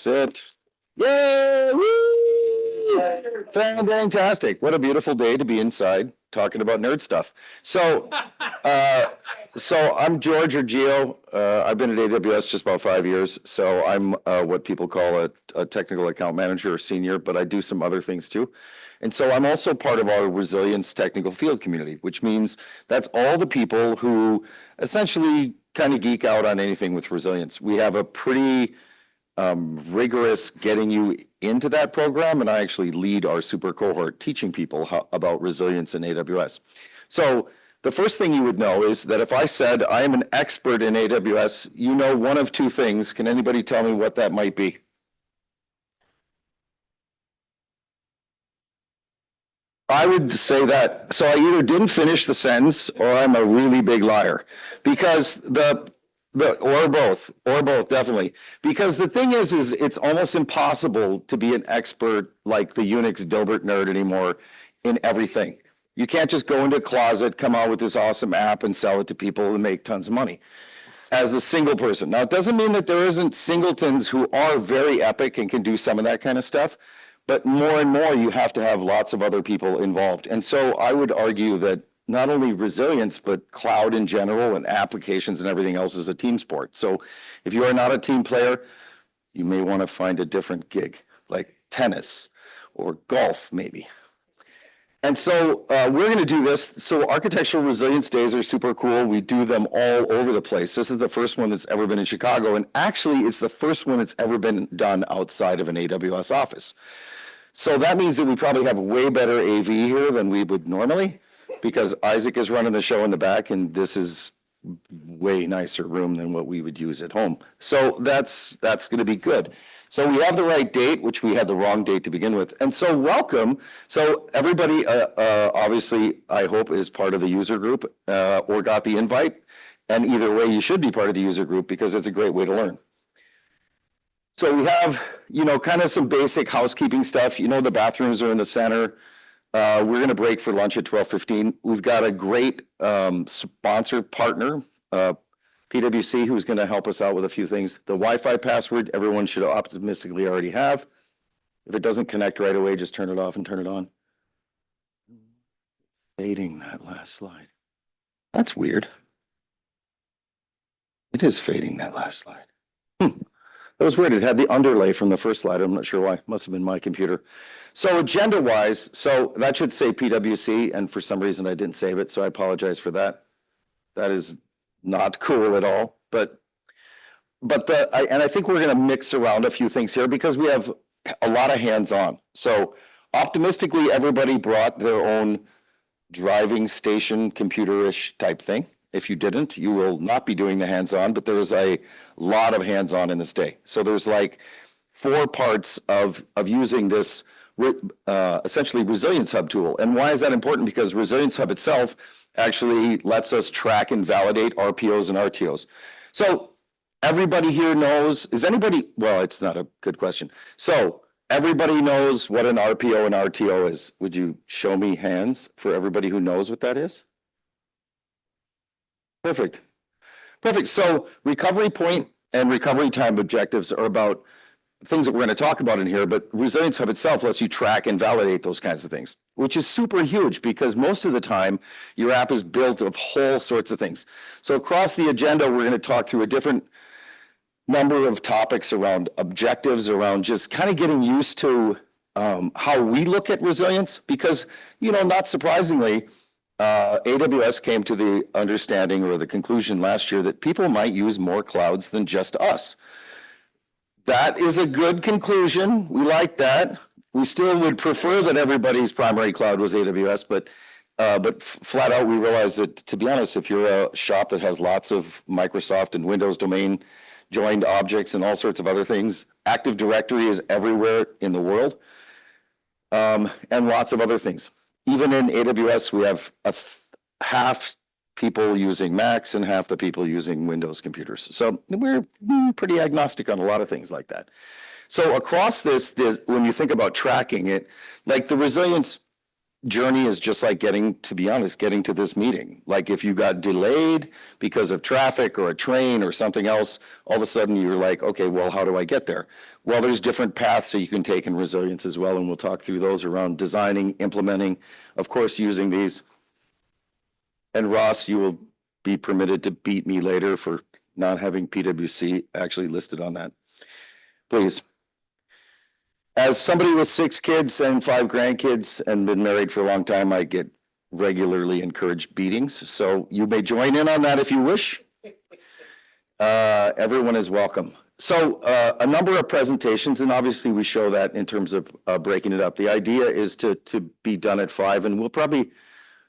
Sit. Yay! Woo! Fantastic. What a beautiful day to be inside talking about nerd stuff. Uh, so I'm George or Geo. I've been at AWS just about 5 years. So I'm what people call a technical account manager or senior, but I do some other things too. And so I'm also part of our resilience technical field community, which means that's all the people who essentially kind of geek out on anything with resilience. We have a pretty rigorous getting you into that program, and I actually lead our super cohort teaching people about resilience in AWS. So the first thing you would know is that if I said I am an expert in AWS, you know one of two things. Can anybody tell me what that might be? I would say that. So I either didn't finish the sentence or I'm a really big liar because or both, definitely. Because the thing is it's almost impossible to be an expert like the Unix Dilbert nerd anymore in everything. You can't just go into a closet, come out with this awesome app and sell it to people and make tons of money as a single person. Now, it doesn't mean that there isn't singletons who are very epic and can do some of that kind of stuff, but more and more you have to have lots of other people involved. And so I would argue that not only resilience, but cloud in general and applications and everything else is a team sport. So if you are not a team player, you may want to find a different gig, like tennis or golf, maybe. And so we're going to do this. So architectural resilience days are super cool. We do them all over the place. This is the first one that's ever been in Chicago. And actually, it's the first one that's ever been done outside of an AWS office. So that means that we probably have way better AV here than we would normally, because Isaac is running the show in the back, and this is way nicer room than what we would use at home. So that's going to be good. So we have the right date, which we had the wrong date to begin with. And so welcome. So everybody, obviously, I hope is part of the user group or got the invite. And either way, you should be part of the user group because it's a great way to learn. So we have, kind of some basic housekeeping stuff. The bathrooms are in the center. We're going to break for lunch at 12:15. We've got a great sponsor partner, PwC, who's going to help us out with a few things. The Wi-Fi password, everyone should optimistically already have. If it doesn't connect right away, just turn it off and turn it on. Fading that last slide. That's weird. It is fading that last slide. That was weird. It had the underlay from the first slide. I'm not sure why. Must have been my computer. So agenda-wise, so that should say PwC, and for some reason I didn't save it, so I apologize for that. That is not cool at all. But I think we're going to mix around a few things here because we have a lot of hands-on. So optimistically, everybody brought their own driving station computer-ish type thing. If you didn't, you will not be doing the hands-on, but there is a lot of hands-on in this day. So there's like 4 parts of using this essentially Resilience Hub tool. And why is that important? Because Resilience Hub itself actually lets us track and validate RPOs and RTOs. So everybody here knows, well, it's not a good question. So everybody knows what an RPO and RTO is. Would you show me hands for everybody who knows what that is? Perfect. So recovery point and recovery time objectives are about things that we're going to talk about in here, but Resilience Hub itself lets you track and validate those kinds of things, which is super huge because most of the time your app is built of whole sorts of things. So across the agenda, we're going to talk through a different number of topics around objectives, around just kind of getting used to how we look at resilience because, not surprisingly, AWS came to the understanding or the conclusion last year that people might use more clouds than just us. That is a good conclusion. We like that. We still would prefer that everybody's primary cloud was AWS, but flat out we realized that, to be honest, if you're a shop that has lots of Microsoft and Windows domain joined objects and all sorts of other things, Active Directory is everywhere in the world, and lots of other things. Even in AWS, we have half people using Macs and half the people using Windows computers. So we're pretty agnostic on a lot of things like that. So across this, when you think about tracking it, like the resilience journey is just like getting to this meeting. Like if you got delayed because of traffic or a train or something else, all of a sudden you're like, okay, well, how do I get there? Well, there's different paths that you can take in resilience as well, and we'll talk through those around designing, implementing, of course, using these. And Ross, you will be permitted to beat me later for not having PwC actually listed on that. Please. As somebody with 6 kids and 5 grandkids and been married for a long time, I get regularly encouraged beatings. So you may join in on that if you wish. Everyone is welcome. So a number of presentations, and obviously we show that in terms of breaking it up. The idea is to be done at 5, and we'll probably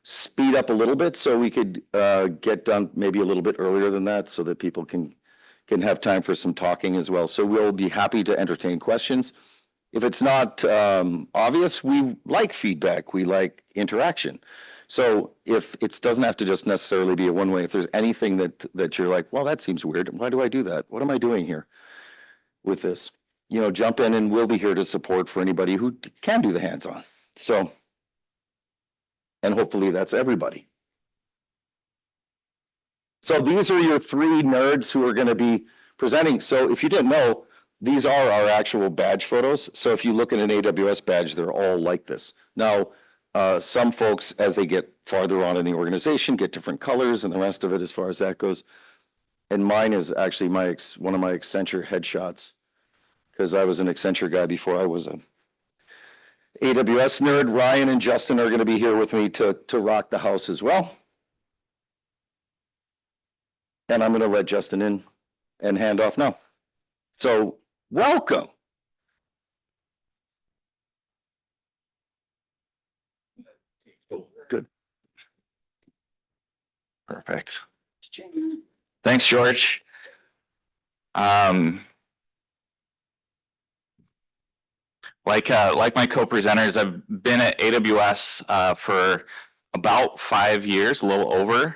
speed up a little bit so we could get done maybe a little bit earlier than that so that people can have time for some talking as well. So we'll be happy to entertain questions. If it's not obvious, we like feedback, we like interaction. So if it doesn't have to just necessarily be a one-way, if there's anything that you're like, well, that seems weird, why do I do that? What am I doing here with this? You know, jump in, and we'll be here to support for anybody who can do the hands-on. So, and hopefully that's everybody. So these are your 3 nerds who are going to be presenting. So if you didn't know, these are our actual badge photos. So if you look at an AWS badge, they're all like this. Now, some folks, as they get farther on in the organization, get different colors and the rest of it as far as that goes. And mine is actually one of my Accenture headshots, because I was an Accenture guy before I was an AWS nerd. Ryan and Justin are going to be here with me to rock the house as well. And I'm going to let Justin in and hand off now. So welcome. Good. Perfect. Thanks, George. Like my co-presenters, I've been at AWS for about 5 years, a little over,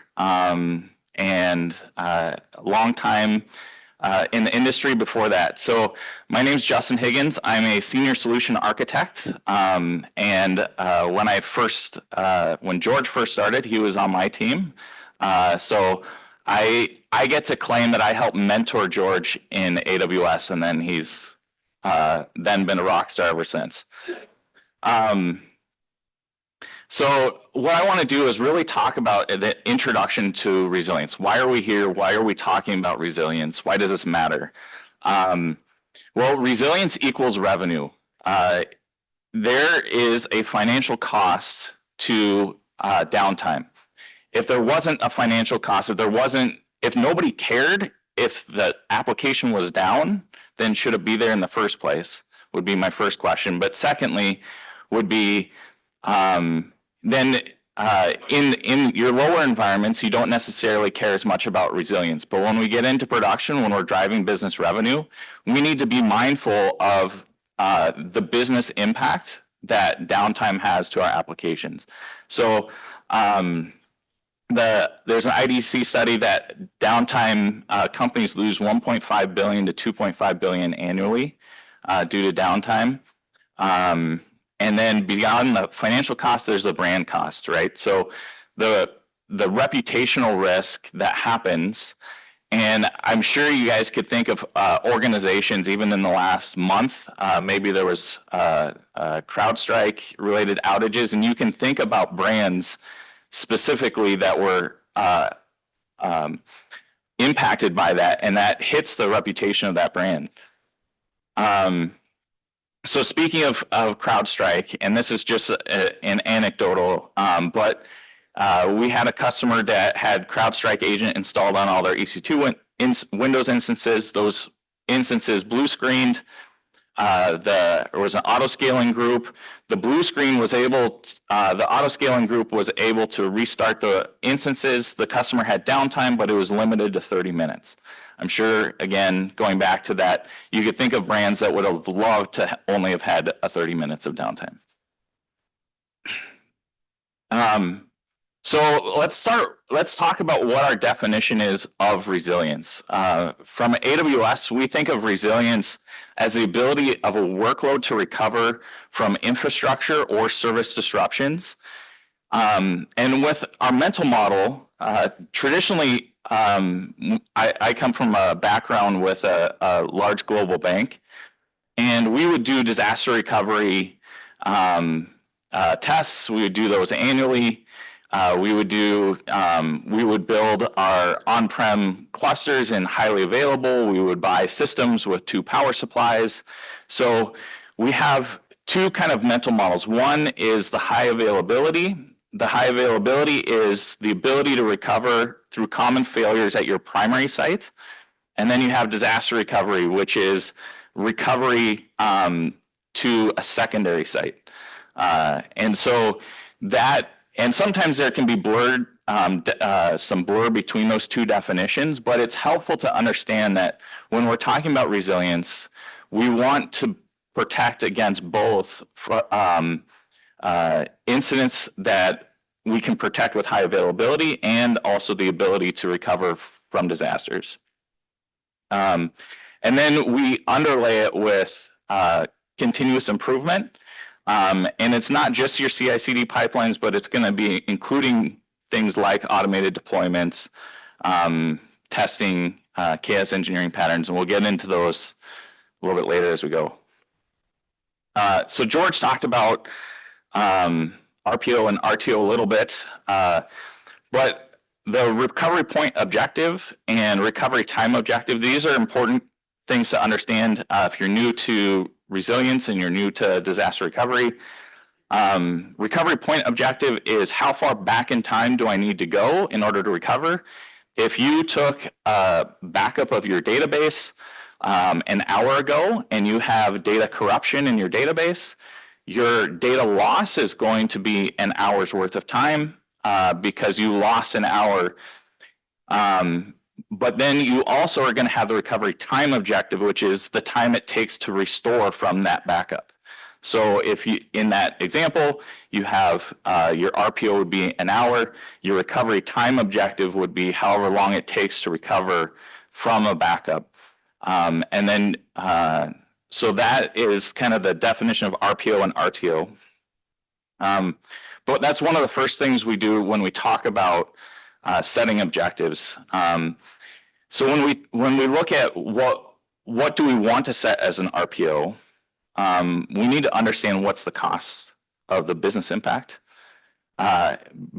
and a long time in the industry before that. So my name's Justin Higgins. I'm a senior solution architect. And when George first started, he was on my team. So I get to claim that I helped mentor George in AWS, and then he's then been a rock star ever since. So what I want to do is really talk about the introduction to resilience. Why are we here? Why are we talking about resilience? Why does this matter? Well, resilience equals revenue. There is a financial cost to downtime. If there wasn't a financial cost, if nobody cared if the application was down, then should it be there in the first place, would be my first question. But secondly, would be then in your lower environments, you don't necessarily care as much about resilience. But when we get into production, when we're driving business revenue, we need to be mindful of the business impact that downtime has to our applications. So there's an IDC study that downtime companies lose 1.5 billion to 2.5 billion annually due to downtime. And then beyond the financial cost, there's the brand cost, right? So the reputational risk that happens, and I'm sure you guys could think of organizations even in the last month, maybe there was CrowdStrike related outages, and you can think about brands specifically that were impacted by that, and that hits the reputation of that brand. So speaking of CrowdStrike, and this is just an anecdotal, but we had a customer that had CrowdStrike Agent installed on all their EC2 Windows instances. Those instances blue screened. There was an auto scaling group. The blue screen was the auto scaling group was able to restart the instances. The customer had downtime, but it was limited to 30 minutes. I'm sure, again, going back to that, you could think of brands that would have loved to only have had 30 minutes of downtime. So let's talk about what our definition is of resilience. From AWS, we think of resilience as the ability of a workload to recover from infrastructure or service disruptions. And with our mental model, traditionally, I come from a background with a large global bank, and we would do disaster recovery tests. We would do those annually. We would build our on-prem clusters in highly available. We would buy systems with 2 power supplies. So we have 2 kind of mental models. One is the high availability. The high availability is the ability to recover through common failures at your primary site. And then you have disaster recovery, which is recovery to a secondary site. And so that, and sometimes there can be blurred, some blur between those 2 definitions, but it's helpful to understand that when we're talking about resilience, we want to protect against both incidents that we can protect with high availability and also the ability to recover from disasters. And then we underlay it with continuous improvement. And it's not just your CI/CD pipelines, but it's going to be including things like automated deployments, testing, chaos engineering patterns, and we'll get into those a little bit later as we go. So George talked about RPO and RTO a little bit, but the recovery point objective and recovery time objective, these are important things to understand if you're new to resilience and you're new to disaster recovery. Recovery point objective is how far back in time do I need to go in order to recover? If you took a backup of your database an hour ago and you have data corruption in your database, your data loss is going to be an hour's worth of time because you lost an hour. But then you also are going to have the recovery time objective, which is the time it takes to restore from that backup. So if you, in that example, you have your RPO would be an hour, your recovery time objective would be however long it takes to recover from a backup. And then, so that is kind of the definition of RPO and RTO. But that's one of the first things we do when we talk about setting objectives. So when we look at what do we want to set as an RPO, we need to understand what's the cost of the business impact.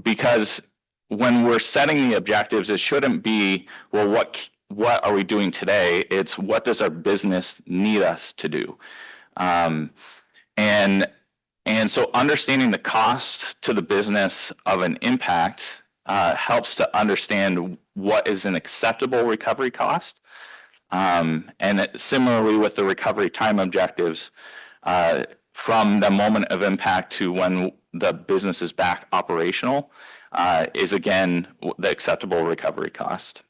Because when we're setting the objectives, it shouldn't be, well, what are we doing today? It's what does our business need us to do? And so understanding the cost to the business of an impact helps to understand what is an acceptable recovery cost. And similarly with the recovery time objectives, from the moment of impact to when the business is back operational, is again the acceptable recovery cost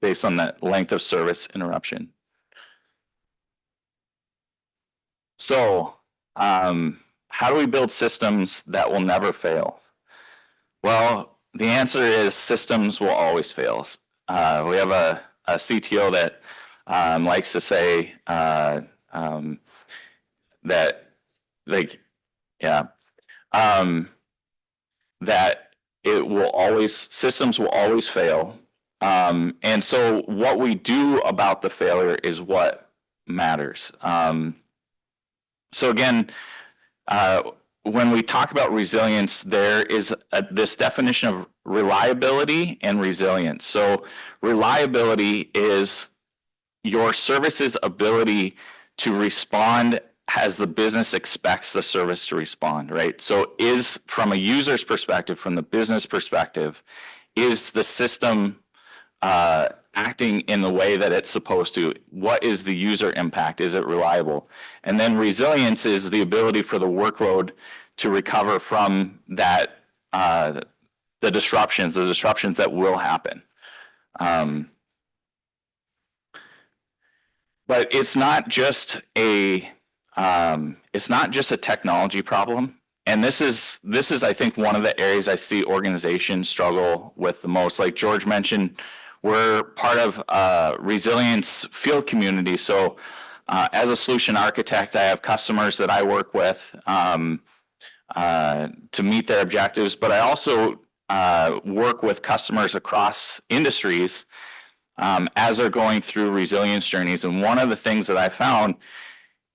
based on that length of service interruption. So how do we build systems that will never fail? Well, the answer is systems will always fail. We have a CTO that likes to say that, like, yeah, that it will always, systems will always fail. And so what we do about the failure is what matters. So again, when we talk about resilience, there is this definition of reliability and resilience. So reliability is your service's ability to respond as the business expects the service to respond, right? So is, from a user's perspective, from the business perspective, is the system acting in the way that it's supposed to? What is the user impact? Is it reliable? And then resilience is the ability for the workload to recover from that, the disruptions that will happen. But it's not just a technology problem. and this is, I think, one of the areas I see organizations struggle with the most. Like George mentioned, we're part of resilience field community. So as a solution architect, I have customers that I work with to meet their objectives, but I also work with customers across industries as they're going through resilience journeys. And one of the things that I found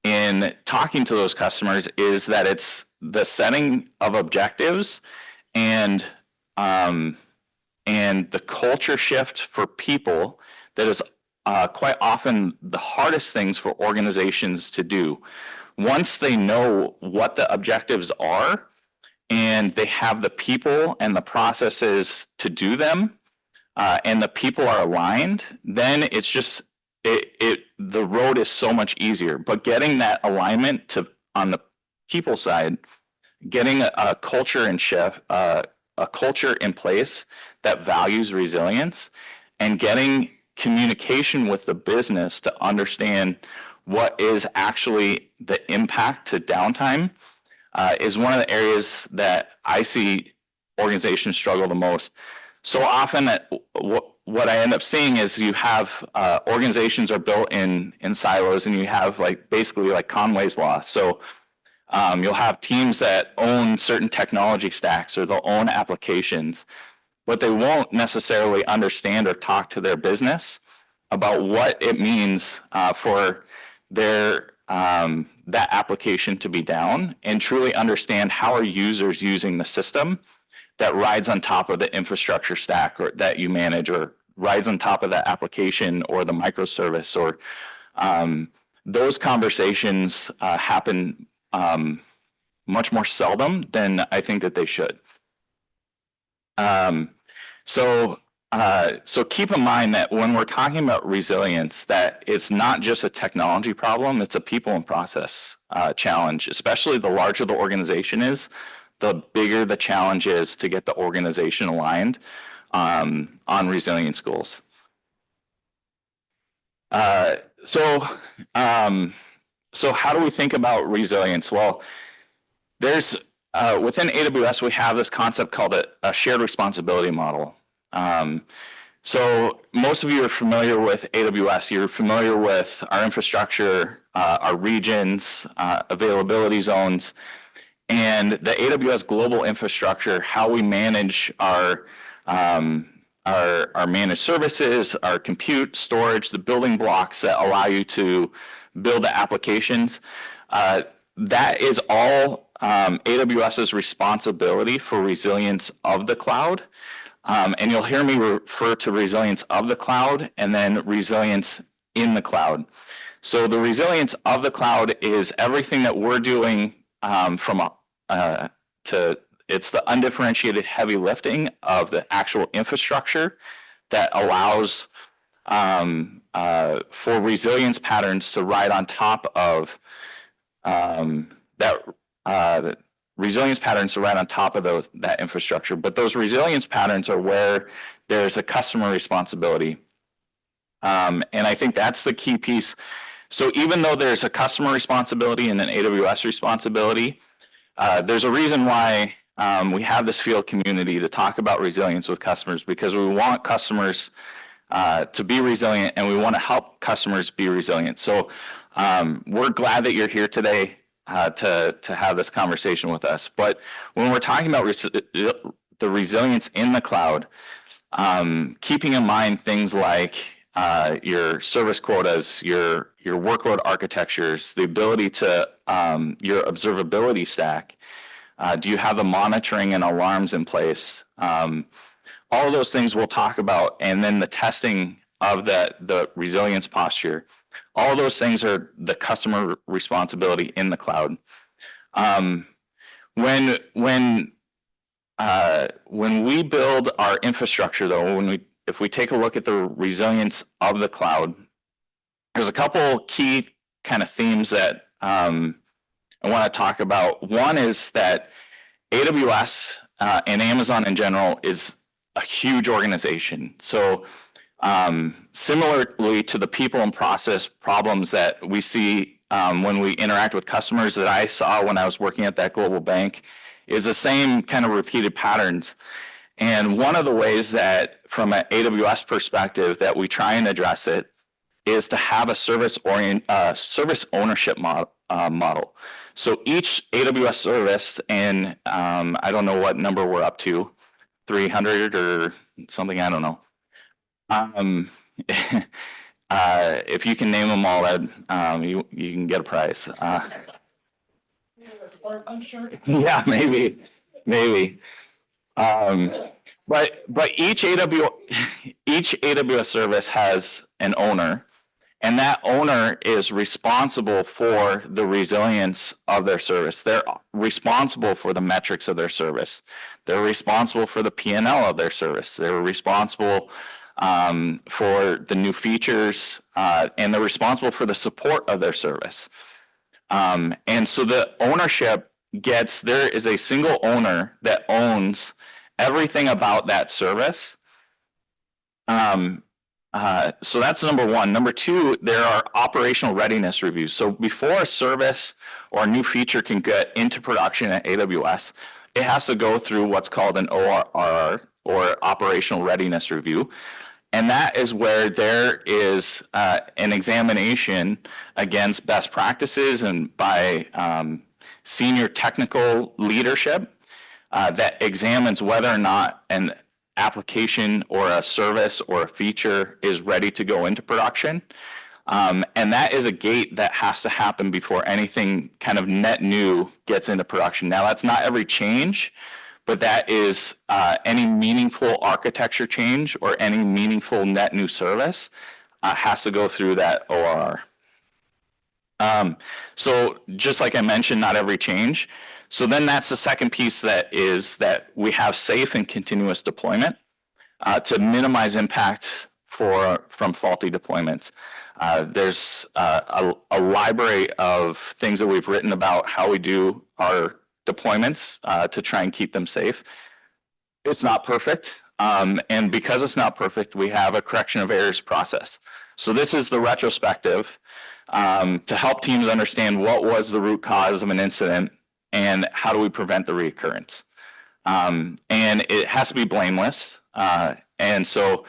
in talking to those customers is that it's the setting of objectives and the culture shift for people that is quite often the hardest things for organizations to do. Once they know what the objectives are and they have the people and the processes to do them, and the people are aligned, then it's just the road is so much easier. But getting that alignment on the people side, getting a culture and a culture in place that values resilience, and getting communication with the business to understand what is actually the impact to downtime is one of the areas that I see organizations struggle the most. So often what I end up seeing is you have organizations are built in silos, and you have basically like Conway's Law. So you'll have teams that own certain technology stacks, or they'll own applications, but they won't necessarily understand or talk to their business about what it means for their that application to be down, and truly understand how are users using the system that rides on top of the infrastructure stack or that you manage, or rides on top of that application or the microservice, or those conversations happen much more seldom than I think that they should. So keep in mind that when we're talking about resilience, that it's not just a technology problem, it's a people and process challenge. Especially the larger the organization is, the bigger the challenge is to get the organization aligned on resilience goals. So how do we think about resilience? Well, there's within AWS, we have this concept called a shared responsibility model. So most of you are familiar with AWS. You're familiar with our infrastructure, our regions, availability zones, and the AWS global infrastructure, how we manage our managed services, our compute, storage, the building blocks that allow you to build the applications. That is all AWS's responsibility for resilience of the cloud. And you'll hear me refer to resilience of the cloud and then resilience in the cloud. So the resilience of the cloud is everything that we're doing it's the undifferentiated heavy lifting of the actual infrastructure that allows for resilience patterns to ride on top of that infrastructure. But those resilience patterns are where there's a customer responsibility. And I think that's the key piece. So even though there's a customer responsibility and an AWS responsibility, there's a reason why we have this field community to talk about resilience with customers, because we want customers to be resilient, and we want to help customers be resilient. So we're glad that you're here today to have this conversation with us. But when we're talking about the resilience in the cloud, keeping in mind things like your service quotas, your workload architectures, the ability to your observability stack. Do you have the monitoring and alarms in place? All of those things we'll talk about, and then the testing of the resilience posture. All of those things are the customer responsibility in the cloud. When we build our infrastructure, though, if we take a look at the resilience of the cloud, there's a couple key kind of themes that I want to talk about. One is that AWS and Amazon in general is a huge organization. So similarly to the people and process problems that we see when we interact with customers that I saw when I was working at that global bank, is the same kind of repeated patterns. And one of the ways that, from an AWS perspective, that we try and address it is to have a service ownership model. So each AWS service, and I don't know what number we're up to, 300 or something, I don't know. If you can name them all, Ed, you can get a prize. Yeah, maybe. But each AWS service has an owner, and that owner is responsible for the resilience of their service. They're responsible for the metrics of their service. They're responsible for the P&L of their service. They're responsible for the new features, and they're responsible for the support of their service. And so the ownership there is a single owner that owns everything about that service. So that's number one. Number two, there are operational readiness reviews. So before a service or a new feature can get into production at AWS, it has to go through what's called an ORR, or operational readiness review. And that is where there is an examination against best practices and by senior technical leadership that examines whether or not an application or a service or a feature is ready to go into production. And that is a gate that has to happen before anything kind of net new gets into production. Now, that's not every change, but that is any meaningful architecture change or any meaningful net new service has to go through that ORR. So just like I mentioned, not every change. So then that's the second piece, that we have safe and continuous deployment to minimize impact from faulty deployments. There's a library of things that we've written about how we do our deployments to try and keep them safe. It's not perfect. And because it's not perfect, we have a correction of errors process. So this is the retrospective to help teams understand what was the root cause of an incident and how do we prevent the reoccurrence. And it has to be blameless. And so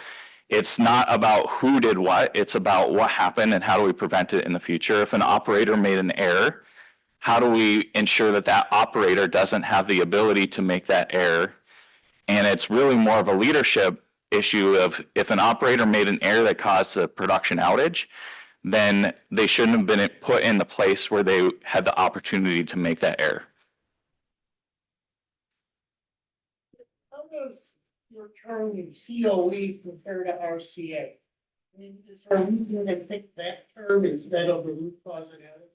it's not about who did what, it's about what happened and how do we prevent it in the future. If an operator made an error, how do we ensure that that operator doesn't have the ability to make that error? And it's really more of a leadership issue of, if an operator made an error that caused a production outage, then they shouldn't have been put in the place where they had the opportunity to make that error. How does your term COE compare to RCA? I mean, is there a reason they pick that term instead of the root cause analysis?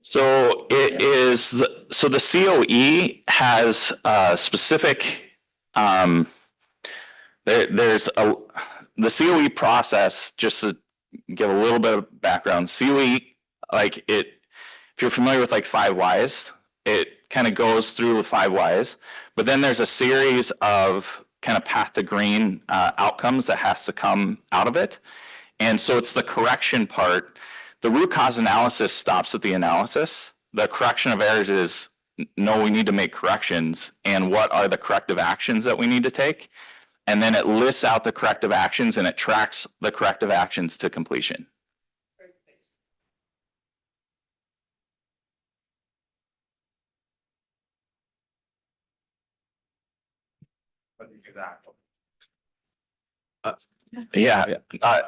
So it is, the COE has a specific, the COE process, just to give a little bit of background, COE, if you're familiar with 5 whys, it kind of goes through the 5 whys, but then there's a series of kind of path to green outcomes that has to come out of it. And so it's the correction part. The root cause analysis stops at the analysis. The correction of errors is, no, we need to make corrections, and what are the corrective actions that we need to take? And then it lists out the corrective actions and it tracks the corrective actions to completion. Yeah. I'm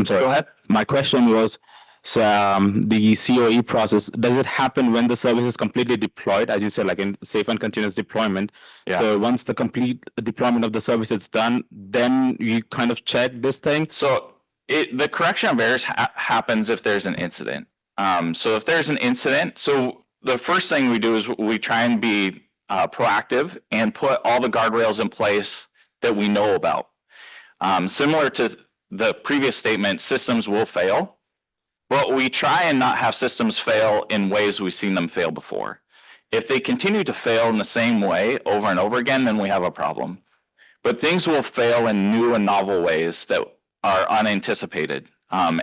sorry. Go ahead. My question was, so the COE process, does it happen when the service is completely deployed, as you said, like in safe and continuous deployment? Yeah. So once the complete deployment of the service is done, then you kind of check this thing? So the correction of errors happens if there's an incident. So if there's an incident, so the first thing we do is we try and be proactive and put all the guardrails in place that we know about. Similar to the previous statement, systems will fail, but we try and not have systems fail in ways we've seen them fail before. If they continue to fail in the same way over and over again, then we have a problem. But things will fail in new and novel ways that are unanticipated. And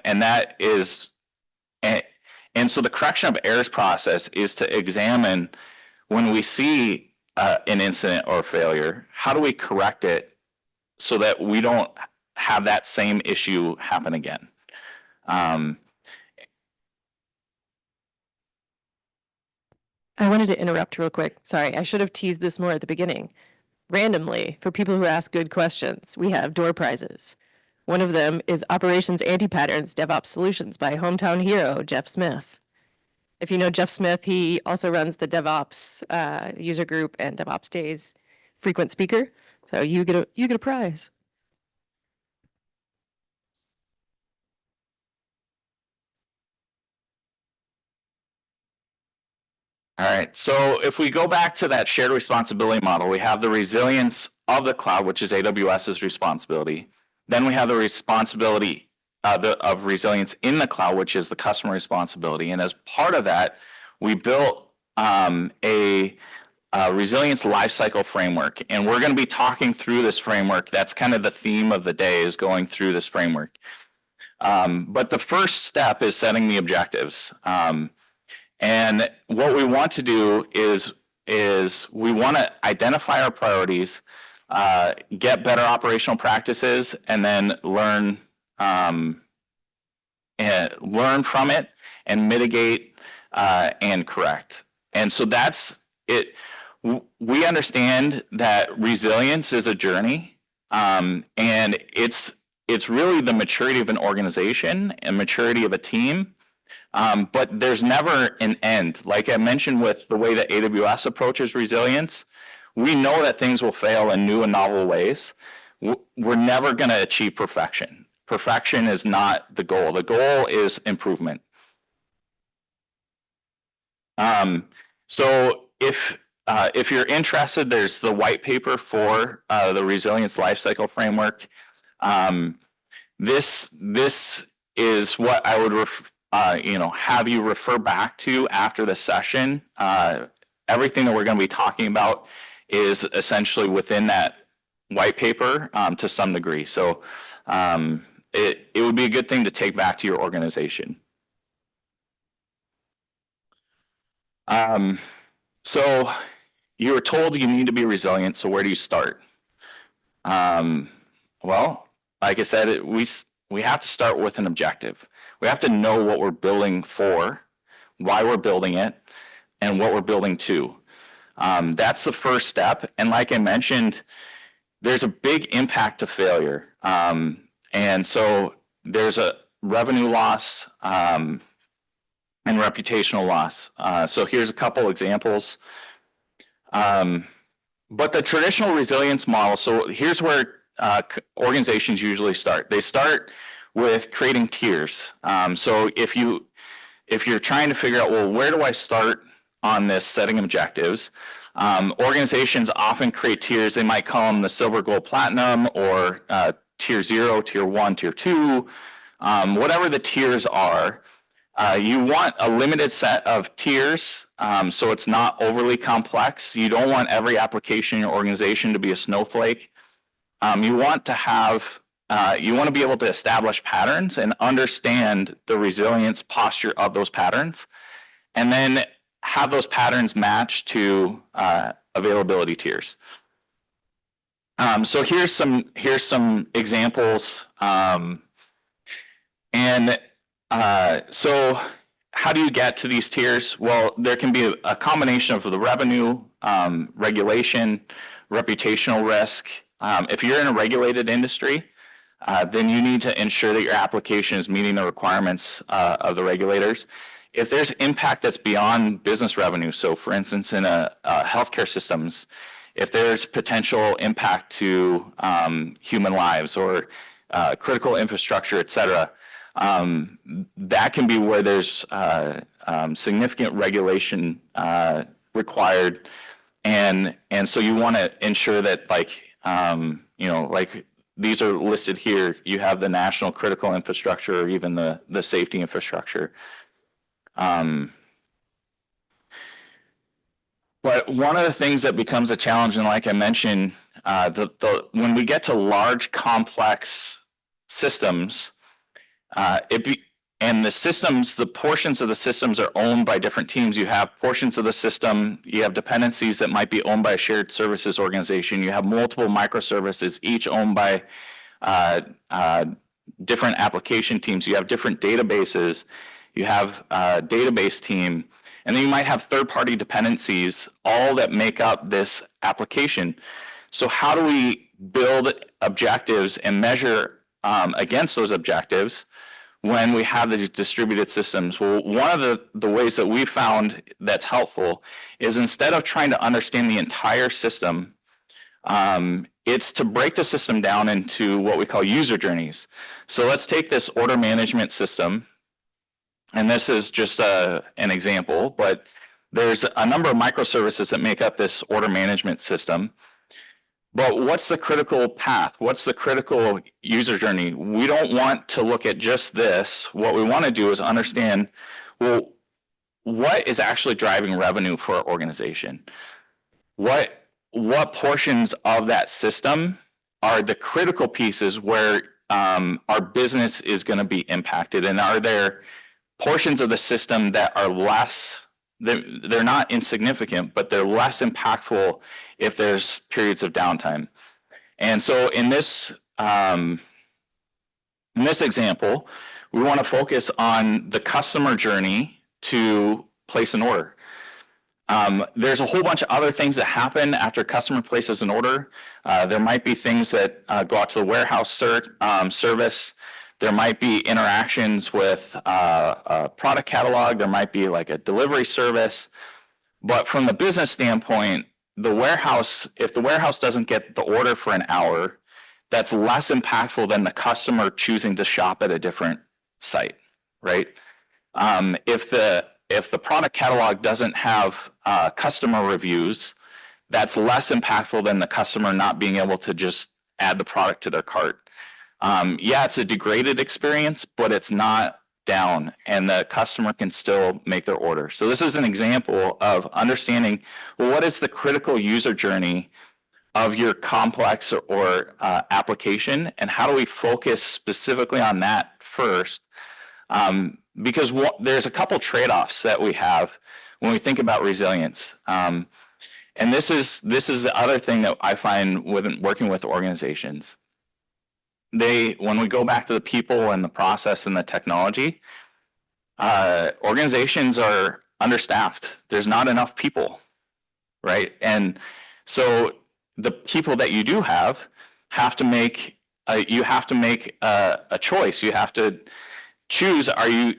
so the correction of errors process is to examine when we see an incident or failure, how do we correct it so that we don't have that same issue happen again? I wanted to interrupt real quick. Sorry, I should have teased this more at the beginning. Randomly, for people who ask good questions, we have door prizes. One of them is Operations Anti-Patterns DevOps Solutions by hometown hero Jeff Smith. If you know Jeff Smith, he also runs the DevOps user group and DevOps Days frequent speaker. So you get a prize. All right, so if we go back to that shared responsibility model, we have the resilience of the cloud, which is AWS's responsibility. Then we have the responsibility of resilience in the cloud, which is the customer responsibility. And as part of that, we built a resilience lifecycle framework. And we're going to be talking through this framework. That's kind of the theme of the day, is going through this framework. But the first step is setting the objectives. And what we want to do is we want to identify our priorities, get better operational practices, and then learn from it and mitigate and correct. And so that's it. We understand that resilience is a journey, and it's really the maturity of an organization and maturity of a team. But there's never an end. Like I mentioned with the way that AWS approaches resilience, we know that things will fail in new and novel ways. We're never going to achieve perfection. Perfection is not the goal. The goal is improvement. So if you're interested, there's the white paper for the resilience lifecycle framework. This is what I would have you refer back to after the session. Everything that we're going to be talking about is essentially within that white paper to some degree. So it would be a good thing to take back to your organization. So you were told you need to be resilient. So where do you start? Well, like I said, we have to start with an objective. We have to know what we're building for, why we're building it, and what we're building to. That's the first step. And like I mentioned, there's a big impact to failure. And so there's a revenue loss and reputational loss. So here's a couple examples. But the traditional resilience model, so here's where organizations usually start. They start with creating tiers. So if you're trying to figure out, well, where do I start on this setting objectives? Organizations often create tiers. They might call them the silver, gold, platinum, or tier 0, tier 1, tier 2, whatever the tiers are. You want a limited set of tiers, so it's not overly complex. You don't want every application in your organization to be a snowflake. You want to be able to establish patterns and understand the resilience posture of those patterns, and then have those patterns match to availability tiers. So here's some examples. So how do you get to these tiers? Well, there can be a combination of the revenue, regulation, reputational risk. If you're in a regulated industry, then you need to ensure that your application is meeting the requirements of the regulators. If there's impact that's beyond business revenue, so for instance, in healthcare systems, if there's potential impact to human lives or critical infrastructure, et cetera, that can be where there's significant regulation required. And so you want to ensure that, like these are listed here. You have the national critical infrastructure or even the safety infrastructure. But one of the things that becomes a challenge, and like I mentioned, when we get to large, complex systems, And the systems, the portions of the systems are owned by different teams. You have portions of the system, you have dependencies that might be owned by a shared services organization. You have multiple microservices, each owned by different application teams. You have different databases. You have a database team. And then you might have third-party dependencies, all that make up this application. So how do we build objectives and measure against those objectives when we have these distributed systems? Well, one of the ways that we found that's helpful is instead of trying to understand the entire system, it's to break the system down into what we call user journeys. So let's take this order management system, and this is just an example, but there's a number of microservices that make up this order management system. But what's the critical path? What's the critical user journey? We don't want to look at just this. What we want to do is understand, well, what is actually driving revenue for our organization? What portions of that system are the critical pieces where our business is going to be impacted? And are there portions of the system that are less, they're not insignificant, but they're less impactful if there's periods of downtime? And so in this example, we want to focus on the customer journey to place an order. There's a whole bunch of other things that happen after a customer places an order. There might be things that go out to the warehouse service. There might be interactions with a product catalog. There might be like a delivery service. But from the business standpoint, the warehouse, if the warehouse doesn't get the order for an hour, that's less impactful than the customer choosing to shop at a different site, right? If the product catalog doesn't have customer reviews, that's less impactful than the customer not being able to just add the product to their cart. Yeah, it's a degraded experience, but it's not down, and the customer can still make their order. So this is an example of understanding, well, what is the critical user journey of your complex or application, and how do we focus specifically on that first? Because there's a couple trade-offs that we have when we think about resilience. And this is the other thing that I find with working with organizations. When we go back to the people and the process and the technology, organizations are understaffed. There's not enough people, right? And so the people that you do have to make a choice. You have to choose, are you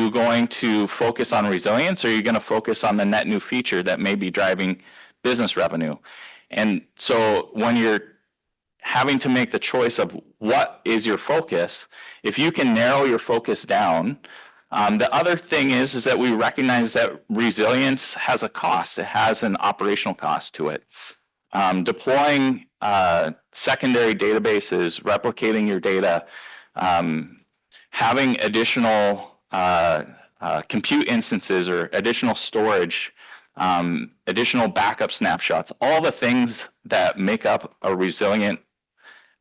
going to focus on resilience, or are you going to focus on the net new feature that may be driving business revenue? And so when you're having to make the choice of what is your focus, if you can narrow your focus down, the other thing is that we recognize that resilience has a cost. It has an operational cost to it. Deploying secondary databases, replicating your data, having additional compute instances or additional storage, additional backup snapshots, all the things that make up a resilient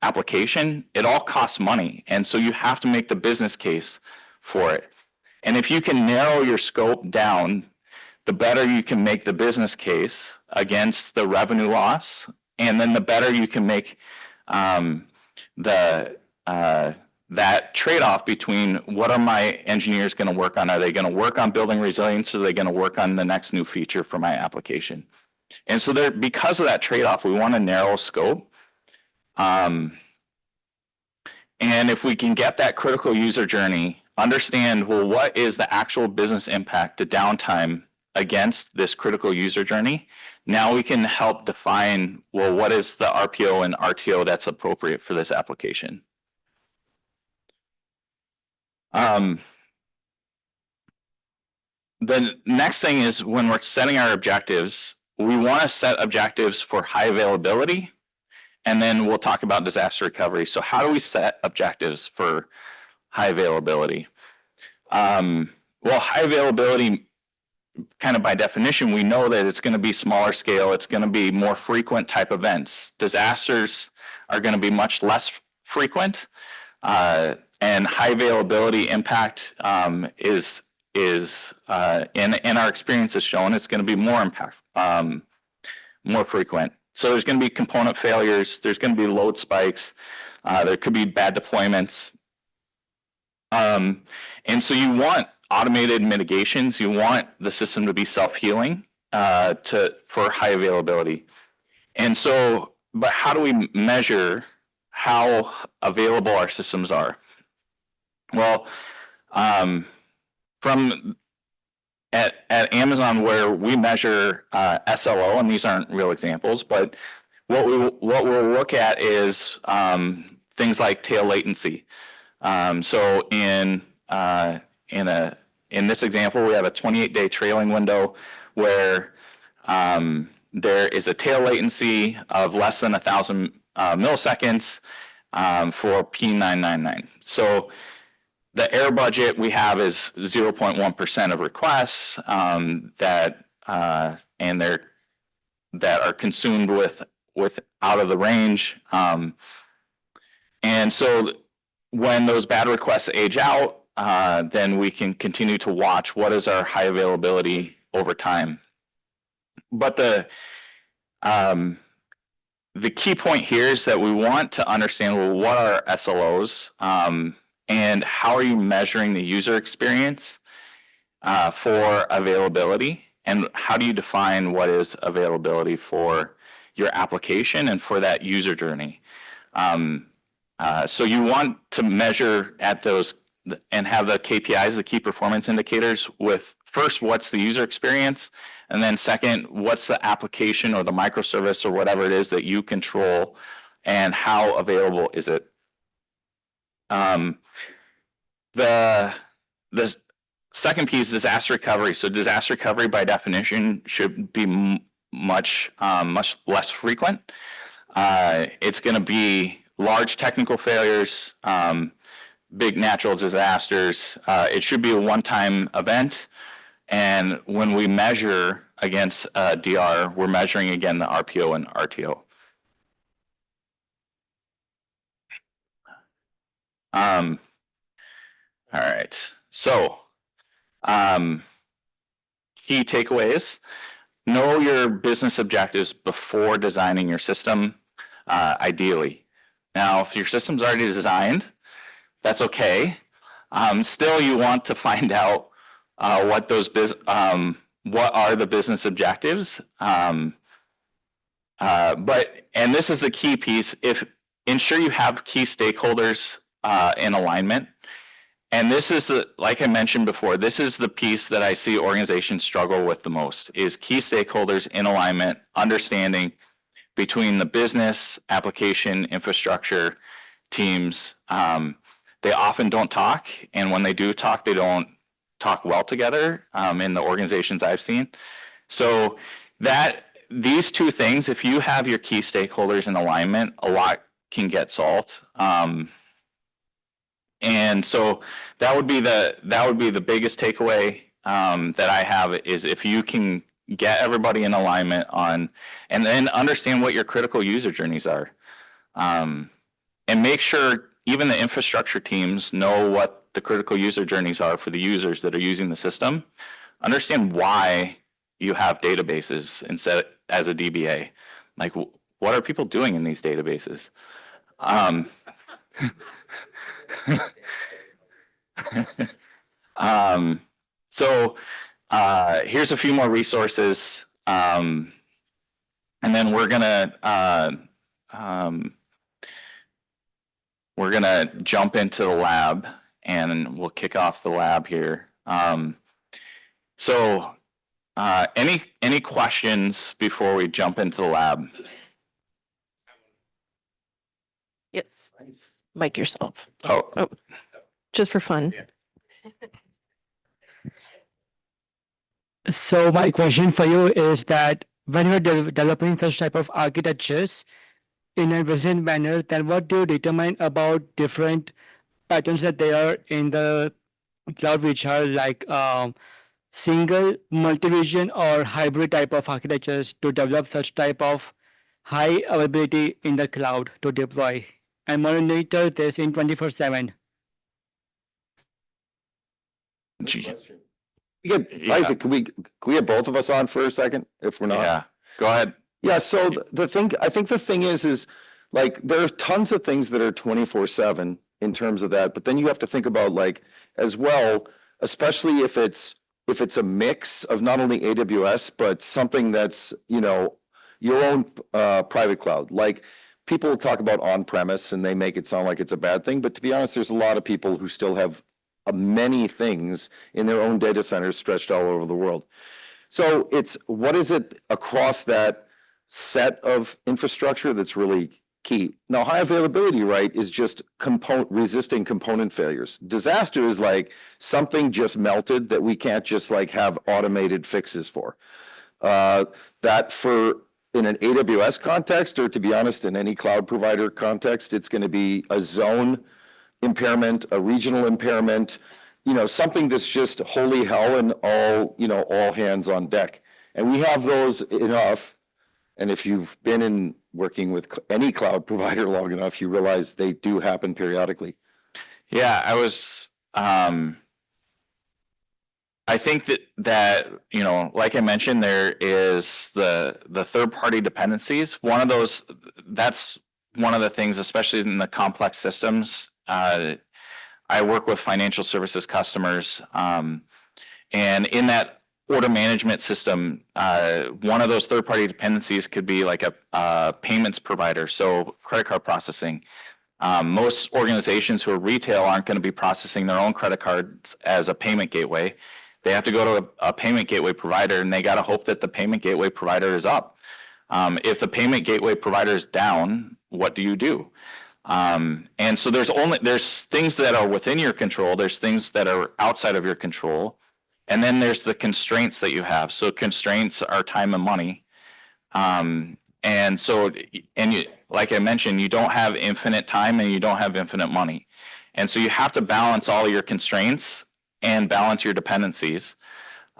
application, it all costs money. And so you have to make the business case for it. And if you can narrow your scope down, the better you can make the business case against the revenue loss, and then the better you can make that trade-off between what are my engineers going to work on? Are they going to work on building resilience, or are they going to work on the next new feature for my application? And so because of that trade-off, we want to narrow scope. And if we can get that critical user journey, understand, well, what is the actual business impact to downtime against this critical user journey? Now we can help define, well, what is the RPO and RTO that's appropriate for this application? The next thing is, when we're setting our objectives, we want to set objectives for high availability, and then we'll talk about disaster recovery. So how do we set objectives for high availability? Well, high availability, kind of by definition, we know that it's going to be smaller scale. It's going to be more frequent type events. Disasters are going to be much less frequent. and high availability impact is in our experience has shown it's going to be more more frequent. So there's going to be component failures. There's going to be load spikes. There could be bad deployments. And so you want automated mitigations. You want the system to be self-healing for high availability. And so, but how do we measure how available our systems are? Well, from at Amazon, where we measure SLO, and these aren't real examples, but what we'll look at is things like tail latency. So in this example, we have a 28-day trailing window where there is a tail latency of less than 1,000 milliseconds for P999. So the error budget we have is 0.1% of requests that are consumed with out of the range. And so when those bad requests age out, then we can continue to watch what is our high availability over time. But the key point here is that we want to understand, well, what are SLOs and how are you measuring the user experience for availability, and how do you define what is availability for your application and for that user journey. So you want to measure at those and have the KPIs, the key performance indicators, with first, what's the user experience? And then second, what's the application or the microservice or whatever it is that you control, and how available is it? The second piece is disaster recovery. So disaster recovery by definition should be much less frequent. It's going to be large technical failures, big natural disasters. It should be a one-time event. And when we measure against DR, we're measuring again the RPO and RTO. All right. So key takeaways: know your business objectives before designing your system, ideally. Now, if your system's already designed, that's okay. Still, you want to find out what are the business objectives. And this is the key piece: ensure you have key stakeholders in alignment. And this is, like I mentioned before, this is the piece that I see organizations struggle with the most, is key stakeholders in alignment, understanding between the business, application, infrastructure teams. They often don't talk, and when they do talk, they don't talk well together in the organizations I've seen. So these two things, if you have your key stakeholders in alignment, a lot can get solved. And so that would be the biggest takeaway that I have, is if you can get everybody in alignment on, and then understand what your critical user journeys are, and make sure even the infrastructure teams know what the critical user journeys are for the users that are using the system. Understand why you have databases instead as a DBA. Like, what are people doing in these databases? So here's a few more resources, and then we're gonna jump into the lab, and we'll kick off the lab here. So any questions before we jump into the lab? Yes. Mic yourself. Oh, Just for fun. So my question for you is that when you're developing such type of architectures in a resilient manner, then what do you determine about different patterns that they are in the cloud, which are like single, multi-region, or hybrid type of architectures to develop such type of high availability in the cloud to deploy and monitor this in 24/7? Yeah, Isaac, can we have both of us on for a second, if we're not? Yeah, go ahead. Yeah, so the thing, I think the thing is like, there are tons of things that are 24/7 in terms of that, but then you have to think about like, as well, especially if it's a mix of not only AWS, but something that's, you know, your own private cloud. Like, people talk about on-premise and they make it sound like it's a bad thing, but to be honest, there's a lot of people who still have many things in their own data centers stretched all over the world. So it's, what is it across that set of infrastructure that's really key? Now, high availability, right, is just resisting component failures. Disaster is like something just melted that we can't just like have automated fixes for. That for in an AWS context, or to be honest, in any cloud provider context, it's going to be a zone impairment, a regional impairment, you know, something that's just holy hell and all, you know, all hands on deck. And we have those enough. And if you've been in working with any cloud provider long enough, you realize they do happen periodically. Yeah, I think that, you know, like I mentioned, there is the third-party dependencies. One of those, that's one of the things, especially in the complex systems. I work with financial services customers, and in that order management system, one of those third-party dependencies could be like a payments provider, so credit card processing. Most organizations who are retail aren't going to be processing their own credit cards as a payment gateway. They have to go to a payment gateway provider, and they got to hope that the payment gateway provider is up. If the payment gateway provider is down, what do you do? And so there's things that are within your control. There's things that are outside of your control. And then there's the constraints that you have. So constraints are time and money. And so, like I mentioned, you don't have infinite time and you don't have infinite money. And so you have to balance all your constraints and balance your dependencies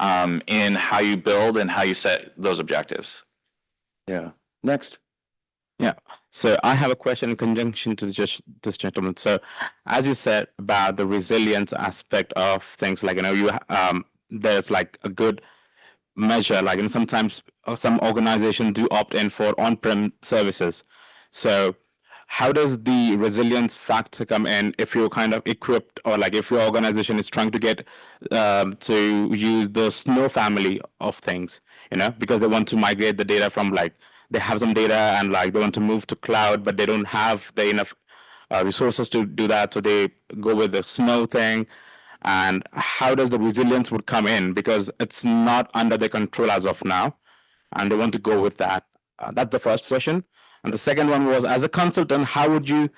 in how you build and how you set those objectives. Yeah. Next. Yeah. So I have a question in conjunction to this gentleman. So as you said about the resilience aspect of things, like, you know, there's like a good measure, like, and sometimes some organizations do opt in for on-prem services. So how does the resilience factor come in if you're kind of equipped, or like if your organization is trying to get to use the Snow family of things, you know, because they want to migrate the data from, like, they have some data and like they want to move to cloud, but they don't have the enough resources to do that. So they go with the Snow thing. And how does the resilience would come in? Because it's not under their control as of now, and they want to go with that. That's the first question. And the second one was, as a consultant, how would you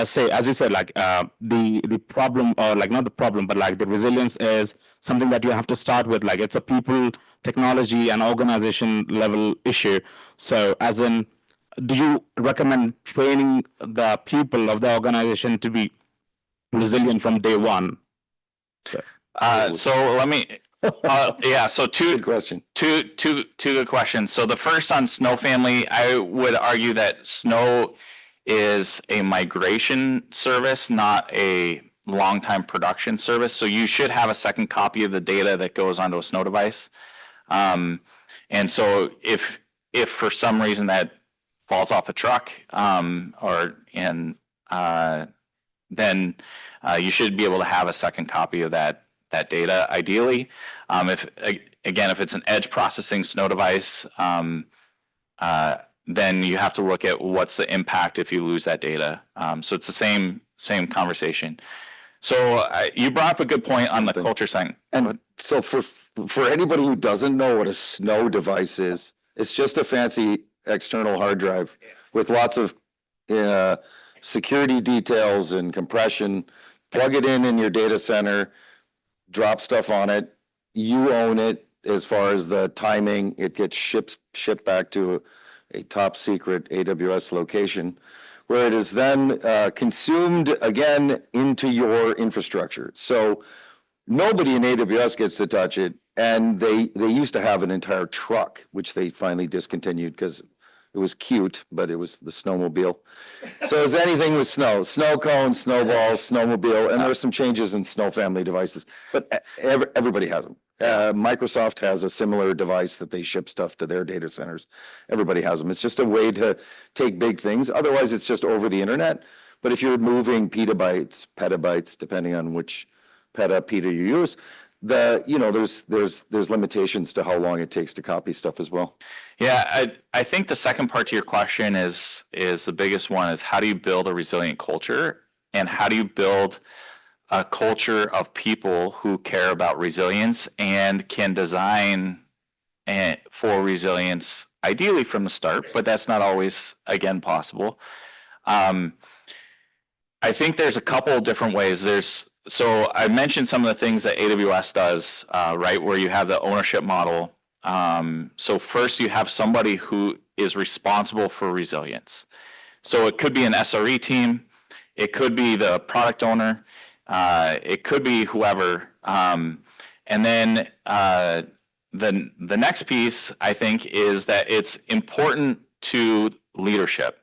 say, as you said, like the problem, or like not the problem, but like the resilience is something that you have to start with, like it's a people, technology, and organization level issue. So as in, do you recommend training the people of the organization to be resilient from day one? So let me, yeah, so Good question. two good questions. So the first on Snow family, I would argue that Snow is a migration service, not a long-time production service. So you should have a second copy of the data that goes onto a Snow device. And so if for some reason that falls off a truck, then you should be able to have a second copy of that data, ideally. If it's an edge processing Snow device, then you have to look at what's the impact if you lose that data. So it's the same conversation. So you brought up a good point on the culture thing. And so for anybody who doesn't know what a Snow device is, it's just a fancy external hard drive with lots of security details and compression. Plug it in your data center, drop stuff on it. You own it as far as the timing. It gets shipped back to a top secret AWS location, where it is then consumed again into your infrastructure. So nobody in AWS gets to touch it. And they used to have an entire truck, which they finally discontinued because It was cute, but it was the snowmobile. So as anything with snow cones, snowballs, snowmobile, and there's some changes in snow family devices, but everybody has them. Microsoft has a similar device that they ship stuff to their data centers. Everybody has them. It's just a way to take big things. Otherwise, it's just over the internet. But if you're moving petabytes, depending on which peta you use, there's limitations to how long it takes to copy stuff as well. Yeah, I think the second part to your question is the biggest one, is how do you build a resilient culture, and how do you build a culture of people who care about resilience and can design for resilience, ideally from the start, but that's not always, again, possible. I think there's a couple of different ways. So I mentioned some of the things that AWS does, right, where you have the ownership model. So first you have somebody who is responsible for resilience. So it could be an SRE team, it could be the product owner, it could be whoever. And then the next piece, I think, is that it's important to leadership.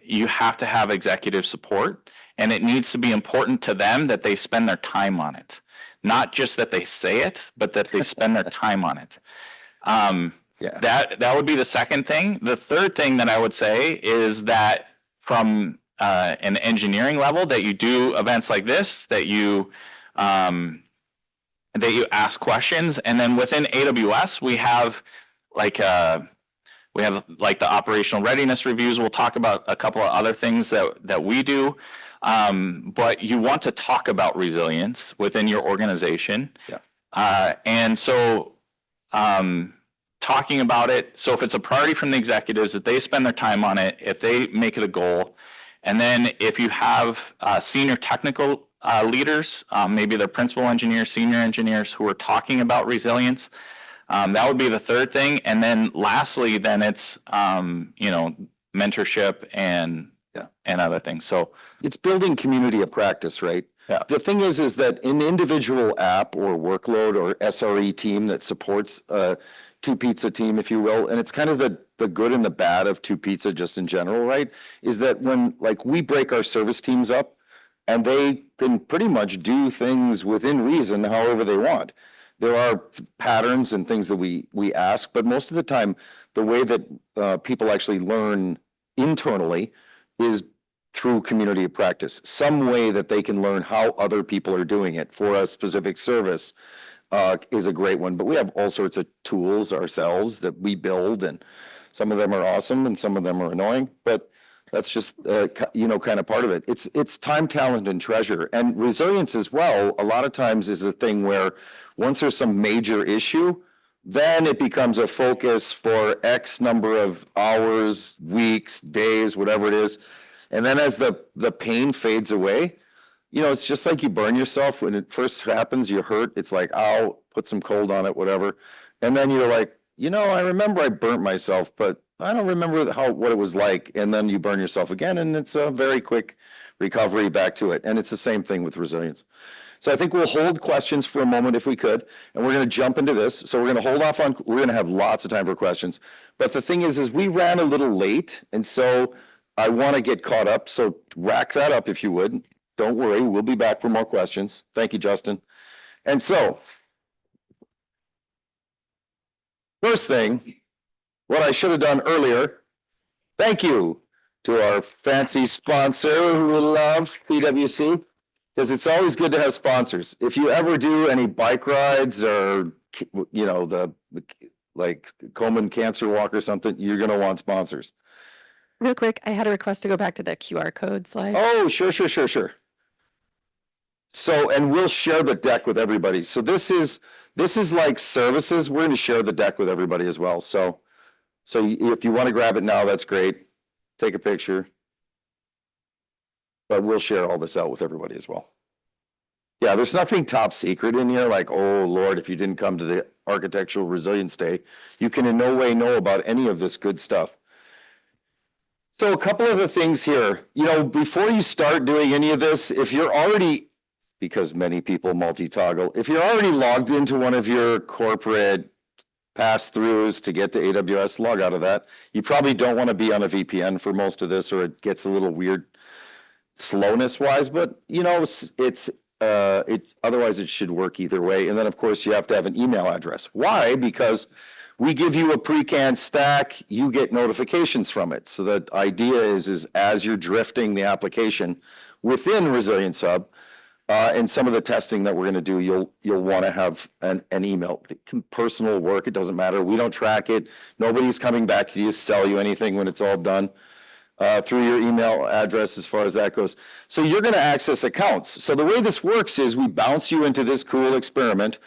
You have to have executive support, and it needs to be important to them that they spend their time on it. Not just that they say it, but that they spend their time on it. Yeah. That would be the second thing. The third thing that I would say is that from an engineering level, that you do events like this, that you ask questions, and then within AWS we have like the operational readiness reviews. We'll talk about a couple of other things that we do, but you want to talk about resilience within your organization. Yeah. And so talking about it, so if it's a priority from the executives, that they spend their time on it, if they make it a goal, and then if you have senior technical leaders, maybe they're principal engineers, senior engineers who are talking about resilience, that would be the third thing. And then lastly, then it's, mentorship and other things. So it's building community of practice, right? Yeah. The thing is that an individual app or workload or SRE team that supports a two pizza team, if you will, and it's kind of the good and the bad of two pizza just in general, right? Is that when we break our service teams up and they can pretty much do things within reason, however they want. There are patterns and things that we ask, but most of the time, the way that people actually learn internally is through community of practice, some way that they can learn how other people are doing it for a specific service is a great one. But we have all sorts of tools ourselves that we build, and some of them are awesome and some of them are annoying, but that's just, kind of part of it. It's time, talent, and treasure. And resilience as well, a lot of times is a thing where once there's some major issue, then it becomes a focus for X number of hours, weeks, days, whatever it is. And then as the pain fades away, it's just like you burn yourself. When it first happens, you hurt. It's like, ow, put some cold on it, whatever. And then you're like, I remember I burnt myself, but I don't remember what it was like. And then you burn yourself again, and it's a very quick recovery back to it. And it's the same thing with resilience. So I think we'll hold questions for a moment if we could, and we're going to jump into this. So we're going to hold off we're going to have lots of time for questions. But the thing is we ran a little late, and so I want to get caught up. So rack that up if you would. Don't worry, we'll be back for more questions. Thank you, Justin. And so, first thing, what I should have done earlier, thank you to our fancy sponsor who we love, PwC, because it's always good to have sponsors. If you ever do any bike rides or, the Komen Cancer Walk or something, you're going to want sponsors. Real quick, I had a request to go back to that QR code slide. Oh, sure. So, and we'll share the deck with everybody. So this is like services. We're going to share the deck with everybody as well. So if you want to grab it now, that's great. Take a picture. But we'll share all this out with everybody as well. Yeah, there's nothing top secret in here. Like, oh Lord, if you didn't come to the Architectural Resilience Day, you can in no way know about any of this good stuff. So a couple of the things here, before you start doing any of this, if you're already, because many people multi-toggle, if you're already logged into one of your corporate pass-throughs to get to AWS, log out of that. You probably don't want to be on a VPN for most of this, or it gets a little weird slowness-wise, but you know, otherwise it should work either way. And then, of course, you have to have an email address. Why? Because we give you a pre-canned stack, you get notifications from it. So the idea is as you're drifting the application within Resilience Hub, and some of the testing that we're going to do, you'll want to have an email. Personal work, it doesn't matter. We don't track it. Nobody's coming back to you, sell you anything when it's all done through your email address as far as that goes. So you're going to access accounts. So the way this works is we bounce you into this cool experiment,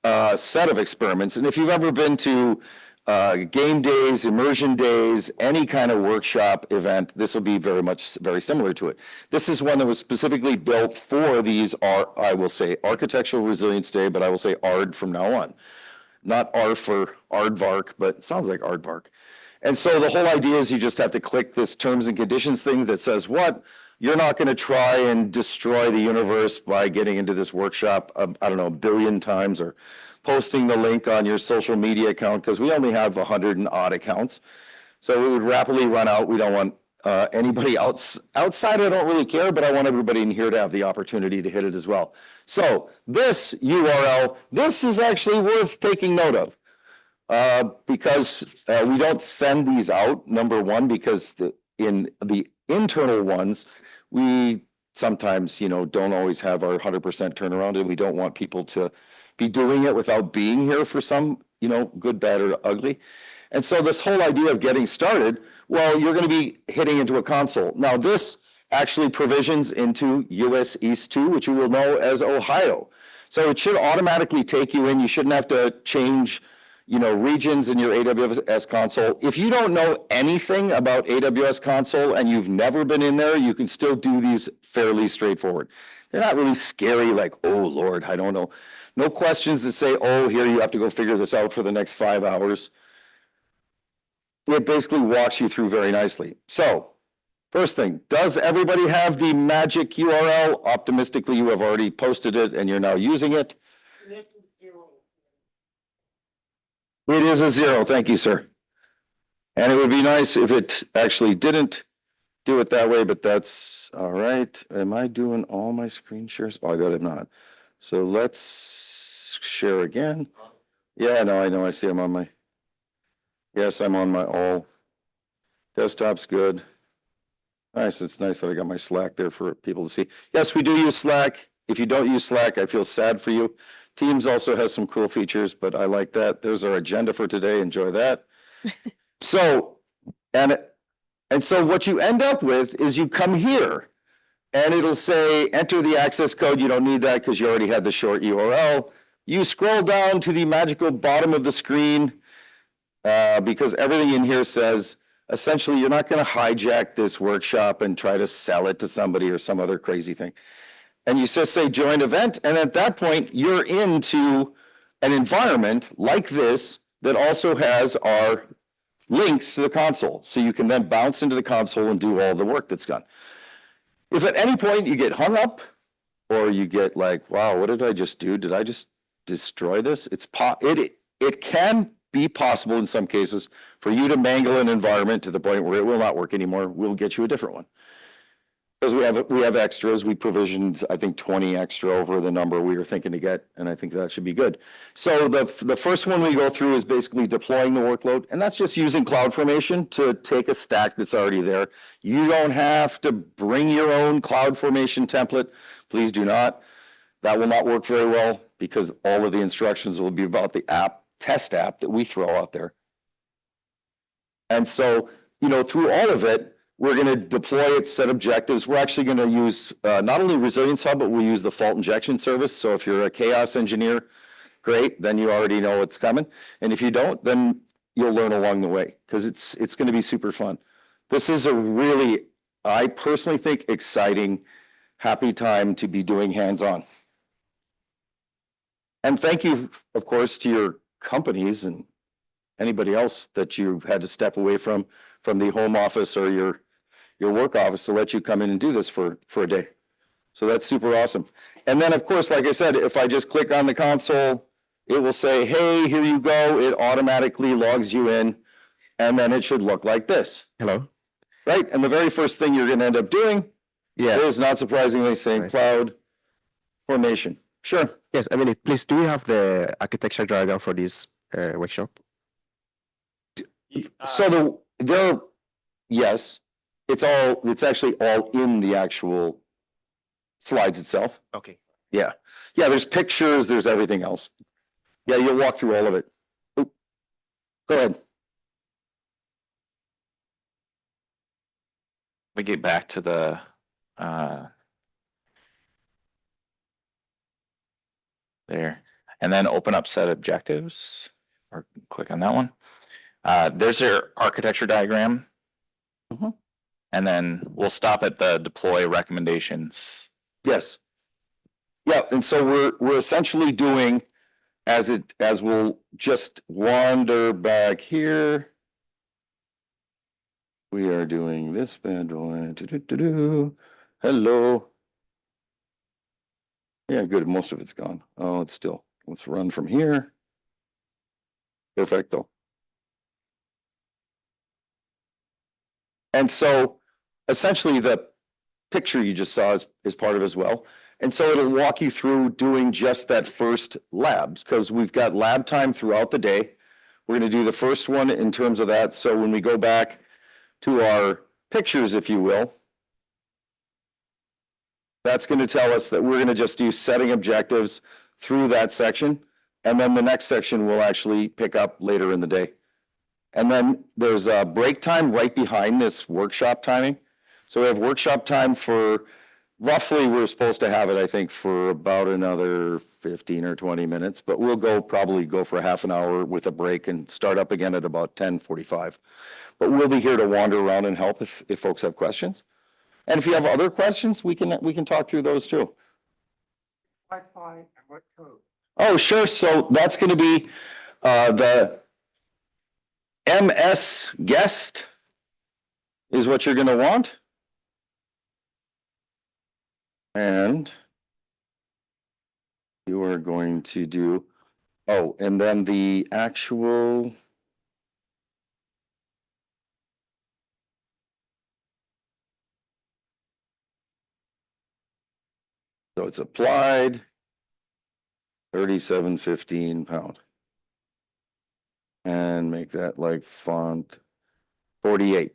set of experiments. And if you've ever been to game days, immersion days, any kind of workshop event, this will be very similar to it. This is one that was specifically built for these, I will say, Architectural Resilience Day, but I will say ARD from now on. Not R for aardvark, but it sounds like aardvark. And so the whole idea is you just have to click this terms and conditions thing that says what? You're not going to try and destroy the universe by getting into this workshop, I don't know, a billion times, or posting the link on your social media account, because we only have 100 and odd accounts. So we would rapidly run out. We don't want anybody outside. I don't really care, but I want everybody in here to have the opportunity to hit it as well. So this URL, this is actually worth taking note of because we don't send these out, number one, because in the internal ones, we sometimes, don't always have our 100% turnaround, and we don't want people to be doing it without being here for some, good, bad, or ugly. And so this whole idea of getting started, well, you're going to be hitting into a console. Now, this actually provisions into US East 2, which you will know as Ohio. So it should automatically take you in. You shouldn't have to change, regions in your AWS console. If you don't know anything about AWS console and you've never been in there, you can still do these fairly straightforward. They're not really scary, like, oh, Lord, I don't know. No questions that say, oh, here you have to go figure this out for the next 5 hours. It basically walks you through very nicely. So, first thing, does everybody have the magic URL? Optimistically, you have already posted it and you're now using it. And that's a 0. It is a 0, thank you, sir. And it would be nice if it actually didn't do it that way, but that's all right. Am I doing all my screen shares? Oh, I got it not. So let's share again. Yeah, no, I know. I see I'm on my, yes, I'm on my all. Desktop's good. Nice. It's nice that I got my Slack there for people to see. Yes, we do use Slack. If you don't use Slack, I feel sad for you. Teams also has some cool features, but I like that. There's our agenda for today. Enjoy that. So, and so what you end up with is you come here and it'll say, enter the access code. You don't need that because you already had the short URL. You scroll down to the magical bottom of the screen because everything in here says, essentially, you're not going to hijack this workshop and try to sell it to somebody or some other crazy thing. And you just say join event. And at that point, you're into an environment like this that also has our links to the console. So you can then bounce into the console and do all the work that's done. If at any point you get hung up or you get like, wow, what did I just do? Did I just destroy this? It can be possible in some cases for you to mangle an environment to the point where it will not work anymore. We'll get you a different one. Because we have extras. We provisioned, I think, 20 extra over the number we were thinking to get, and I think that should be good. So the first one we go through is basically deploying the workload, and that's just using CloudFormation to take a stack that's already there. You don't have to bring your own CloudFormation template. Please do not. That will not work very well because all of the instructions will be about the test app that we throw out there. And so, through all of it, we're going to deploy it, set objectives. We're actually going to use not only Resilience Hub, but we'll use the fault injection service. So if you're a chaos engineer, great, then you already know what's coming. And if you don't, then you'll learn along the way because it's going to be super fun. This is a really, I personally think, exciting, happy time to be doing hands-on. And thank you, of course, to your companies and anybody else that you've had to step away from the home office or your work office to let you come in and do this for a day. So that's super awesome. And then, of course, like I said, if I just click on the console, it will say, hey, here you go. It automatically logs you in. And then it should look like this, Hello? right? And the very first thing you're gonna end up doing Yeah, is not surprisingly saying Right. cloud formation. Sure. yes, I mean, please, do you have the architecture diagram for this workshop? So yes, it's actually all in the actual slides itself. Okay. Yeah, there's pictures, there's everything else. Yeah, you'll walk through all of it. Oop. Go ahead. We get back to the, there, and then open up set objectives, or click on that one. There's your architecture diagram. Mhm. And then we'll stop at the deploy recommendations. Yes. Yeah, and so we're essentially doing as we'll just wander back here. We are doing this bad boy. Do-do-do-do. Hello. Yeah, good. Most of it's gone. Oh, it's still, let's run from here. Perfecto. And so essentially the picture you just saw is part of it as well. And so it'll walk you through doing just that first labs, because we've got lab time throughout the day. We're gonna do the first one in terms of that. So when we go back to our pictures, if you will, that's gonna tell us that we're gonna just do setting objectives through that section. And then the next section will actually pick up later in the day. And then there's a break time right behind this workshop timing. So we have workshop time for roughly, we're supposed to have it, I think, for about another 15 or 20 minutes, but we'll probably go for a half an hour with a break and start up again at about 10:45. But we'll be here to wander around and help if folks have questions. And if you have other questions, we can talk through those too. Wi-Fi and what code? Oh, sure. So that's going to be the MS guest is what you're going to want. And you are going to do, oh, and then the actual. So it's applied. 37.15 £. And make that like font 48.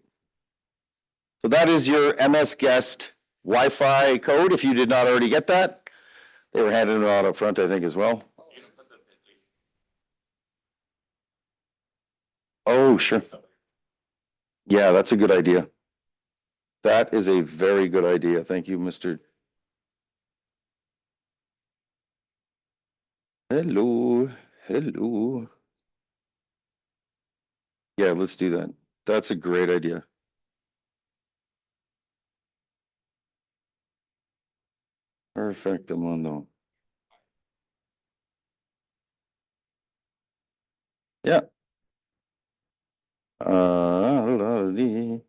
So that is your MS Guest Wi-Fi code. If you did not already get that, they were handing it out up front, I think, as well. Oh, sure. Yeah, that's a good idea. That is a very good idea. Thank you, Mr. Hello, hello. Yeah, let's do that. That's a great idea. Perfecto mundo. Yeah. La-di.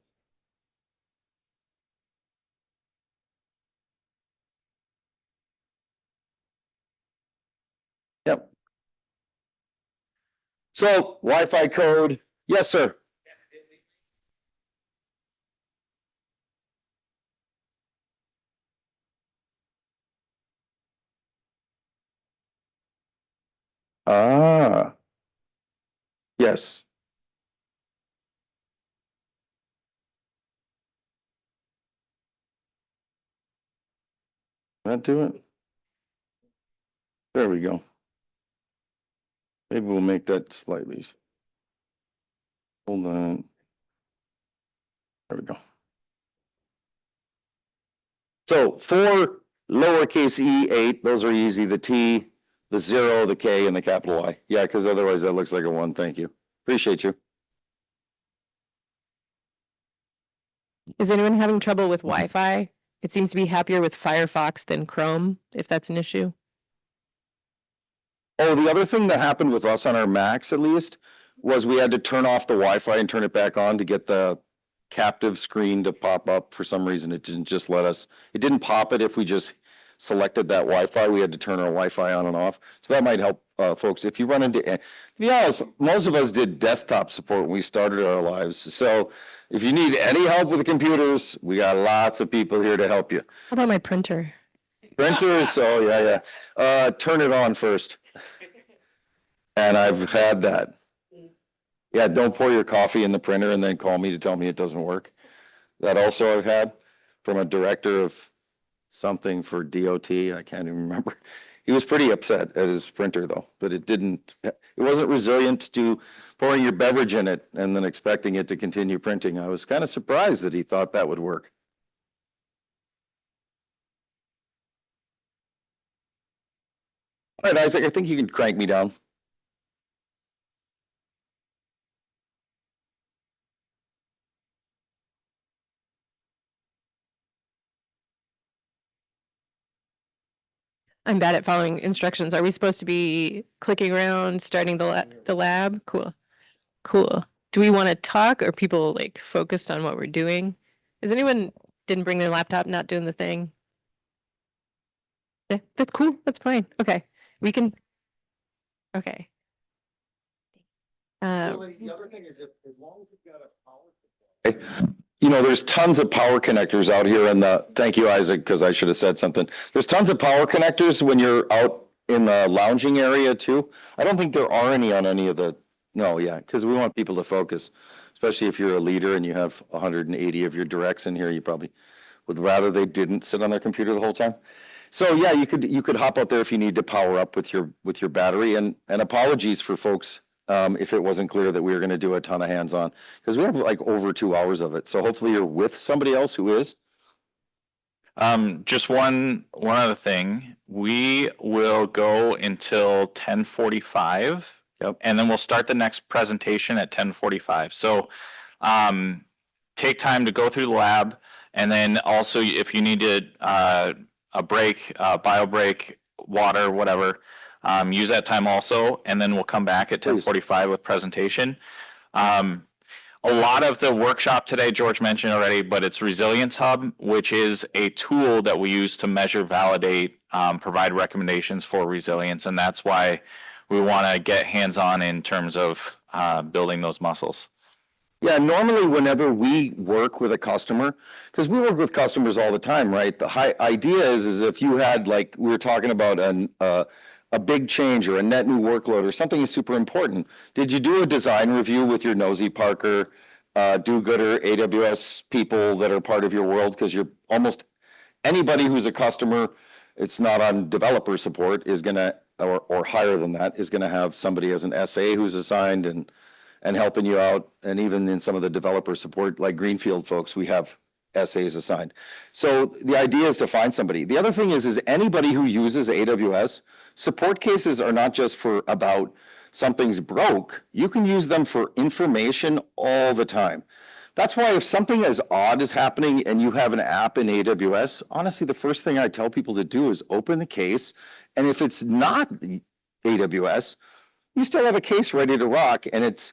Yep. So Wi-Fi code, yes, sir. Ah. Yes. That do it? There we go. Maybe we'll make that slightly. Hold on. There we go. So for lowercase e8, those are easy. The T, the 0, the K, and the capital I. Yeah, because otherwise that looks like a 1. Thank you. Appreciate you. Is anyone having trouble with Wi-Fi? It seems to be happier with Firefox than Chrome, if that's an issue. Oh, the other thing that happened with us on our Macs, at least, was we had to turn off the Wi-Fi and turn it back on to get the captive screen to pop up. For some reason, it didn't just let us, it didn't pop it if we just selected that Wi-Fi. We had to turn our Wi-Fi on and off. So that might help folks, if you run into, to be honest, most of us did desktop support when we started our lives. So if you need any help with the computers, we got lots of people here to help you. How about my printer? Printers, oh, yeah, yeah. Turn it on first. And I've had that. Yeah, don't pour your coffee in the printer and then call me to tell me it doesn't work. That also I've had from a director of something for DOT. I can't even remember. He was pretty upset at his printer though, but it wasn't resilient to pouring your beverage in it and then expecting it to continue printing. I was kind of surprised that he thought that would work. All right, Isaac, I think you can crank me down. I'm bad at following instructions. Are we supposed to be clicking around, starting the lab? Cool. Cool. Do we want to talk or people like focused on what we're doing? Is anyone didn't bring their laptop, not doing the thing? Yeah, that's cool. That's fine. Okay. We can. Okay. The other thing is as long as you've got a power supply. You know, there's tons of power connectors out here in the, thank you, Isaac, because I should have said something. There's tons of power connectors when you're out in the lounging area too. I don't think there are any on any of the, no, yeah, because we want people to focus, especially if you're a leader and you have 180 of your directs in here, you probably would rather they didn't sit on their computer the whole time. So yeah, you could hop out there if you need to power up with your battery, and apologies for folks if it wasn't clear that we were going to do a ton of hands-on, because we have like over 2 hours of it. So hopefully you're with somebody else who is. Just one other thing. We will go until 10:45. Yep. And then we'll start the next presentation at 10:45. So take time to go through the lab, and then also if you need to a break, bio break, water, whatever, use that time also, and then we'll come back at 10:45 with presentation. A lot of the workshop today, George mentioned already, but it's Resilience Hub, which is a tool that we use to measure, validate, provide recommendations for resilience, and that's why we want to get hands-on in terms of building those muscles. Yeah, normally whenever we work with a customer, because we work with customers all the time, right? The high idea is if you had, like we were talking about, a big change or a net new workload or something is super important. Did you do a design review with your Nosy Parker, do-gooder, AWS people that are part of your world? Because you're almost anybody who's a customer, it's not on developer support, is gonna, or higher than that, is gonna have somebody as an SA who's assigned and helping you out. And even in some of the developer support, like Greenfield folks, we have SAs assigned. So the idea is to find somebody. The other thing is anybody who uses AWS, support cases are not just for about something's broke. You can use them for information all the time. That's why if something as odd is happening and you have an app in AWS, honestly, the first thing I tell people to do is open the case. And if it's not AWS, you still have a case ready to rock. And it's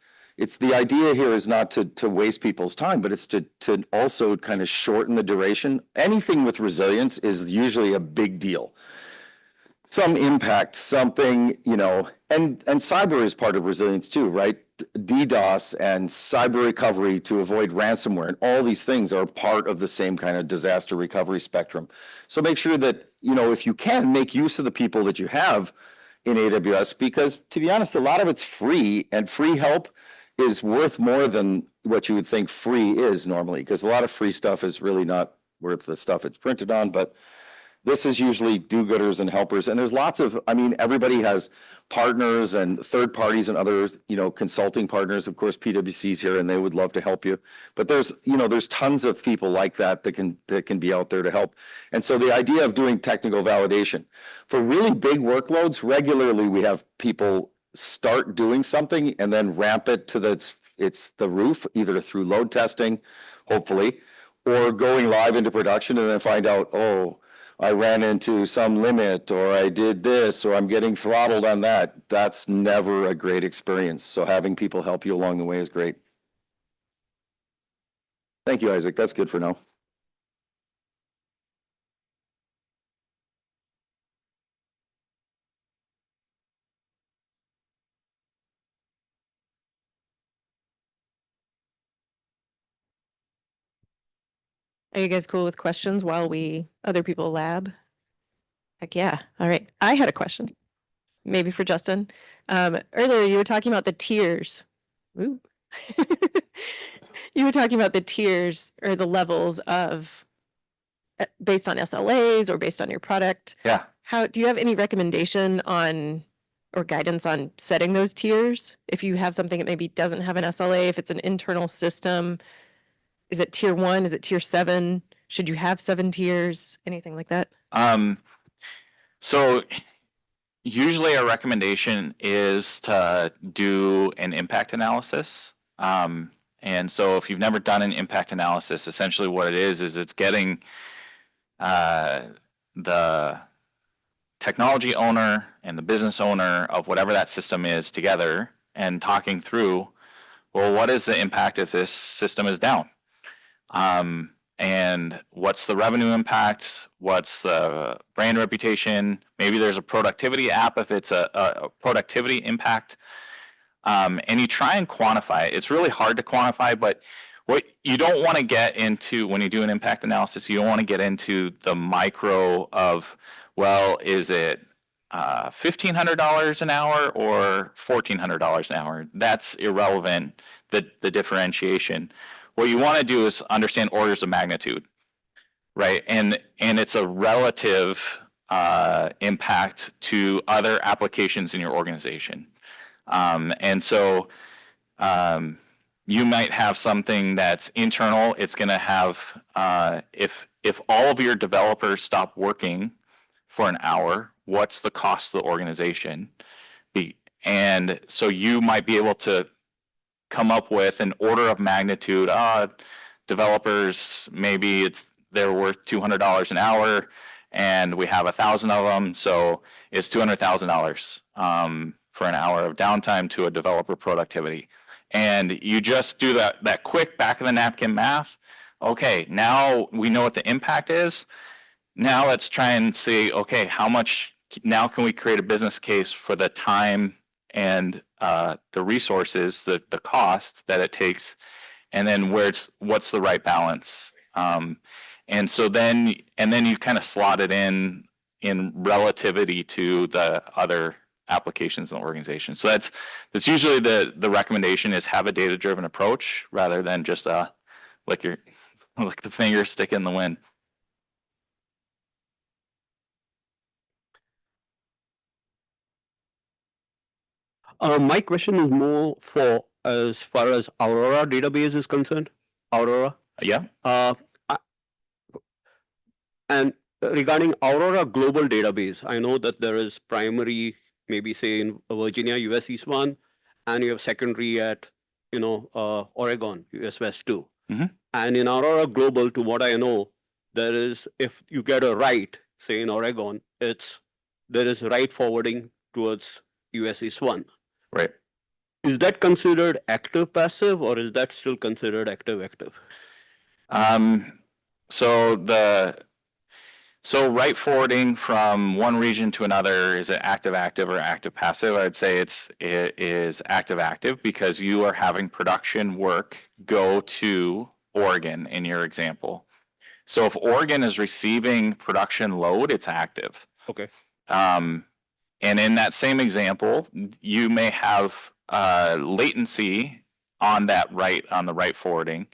the idea here is not to waste people's time, but it's to also kind of shorten the duration. Anything with resilience is usually a big deal. Some impact, something, you know, and cyber is part of resilience too, right? DDoS and cyber recovery to avoid ransomware, and all these things are part of the same kind of disaster recovery spectrum. So make sure that, you know, if you can, make use of the people that you have in AWS, because to be honest, a lot of it's free, and free help is worth more than what you would think free is normally, because a lot of free stuff is really not worth the stuff it's printed on. But this is usually do-gooders and helpers. And there's lots of, I mean, everybody has partners and third parties and other, you know, consulting partners. Of course, PwC's here and they would love to help you. But there's, you know, there's tons of people like that that can be out there to help. And so the idea of doing technical validation for really big workloads, regularly we have people start doing something and then ramp it to it's the roof, either through load testing, hopefully, or going live into production and then find out, oh, I ran into some limit, or I did this, or I'm getting throttled on that. That's never a great experience. So having people help you along the way is great. Thank you, Isaac. That's good for now. Are you guys cool with questions while other people lab? Heck yeah. All right. I had a question, maybe for Justin. Earlier you were talking about the tiers. Ooh. You were talking about the tiers or the levels of based on SLAs or based on your product. Yeah. How do you have any recommendation on or guidance on setting those tiers? If you have something that maybe doesn't have an SLA, if it's an internal system, is it tier 1? Is it tier 7? Should you have 7 tiers? Anything like that? So usually our recommendation is to do an impact analysis. And so if you've never done an impact analysis, essentially what it is it's getting the technology owner and the business owner of whatever that system is together and talking through, well, what is the impact if this system is down? And what's the revenue impact? What's the brand reputation? Maybe there's a productivity app if it's a productivity impact. And you try and quantify it. It's really hard to quantify, but what you don't want to get into when you do an impact analysis, you don't want to get into the micro of, well, is it $1,500 an hour or $1,400 an hour? That's irrelevant, the differentiation. What you want to do is understand orders of magnitude, right? And it's a relative impact to other applications in your organization. And so you might have something that's internal. It's going to have, if all of your developers stop working for an hour, what's the cost of the organization? And so you might be able to come up with an order of magnitude. Developers, maybe they're worth $200 an hour, and we have 1,000 of them, so it's $200,000 for an hour of downtime to a developer productivity. And you just do that quick back of the napkin math. Okay, now we know what the impact is. Now let's try and see, okay, how much now can we create a business case for the time and the resources, the cost that it takes, and then what's the right balance. And so then you kind of slot it in relativity to the other applications in the organization. So that's usually the recommendation is have a data-driven approach rather than just like the finger stick in the wind. My question is more for as far as Aurora database is concerned. Aurora. Yeah. And regarding Aurora Global Database, I know that there is primary, maybe say in Virginia, US East 1, and you have secondary at, Oregon, US West 2. Mm-hmm. And in Aurora Global, to what I know, there is, if you get a write, say in Oregon, there is write forwarding towards US East 1. Right. Is that considered active passive, or is that still considered active active? So write forwarding from one region to another, is it active active or active passive? I'd say it is active active because you are having production work go to Oregon in your example. So if Oregon is receiving production load, it's active. Okay. And in that same example, you may have latency on the write forwarding.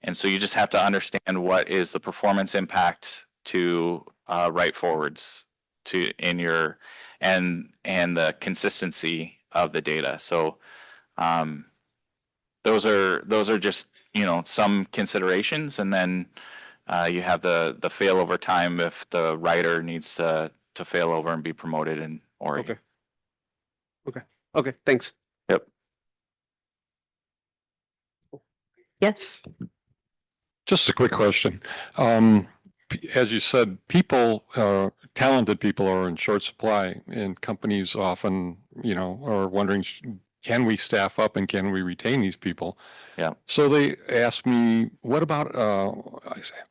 And so you just have to understand what is the performance impact to write forwards and the consistency of the data. So those are just, some considerations. And then you have the failover time if the writer needs to fail over and be promoted in Oregon. Okay, thanks. Yep. Yes. Just a quick question. As you said, talented people are in short supply, and companies often, are wondering, can we staff up and can we retain these people? Yeah. So they asked me, what about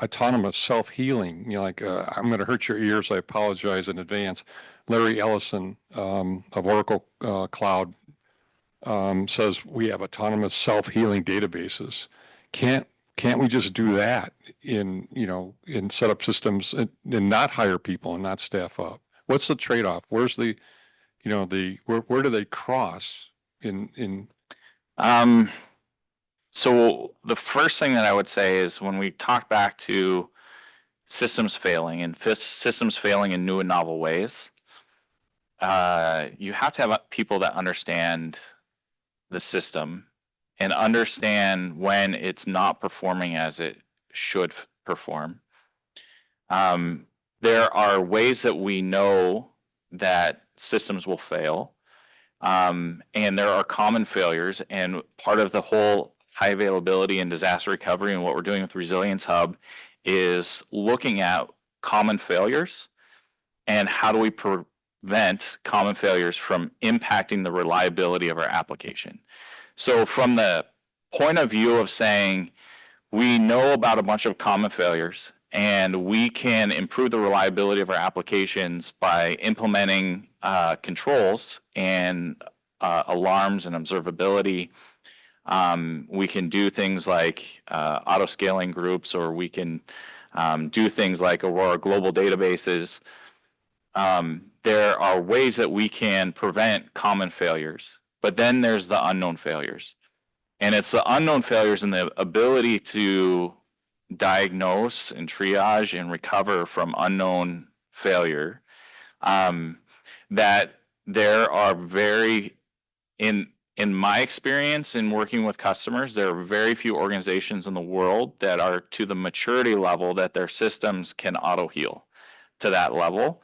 autonomous self-healing? I'm going to hurt your ears. I apologize in advance. Larry Ellison of Oracle Cloud says we have autonomous self-healing databases. can't we just do that in, you know, in set up systems and not hire people and not staff up? What's the trade-off? Where's the, you know, where do they cross in? So the first thing that I would say is when we talk back to systems failing and systems failing in new and novel ways, you have to have people that understand the system and understand when it's not performing as it should perform. There are ways that we know that systems will fail, and there are common failures, and part of the whole high availability and disaster recovery and what we're doing with Resilience Hub is looking at common failures and how do we prevent common failures from impacting the reliability of our application. So from the point of view of saying we know about a bunch of common failures and we can improve the reliability of our applications by implementing controls and alarms and observability. We can do things like auto scaling groups, or we can do things like Aurora Global Databases. There are ways that we can prevent common failures, but then there's the unknown failures. And it's the unknown failures and the ability to diagnose and triage and recover from unknown failure that there are in my experience in working with customers, there are very few organizations in the world that are to the maturity level that their systems can auto heal to that level.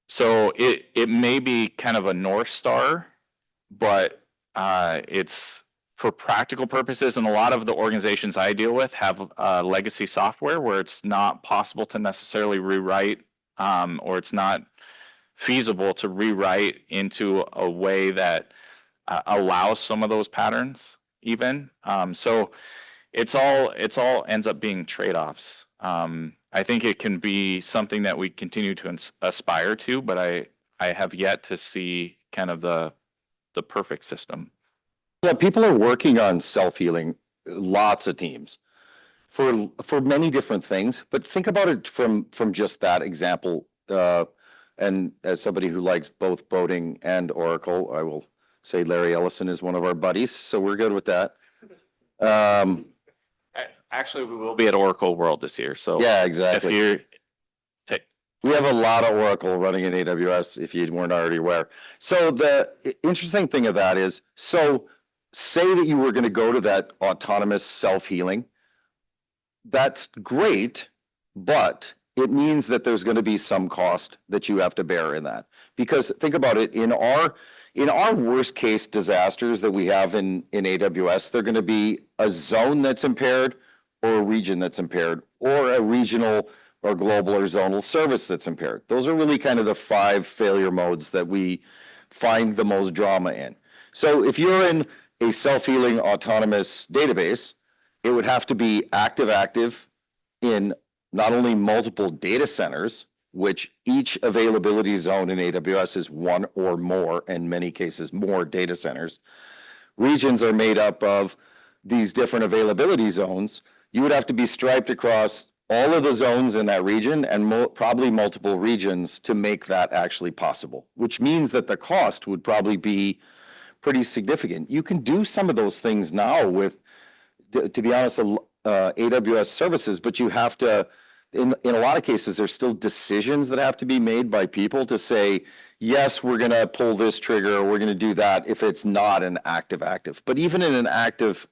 So it may be kind of a North Star, but it's for practical purposes, and a lot of the organizations I deal with have legacy software where it's not possible to necessarily rewrite, or it's not feasible to rewrite into a way that allows some of those patterns even. So it's all ends up being trade-offs. I think it can be something that we continue to aspire to, but I have yet to see kind of the perfect system. Yeah, people are working on self-healing, lots of teams for many different things, but think about it from just that example. And as somebody who likes both boating and Oracle, I will say Larry Ellison is one of our buddies, so we're good with that. Actually, we will be at Oracle World this year, so Yeah, if exactly. you're We have a lot of Oracle running in AWS, if you weren't already aware. So the interesting thing of that is, so say that you were going to go to that autonomous self-healing. That's great, but it means that there's going to be some cost that you have to bear in that. Because think about it, in our worst case disasters that we have in AWS, they're going to be a zone that's impaired, or a region that's impaired, or a regional or global or zonal service that's impaired. Those are really kind of the 5 failure modes that we find the most drama in. So if you're in a self-healing autonomous database, it would have to be active in not only multiple data centers, which each availability zone in AWS is 1 or more, in many cases more data centers. Regions are made up of these different availability zones. You would have to be striped across all of the zones in that region and probably multiple regions to make that actually possible, which means that the cost would probably be pretty significant. You can do some of those things now with, to be honest, AWS services, but you have to, in a lot of cases, there's still decisions that have to be made by people to say, yes, we're going to pull this trigger, or we're going to do that if it's not an active. But even in an active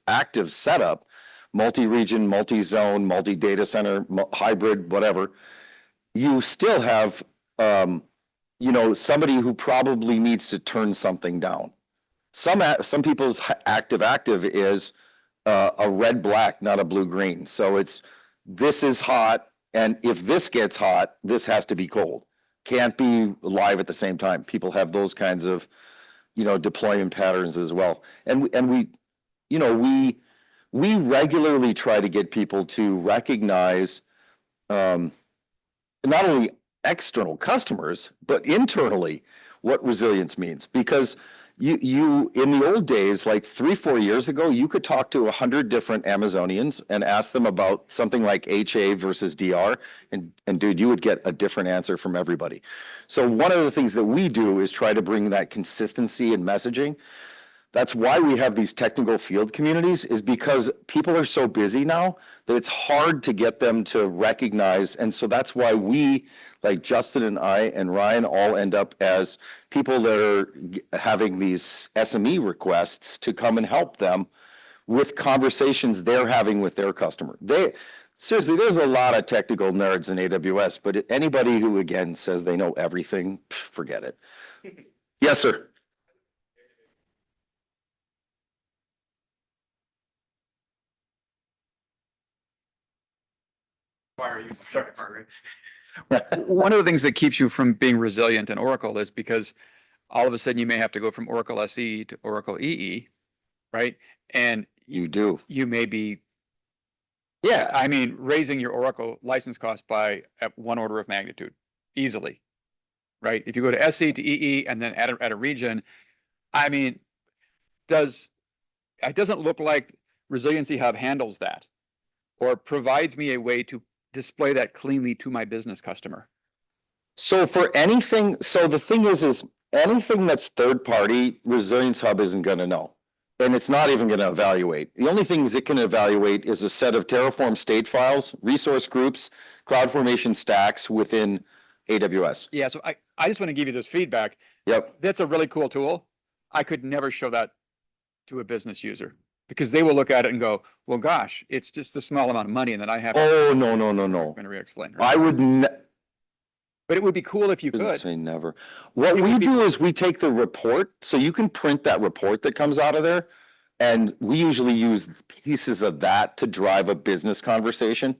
setup, multi-region, multi-zone, multi-data center, hybrid, whatever, you still have, somebody who probably needs to turn something down. Some people's active is a red-black, not a blue-green. So this is hot, and if this gets hot, this has to be cold. Can't be live at the same time. People have those kinds of, deployment patterns as well. And we regularly try to get people to recognize not only external customers, but internally what resilience means. Because in the old days, like 3-4 years ago, you could talk to 100 different Amazonians and ask them about something like HA versus DR. And dude, you would get a different answer from everybody. So one of the things that we do is try to bring that consistency in messaging. That's why we have these technical field communities, is because people are so busy now that it's hard to get them to recognize. And so that's why we, like Justin and I and Ryan, all end up as people that are having these SME requests to come and help them with conversations they're having with their customer. Seriously, there's a lot of technical nerds in AWS, but anybody who, again, says they know everything, forget it. Yes, sir. Why are you? Sorry, Margaret. One of the things that keeps you from being resilient in Oracle is because all of a sudden you may have to go from Oracle SE to Oracle EE, right? And You do. you may be, yeah, I mean, raising your Oracle license cost by at one order of magnitude easily, right? If you go to SE to EE and then add a region, I mean, it doesn't look like Resiliency Hub handles that or provides me a way to display that cleanly to my business customer. So for anything, so the thing is anything that's third party, Resilience Hub isn't going to know. And it's not even going to evaluate. The only things it can evaluate is a set of Terraform state files, resource groups, CloudFormation stacks within AWS. Yeah, so I just want to give you this feedback. Yep. That's a really cool tool. I could never show that to a business user because they will look at it and go, well, gosh, it's just a small amount of money and then I have Oh, no. I'm going to re-explain. I would But it would be cool if you could. say never. What we do is we take the report, so you can print that report that comes out of there. And we usually use pieces of that to drive a business conversation.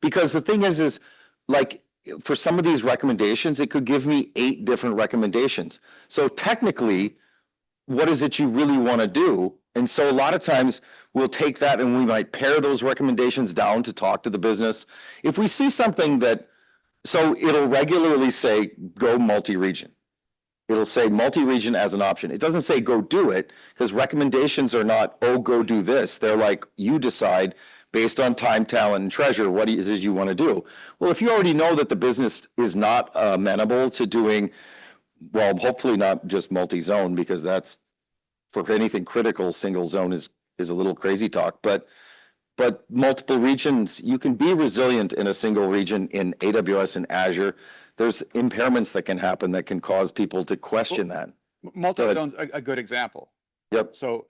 Because the thing is like, for some of these recommendations, it could give me 8 different recommendations. So technically, what is it you really want to do? And so a lot of times we'll take that and we might pare those recommendations down to talk to the business. If we see something that, so it'll regularly say, go multi-region. It'll say multi-region as an option. It doesn't say go do it, because recommendations are not, oh, go do this. They're like, you decide based on time, talent, and treasure, what it is you want to do. Well, if you already know that the business is not amenable to doing, well, hopefully not just multi-zone, because that's, for anything critical, single zone is a little crazy talk, but multiple regions, you can be resilient in a single region in AWS and Azure. There's impairments that can happen that can cause people to question that. Multi-zone's a good example. Yep. So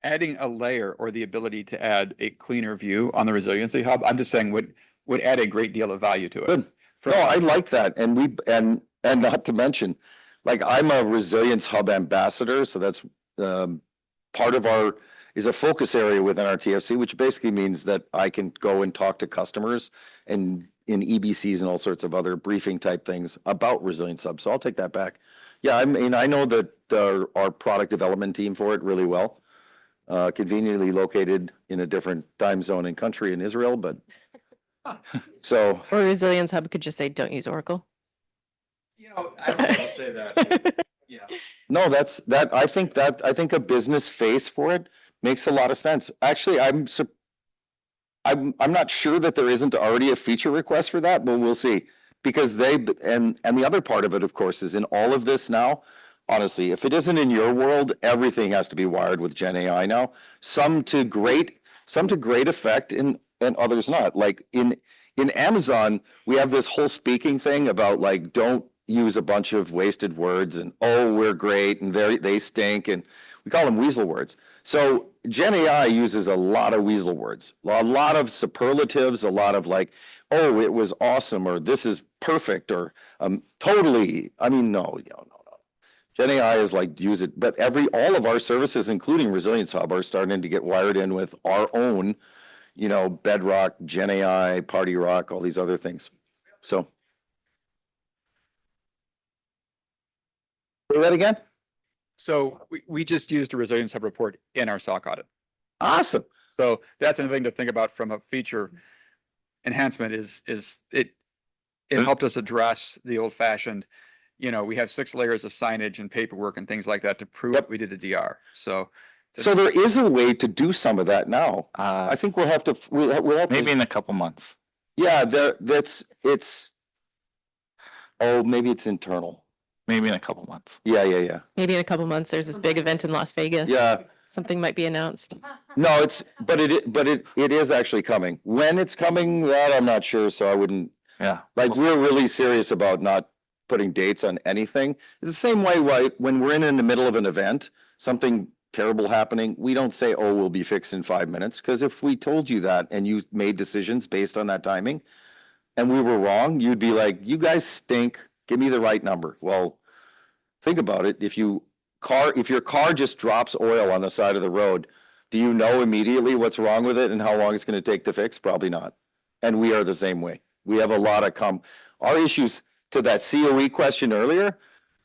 adding a layer or the ability to add a cleaner view on the Resiliency Hub, I'm just saying would add a great deal of value to it. Good. No, I like that. And not to mention, like, I'm a Resilience Hub ambassador, so that's part of is a focus area within our TFC, which basically means that I can go and talk to customers and in EBCs and all sorts of other briefing type things about Resilience Hub. So I'll take that back. Yeah, I mean, I know that our product development team for it really well, conveniently located in a different time zone and country in Israel, but so. Or Resilience Hub could just say, don't use Oracle. You know, I don't know if I'll say that. Yeah. No, I think a business face for it makes a lot of sense. Actually, I'm not sure that there isn't already a feature request for that, but we'll see. Because and the other part of it, of course, is in all of this now, honestly, if it isn't in your world, everything has to be wired with Gen AI now. Some to great effect and others not. Like in Amazon, we have this whole speaking thing about, like, don't use a bunch of wasted words and, oh, we're great and they stink, and we call them weasel words. So Gen AI uses a lot of weasel words, a lot of superlatives, a lot of like, oh, it was awesome, or this is perfect, or totally. I mean, no. Gen AI is like, use it, but all of our services, including Resilience Hub, are starting to get wired in with our own, Bedrock, Gen AI, Party Rock, all these other things. So. Say that again? So we just used a Resilience Hub report in our SOC audit. Awesome. So that's another thing to think about from a feature enhancement is it helped us address the old fashioned, you know, we have 6 layers of signage and paperwork and things like that to prove Yep. that we did a DR. So So there is a way to do some of that now. I think we'll have to, we'll have to. maybe in a couple months. Yeah, maybe it's internal. Maybe in a couple months. Yeah. Maybe in a couple months, there's this big event in Las Vegas. Yeah, Something might be announced. no, it is actually coming. When it's coming, that I'm not sure, so I wouldn't, Yeah. like, we're really serious about not putting dates on anything. It's the same way when we're in the middle of an event, something terrible happening, we don't say, oh, we'll be fixed in 5 minutes, because if we told you that and you made decisions based on that timing and we were wrong, you'd be like, you guys stink, give me the right number. Well, think about it. If your car just drops oil on the side of the road, do you know immediately what's wrong with it and how long it's going to take to fix? Probably not. And we are the same way. We have a lot of our issues. To that COE question earlier,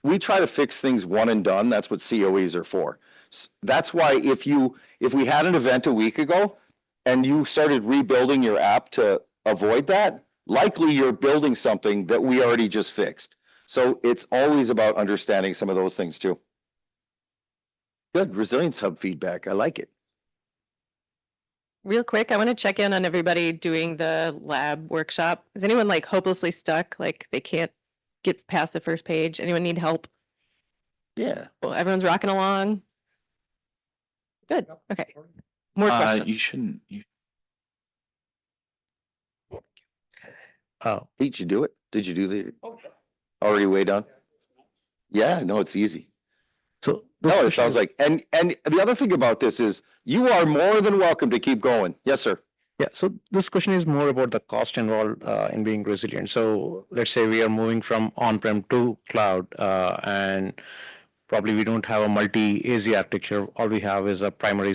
we try to fix things one and done. That's what COEs are for. That's why if we had an event a week ago and you started rebuilding your app to avoid that, likely you're building something that we already just fixed. So it's always about understanding some of those things too. Good. Resilience Hub feedback. I like it. Real quick, I want to check in on everybody doing the lab workshop. Is anyone like hopelessly stuck? Like they can't get past the first page? Anyone need help? Yeah. Well, everyone's rocking along. Good. Okay. More You questions. shouldn't. Did you do it? Did you do the already way done? Yeah, no, it's easy. So No, it sounds like, and the other thing about this is you are more than welcome to keep going. Yes, sir. yeah, so this question is more about the cost involved in being resilient. So let's say we are moving from on-prem to cloud, and probably we don't have a multi-AZ architecture. All we have is a primary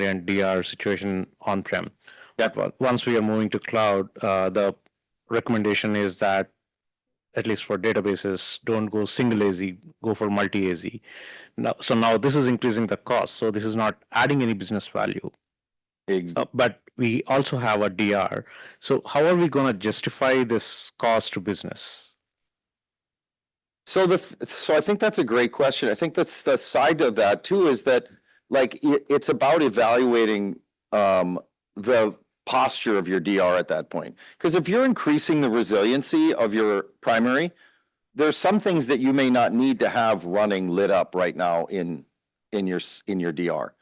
and DR situation on-prem. But once we are moving to cloud, the recommendation is that at least for databases, don't go single AZ, go for multi-AZ. Now this is increasing the cost. So this is not adding any business value. But we also have a DR. So how are we going to justify this cost to business? So I think that's a great question. I think that's the side of that too, is that like it's about evaluating the posture of your DR at that point. Because if you're increasing the resiliency of your primary, there's some things that you may not need to have running lit up right now in your DR.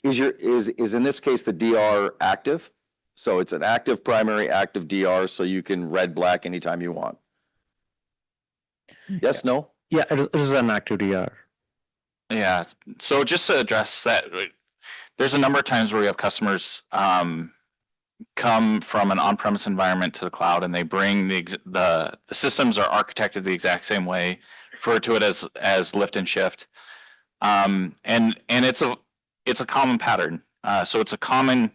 Is in this case the DR active? So it's an active primary, active DR, so you can red black anytime you want. Yes, no? Yeah, it is an active DR. Yeah. So just to address that, there's a number of times where we have customers come from an on-premise environment to the cloud, and they bring the systems are architected the exact same way, refer to it as lift and shift, and it's a common pattern. So it's a common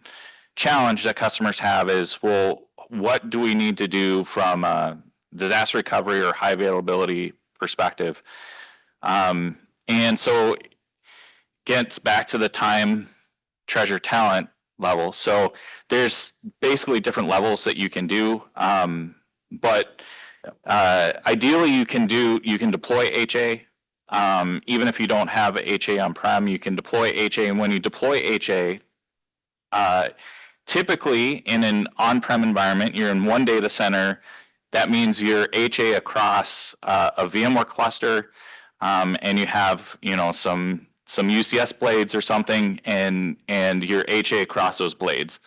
challenge that customers have is, well, what do we need to do from a disaster recovery or high availability perspective? And so it gets back to the time, treasure, talent level. So there's basically different levels that you can do. But ideally you can deploy HA. Even if you don't have HA on-prem, you can deploy HA. And when you deploy HA, typically in an on-prem environment, you're in one data center. That means you're HA across a VMware cluster, and you have, some UCS blades or something, and you're HA across those blades.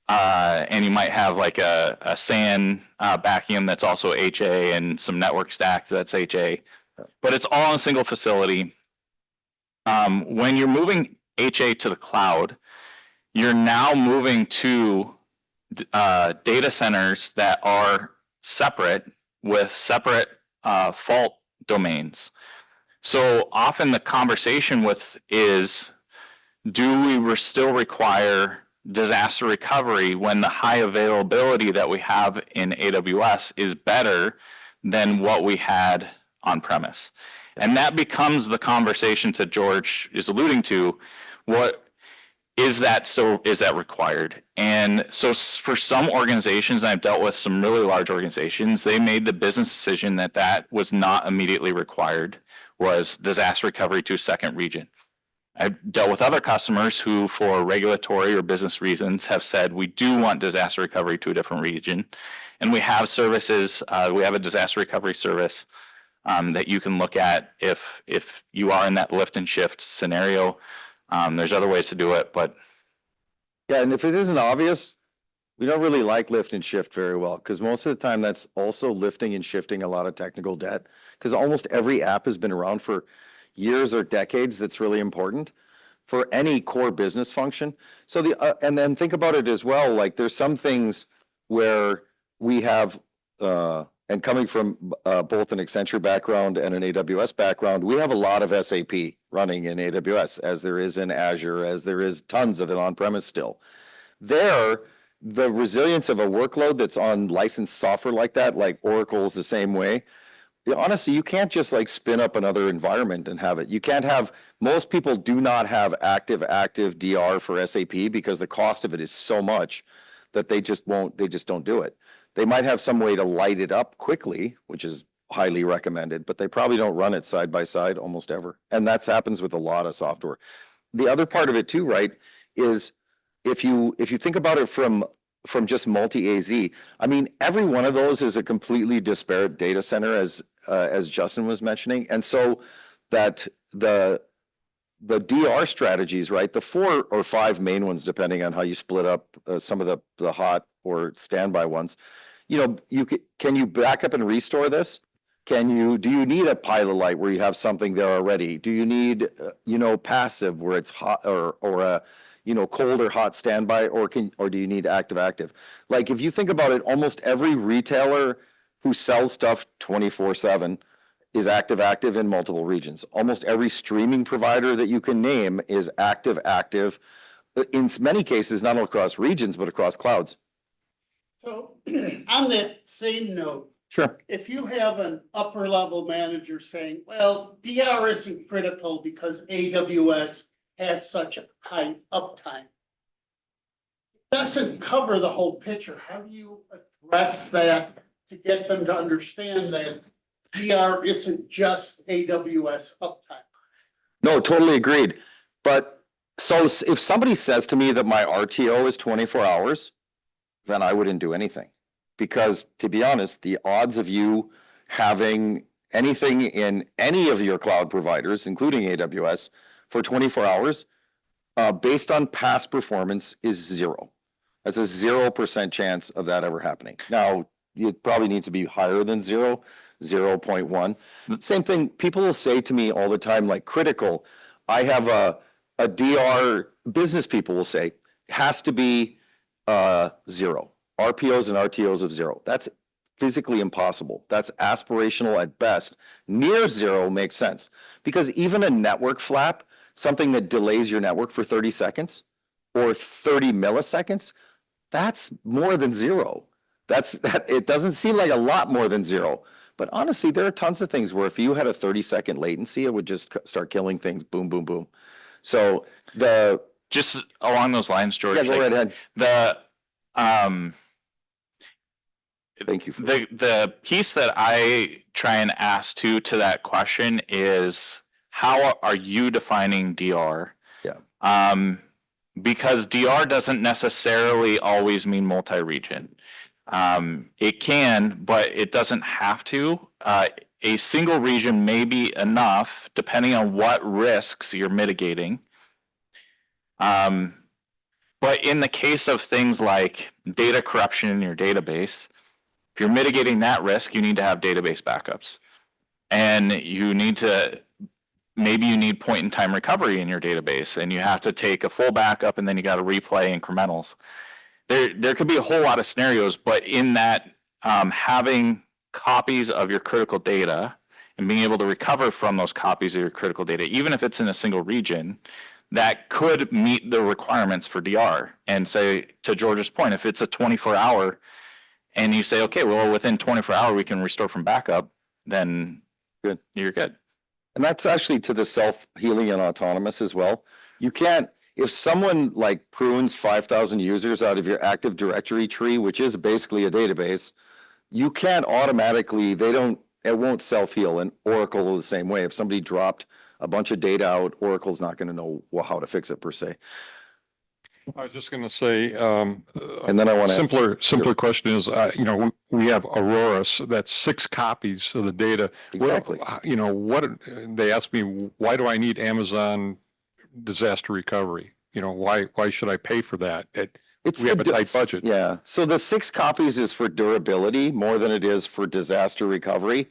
And you might have like a SAN vacuum that's also HA, and some network stack that's HA, but it's all in a single facility. When you're moving HA to the cloud, you're now moving to data centers that are separate with separate fault domains. So often the conversation is, do we still require disaster recovery when the high availability that we have in AWS is better than what we had on premise? And that becomes the conversation that George is alluding to. What is that required? And so for some organizations, and I've dealt with some really large organizations, they made the business decision that that was not immediately required, was disaster recovery to a second region. I've dealt with other customers who, for regulatory or business reasons, have said, we do want disaster recovery to a different region. And we have services, we have a disaster recovery service that you can look at if you are in that lift and shift scenario. There's other ways to do it, but Yeah, and if it isn't obvious, we don't really like lift and shift very well, because most of the time that's also lifting and shifting a lot of technical debt. Because almost every app has been around for years or decades. That's really important for any core business function. So and then think about it as well, like there's some things where we have, and coming from both an Accenture background and an AWS background, we have a lot of SAP running in AWS, as there is in Azure, as there is tons of it on-premise still. There, the resilience of a workload that's on licensed software like that, like Oracle's the same way. Honestly, you can't just like spin up another environment and have it. You can't have, most people do not have active DR for SAP because the cost of it is so much that they just don't do it. They might have some way to light it up quickly, which is highly recommended, but they probably don't run it side by side almost ever. And that happens with a lot of software. The other part of it too, right, is if you think about it from just multi-AZ, I mean, every one of those is a completely disparate data center, as Justin was mentioning. And so that the DR strategies, right, the 4 or 5 main ones, depending on how you split up some of the hot or standby ones, you know, can you back up and restore this? Do you need a pilot light where you have something there already? Do you need, passive where it's hot or a, cold or hot standby, or do you need active? Like if you think about it, almost every retailer who sells stuff 24/7 is active in multiple regions. Almost every streaming provider that you can name is active in many cases, not only across regions, but across clouds. So on that same note, Sure. if you have an upper level manager saying, well, DR isn't critical because AWS has such a high uptime, it doesn't cover the whole picture. How do you address that to get them to understand that DR isn't just AWS uptime? No, totally agreed. But so if somebody says to me that my RTO is 24 hours, then I wouldn't do anything. Because to be honest, the odds of you having anything in any of your cloud providers, including AWS, for 24 hours, based on past performance, is 0. That's a 0% chance of that ever happening. Now, it probably needs to be higher than 0.1. Same thing, people will say to me all the time, like critical. I have a DR, business people will say, has to be 0. RPOs and RTOs of 0. That's physically impossible. That's aspirational at best. Near 0 makes sense, because even a network flap, something that delays your network for 30 seconds or 30 milliseconds, that's more than 0. It doesn't seem like a lot more than 0. But honestly, there are tons of things where if you had a 30-second latency, it would just start killing things. Boom, boom, boom. So just along those lines, George. Yeah, go right ahead. Thank you. The piece that I try and ask to that question is, how are you defining DR? Yeah. Because DR doesn't necessarily always mean multi-region. It can, but it doesn't have to. A single region may be enough, depending on what risks you're mitigating. But in the case of things like data corruption in your database, if you're mitigating that risk, you need to have database backups. And maybe you need point in time recovery in your database, and you have to take a full backup and then you got to replay incrementals. There could be a whole lot of scenarios, but in that, having copies of your critical data and being able to recover from those copies of your critical data, even if it's in a single region, that could meet the requirements for DR. And say, to George's point, if it's a 24-hour and you say, okay, well, within 24 hours we can restore from backup, then you're good. And that's actually to the self-healing and autonomous as well. You can't, if someone like prunes 5,000 users out of your Active Directory tree, which is basically a database, you can't automatically, it won't self-heal, and Oracle the same way. If somebody dropped a bunch of data out, Oracle's not gonna know how to fix it per se. I was just going to say, And then I want to. simpler question is, we have Aurora, so that's 6 copies of the data. Exactly. They asked me, why do I need Amazon disaster recovery? Why should I pay for that? We have a tight budget. Yeah, so the 6 copies is for durability more than it is for disaster recovery.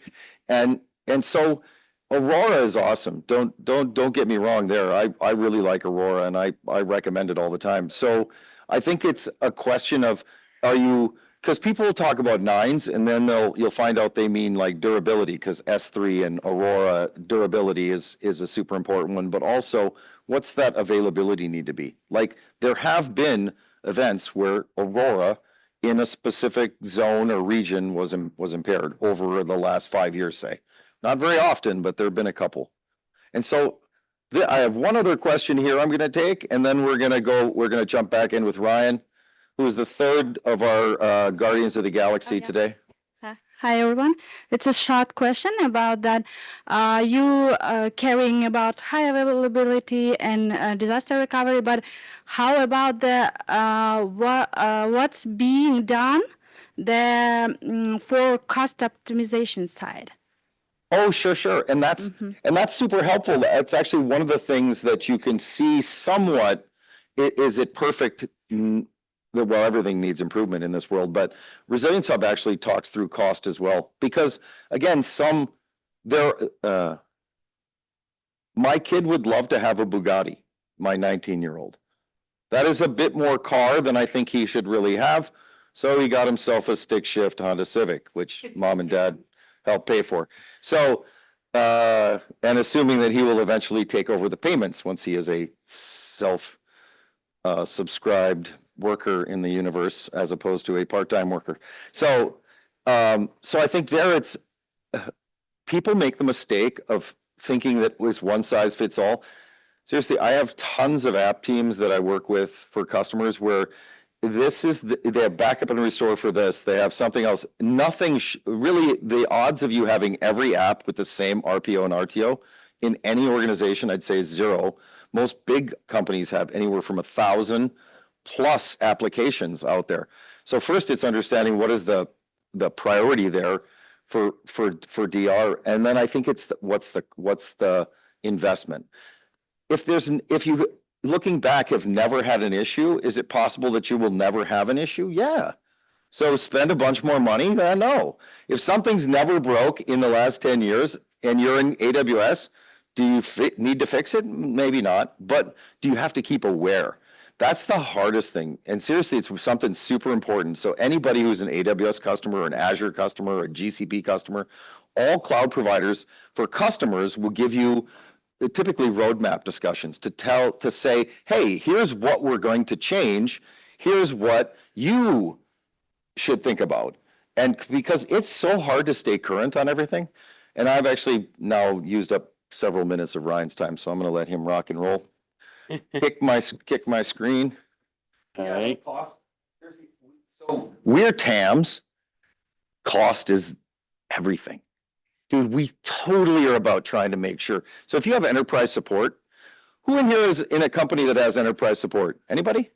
And so Aurora is awesome. Don't get me wrong there. I really like Aurora and I recommend it all the time. So I think it's a question of, because people will talk about 9s and then you'll find out they mean like durability, because S3 and Aurora durability is a super important one, but also what's that availability need to be? Like there have been events where Aurora in a specific zone or region was impaired over the last 5 years, say. Not very often, but there have been a couple. And so I have one other question here I'm going to take, and then we're going to jump back in with Ryan, who is the third of our Guardians of the Galaxy today. Hi, everyone. It's a short question about that. You caring about high availability and disaster recovery, but how about the what's being done for cost optimization side? Oh, sure. And that's super helpful. That's actually one of the things that you can see somewhat. Is it perfect? Well, everything needs improvement in this world, but Resilience Hub actually talks through cost as well. Because again, my kid would love to have a Bugatti, my 19-year-old. That is a bit more car than I think he should really have. So he got himself a stick shift Honda Civic, which mom and dad help pay for. So, and assuming that he will eventually take over the payments once he is a subscribed worker in the universe as opposed to a part-time worker. So I think people make the mistake of thinking that it was one size fits all. Seriously, I have tons of app teams that I work with for customers where they have backup and restore for this. They have something else. Nothing really, the odds of you having every app with the same RPO and RTO in any organization, I'd say is 0. Most big companies have anywhere from 1,000 plus applications out there. So first it's understanding what is the priority there for DR. And then I think it's what's the investment. If you looking back have never had an issue, is it possible that you will never have an issue? Yeah. So spend a bunch more money? No. If something's never broke in the last 10 years and you're in AWS, do you need to fix it? Maybe not, but do you have to keep aware? That's the hardest thing. And seriously, it's something super important. So anybody who's an AWS customer or an Azure customer or a GCP customer, all cloud providers for customers will give you typically roadmap discussions to say, hey, here's what we're going to change. Here's what you should think about. And because it's so hard to stay current on everything, and I've actually now used up several minutes of Ryan's time, so I'm going to let him rock and roll. Kick my screen. All right. So we're TAMS. Cost is everything. Dude, we totally are about trying to make sure. So if you have enterprise support, who in here is in a company that has enterprise support? Anybody?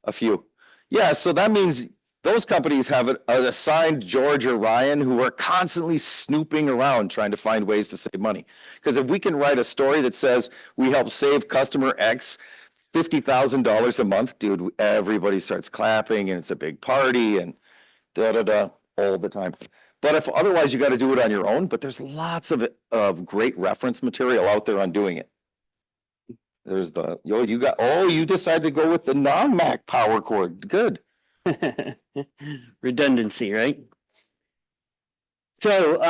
A few. Yeah, so that means those companies have an assigned George or Ryan who are constantly snooping around trying to find ways to save money. Because if we can write a story that says we help save customer X $50,000 a month, dude, everybody starts clapping and it's a big party and all the time. But if otherwise you got to do it on your own, but there's lots of great reference material out there on doing it. There's you decided to go with the non-Mac power cord. Good. Redundancy, right? So,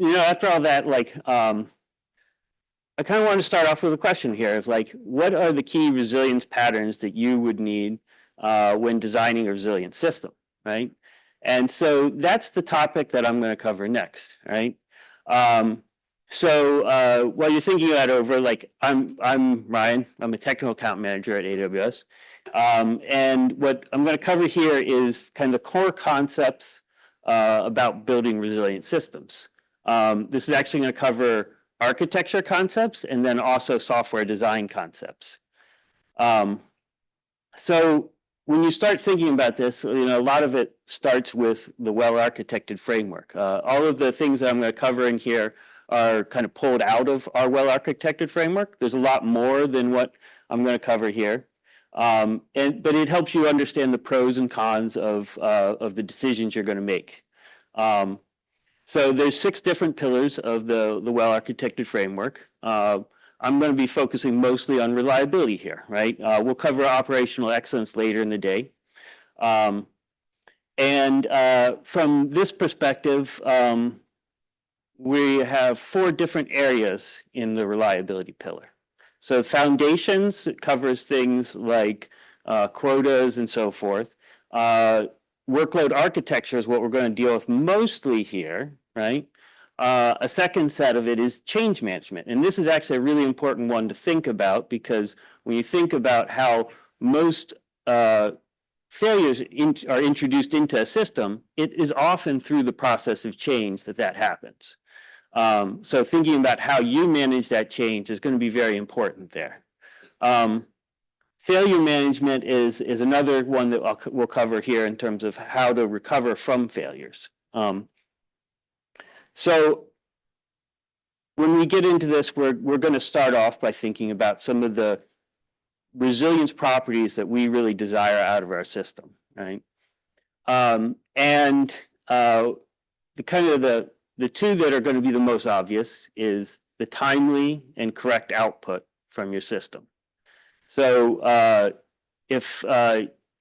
after all that, I kind of want to start off with a question here of what are the key resilience patterns that you would need when designing a resilient system, right? And so that's the topic that I'm going to cover next, right? So while you're thinking that over, like I'm Ryan, I'm a technical account manager at AWS. And what I'm going to cover here is kind of the core concepts about building resilient systems. This is actually going to cover architecture concepts and then also software design concepts. So when you start thinking about this, you know, a lot of it starts with the well-architected framework. All of the things that I'm going to cover in here are kind of pulled out of our well-architected framework. There's a lot more than what I'm going to cover here. But it helps you understand the pros and cons of the decisions you're going to make. So there's 6 different pillars of the well-architected framework. I'm going to be focusing mostly on reliability here, right? We'll cover operational excellence later in the day. From this perspective, we have 4 different areas in the reliability pillar. So foundations, it covers things like quotas and so forth. Workload architecture is what we're going to deal with mostly here, right? A second set of it is change management. And this is actually a really important one to think about, because when you think about how most failures are introduced into a system, it is often through the process of change that happens. So thinking about how you manage that change is going to be very important there. Failure management is another one that we'll cover here in terms of how to recover from failures. So when we get into this, we're going to start off by thinking about some of the resilience properties that we really desire out of our system, right? The 2 that are going to be the most obvious is the timely and correct output from your system. So if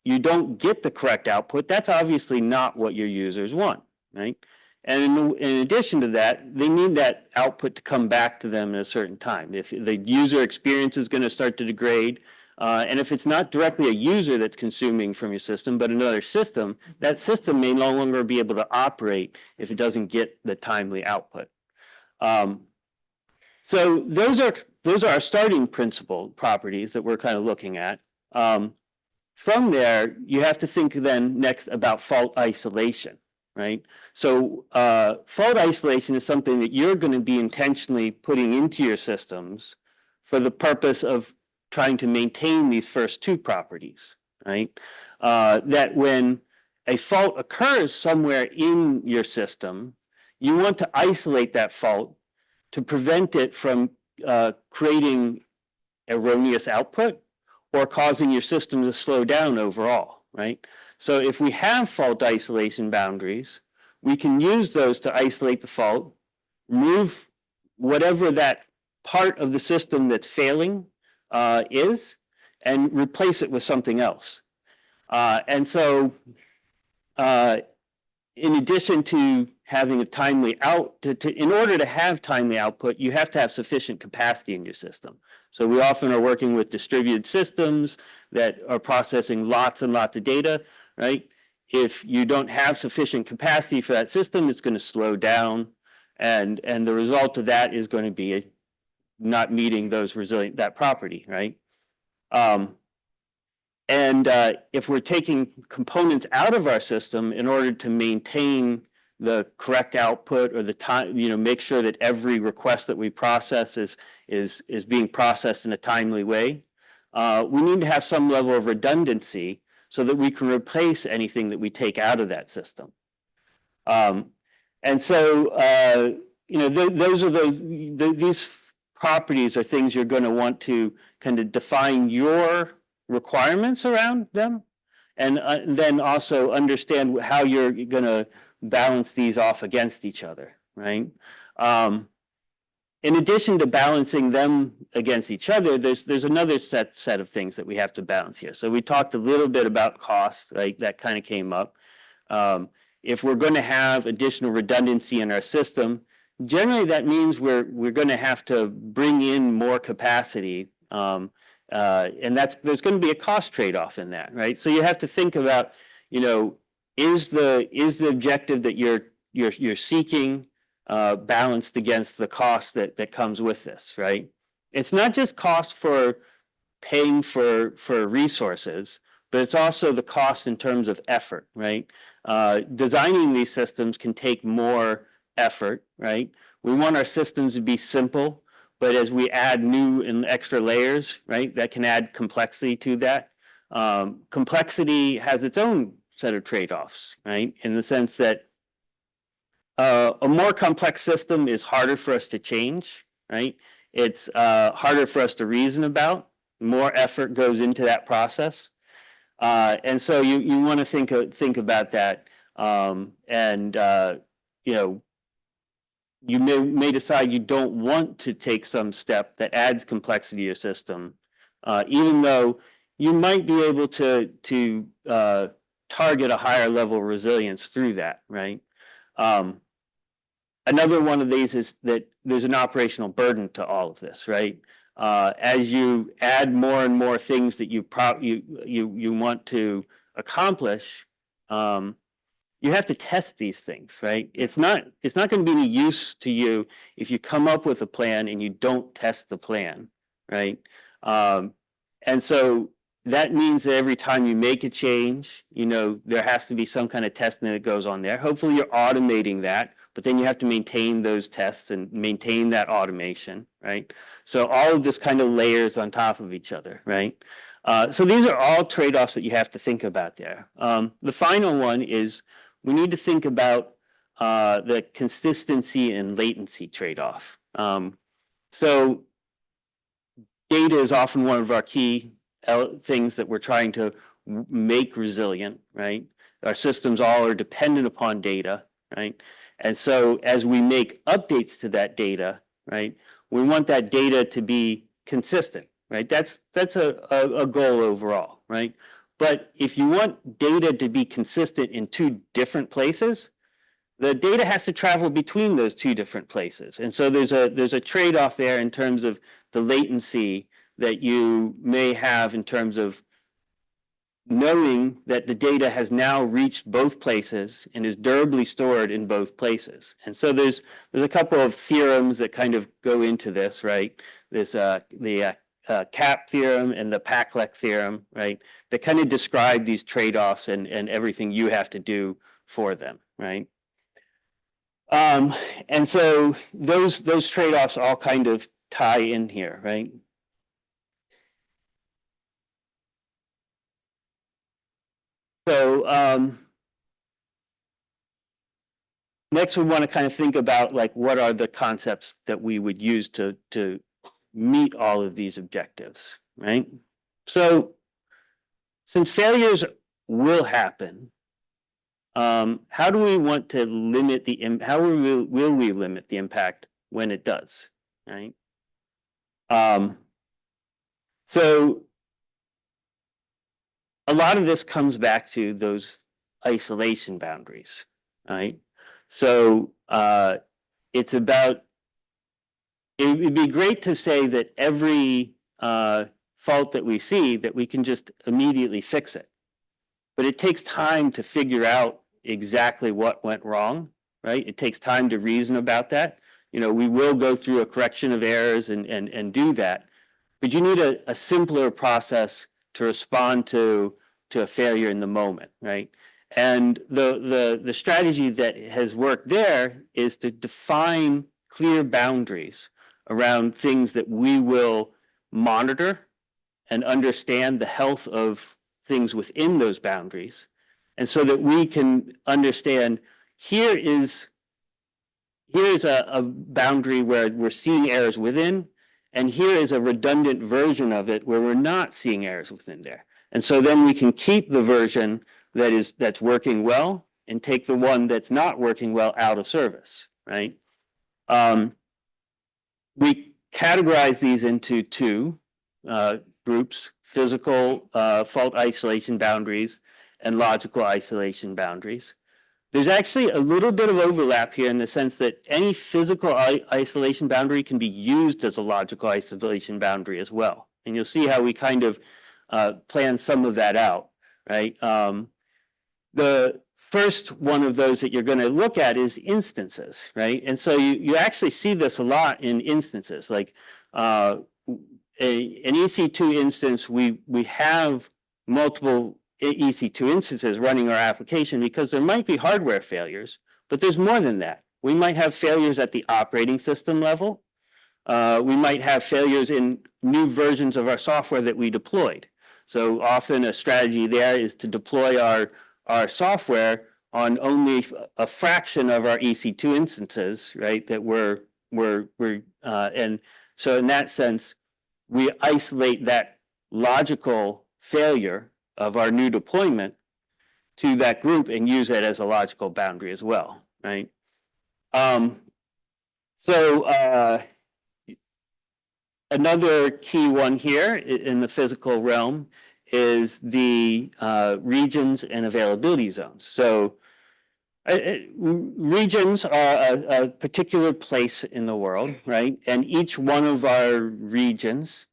you don't get the correct output, that's obviously not what your users want, right? And in addition to that, they need that output to come back to them at a certain time. If the user experience is going to start to degrade, and if it's not directly a user that's consuming from your system, but another system, that system may no longer be able to operate if it doesn't get the timely output. So those are our starting principle properties that we're kind of looking at. From there, you have to think then next about fault isolation, right? So fault isolation is something that you're going to be intentionally putting into your systems for the purpose of trying to maintain these first 2 properties, right? That when a fault occurs somewhere in your system, you want to isolate that fault to prevent it from creating erroneous output or causing your system to slow down overall, right? So if we have fault isolation boundaries, we can use those to isolate the fault, remove whatever that part of the system that's failing is, and replace it with something else. In addition to having a timely in order to have timely output, you have to have sufficient capacity in your system. So we often are working with distributed systems that are processing lots and lots of data, right? If you don't have sufficient capacity for that system, it's going to slow down, and the result of that is going to be not meeting that property, right? If we're taking components out of our system in order to maintain the correct output or the time, make sure that every request that we process is being processed in a timely way, we need to have some level of redundancy so that we can replace anything that we take out of that system. Those are these properties are things you're going to want to kind of define your requirements around them, and then also understand how you're going to balance these off against each other, right? In addition to balancing them against each other, there's another set of things that we have to balance here. So we talked a little bit about cost, right? That kind of came up. If we're going to have additional redundancy in our system, generally that means we're going to have to bring in more capacity, and there's going to be a cost trade-off in that, right? So you have to think about, is the objective that you're seeking balanced against the cost that comes with this, right? It's not just cost for paying for resources, but it's also the cost in terms of effort, right? Designing these systems can take more effort, right? We want our systems to be simple, but as we add new and extra layers, right, that can add complexity to that. Complexity has its own set of trade-offs, right? In the sense that a more complex system is harder for us to change, right? It's harder for us to reason about. More effort goes into that process. And so you want to think about that. You know, you may decide you don't want to take some step that adds complexity to your system, even though you might be able to target a higher level of resilience through that, right? Another one of these is that there's an operational burden to all of this, right? As you add more and more things that you want to accomplish, you have to test these things, right? It's not going to be any use to you if you come up with a plan and you don't test the plan, right? And so that means that every time you make a change, you know, there has to be some kind of testing that goes on there. Hopefully you're automating that, but then you have to maintain those tests and maintain that automation, right? So all of this kind of layers on top of each other, right? So these are all trade-offs that you have to think about there. The final one is we need to think about the consistency and latency trade-off. So data is often one of our key things that we're trying to make resilient, right? Our systems all are dependent upon data, right? And so as we make updates to that data, right, we want that data to be consistent, right? That's a goal overall, right? But if you want data to be consistent in two different places, the data has to travel between those two different places. And so there's a trade-off there in terms of the latency that you may have in terms of knowing that the data has now reached both places and is durably stored in both places. And so there's a couple of theorems that kind of go into this, right? There's the CAP theorem and the Paclek theorem, right? That kind of describe these trade-offs and everything you have to do for them, right? And so those trade-offs all kind of tie in here, right? So next we want to kind of think about like what are the concepts that we would use to meet all of these objectives, right? So since failures will happen, how do we want to limit how will we limit the impact when it does, right? So a lot of this comes back to those isolation boundaries, right? So it's about, it'd be great to say that every fault that we see, that we can just immediately fix it. But it takes time to figure out exactly what went wrong, right? It takes time to reason about that. You know, we will go through a correction of errors and do that. But you need a simpler process to respond to a failure in the moment, right? And the strategy that has worked there is to define clear boundaries around things that we will monitor and understand the health of things within those boundaries. And so that we can understand here's a boundary where we're seeing errors within, and here is a redundant version of it where we're not seeing errors within there. And so then we can keep the version that's working well and take the one that's not working well out of service, right? We categorize these into two groups: physical fault isolation boundaries and logical isolation boundaries. There's actually a little bit of overlap here in the sense that any physical isolation boundary can be used as a logical isolation boundary as well. And you'll see how we kind of plan some of that out, right? The first one of those that you're going to look at is instances, right? And so you actually see this a lot in instances, like an EC2 instance, we have multiple EC2 instances running our application because there might be hardware failures, but there's more than that. We might have failures at the operating system level. We might have failures in new versions of our software that we deployed. So often a strategy there is to deploy our software on only a fraction of our EC2 instances, right? That and so in that sense, we isolate that logical failure of our new deployment to that group and use it as a logical boundary as well, right? Another key one here in the physical realm is the regions and availability zones. So regions are a particular place in the world, right? And each one of our regions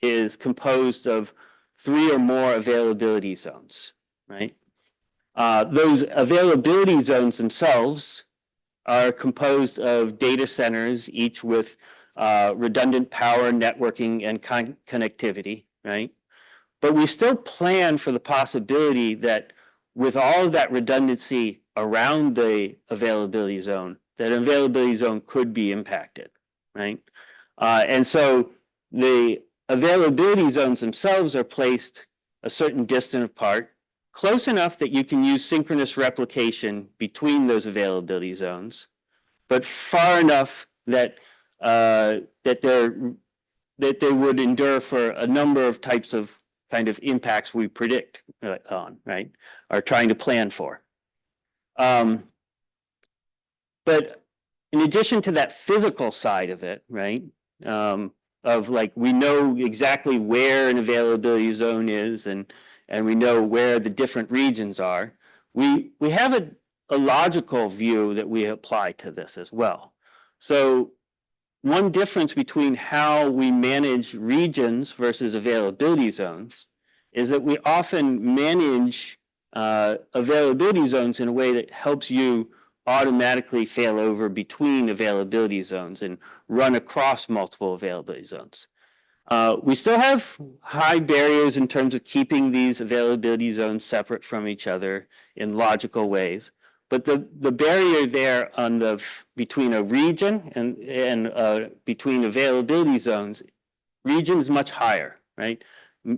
is composed of 3 or more availability zones, right? Those availability zones themselves are composed of data centers, each with redundant power, networking, and connectivity, right? But we still plan for the possibility that with all of that redundancy around the availability zone, that availability zone could be impacted, right? And so the availability zones themselves are placed a certain distance apart, close enough that you can use synchronous replication between those availability zones, but far enough that that they would endure for a number of types of kind of impacts we predict on, right? Are trying to plan for. But in addition to that physical side of it, right? Of like, we know exactly where an availability zone is and we know where the different regions are. We have a logical view that we apply to this as well. So one difference between how we manage regions versus availability zones is that we often manage availability zones in a way that helps you automatically fail over between availability zones and run across multiple availability zones. We still have high barriers in terms of keeping these availability zones separate from each other in logical ways. But the barrier there on between a region and between availability zones, region is much higher, right?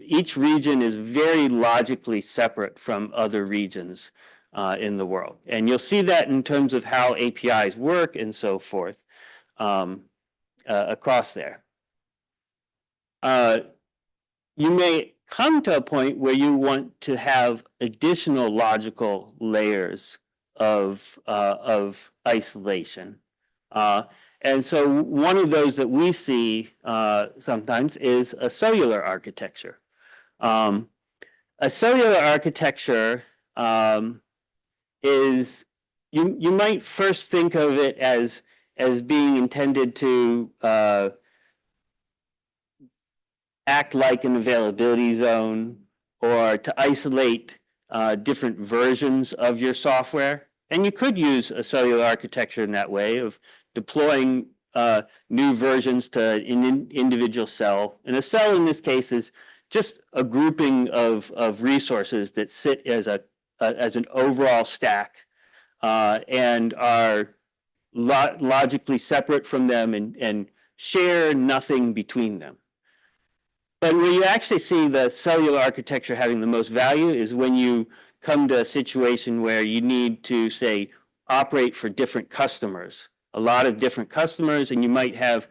Each region is very logically separate from other regions in the world. And you'll see that in terms of how APIs work and so forth across there. You may come to a point where you want to have additional logical layers of isolation. And so one of those that we see sometimes is a cellular architecture. A cellular architecture is, you might first think of it as being intended to act like an availability zone or to isolate different versions of your software. And you could use a cellular architecture in that way of deploying new versions to an individual cell. And a cell in this case is just a grouping of resources that sit as an overall stack and are logically separate from them and share nothing between them. But where you actually see the cellular architecture having the most value is when you come to a situation where you need to, say, operate for different customers, a lot of different customers, and you might have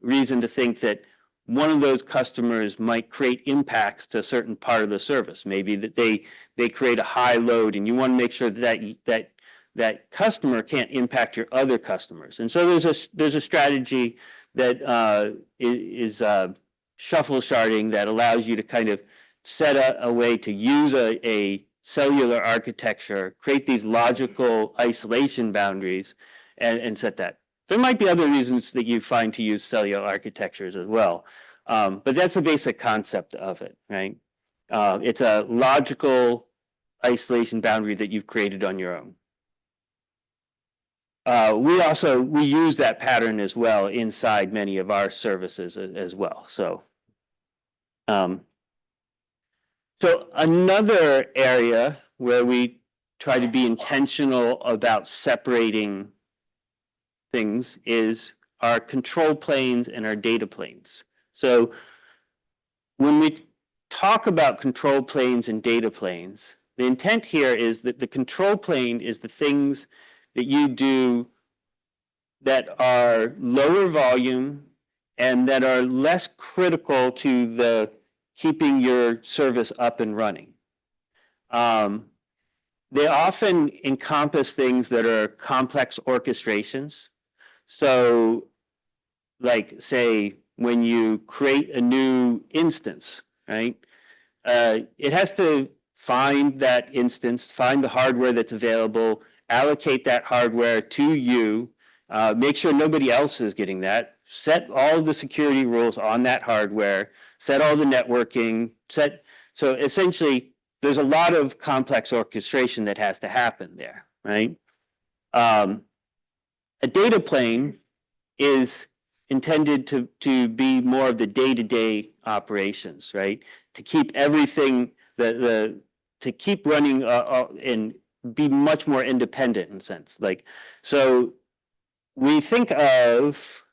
reason to think that one of those customers might create impacts to a certain part of the service. Maybe that they create a high load, and you want to make sure that customer can't impact your other customers. And so there's a strategy that is shuffle sharding that allows you to kind of set a way to use a cellular architecture, create these logical isolation boundaries, and set that. There might be other reasons that you find to use cellular architectures as well, but that's the basic concept of it, right? It's a logical isolation boundary that you've created on your own. We use that pattern as well inside many of our services as well. So another area where we try to be intentional about separating things is our control planes and our data planes. So when we talk about control planes and data planes, the intent here is that the control plane is the things that you do that are lower volume and that are less critical to the keeping your service up and running. They often encompass things that are complex orchestrations. So like say when you create a new instance, right? It has to find that instance, find the hardware that's available, allocate that hardware to you, make sure nobody else is getting that, set all the security rules on that hardware, set all the networking, so essentially there's a lot of complex orchestration that has to happen there, right? A data plane is intended to be more of the day-to-day operations, right? To keep everything, to keep running and be much more independent in a sense. Like, so we think of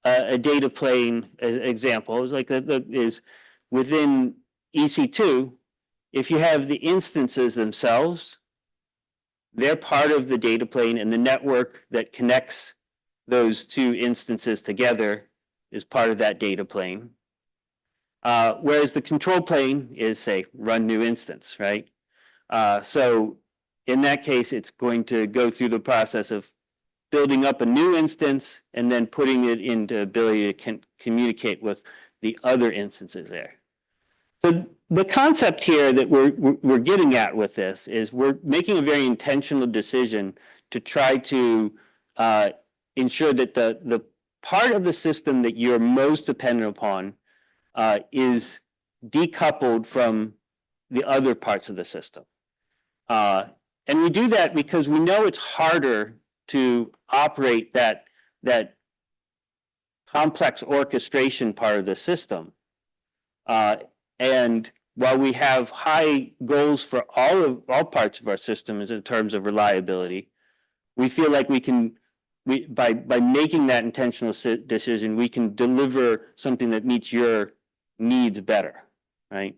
a data plane example is like is within EC2. If you have the instances themselves, they're part of the data plane, and the network that connects those two instances together is part of that data plane. Whereas the control plane is, say, run new instance, right? So in that case, it's going to go through the process of building up a new instance and then putting it into ability to communicate with the other instances there. So the concept here that we're getting at with this is we're making a very intentional decision to try to ensure that the part of the system that you're most dependent upon is decoupled from the other parts of the system. And we do that because we know it's harder to operate that complex orchestration part of the system. And while we have high goals for all parts of our system in terms of reliability, we feel like we can, by making that intentional decision, we can deliver something that meets your needs better, right?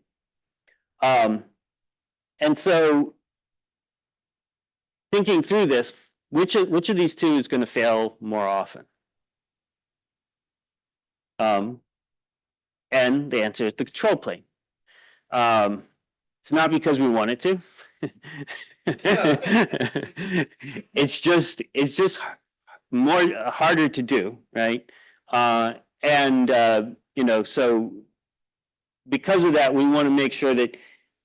And so thinking through this, which of these two is going to fail more often? And the answer is the control plane. It's not because we want it to. It's just more harder to do, right? You know, so because of that, we want to make sure that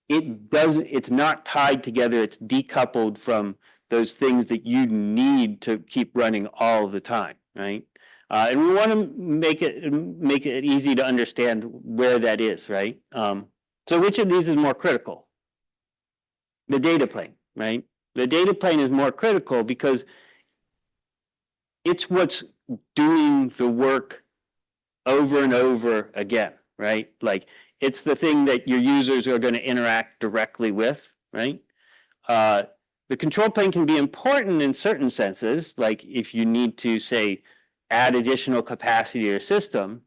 it's not tied together, it's decoupled from those things that you need to keep running all the time, right? And we want to make it easy to understand where that is, right? So which of these is more critical? The data plane, right? The data plane is more critical because it's what's doing the work over and over again, right? Like it's the thing that your users are going to interact directly with, right? The control plane can be important in certain senses, like if you need to, say, add additional capacity to your system.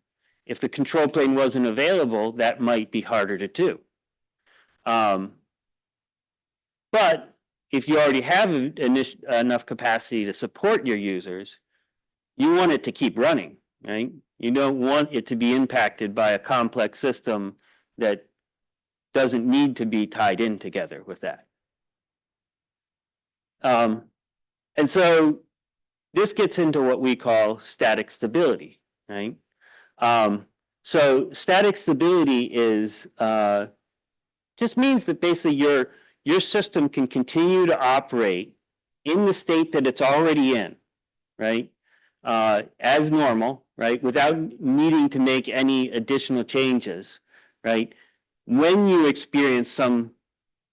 If the control plane wasn't available, that might be harder to do. But if you already have enough capacity to support your users, you want it to keep running, right? You don't want it to be impacted by a complex system that doesn't need to be tied in together with that. And so this gets into what we call static stability, right? So static stability is just means that basically your system can continue to operate in the state that it's already in, right? As normal, right? Without needing to make any additional changes, right? When you experience some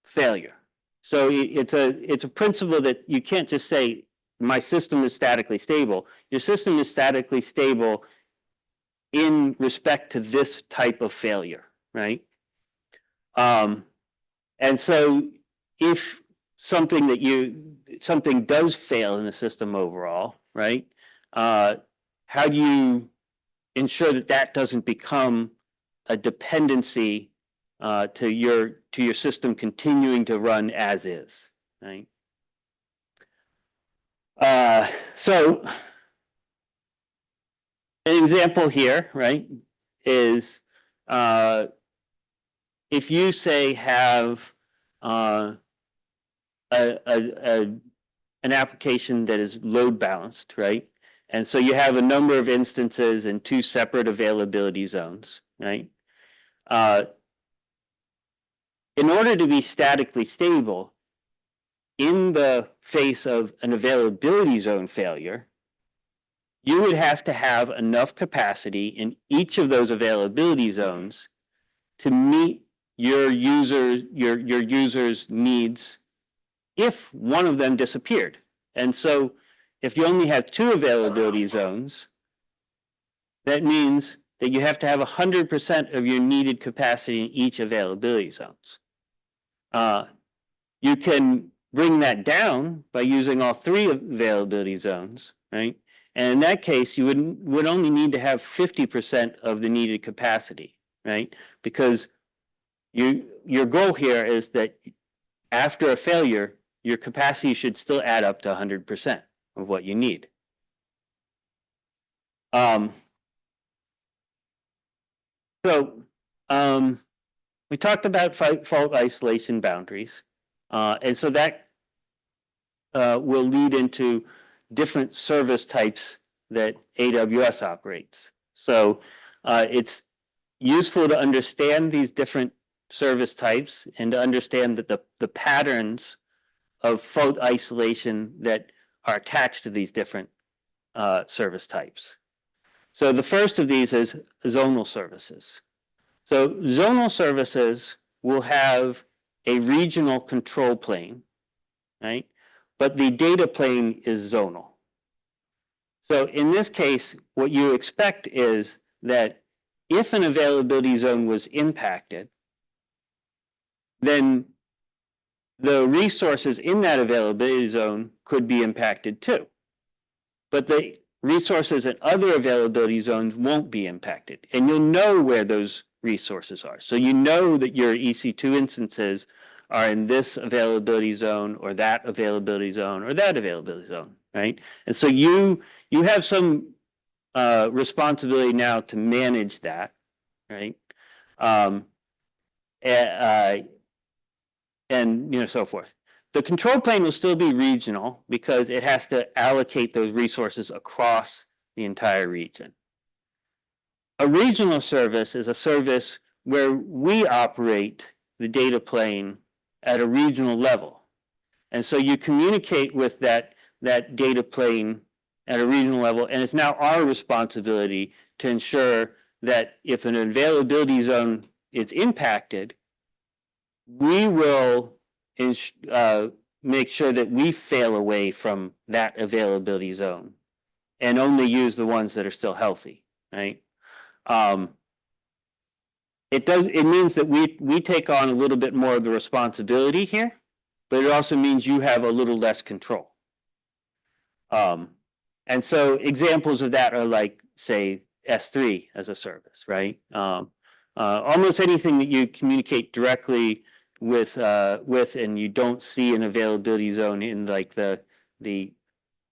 failure, So it's a principle that you can't just say, my system is statically stable. Your system is statically stable in respect to this type of failure, right? And so if something does fail in the system overall, right? How do you ensure that that doesn't become a dependency to your system continuing to run as is, right? So an example here, right, is if you say have an application that is load balanced, right? And so you have a number of instances in two separate availability zones, right? In order to be statically stable in the face of an availability zone failure, you would have to have enough capacity in each of those availability zones to meet your user's needs if one of them disappeared. And so if you only have two availability zones, that means that you have to have 100% of your needed capacity in each availability zones. You can bring that down by using all three availability zones, right? And in that case, you would only need to have 50% of the needed capacity, right? Because your goal here is that after a failure, your capacity should still add up to 100% of what you need. We talked about fault isolation boundaries, and so that will lead into different service types that AWS operates. So it's useful to understand these different service types and to understand that the patterns of fault isolation that are attached to these different service types. So the first of these is zonal services. So zonal services will have a regional control plane, right? But the data plane is zonal. So in this case, what you expect is that if an availability zone was impacted, then the resources in that availability zone could be impacted too. But the resources in other availability zones won't be impacted. And you'll know where those resources are. So you know that your EC2 instances are in this availability zone or that availability zone or that availability zone, right? And so you have some responsibility now to manage that, right? And so forth. The control plane will still be regional because it has to allocate those resources across the entire region. A regional service is a service where we operate the data plane at a regional level. And so you communicate with that data plane at a regional level, and it's now our responsibility to ensure that if an availability zone is impacted, we will make sure that we fail away from that availability zone and only use the ones that are still healthy, right? It means that we take on a little bit more of the responsibility here, but it also means you have a little less control. And so examples of that are like, say, S3 as a service, right? Almost anything that you communicate directly with and you don't see an availability zone in like the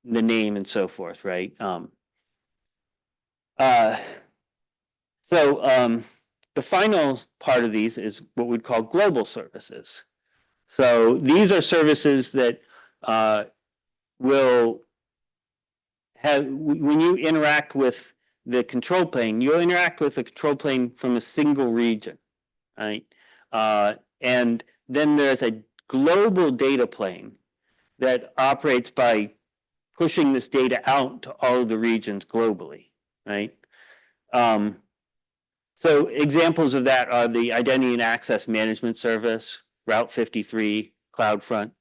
name and so forth, right? The final part of these is what we'd call global services. So these are services that will have, when you interact with the control plane, you'll interact with the control plane from a single region, right? And then there's a global data plane that operates by pushing this data out to all of the regions globally, right? So examples of that are the Identity and Access Management Service, Route 53, CloudFront.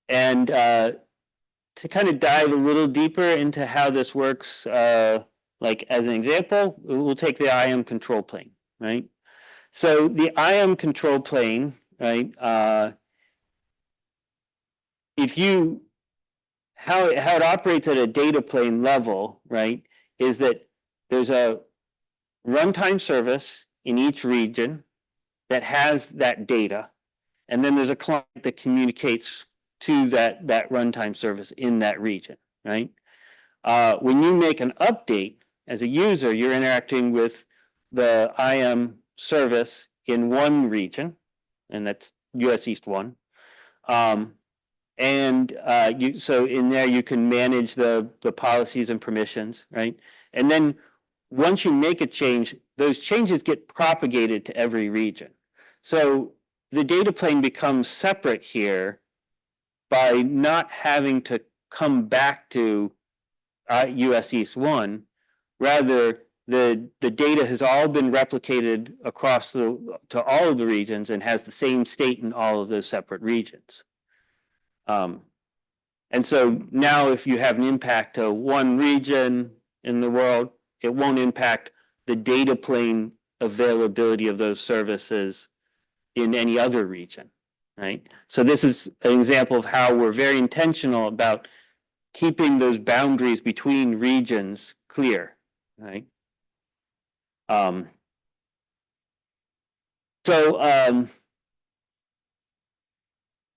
And to kind of dive a little deeper into how this works, like as an example, we'll take the IAM control plane, right? So the IAM control plane, right? How it operates at a data plane level, right, is that there's a runtime service in each region that has that data, and then there's a client that communicates to that runtime service in that region, right? When you make an update as a user, you're interacting with the IAM service in one region, and that's US East 1. So in there you can manage the policies and permissions, right? And then once you make a change, those changes get propagated to every region. So the data plane becomes separate here by not having to come back to US East 1. Rather, the data has all been replicated across to all of the regions and has the same state in all of those separate regions. And so now if you have an impact to one region in the world, it won't impact the data plane availability of those services in any other region, right? So this is an example of how we're very intentional about keeping those boundaries between regions clear, right?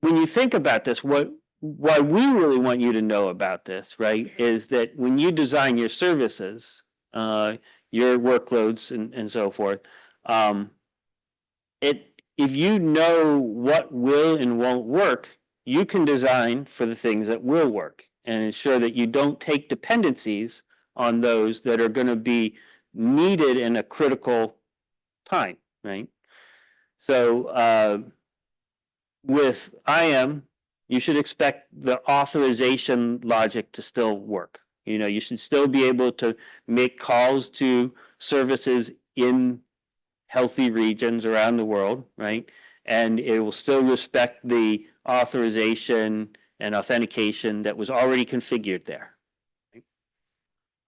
When you think about this, what we really want you to know about this, right, is that when you design your services, your workloads and so forth, if you know what will and won't work, you can design for the things that will work and ensure that you don't take dependencies on those that are going to be needed in a critical time, right? So with IAM, you should expect the authorization logic to still work. You know, you should still be able to make calls to services in healthy regions around the world, right? And it will still respect the authorization and authentication that was already configured there.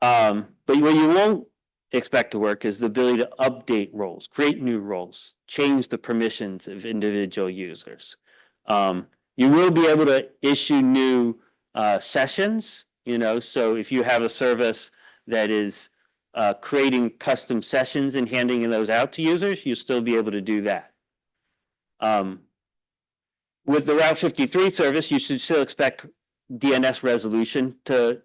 But what you won't expect to work is the ability to update roles, create new roles, change the permissions of individual users. You will be able to issue new sessions, you know, so if you have a service that is creating custom sessions and handing those out to users, you'll still be able to do that. With the Route 53 service, you should still expect DNS resolution to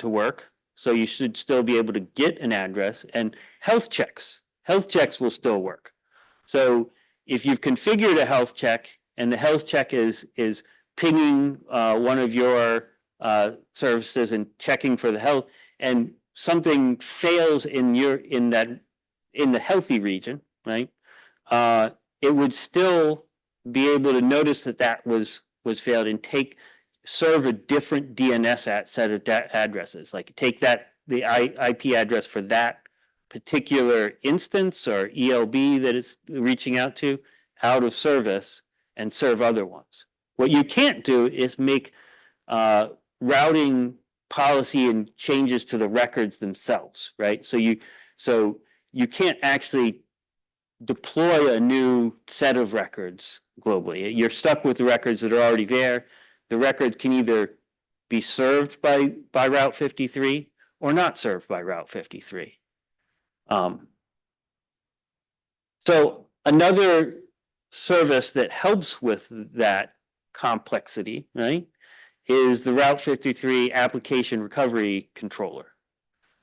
work. So you should still be able to get an address, and health checks will still work. So if you've configured a health check and the health check is pinging one of your services and checking for the health, and something fails in the healthy region, right? It would still be able to notice that was failed and serve a different DNS set of addresses. Like take the IP address for that particular instance or ELB that it's reaching out to out of service and serve other ones. What you can't do is make routing policy and changes to the records themselves, right? So you can't actually deploy a new set of records globally. You're stuck with the records that are already there. The records can either be served by Route 53 or not served by Route 53. So another service that helps with that complexity, right, is the Route 53 Application Recovery Controller.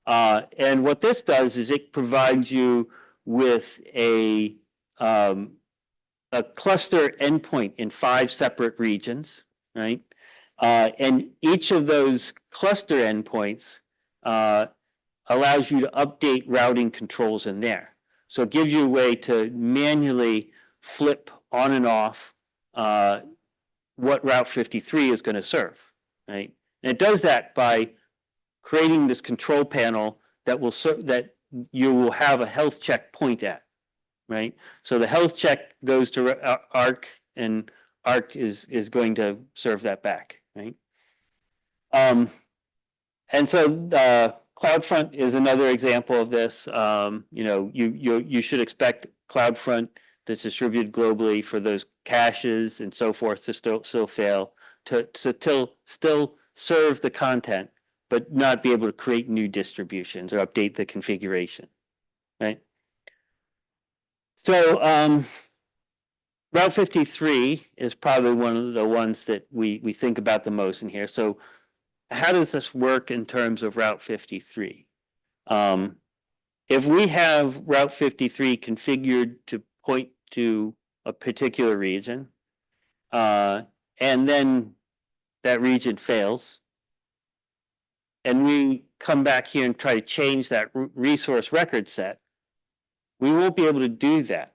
And what this does is it provides you with a cluster endpoint in 5 separate regions, right? And each of those cluster endpoints allows you to update routing controls in there. So it gives you a way to manually flip on and off what Route 53 is going to serve, right? And it does that by creating this control panel that you will have a health check point at, right? So the health check goes to ARC and Arc is going to serve that back, right? And so CloudFront is another example of this. You know, you should expect CloudFront that's distributed globally for those caches and so forth to still fail, to still serve the content, but not be able to create new distributions or update the configuration, right? So Route 53 is probably one of the ones that we think about the most in here. So how does this work in terms of Route 53? If we have Route 53 configured to point to a particular region, and then that region fails, and we come back here and try to change that resource record set, we won't be able to do that,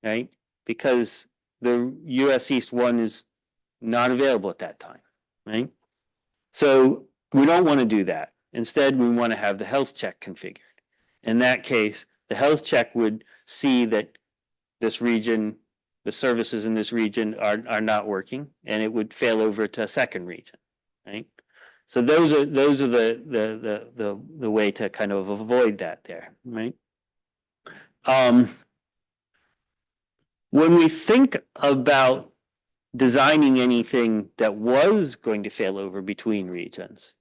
right? Because the US East 1 is not available at that time, right? So we don't want to do that. Instead, we want to have the health check configured. In that case, the health check would see that this region, the services in this region are not working, and it would fail over to a second region, right? So those are the way to kind of avoid that there, right? When we think about designing anything that was going to fail over between regions,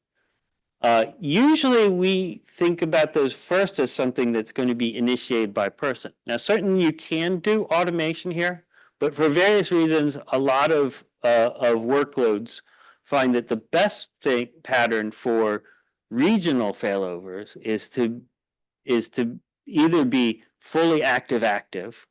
usually we think about those first as something that's going to be initiated by a person. Now, certainly you can do automation here, but for various reasons, a lot of workloads find that the best pattern for regional failovers is to either be fully active,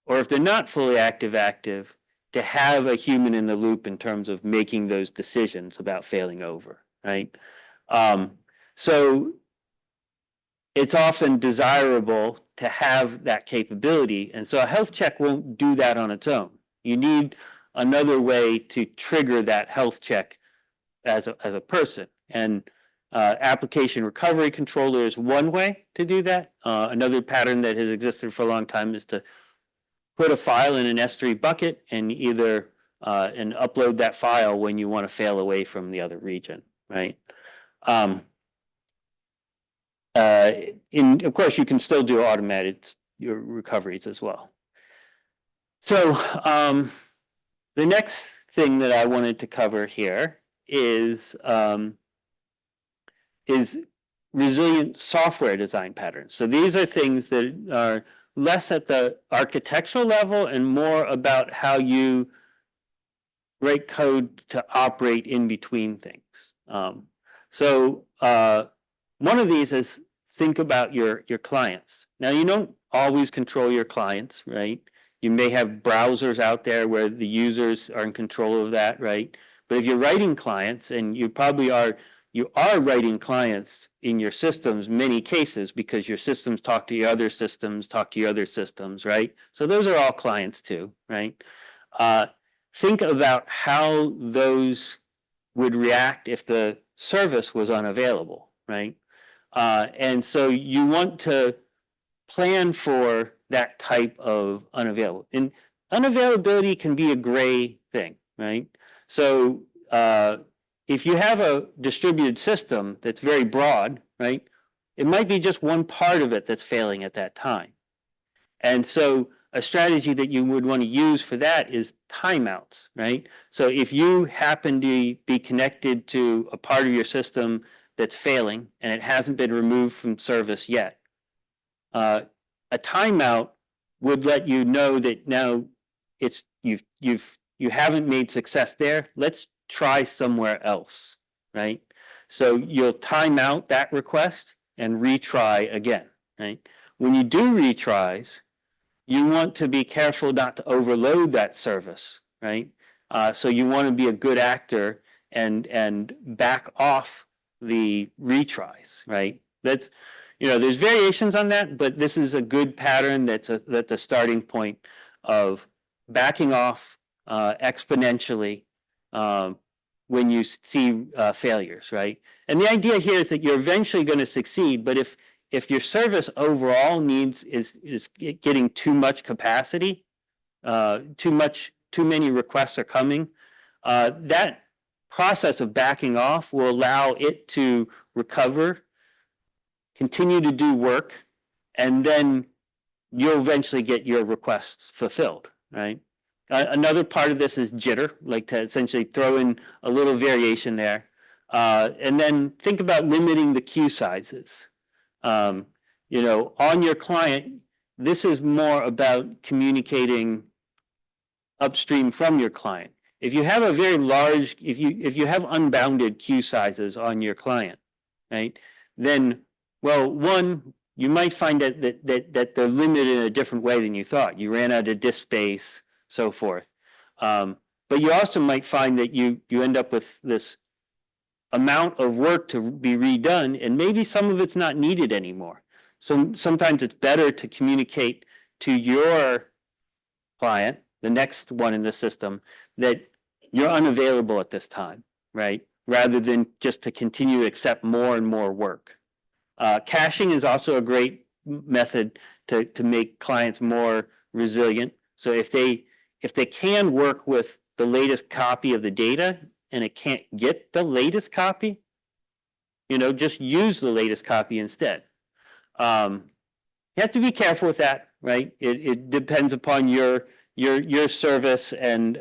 or if they're not fully active, to have a human in the loop in terms of making those decisions about failing over, right? So it's often desirable to have that capability. And so a health check won't do that on its own. You need another way to trigger that health check as a person. And application recovery controller is one way to do that. Another pattern that has existed for a long time is to put a file in an S3 bucket and either and upload that file when you want to fail away from the other region, right? Of course, you can still do automated recoveries as well. So the next thing that I wanted to cover here is resilient software design patterns. So these are things that are less at the architectural level and more about how you write code to operate in between things. So one of these is think about your clients. Now, you don't always control your clients, right? You may have browsers out there where the users are in control of that, right? But if you're writing clients, and you probably are, you are writing clients in your systems, many cases, because your systems talk to your other systems, right? So those are all clients too, right? Think about how those would react if the service was unavailable, right? And so you want to plan for that type of unavailable. And unavailability can be a gray thing, right? So if you have a distributed system that's very broad, right, it might be just one part of it that's failing at that time. And so a strategy that you would want to use for that is timeouts, right? So if you happen to be connected to a part of your system that's failing and it hasn't been removed from service yet, a timeout would let you know that now it's you haven't made success there. Let's try somewhere else, right? So you'll time out that request and retry again, right? When you do retries, you want to be careful not to overload that service, right? So you want to be a good actor and back off the retries, right? That's, you know, there's variations on that, but this is a good pattern that's the starting point of backing off exponentially when you see failures, right? And the idea here is that you're eventually going to succeed, but if your service overall is getting too much capacity, too much too many requests are coming, that process of backing off will allow it to recover, continue to do work, and then you'll eventually get your requests fulfilled, right? Another part of this is jitter, like to essentially throw in a little variation there. And then think about limiting the queue sizes. You know, on your client, this is more about communicating upstream from your client. If you have a very large, if you have unbounded queue sizes on your client, right, then, well, one, you might find that they're limited in a different way than you thought. You ran out of disk space, so forth. But you also might find that you end up with this amount of work to be redone, and maybe some of it's not needed anymore. So sometimes it's better to communicate to your client, the next one in the system, that you're unavailable at this time, right? Rather than just to continue to accept more and more work. Caching is also a great method to make clients more resilient. So if they can work with the latest copy of the data and it can't get the latest copy, you know, just use the latest copy instead. You have to be careful with that, right? It depends upon your service and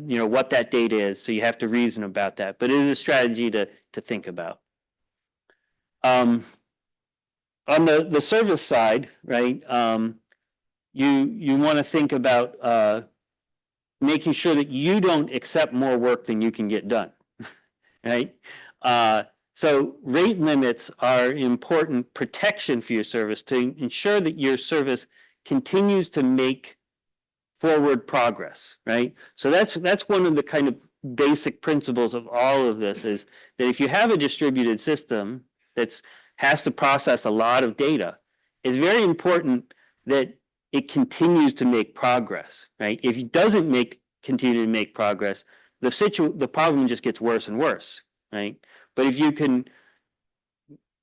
you know what that data is. So you have to reason about that, but it is a strategy to think about. On the service side, right? You want to think about making sure that you don't accept more work than you can get done, right? So rate limits are important protection for your service to ensure that your service continues to make forward progress, right? So that's one of the kind of basic principles of all of this, is that if you have a distributed system that has to process a lot of data, it's very important that it continues to make progress, right? If it doesn't continue to make progress, the problem just gets worse and worse, right? But if you can,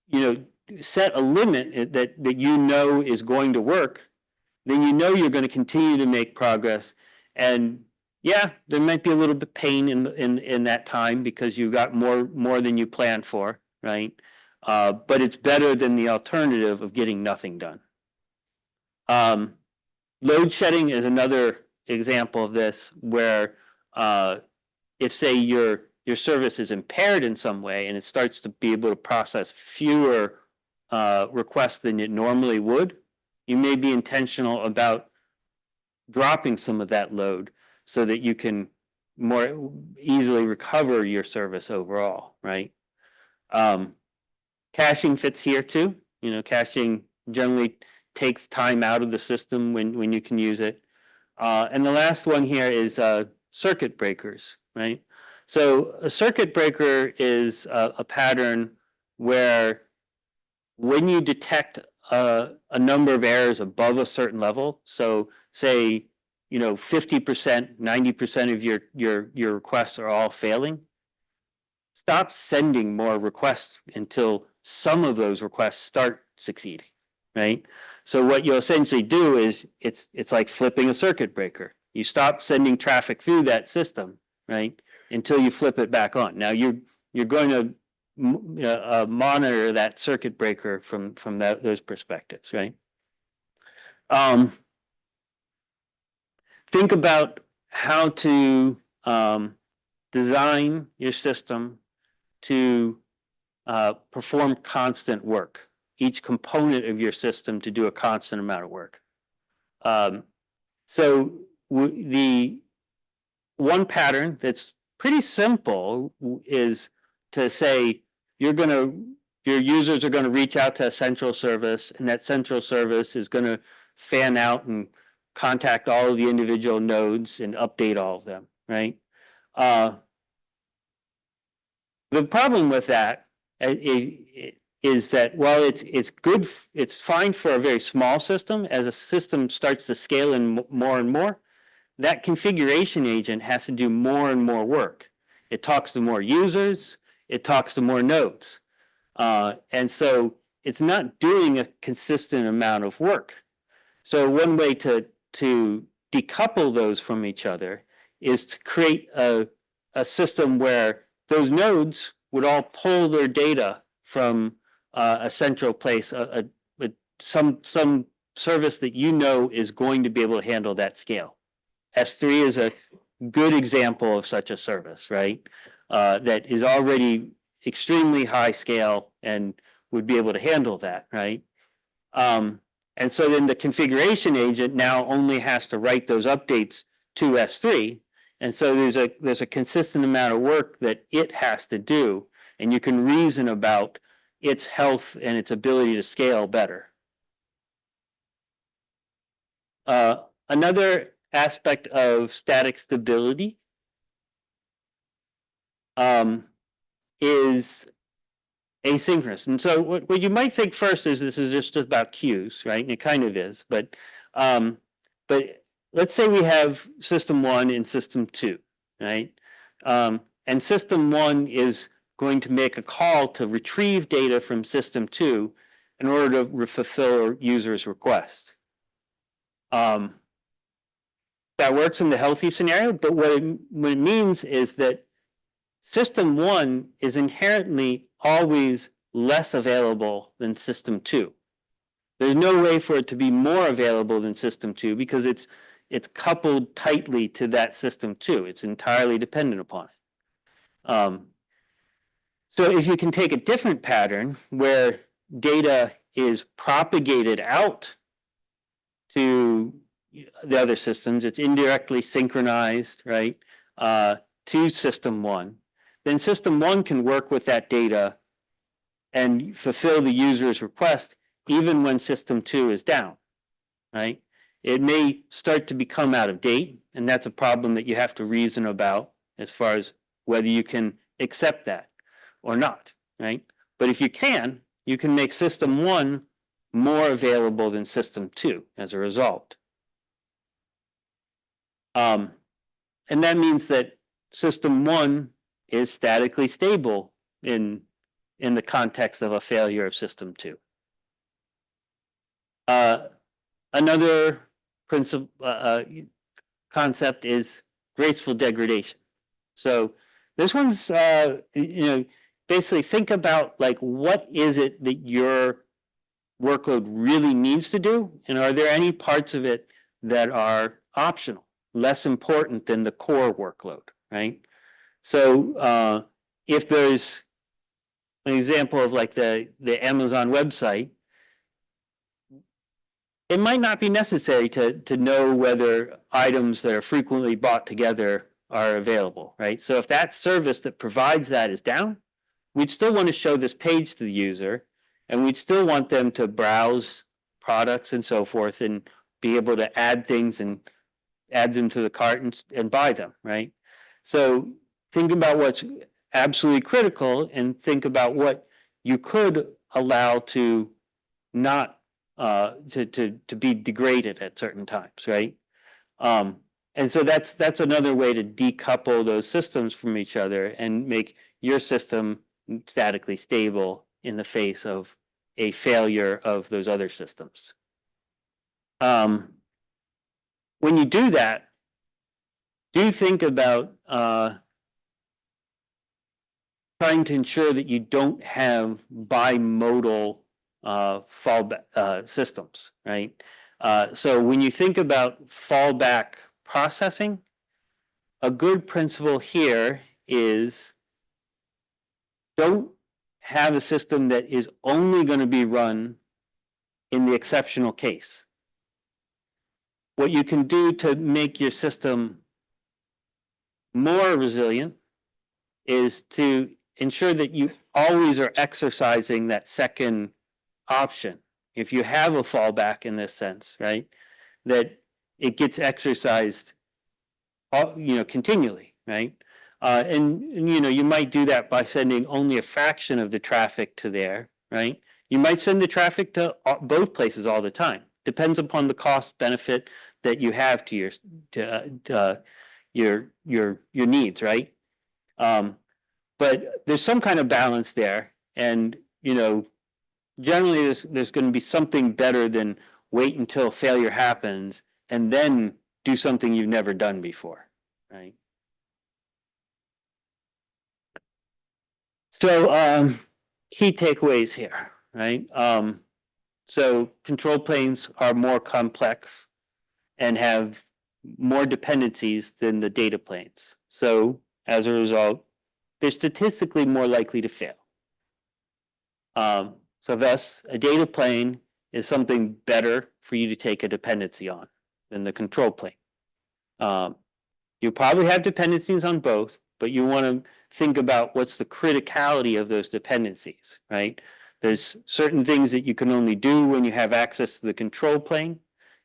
you know, set a limit that you know is going to work, then you know you're going to continue to make progress. And yeah, there might be a little bit pain in that time because you got more than you planned for, right? But it's better than the alternative of getting nothing done. Load shedding is another example of this, where if, say, your service is impaired in some way and it starts to be able to process fewer requests than it normally would, you may be intentional about dropping some of that load so that you can more easily recover your service overall, right? Caching fits here too. You know, caching generally takes time out of the system when you can use it. And the last one here is circuit breakers, right? So a circuit breaker is a pattern where when you detect a number of errors above a certain level, so say, you know, 50%, 90% of your requests are all failing, stop sending more requests until some of those requests start succeeding, right? So what you'll essentially do is it's like flipping a circuit breaker. You stop sending traffic through that system, right, until you flip it back on. Now you're going to monitor that circuit breaker from those perspectives, right? Think about how to design your system to perform constant work, each component of your system to do a constant amount of work. So the one pattern that's pretty simple is to say your users are going to reach out to a central service, and that central service is going to fan out and contact all of the individual nodes and update all of them, right? The problem with that is that while it's good, it's fine for a very small system, as a system starts to scale in more and more, that configuration agent has to do more and more work. It talks to more users, it talks to more nodes. And so it's not doing a consistent amount of work. So one way to decouple those from each other is to create a system where those nodes would all pull their data from a central place, some service that you know is going to be able to handle that scale. S3 is a good example of such a service, right? That is already extremely high scale and would be able to handle that, right? And so then the configuration agent now only has to write those updates to S3. And so there's a consistent amount of work that it has to do, and you can reason about its health and its ability to scale better. Another aspect of static stability is asynchronous. And so what you might think first is this is just about queues, right? And it kind of is, but let's say we have system 1 and system 2, right? And system 1 is going to make a call to retrieve data from system 2 in order to fulfill a user's request. That works in the healthy scenario, but what it means is that system 1 is inherently always less available than system 2. There's no way for it to be more available than system 2 because it's coupled tightly to that system 2. It's entirely dependent upon it. So if you can take a different pattern where data is propagated out to the other systems, it's indirectly synchronized, right, to system 1, then system 1 can work with that data and fulfill the user's request even when system 2 is down, right? It may start to become out of date, and that's a problem that you have to reason about as far as whether you can accept that or not, right? But if you can make system 1 more available than system 2 as a result. And that means that system 1 is statically stable in the context of a failure of system 2. Another principle concept is graceful degradation. So this one's basically think about like what is it that your workload really needs to do, and are there any parts of it that are optional, less important than the core workload, right? So if there's an example of like the Amazon website, it might not be necessary to know whether items that are frequently bought together are available, right? So if that service that provides that is down, we'd still want to show this page to the user, and we'd still want them to browse products and so forth and be able to add things and add them to the cart and buy them, right? So think about what's absolutely critical and think about what you could allow to not to be degraded at certain times, right? And so that's another way to decouple those systems from each other and make your system statically stable in the face of a failure of those other systems. When you do that, do think about trying to ensure that you don't have bimodal fallback systems, right? So when you think about fallback processing, a good principle here is don't have a system that is only going to be run in the exceptional case. What you can do to make your system more resilient is to ensure that you always are exercising that second option. If you have a fallback in this sense, right, that it gets exercised, continually, right? And you might do that by sending only a fraction of the traffic to there, right? You might send the traffic to both places all the time. Depends upon the cost benefit that you have to your needs, right? But there's some kind of balance there, and generally there's going to be something better than wait until failure happens and then do something you've never done before, right? So, key takeaways here, right? So control planes are more complex and have more dependencies than the data planes. So as a result, they're statistically more likely to fail. So thus, a data plane is something better for you to take a dependency on than the control plane. You probably have dependencies on both, but you want to think about what's the criticality of those dependencies, right? There's certain things that you can only do when you have access to the control plane,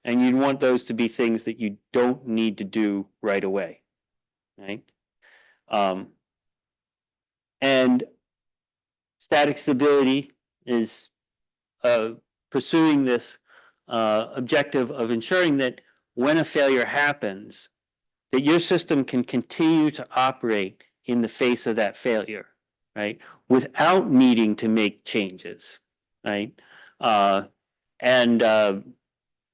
and you'd want those to be things that you don't need to do right away, right? And static stability is pursuing this objective of ensuring that when a failure happens, that your system can continue to operate in the face of that failure, right? Without needing to make changes, right?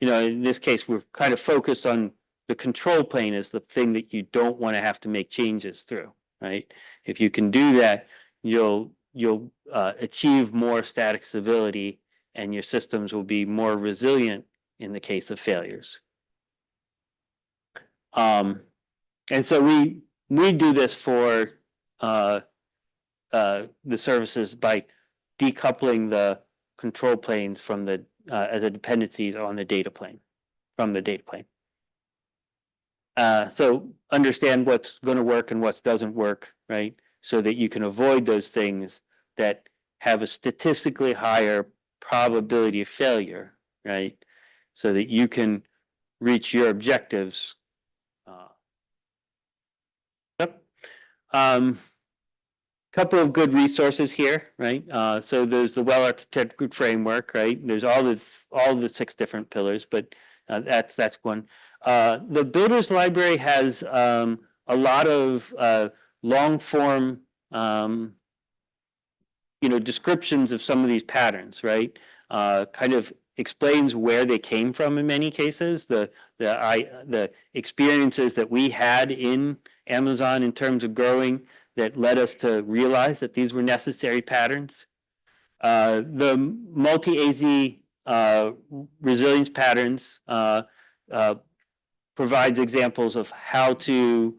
You know, in this case, we're kind of focused on the control plane as the thing that you don't want to have to make changes through, right? If you can do that, you'll achieve more static stability, and your systems will be more resilient in the case of failures. And so we do this for the services by decoupling the control planes from the as a dependencies on the data plane, from the data plane. So understand what's going to work and what doesn't work, right? So that you can avoid those things that have a statistically higher probability of failure, right? So that you can reach your objectives. Couple of good resources here, right? So there's the well-architected framework, right? There's all the 6 different pillars, but that's one. The Builders Library has a lot of long form, you know, descriptions of some of these patterns, right? Kind of explains where they came from in many cases, the experiences that we had in Amazon in terms of growing that led us to realize that these were necessary patterns. The multi-AZ resilience patterns provides examples of how to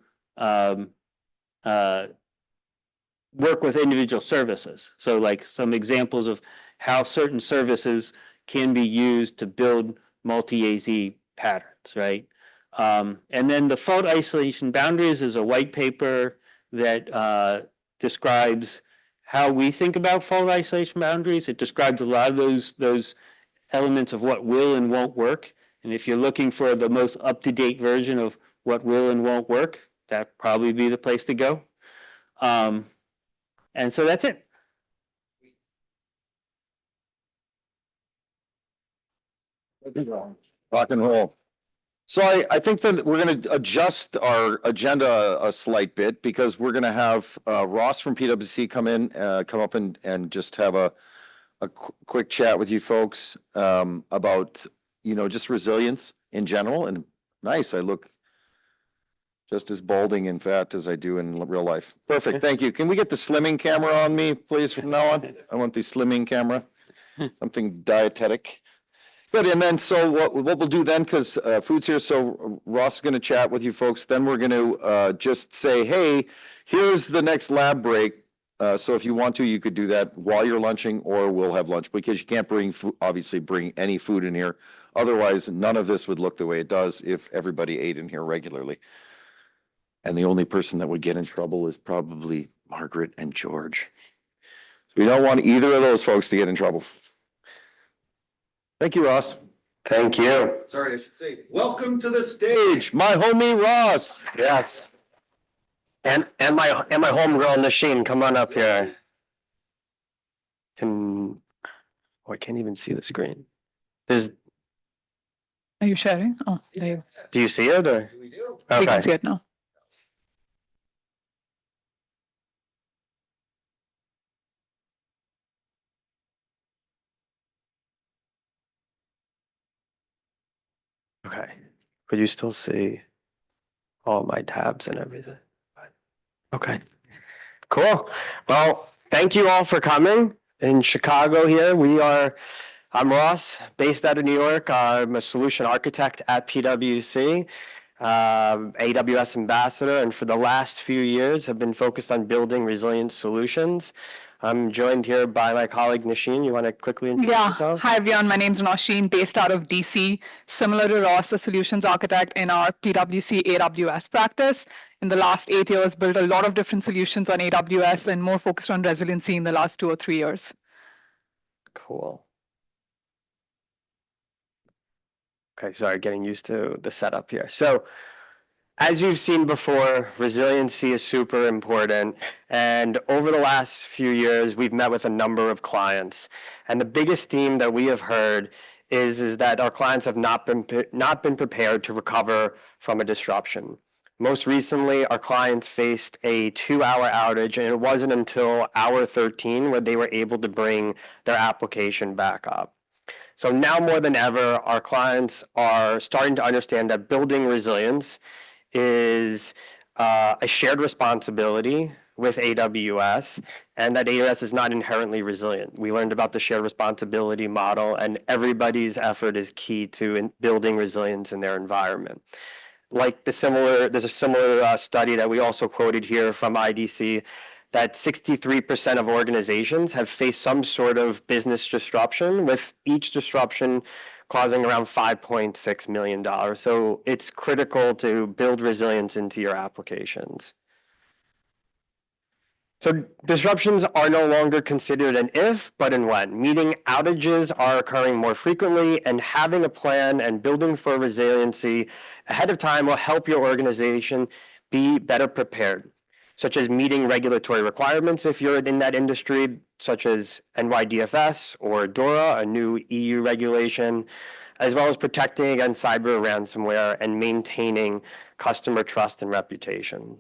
work with individual services. So like some examples of how certain services can be used to build multi-AZ patterns, right? And then the fault isolation boundaries is a white paper that describes how we think about fault isolation boundaries. It describes a lot of those elements of what will and won't work. And if you're looking for the most up-to-date version of what will and won't work, that'd probably be the place to go. And so that's it. Rock and roll. So I think that we're going to adjust our agenda a slight bit because we're going to have Ross from PwC come up and just have a quick chat with you folks about, you know, just resilience in general. And nice, I look just as balding and fat as I do in real life. Perfect, thank you. Can we get the slimming camera on me, please, from now on? I want the slimming camera, something dietetic. Good, and then so what we'll do then, because food's here, so Ross is going to chat with you folks. Then we're going to just say, hey, here's the next lab break. So if you want to, you could do that while you're lunching, or we'll have lunch, because you can't bring food, obviously bring any food in here. Otherwise, none of this would look the way it does if everybody ate in here regularly. And the only person that would get in trouble is probably Margaret and George. So we don't want either of those folks to get in trouble. Thank you, Ross. Thank you. Sorry, I should say, welcome to the stage, my homie Ross. Yes. And my homegirl Nasheen, come on up here. Oh, I can't even see the screen. Are you sharing? Oh, there you go. Do you see it or? We do. We Okay. can see it now. Okay. Could you still see? all my tabs and everything. Okay, cool. Well, thank you all for coming. In Chicago here, I'm Ross, based out of New York. I'm a solution architect at PwC, AWS ambassador, and for the last few years have been focused on building resilient solutions. I'm joined here by my colleague Nasheen. You want to quickly introduce yourself? Hi everyone, my name is Nasheen, based out of DC. Similar to Ross, a solutions architect in our PwC AWS practice. In the last 8 years, built a lot of different solutions on AWS and more focused on resiliency in the last 2 or 3 years. Cool. Okay, sorry, getting used to the setup here. So, as you've seen before, resiliency is super important. And over the last few years, we've met with a number of clients. And the biggest theme that we have heard is that our clients have not been prepared to recover from a disruption. Most recently, our clients faced a 2-hour outage, and it wasn't until hour 13 where they were able to bring their application back up. So now more than ever, our clients are starting to understand that building resilience is a shared responsibility with AWS, and that AWS is not inherently resilient. We learned about the shared responsibility model, and everybody's effort is key to building resilience in their environment. There's a similar study that we also quoted here from IDC that 63% of organizations have faced some sort of business disruption, with each disruption causing around $5.6 million. So it's critical to build resilience into your applications. So disruptions are no longer considered an if, but an when. Meaning outages are occurring more frequently, and having a plan and building for resiliency ahead of time will help your organization be better prepared, such as meeting regulatory requirements if you're in that industry, such as NYDFS or DORA, a new EU regulation, as well as protecting against cyber ransomware and maintaining customer trust and reputation.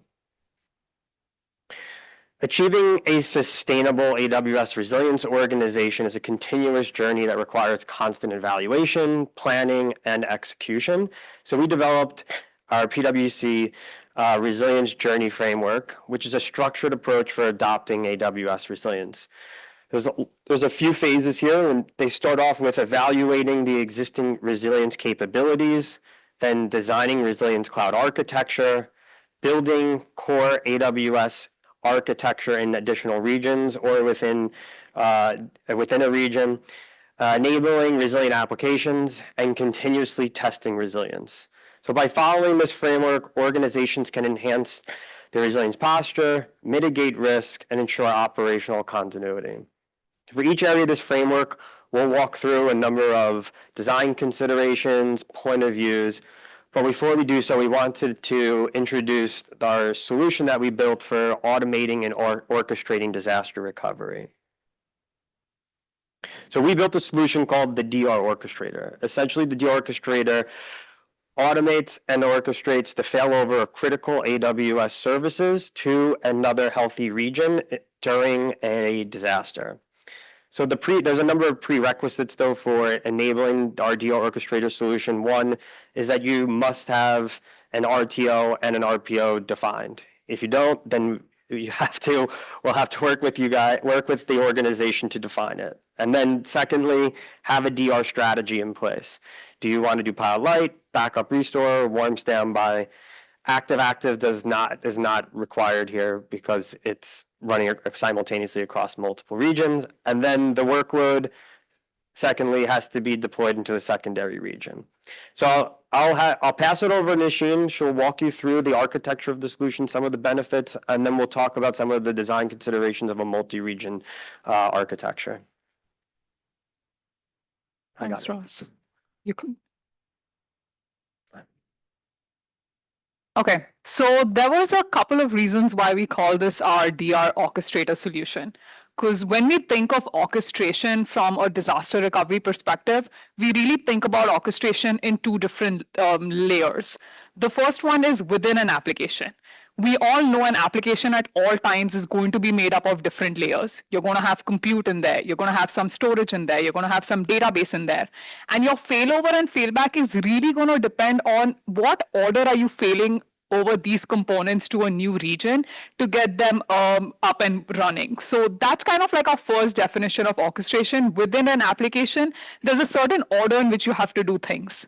Achieving a sustainable AWS resilience organization is a continuous journey that requires constant evaluation, planning, and execution. So we developed our PwC Resilience Journey Framework, which is a structured approach for adopting AWS resilience. There's a few phases here, and they start off with evaluating the existing resilience capabilities, then designing resilience cloud architecture, building core AWS architecture in additional regions or within a region, enabling resilient applications, and continuously testing resilience. So by following this framework, organizations can enhance their resilience posture, mitigate risk, and ensure operational continuity. For each area of this framework, we'll walk through a number of design considerations, point of views. But before we do so, we wanted to introduce our solution that we built for automating and orchestrating disaster recovery. So we built a solution called the DR Orchestrator. Essentially, the DR Orchestrator automates and orchestrates the failover of critical AWS services to another healthy region during a disaster. So there's a number of prerequisites, though, for enabling our DR Orchestrator solution. One is that you must have an RTO and an RPO defined. If you don't, then we'll have to work with the organization to define it. And then secondly, have a DR strategy in place. Do you want to do pilot light, backup restore, warm standby? Active is not required here because it's running simultaneously across multiple regions. And then the workload, secondly, has to be deployed into a secondary region. So I'll pass it over to Nasheen. She'll walk you through the architecture of the solution, some of the benefits, and then we'll talk about some of the design considerations of a multi-region architecture. Thanks, Ross. You can. Okay, so there was a couple of reasons why we call this our DR Orchestrator solution. Because when we think of orchestration from a disaster recovery perspective, we really think about orchestration in two different layers. The first one is within an application. We all know an application at all times is going to be made up of different layers. You're going to have compute in there. You're going to have some storage in there. You're going to have some database in there. And your failover and failback is really going to depend on what order are you failing over these components to a new region to get them up and running. So that's kind of like our first definition of orchestration. Within an application, there's a certain order in which you have to do things.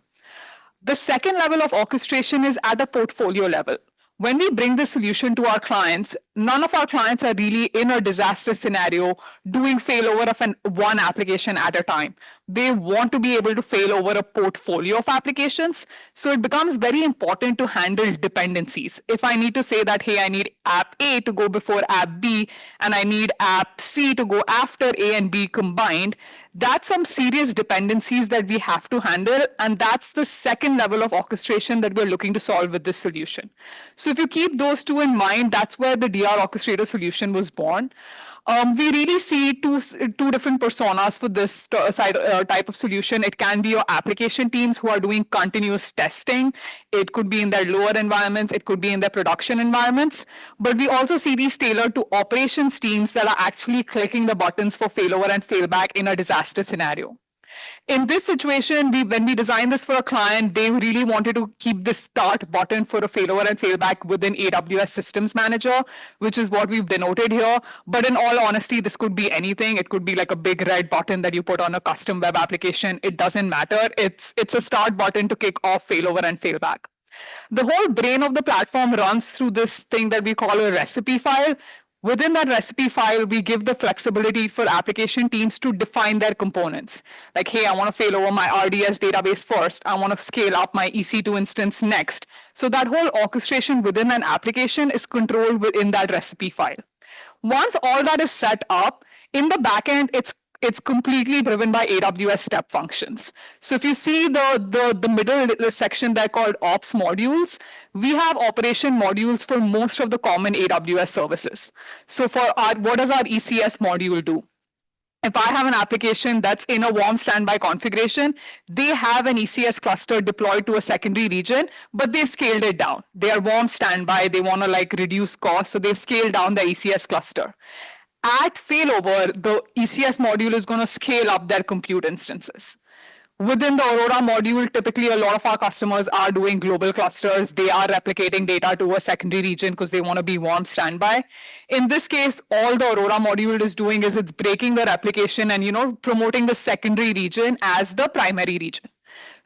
The second level of orchestration is at the portfolio level. When we bring the solution to our clients, none of our clients are really in a disaster scenario doing failover of one application at a time. They want to be able to fail over a portfolio of applications. So it becomes very important to handle dependencies. If I need to say that, hey, I need app A to go before app B, and I need app C to go after A and B combined, that's some serious dependencies that we have to handle. And that's the second level of orchestration that we're looking to solve with this solution. So if you keep those two in mind, that's where the DR Orchestrator solution was born. We really see two different personas for this type of solution. It can be your application teams who are doing continuous testing. It could be in their lower environments. It could be in their production environments. But we also see these tailored to operations teams that are actually clicking the buttons for failover and failback in a disaster scenario. In this situation, when we designed this for a client, they really wanted to keep the start button for a failover and failback within AWS Systems Manager, which is what we've denoted here. But in all honesty, this could be anything. It could be like a big red button that you put on a custom web application. It doesn't matter. It's a start button to kick off failover and failback. The whole brain of the platform runs through this thing that we call a recipe file. Within that recipe file, we give the flexibility for application teams to define their components. Like, hey, I want to fail over my RDS database first. I want to scale up my EC2 instance next. So that whole orchestration within an application is controlled within that recipe file. Once all that is set up, in the backend, it's completely driven by AWS step functions. So if you see the middle section there called ops modules, we have operation modules for most of the common AWS services. So for what does our ECS module do? If I have an application that's in a warm standby configuration, they have an ECS cluster deployed to a secondary region, but they've scaled it down. They are warm standby. They want to like reduce costs. So they've scaled down the ECS cluster. At failover, the ECS module is going to scale up their compute instances. Within the Aurora module, typically a lot of our customers are doing global clusters. They are replicating data to a secondary region because they want to be warm standby. In this case, all the Aurora module is doing is it's breaking the replication and promoting the secondary region as the primary region.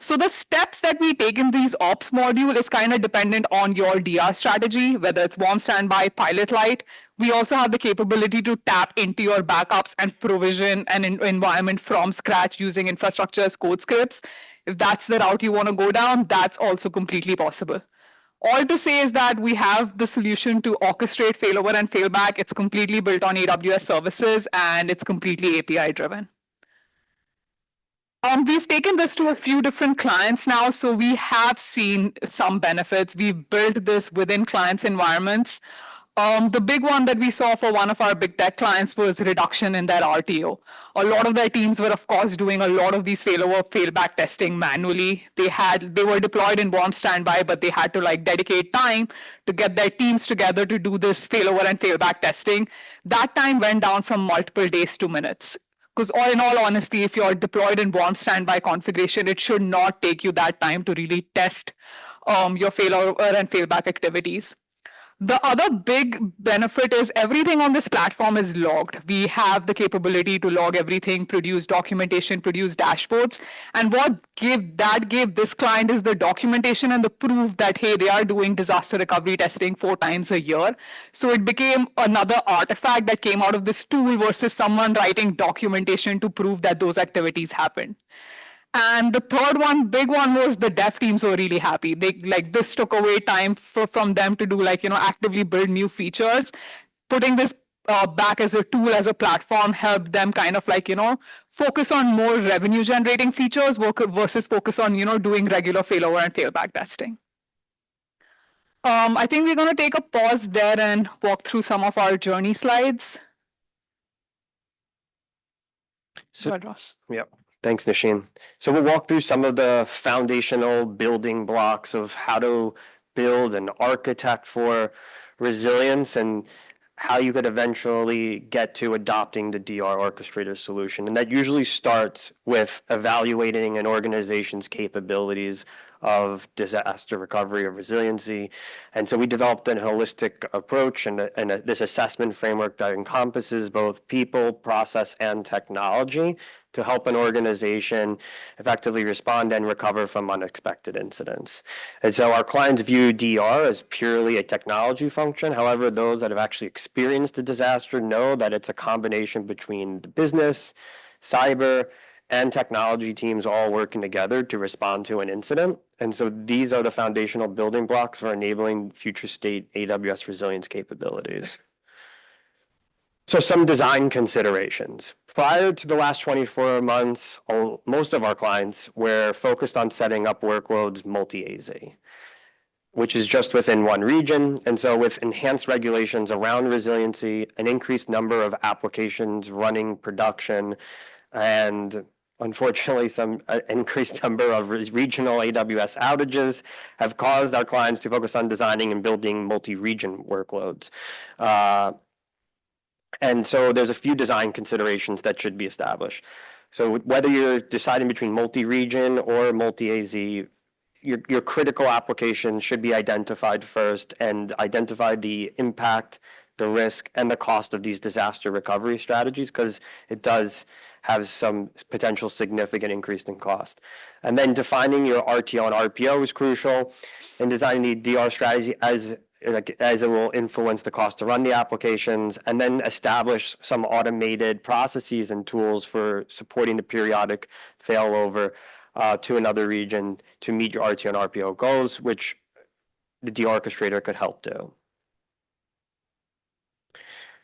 So the steps that we take in these ops module is kind of dependent on your DR strategy, whether it's warm standby, pilot light. We also have the capability to tap into your backups and provision an environment from scratch using infrastructure as code scripts. If that's the route you want to go down, that's also completely possible. All to say is that we have the solution to orchestrate failover and failback. It's completely built on AWS services and it's completely API driven. We've taken this to a few different clients now, so we have seen some benefits. We've built this within clients' environments. The big one that we saw for one of our big tech clients was reduction in their RTO. A lot of their teams were, of course, doing a lot of these failover, failback testing manually. They were deployed in warm standby, but they had to dedicate time to get their teams together to do this failover and failback testing. That time went down from multiple days to minutes. Because in all honesty, if you're deployed in warm standby configuration, it should not take you that time to really test your failover and failback activities. The other big benefit is everything on this platform is logged. We have the capability to log everything, produce documentation, produce dashboards. And what gave this client is the documentation and the proof that, hey, they are doing disaster recovery testing 4 times a year. So it became another artifact that came out of this tool versus someone writing documentation to prove that those activities happened. And the third one, big one, was the dev teams were really happy. They this took away time from them to do actively build new features. Putting this back as a tool, as a platform, helped them kind of focus on more revenue generating features versus focus on doing regular failover and failback testing. I think we're going to take a pause there and walk through some of our journey slides. So, yep. Thanks, Nisheen. So we'll walk through some of the foundational building blocks of how to build and architect for resilience and how you could eventually get to adopting the DR orchestrator solution. And that usually starts with evaluating an organization's capabilities of disaster recovery or resiliency. And so we developed a holistic approach and this assessment framework that encompasses both people, process, and technology to help an organization effectively respond and recover from unexpected incidents. And so our clients view DR as purely a technology function. However, those that have actually experienced a disaster know that it's a combination between the business, cyber, and technology teams all working together to respond to an incident. And so these are the foundational building blocks for enabling future state AWS resilience capabilities. So some design considerations. Prior to the last 24 months, most of our clients were focused on setting up workloads multi-AZ, which is just within one region. And so with enhanced regulations around resiliency, an increased number of applications running production, and unfortunately, some increased number of regional AWS outages have caused our clients to focus on designing and building multi-region workloads. And so there's a few design considerations that should be established. So whether you're deciding between multi-region or multi-AZ, your critical application should be identified first and identify the impact, the risk, and the cost of these disaster recovery strategies, because it does have some potential significant increase in cost. And then defining your RTO and RPO is crucial in designing the DR strategy as it will influence the cost to run the applications, and then establish some automated processes and tools for supporting the periodic failover to another region to meet your RTO and RPO goals, which the DR orchestrator could help do.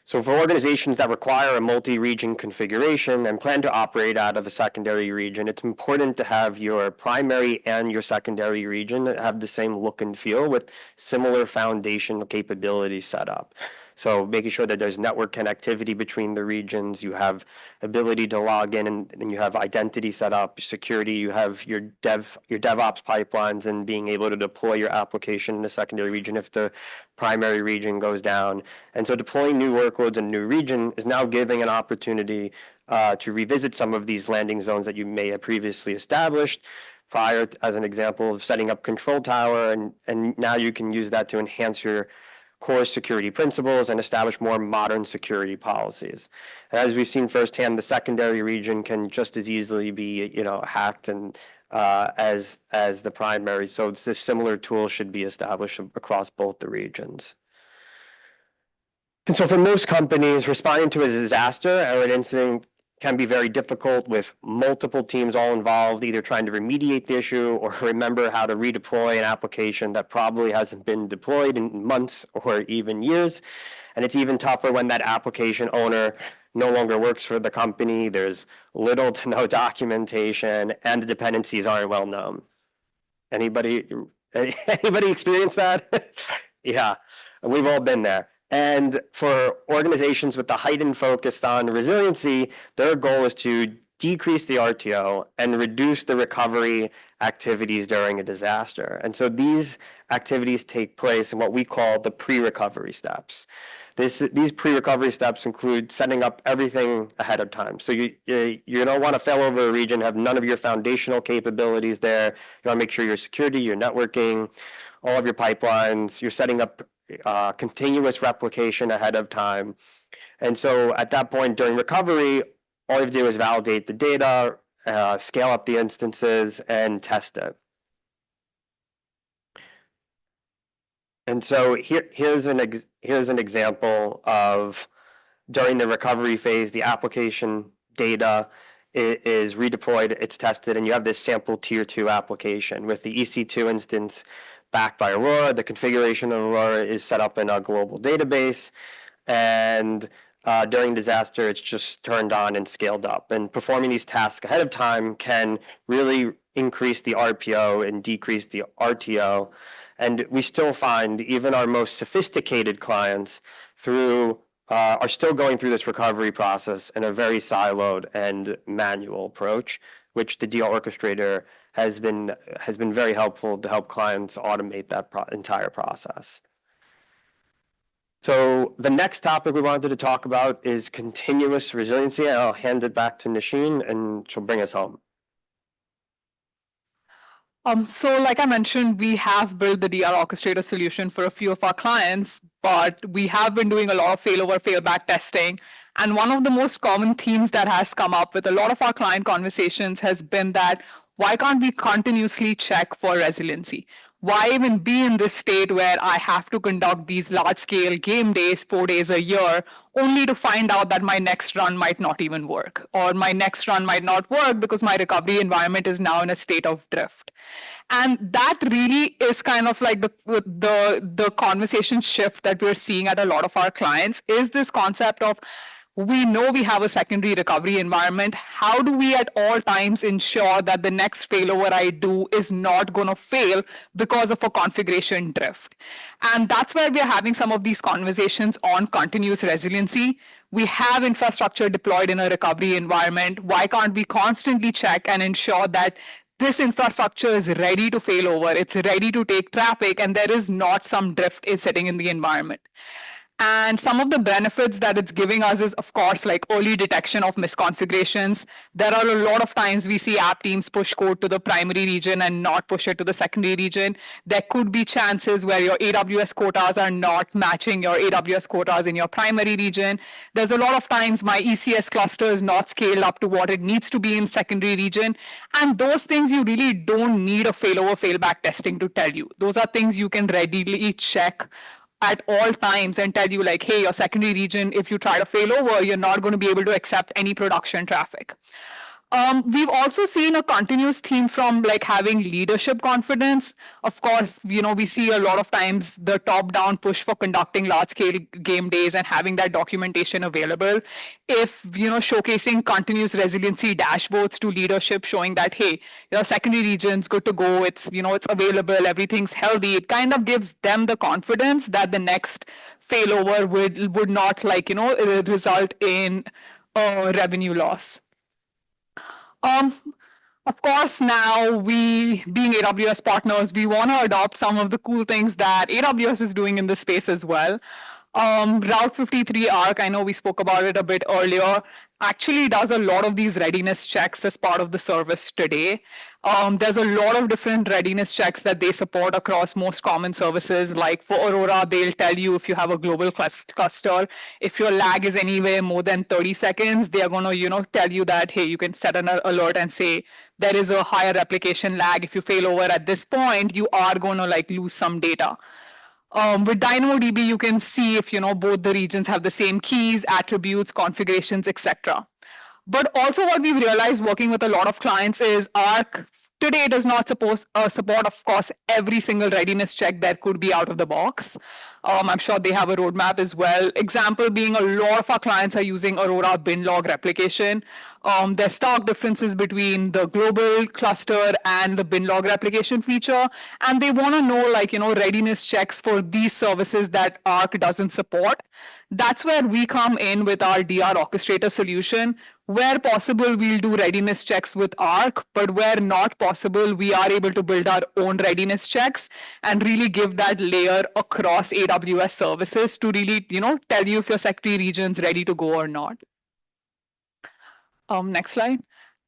So for organizations that require a multi-region configuration and plan to operate out of a secondary region, it's important to have your primary and your secondary region have the same look and feel with similar foundational capabilities set up. So making sure that there's network connectivity between the regions, you have ability to log in and you have identity set up, security, you have your DevOps pipelines and being able to deploy your application in a secondary region if the primary region goes down. And so deploying new workloads in a new region is now giving an opportunity to revisit some of these landing zones that you may have previously established prior, as an example of setting up control tower, and now you can use that to enhance your core security principles and establish more modern security policies. And as we've seen firsthand, the secondary region can just as easily be, hacked and as the primary. So this similar tool should be established across both the regions. And so for most companies, responding to a disaster or an incident can be very difficult with multiple teams all involved, either trying to remediate the issue or remember how to redeploy an application that probably hasn't been deployed in months or even years. And it's even tougher when that application owner no longer works for the company. There's little to no documentation and the dependencies aren't well known. Anybody experience that? Yeah, we've all been there. And for organizations with the heightened focus on resiliency, their goal is to decrease the RTO and reduce the recovery activities during a disaster. And so these activities take place in what we call the pre-recovery steps. These pre-recovery steps include setting up everything ahead of time. So you don't want to fail over a region, have none of your foundational capabilities there. You want to make sure your security, your networking, all of your pipelines, you're setting up continuous replication ahead of time. And so at that point during recovery, all you have to do is validate the data, scale up the instances, and test it. And so here's an example of during the recovery phase, the application data is redeployed, it's tested, and you have this sample tier 2 application with the EC2 instance backed by Aurora. The configuration of Aurora is set up in a global database, and during disaster, it's just turned on and scaled up. And performing these tasks ahead of time can really increase the RPO and decrease the RTO. And we still find even our most sophisticated clients are still going through this recovery process in a very siloed and manual approach, which the DR orchestrator has been very helpful to help clients automate that entire process. So the next topic we wanted to talk about is continuous resiliency. And I'll hand it back to Nasheen and she'll bring us home. So like I mentioned, we have built the DR Orchestrator solution for a few of our clients, but we have been doing a lot of failover, failback testing. And one of the most common themes that has come up with a lot of our client conversations has been that why can't we continuously check for resiliency? Why even be in this state where I have to conduct these large scale game days, 4 days a year, only to find out that my next run might not even work, or my next run might not work because my recovery environment is now in a state of drift. And that really is kind of like the conversation shift that we're seeing at a lot of our clients is this concept of we know we have a secondary recovery environment. How do we at all times ensure that the next failover I do is not going to fail because of a configuration drift? And that's where we're having some of these conversations on continuous resiliency. We have infrastructure deployed in a recovery environment. Why can't we constantly check and ensure that this infrastructure is ready to fail over, it's ready to take traffic, and there is not some drift sitting in the environment? And some of the benefits that it's giving us is, of course, like early detection of misconfigurations. There are a lot of times we see app teams push code to the primary region and not push it to the secondary region. There could be chances where your AWS quotas are not matching your AWS quotas in your primary region. There's a lot of times my ECS cluster is not scaled up to what it needs to be in secondary region. And those things you really don't need a failover, failback testing to tell you. Those are things you can readily check at all times and tell you like, hey, your secondary region, if you try to fail over, you're not going to be able to accept any production traffic. We've also seen a continuous theme from like having leadership confidence. Of course, we see a lot of times the top-down push for conducting large-scale game days and having that documentation available. If, showcasing continuous resiliency dashboards to leadership showing that, hey, your secondary region's good to go, it's, it's available, everything's healthy, it kind of gives them the confidence that the next failover would not result in a revenue loss. Of course, now we, being AWS partners, we want to adopt some of the cool things that AWS is doing in this space as well. Route 53 Arc, I know we spoke about it a bit earlier, actually does a lot of these readiness checks as part of the service today. There's a lot of different readiness checks that they support across most common services. Like for Aurora, they'll tell you if you have a global cluster, if your lag is anywhere more than 30 seconds, they are going to, tell you that, hey, you can set an alert and say there is a higher replication lag. If you fail over at this point, you are going to lose some data. With DynamoDB, you can see if both the regions have the same keys, attributes, configurations, etc. But also what we've realized working with a lot of clients is Arc today does not support, of course, every single readiness check that could be out of the box. I'm sure they have a roadmap as well. Example being a lot of our clients are using Aurora bin log replication. There's stark differences between the global cluster and the bin log replication feature. And they want to know readiness checks for these services that Arc doesn't support. That's where we come in with our DR Orchestrator solution. Where possible, we'll do readiness checks with Arc, but where not possible, we are able to build our own readiness checks and really give that layer across AWS services to really, tell you if your secondary region's ready to go or not. Next slide.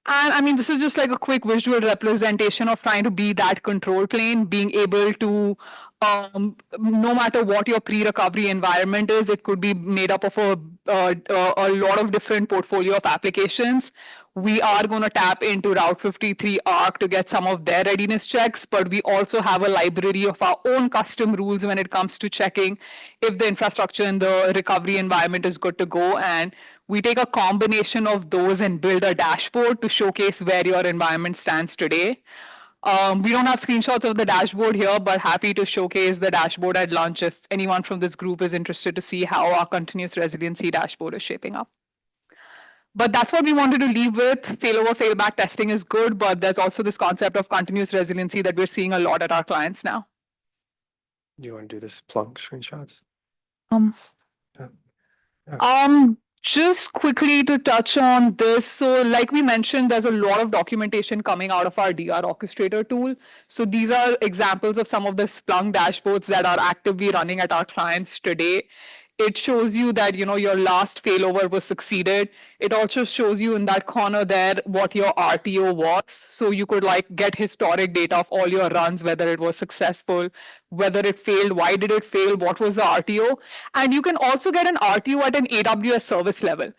And I mean, this is just like a quick visual representation of trying to be that control plane, being able to, no matter what your pre-recovery environment is, it could be made up of a lot of different portfolio of applications. We are going to tap into Route 53 Arc to get some of their readiness checks, but we also have a library of our own custom rules when it comes to checking if the infrastructure in the recovery environment is good to go. And we take a combination of those and build a dashboard to showcase where your environment stands today. We don't have screenshots of the dashboard here, but happy to showcase the dashboard at lunch if anyone from this group is interested to see how our continuous resiliency dashboard is shaping up. But that's what we wanted to leave with. Failover, failback testing is good, but there's also this concept of continuous resiliency that we're seeing a lot at our clients now. Do you want to do this Splunk screenshots? Just quickly to touch on this, so like we mentioned, there's a lot of documentation coming out of our DR Orchestrator tool. So these are examples of some of the Splunk dashboards that are actively running at our clients today. It shows you that your last failover was succeeded. It also shows you in that corner there what your RTO was. So you could like get historic data of all your runs, whether it was successful, whether it failed, why did it fail, what was the RTO. And you can also get an RTO at an AWS service level.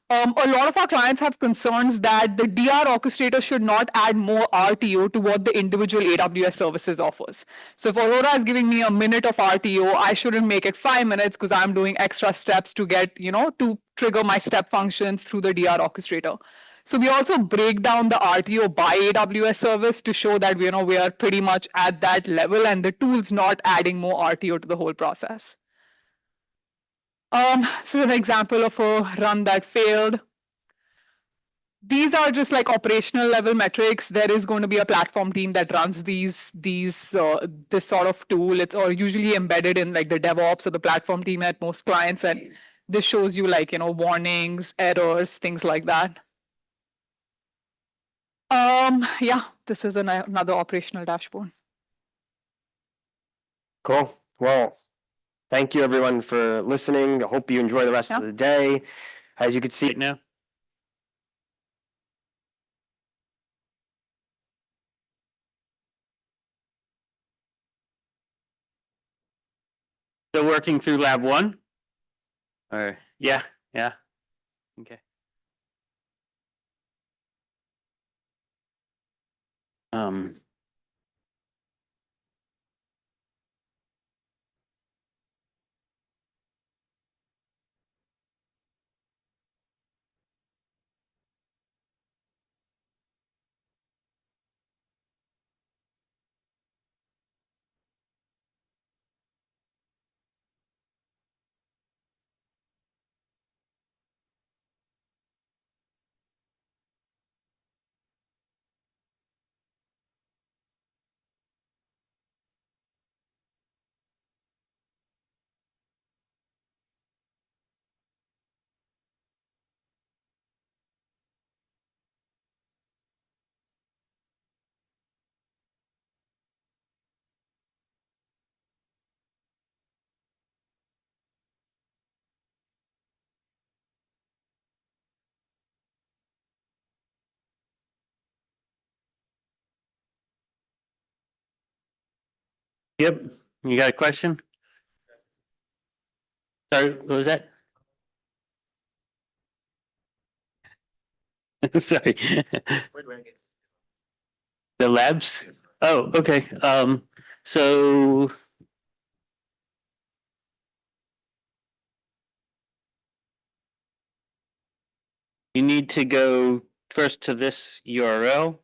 A lot of our clients have concerns that the DR orchestrator should not add more RTO to what the individual AWS services offers. So if Aurora is giving me a minute of RTO, I shouldn't make it 5 minutes because I'm doing extra steps to get, to trigger my step functions through the DR orchestrator. So we also break down the RTO by AWS service to show that we are pretty much at that level and the tool's not adding more RTO to the whole process. So an example of a run that failed. These are just like operational level metrics. There is going to be a platform team that runs this sort of tool. It's or usually embedded in like the DevOps or the platform team at most clients, and this shows you like warnings, errors, things like that. Yeah, this is another operational dashboard. Cool. Well, thank you everyone for listening. I hope you enjoy the rest of the day. As you can see now. Still working through lab 1? Or yeah. Okay. Yep. You got a question? Sorry, what was that? Sorry. The labs? Oh, okay. So you need to go first to this URL.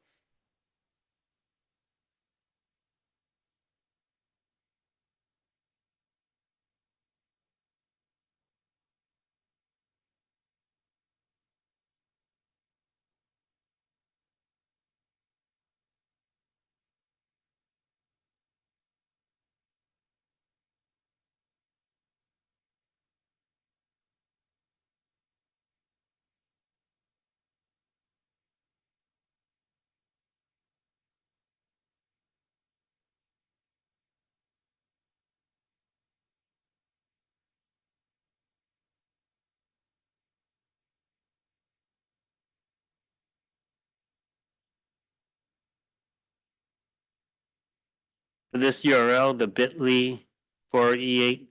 This URL, the bit.ly for E8.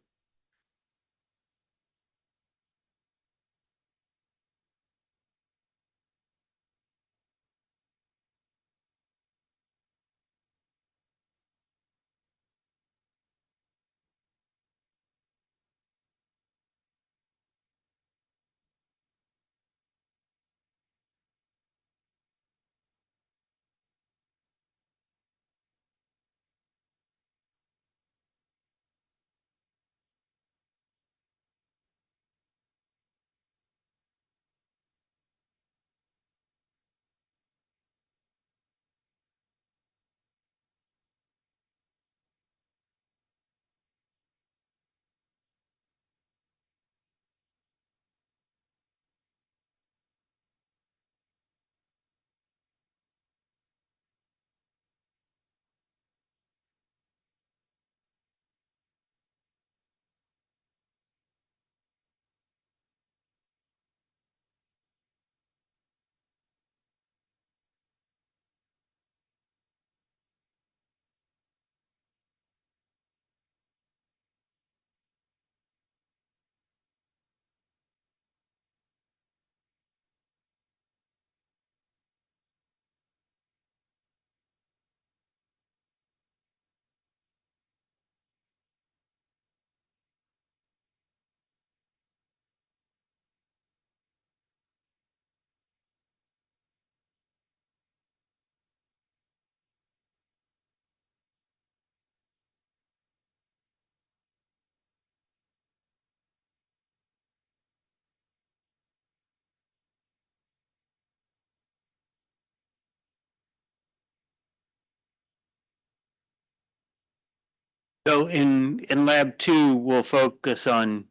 So in lab two, we'll focus on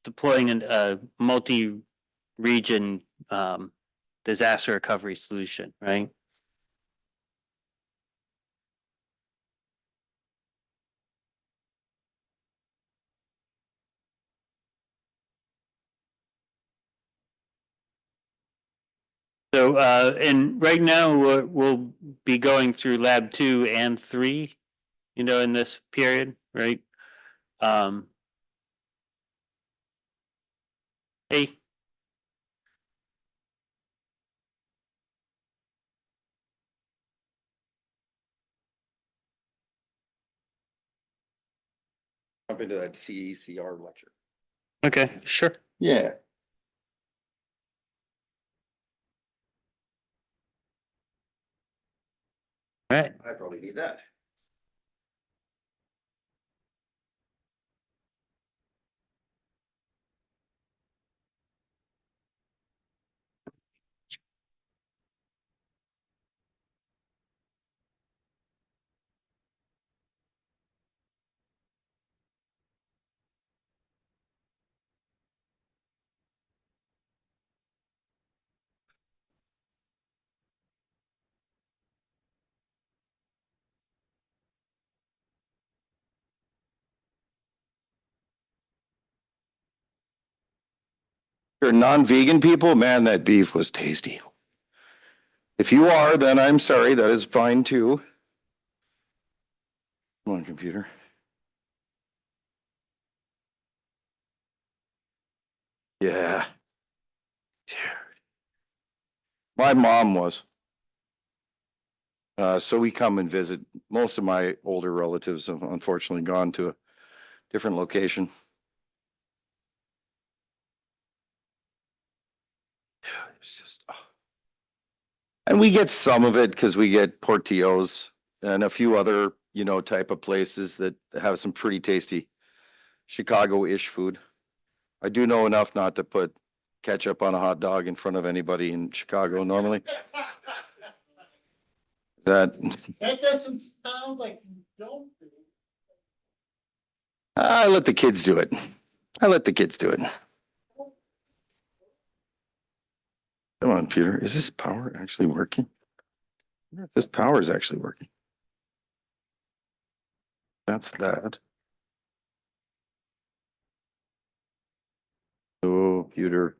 deploying a multi-region disaster recovery solution, right? So and right now we'll be going through lab two and three, you know, in this period, right? Hey. Jump into that CECR lecture. Okay, sure. Yeah. All right. I probably need that. For non-vegan people, man, that beef was tasty. If you are, then I'm sorry, that is fine too. Come on, computer. Yeah. Dude. My mom was. So we come and visit. Most of my older relatives have unfortunately gone to a different location. It's just, oh. And we get some of it because we get Portillo's and a few other, you know, type of places that have some pretty tasty Chicago-ish food. I do know enough not to put ketchup on a hot dog in front of anybody in Chicago normally. That, That doesn't sound like you don't do. I let the kids do it. I let the kids do it. Come on, Peter. Is this power actually working? I wonder if this power is actually working. That's that. Oh, Peter.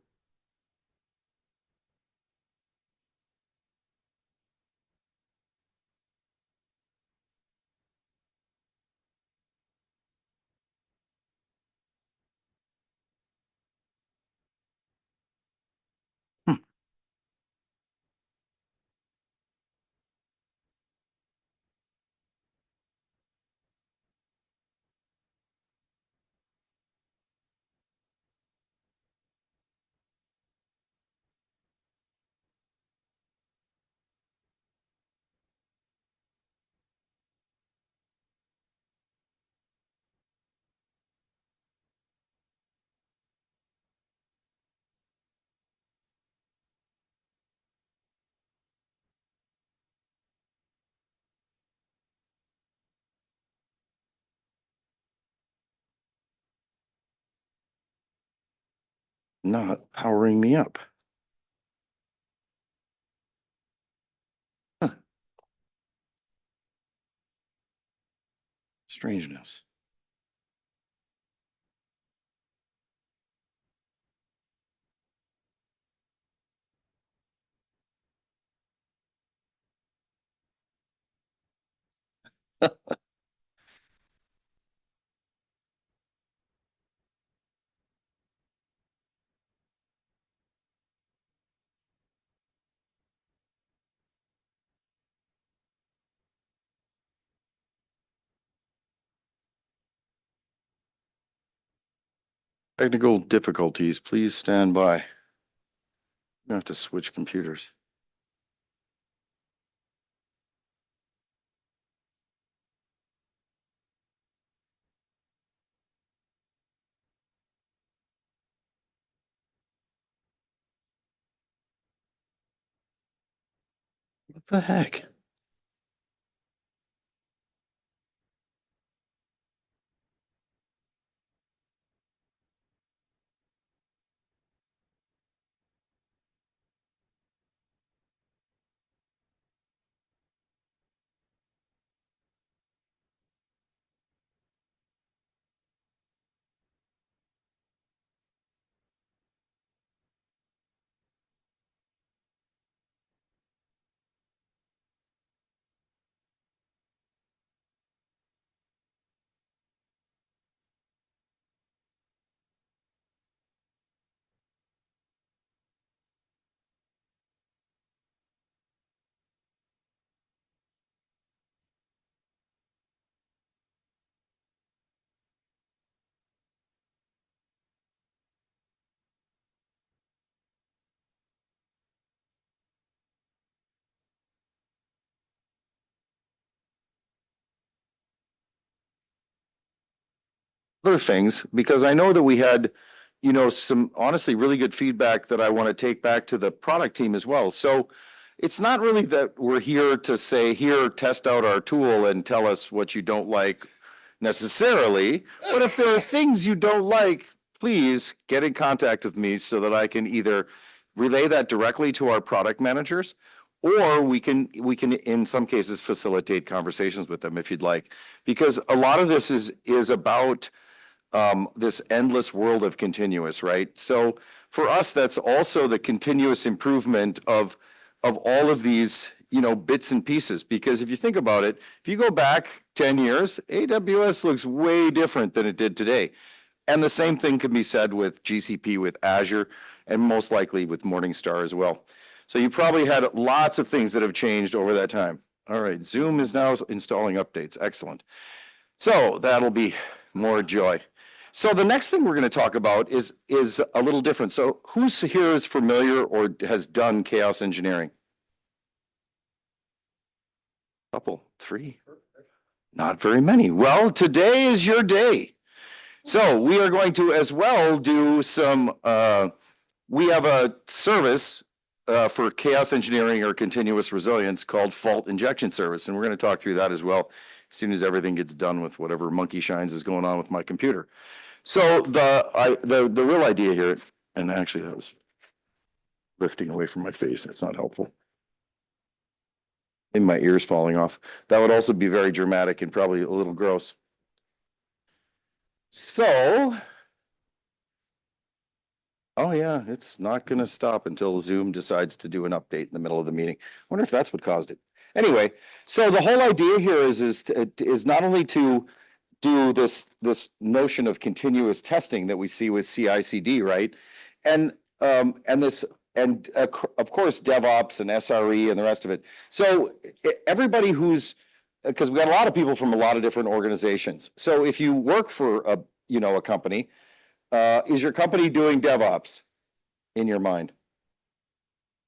Not powering me up. Huh. Strangeness. Technical difficulties, please stand by. I have to switch computers. What the heck? other things, because I know that we had, you know, some honestly really good feedback that I want to take back to the product team as well. So it's not really that we're here to say, here, test out our tool and tell us what you don't like necessarily. But if there are things you don't like, please get in contact with me so that I can either relay that directly to our product managers, or we can in some cases facilitate conversations with them if you'd like, because a lot of this is about this endless world of continuous, right? So for us, that's also the continuous improvement of all of these, you know, bits and pieces. Because if you think about it, if you go back 10 years, AWS looks way different than it did today. And the same thing can be said with GCP, with Azure, and most likely with Morningstar as well. So you probably had lots of things that have changed over that time. All right, Zoom is now installing updates. Excellent. So that'll be more joy. So the next thing we're going to talk about is a little different. So who's here is familiar or has done chaos engineering? Couple, three, not very many. Well, today is your day. So we are going to as well do some, we have a service for chaos engineering or continuous resilience called Fault Injection Service. And we're going to talk through that as well as soon as everything gets done with whatever monkey shines is going on with my computer. So the real idea here, and actually that was lifting away from my face. That's not helpful. And my ears falling off. That would also be very dramatic and probably a little gross. So, oh yeah, it's not going to stop until Zoom decides to do an update in the middle of the meeting. I wonder if that's what caused it. Anyway, so the whole idea here is not only to do this notion of continuous testing that we see with CI/CD, right? And of course DevOps and SRE and the rest of it. So everybody because we got a lot of people from a lot of different organizations. So if you work for a company, is your company doing DevOps in your mind?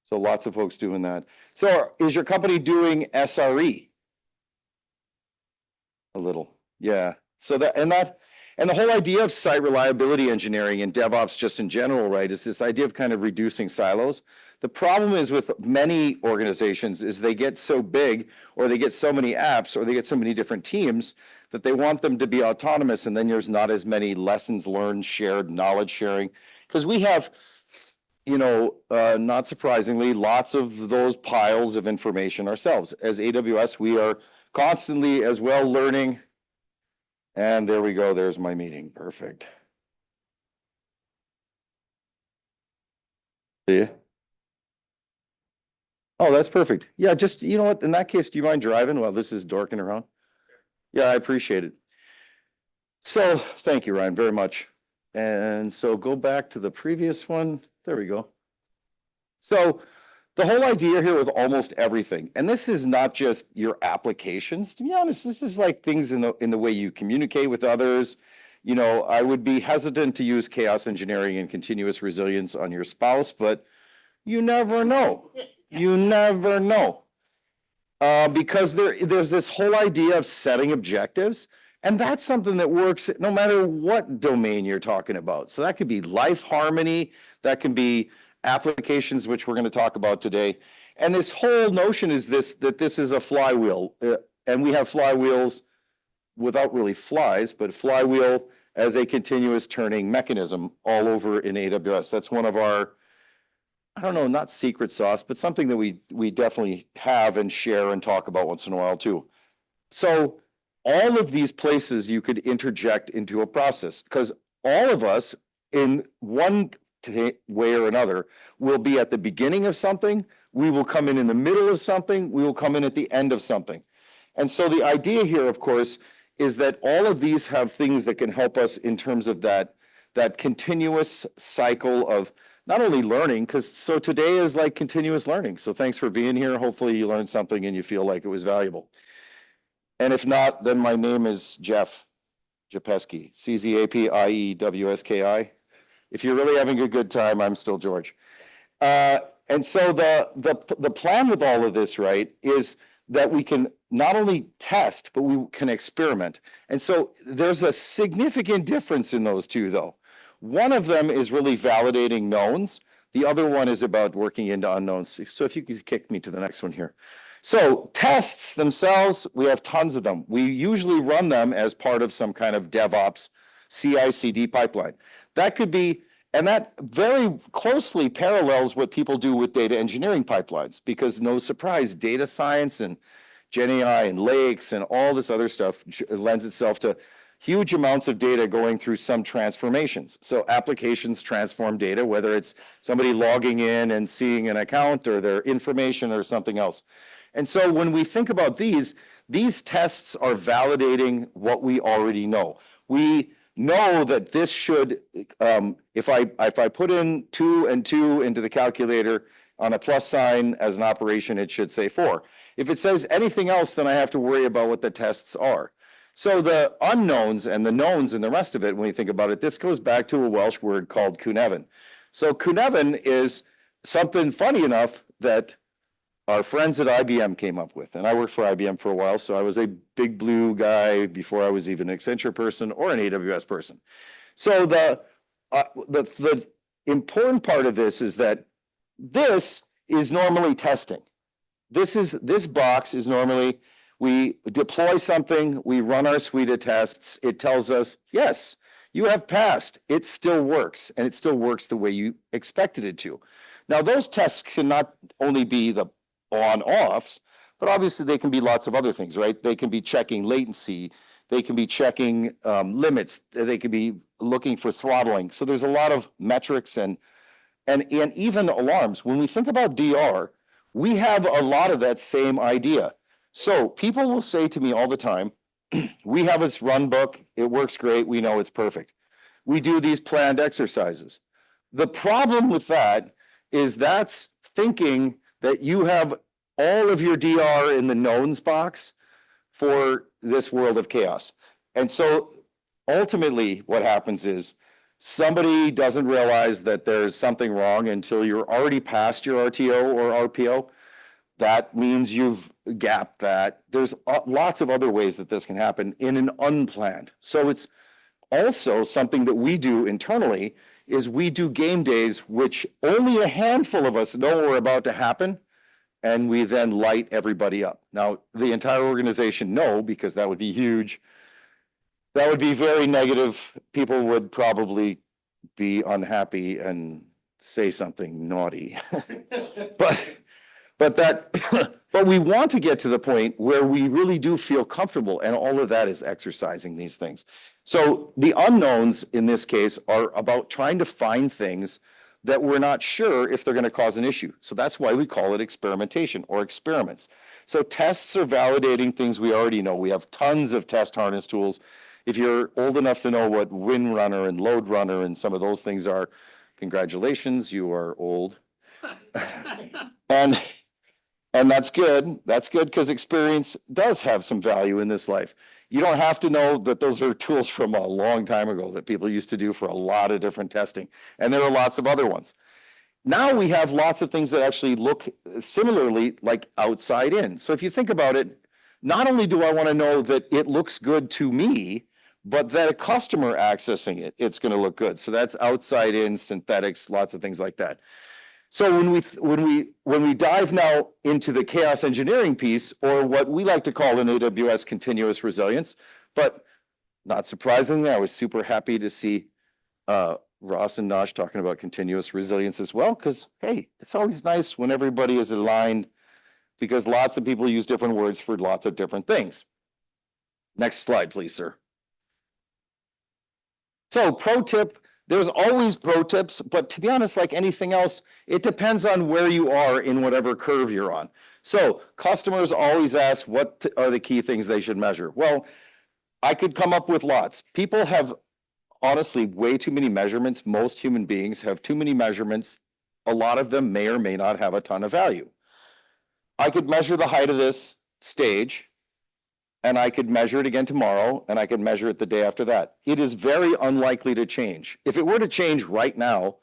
So lots of folks doing that. So is your company doing SRE? A little, yeah. So and the whole idea of site reliability engineering and DevOps just in general, right, is this idea of kind of reducing silos. The problem is with many organizations is they get so big, or they get so many apps, or they get so many different teams that they want them to be autonomous, and then there's not as many lessons learned, shared, knowledge sharing. Because we have, not surprisingly, lots of those piles of information ourselves. As AWS, we are constantly as well learning. And there we go, there's my meeting, perfect. See ya? Oh, that's perfect. Yeah, just, you know what, in that case, do you mind driving while this is dorking around? Yeah, I appreciate it. So, thank you, Ryan, very much. And so go back to the previous one. There we go. So the whole idea here with almost everything, and this is not just your applications, to be honest, this is like things in the way you communicate with others. I would be hesitant to use chaos engineering and continuous resilience on your spouse, but you never know. You never know. Because there's this whole idea of setting objectives, and that's something that works no matter what domain you're talking about. So that could be life harmony, that can be applications, which we're going to talk about today. And this whole notion is that this is a flywheel, and we have flywheels without really flies, but flywheel as a continuous turning mechanism all over in AWS. That's one of our, I don't know, not secret sauce, but something that we definitely have and share and talk about once in a while too. So all of these places you could interject into a process, because all of us in one way or another will be at the beginning of something, we will come in the middle of something, we will come in at the end of something. And so the idea here, of course, is that all of these have things that can help us in terms of that continuous cycle of not only learning, so today is like continuous learning. So thanks for being here. Hopefully you learned something and you feel like it was valuable. And if not, then my name is Jeff Czapieski, CZAPIEWSKI. If you're really having a good time, I'm still George. And so the plan with all of this, right, is that we can not only test, but we can experiment. And so there's a significant difference in those two, though. One of them is really validating knowns. The other one is about working into unknowns. So if you could kick me to the next one here. So tests themselves, we have tons of them. We usually run them as part of some kind of DevOps CI/CD pipeline. That could be, and that very closely parallels what people do with data engineering pipelines, because no surprise, data science and GenAI and lakes and all this other stuff lends itself to huge amounts of data going through some transformations. So applications transform data, whether it's somebody logging in and seeing an account or their information or something else. And so when we think about these tests are validating what we already know. We know that this should, if I put in 2 and 2 into the calculator on a plus sign as an operation, it should say 4. If it says anything else, then I have to worry about what the tests are. So the unknowns and the knowns and the rest of it, when you think about it, this goes back to a Welsh word called Cynefin. So Cynefin is something funny enough that our friends at IBM came up with. And I worked for IBM for a while, so I was a big blue guy before I was even an Accenture person or an AWS person. So the important part of this is that this is normally testing. This box is normally, we deploy something, we run our suite of tests, it tells us, yes, you have passed, it still works, and it still works the way you expected it to. Now, those tests can not only be the on-offs, but obviously they can be lots of other things, right? They can be checking latency, they can be checking limits, they can be looking for throttling. So there's a lot of metrics and even alarms. When we think about DR, we have a lot of that same idea. So people will say to me all the time, we have this run book, it works great, we know it's perfect. We do these planned exercises. The problem with that is that's thinking that you have all of your DR in the knowns box for this world of chaos. And so ultimately what happens is somebody doesn't realize that there's something wrong until you're already past your RTO or RPO. That means you've gapped that. There's lots of other ways that this can happen in an unplanned. So it's also something that we do internally is we do game days, which only a handful of us know are about to happen. And we then light everybody up. Now, the entire organization, no, because that would be huge. That would be very negative. People would probably be unhappy and say something naughty. But we want to get to the point where we really do feel comfortable, and all of that is exercising these things. So the unknowns in this case are about trying to find things that we're not sure if they're going to cause an issue. So that's why we call it experimentation or experiments. So tests are validating things we already know. We have tons of test harness tools. If you're old enough to know what WinRunner and LoadRunner and some of those things are, congratulations, you are old. And that's good. That's good because experience does have some value in this life. You don't have to know that those are tools from a long time ago that people used to do for a lot of different testing. And there are lots of other ones. Now we have lots of things that actually look similarly like outside in. So if you think about it, not only do I want to know that it looks good to me, but that a customer accessing it, it's going to look good. So that's outside in, synthetics, lots of things like that. So when we dive now into the chaos engineering piece, or what we like to call in AWS continuous resilience, but not surprisingly, I was super happy to see Ross and Nosh talking about continuous resilience as well, because hey, it's always nice when everybody is aligned, because lots of people use different words for lots of different things. Next slide, please, sir. So pro tip. There's always pro tips, but to be honest, like anything else, it depends on where you are in whatever curve you're on. So customers always ask, what are the key things they should measure? Well, I could come up with lots. People have honestly way too many measurements. Most human beings have too many measurements. A lot of them may or may not have a ton of value. I could measure the height of this stage, and I could measure it again tomorrow, and I could measure it the day after that. It is very unlikely to change. If it were to change right now,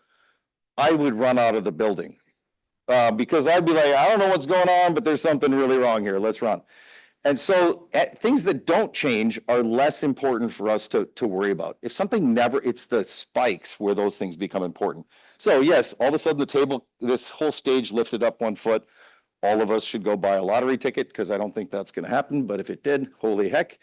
I would run out of the building because I'd be like, I don't know what's going on, but there's something really wrong here. Let's run. And so things that don't change are less important for us to worry about. If something never, it's the spikes where those things become important. So yes, all of a sudden the table, this whole stage lifted up 1 foot. All of us should go buy a lottery ticket because I don't think that's going to happen. But if it did, holy heck.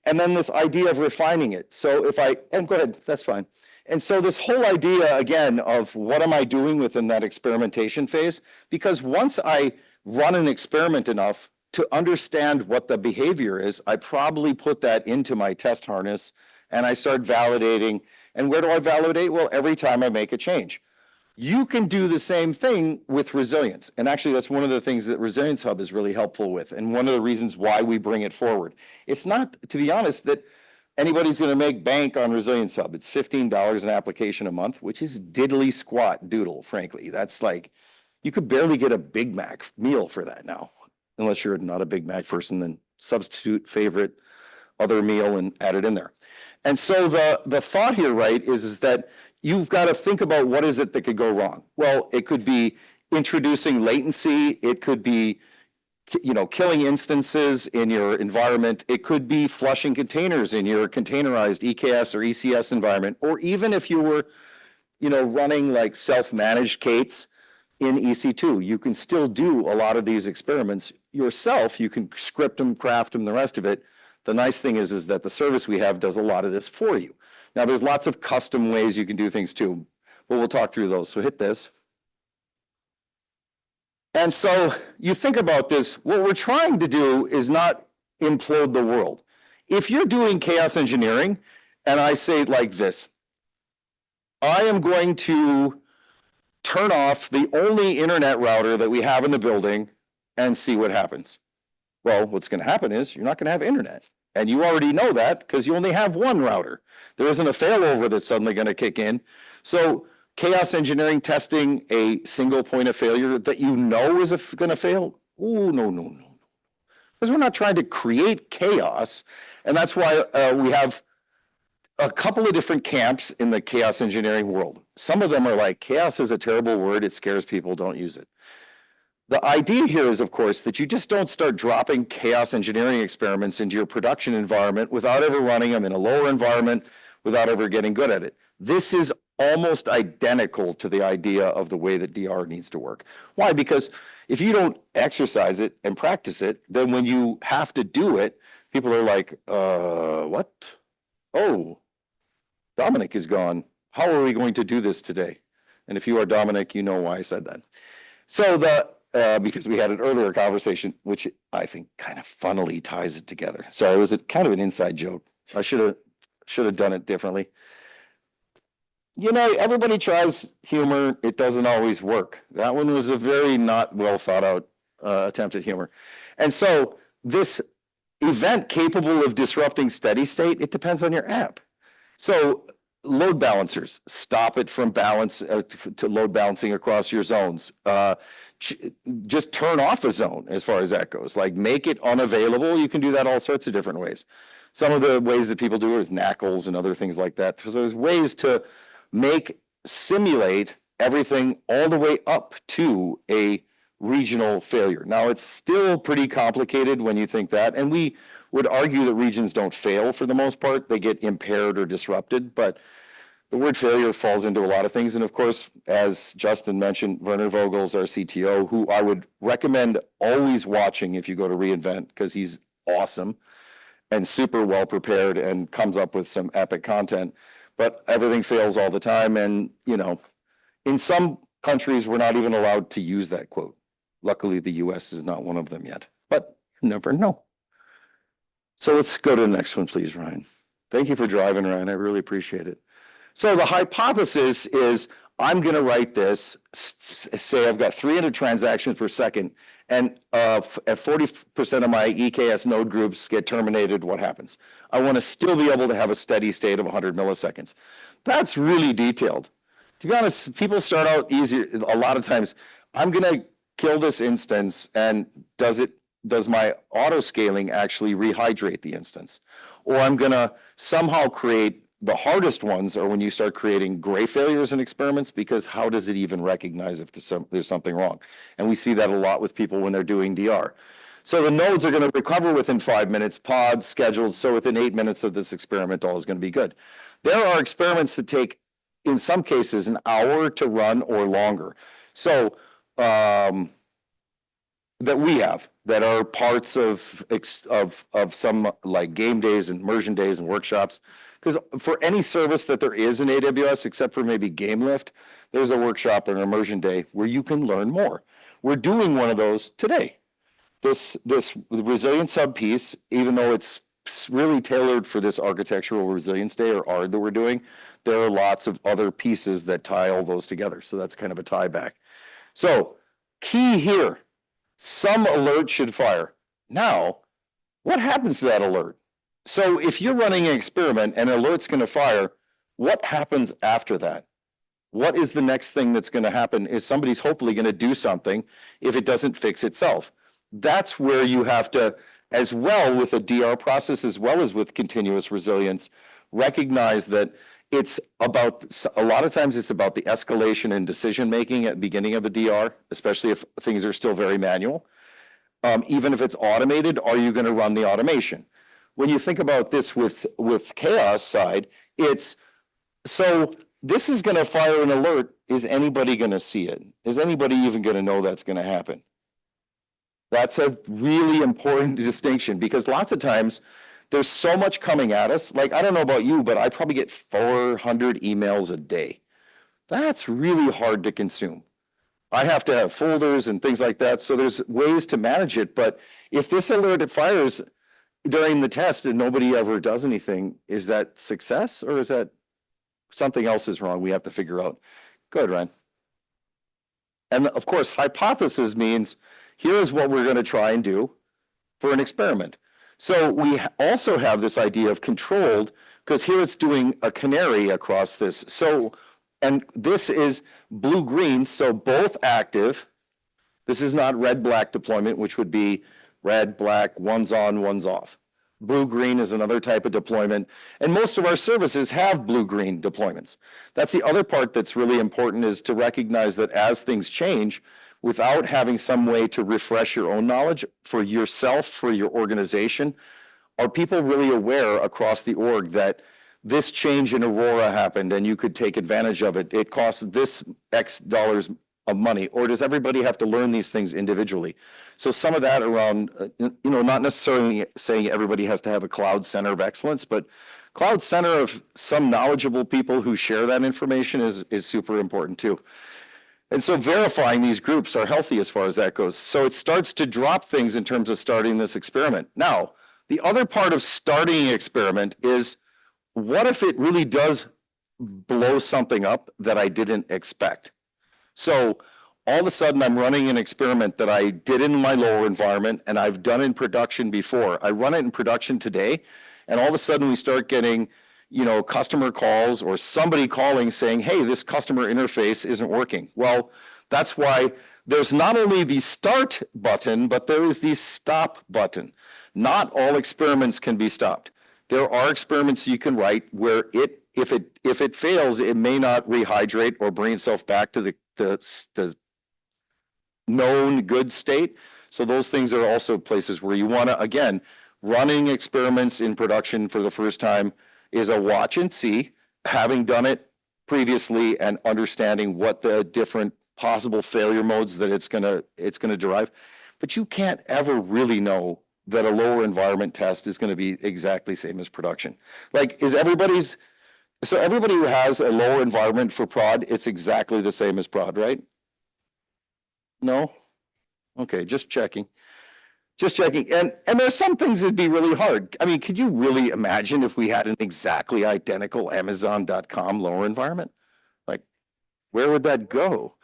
And then this idea of refining it. So if and go ahead, that's fine. And so this whole idea again of what am I doing within that experimentation phase? Because once I run an experiment enough to understand what the behavior is, I probably put that into my test harness and I start validating. And where do I validate? Well, every time I make a change. You can do the same thing with resilience. And actually, that's one of the things that Resilience Hub is really helpful with. And one of the reasons why we bring it forward. It's not, to be honest, that anybody's going to make bank on Resilience Hub. It's $15 an application a month, which is diddly squat doodle, frankly. That's like, you could barely get a Big Mac meal for that now. Unless you're not a Big Mac person, then substitute favorite other meal and add it in there. And so the thought here, right, is that you've got to think about what is it that could go wrong. Well, it could be introducing latency. It could be, killing instances in your environment. It could be flushing containers in your containerized EKS or ECS environment. Or even if you were, running like self-managed K8s in EC2, you can still do a lot of these experiments yourself. You can script them, craft them, the rest of it. The nice thing is that the service we have does a lot of this for you. Now, there's lots of custom ways you can do things too, but we'll talk through those. So hit this. And so you think about this, what we're trying to do is not implode the world. If you're doing chaos engineering, and I say it like this, I am going to turn off the only internet router that we have in the building and see what happens. Well, what's going to happen is you're not going to have internet. And you already know that because you only have one router. There isn't a failover that's suddenly going to kick in. So chaos engineering testing a single point of failure that you know is going to fail? Oh, no. Because we're not trying to create chaos. And that's why we have a couple of different camps in the chaos engineering world. Some of them are like, chaos is a terrible word. It scares people. Don't use it. The idea here is, of course, that you just don't start dropping chaos engineering experiments into your production environment without ever running them in a lower environment, without ever getting good at it. This is almost identical to the idea of the way that DR needs to work. Why? Because if you don't exercise it and practice it, then when you have to do it, people are like, what? Oh, Dominic is gone. How are we going to do this today? And if you are Dominic, you know why I said that. So because we had an earlier conversation, which I think kind of funnily ties it together. So it was kind of an inside joke. I should have done it differently. Everybody tries humor. It doesn't always work. That one was a very not well thought out attempt at humor. And so this event capable of disrupting steady state, it depends on your app. So load balancers, stop it from to load balancing across your zones. Just turn off a zone as far as that goes. Like make it unavailable. You can do that all sorts of different ways. Some of the ways that people do it is NACLs and other things like that. So there's ways to simulate everything all the way up to a regional failure. Now it's still pretty complicated when you think that, and we would argue that regions don't fail for the most part. They get impaired or disrupted, but the word failure falls into a lot of things. And of course, as Justin mentioned, Werner Vogel's our CTO, who I would recommend always watching if you go to reInvent, because he's awesome and super well prepared and comes up with some epic content. But everything fails all the time. And, in some countries, we're not even allowed to use that quote. Luckily, the US is not one of them yet, but you never know. So let's go to the next one, please, Ryan. Thank you for driving, Ryan. I really appreciate it. So the hypothesis is I'm going to write this, say I've got 300 transactions per second, and at 40% of my EKS node groups get terminated, what happens? I want to still be able to have a steady state of 100 milliseconds. That's really detailed. To be honest, people start out easier. A lot of times, I'm going to kill this instance, and does my auto scaling actually rehydrate the instance? Or I'm going to somehow create the hardest ones are when you start creating gray failures in experiments, because how does it even recognize if there's something wrong? And we see that a lot with people when they're doing DR. So the nodes are going to recover within 5 minutes, pods scheduled, so within 8 minutes of this experiment, all is going to be good. There are experiments that take, in some cases, an hour to run or longer. So that we have, that are parts of some like game days and immersion days and workshops. Because for any service that there is in AWS, except for maybe GameLift, there's a workshop or an immersion day where you can learn more. We're doing one of those today. This Resilience Hub piece, even though it's really tailored for this Architectural Resilience Day or ARD that we're doing, there are lots of other pieces that tie all those together. So that's kind of a tie back. So key here, some alert should fire. Now, what happens to that alert? So if you're running an experiment and an alert's going to fire, what happens after that? What is the next thing that's going to happen? Is somebody's hopefully going to do something if it doesn't fix itself? That's where you have to, as well with a DR process, as well as with continuous resilience, recognize that it's about, a lot of times it's about the escalation and decision making at the beginning of a DR, especially if things are still very manual. Even if it's automated, are you going to run the automation? When you think about this with chaos side, it's, so this is going to fire an alert. Is anybody going to see it? Is anybody even going to know that's going to happen? That's a really important distinction, because lots of times there's so much coming at us. Like, I don't know about you, but I probably get 400 emails a day. That's really hard to consume. I have to have folders and things like that. So there's ways to manage it. But if this alert fires during the test and nobody ever does anything, is that success, or is that something else is wrong? We have to figure out. Go ahead, Ryan. And of course, hypothesis means here's what we're going to try and do for an experiment. So we also have this idea of controlled, because here it's doing a canary across this. So, and this is blue-green, so both active. This is not red-black deployment, which would be red, black, one's on, one's off. Blue-green is another type of deployment, and most of our services have blue-green deployments. That's the other part that's really important, is to recognize that as things change, without having some way to refresh your own knowledge for yourself, for your organization, are people really aware across the org that this change in Aurora happened and you could take advantage of it? It costs this X dollars of money, or does everybody have to learn these things individually? So some of that around, not necessarily saying everybody has to have a cloud center of excellence, but cloud center of some knowledgeable people who share that information is super important too. And so verifying these groups are healthy as far as that goes. So it starts to drop things in terms of starting this experiment. Now, the other part of starting an experiment is, what if it really does blow something up that I didn't expect? So all of a sudden I'm running an experiment that I did in my lower environment and I've done in production before. I run it in production today, and all of a sudden we start getting customer calls or somebody calling saying, hey, this customer interface isn't working. Well, that's why there's not only the start button, but there is the stop button. Not all experiments can be stopped. There are experiments you can write where if it fails, it may not rehydrate or bring itself back to the known good state. So those things are also places where you want to, again, running experiments in production for the first time is a watch and see, having done it previously and understanding what the different possible failure modes that it's gonna derive. But you can't ever really know that a lower environment test is going to be exactly the same as production. Like, so everybody who has a lower environment for prod, it's exactly the same as prod, right? No? Okay, just checking. Just checking. And there's some things that'd be really hard. I mean, could you really imagine if we had an exactly identical Amazon.com lower environment? Like, where would that go?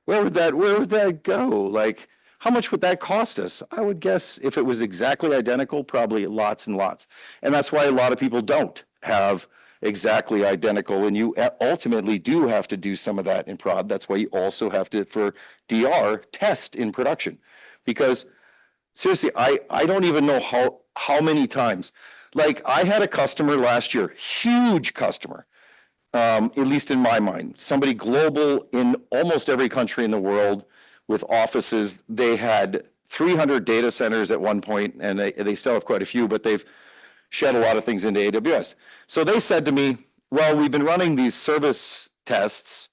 Where would that go? Like, how much would that cost us? I would guess if it was exactly identical, probably lots and lots. And that's why a lot of people don't have exactly identical. And you ultimately do have to do some of that in prod. That's why you also have to, for DR, test in production. Because seriously, I don't even know how many times. Like, I had a customer last year, huge customer, at least in my mind, somebody global in almost every country in the world with offices. They had 300 data centers at one point, and they still have quite a few, but they've shed a lot of things into AWS. So they said to me, well, we've been running these service tests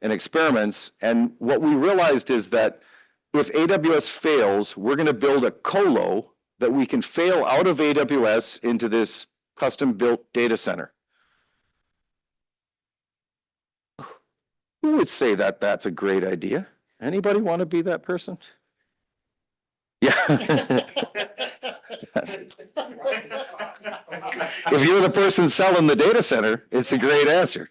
and experiments, and what we realized is that if AWS fails, we're going to build a colo that we can fail out of AWS into this custom-built data center. Who would say that that's a great idea? Anybody want to be that person? Yeah. If you're the person selling the data center, it's a great answer.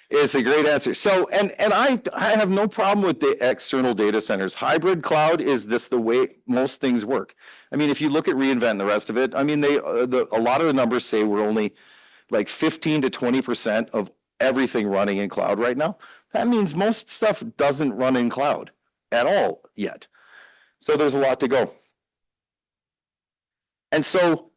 It's a great answer. So, and I have no problem with the external data centers. Hybrid cloud is the way most things work. I mean, if you look at reInvent and the rest of it, I mean, a lot of the numbers say we're only like 15 to 20% of everything running in cloud right now. That means most stuff doesn't run in cloud at all yet. So there's a lot to go. And so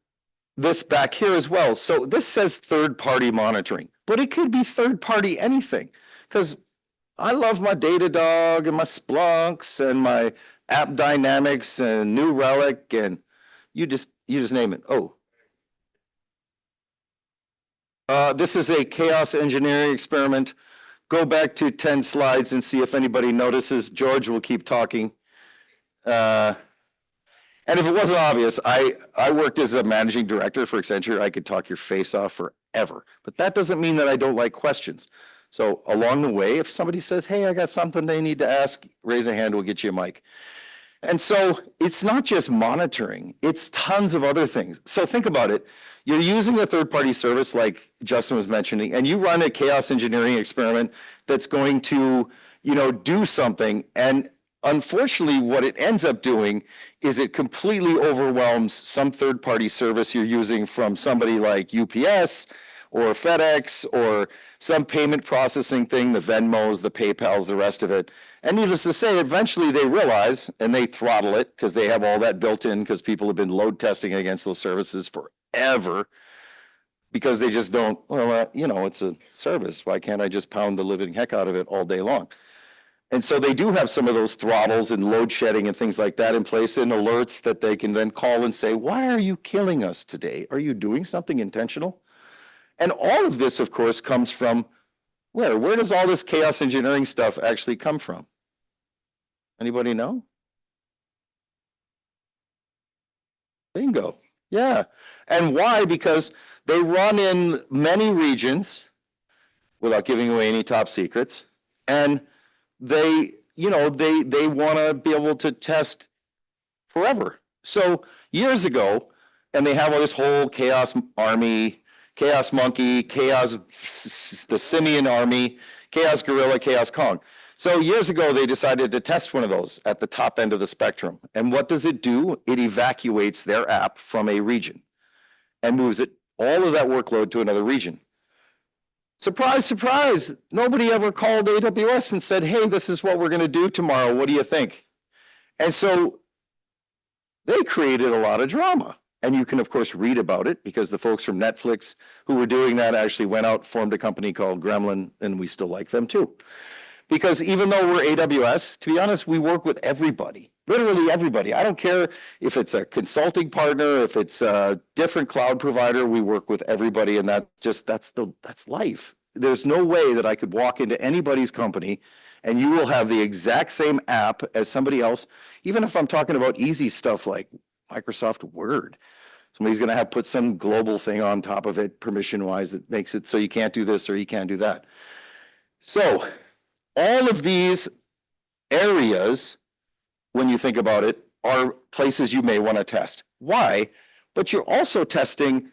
this back here as well. So this says third-party monitoring, but it could be third-party anything, because I love my Datadog and my Splunks and my App Dynamics and New Relic, and you just name it. Oh. This is a chaos engineering experiment. Go back to 10 slides and see if anybody notices. George will keep talking. And if it wasn't obvious, I worked as a managing director for Accenture. I could talk your face off forever, but that doesn't mean that I don't like questions. So along the way, if somebody says, hey, I got something they need to ask, raise a hand, we'll get you a mic. And so it's not just monitoring, it's tons of other things. So think about it. You're using a third-party service like Justin was mentioning, and you run a chaos engineering experiment that's going to, do something. And unfortunately, what it ends up doing is it completely overwhelms some third-party service you're using from somebody like UPS or FedEx or some payment processing thing, the Venmos, the PayPals, the rest of it. And needless to say, eventually they realize and they throttle it because they have all that built in, because people have been load testing against those services forever, because they just don't, it's a service. Why can't I just pound the living heck out of it all day long? And so they do have some of those throttles and load shedding and things like that in place, and alerts that they can then call and say, why are you killing us today? Are you doing something intentional? And all of this, of course, comes from where? Where does all this chaos engineering stuff actually come from? Anybody know? Bingo. Yeah. And why? Because they run in many regions without giving away any top secrets. And they want to be able to test forever. So years ago, and they have all this whole chaos army, Chaos Monkey, Chaos, the Simian Army, Chaos Gorilla, Chaos Kong. So years ago, they decided to test one of those at the top end of the spectrum. And what does it do? It evacuates their app from a region and moves it, all of that workload, to another region. Surprise, surprise. Nobody ever called AWS and said, hey, this is what we're going to do tomorrow. What do you think? And so they created a lot of drama. And you can, of course, read about it, because the folks from Netflix who were doing that actually went out, formed a company called Gremlin, and we still like them too. Because even though we're AWS, to be honest, we work with everybody, literally everybody. I don't care if it's a consulting partner, if it's a different cloud provider, we work with everybody, and that's life. There's no way that I could walk into anybody's company and you will have the exact same app as somebody else, even if I'm talking about easy stuff like Microsoft Word. Somebody's going to have put some global thing on top of it, permission-wise, that makes it so you can't do this or you can't do that. So all of these areas, when you think about it, are places you may want to test. Why? But you're also testing,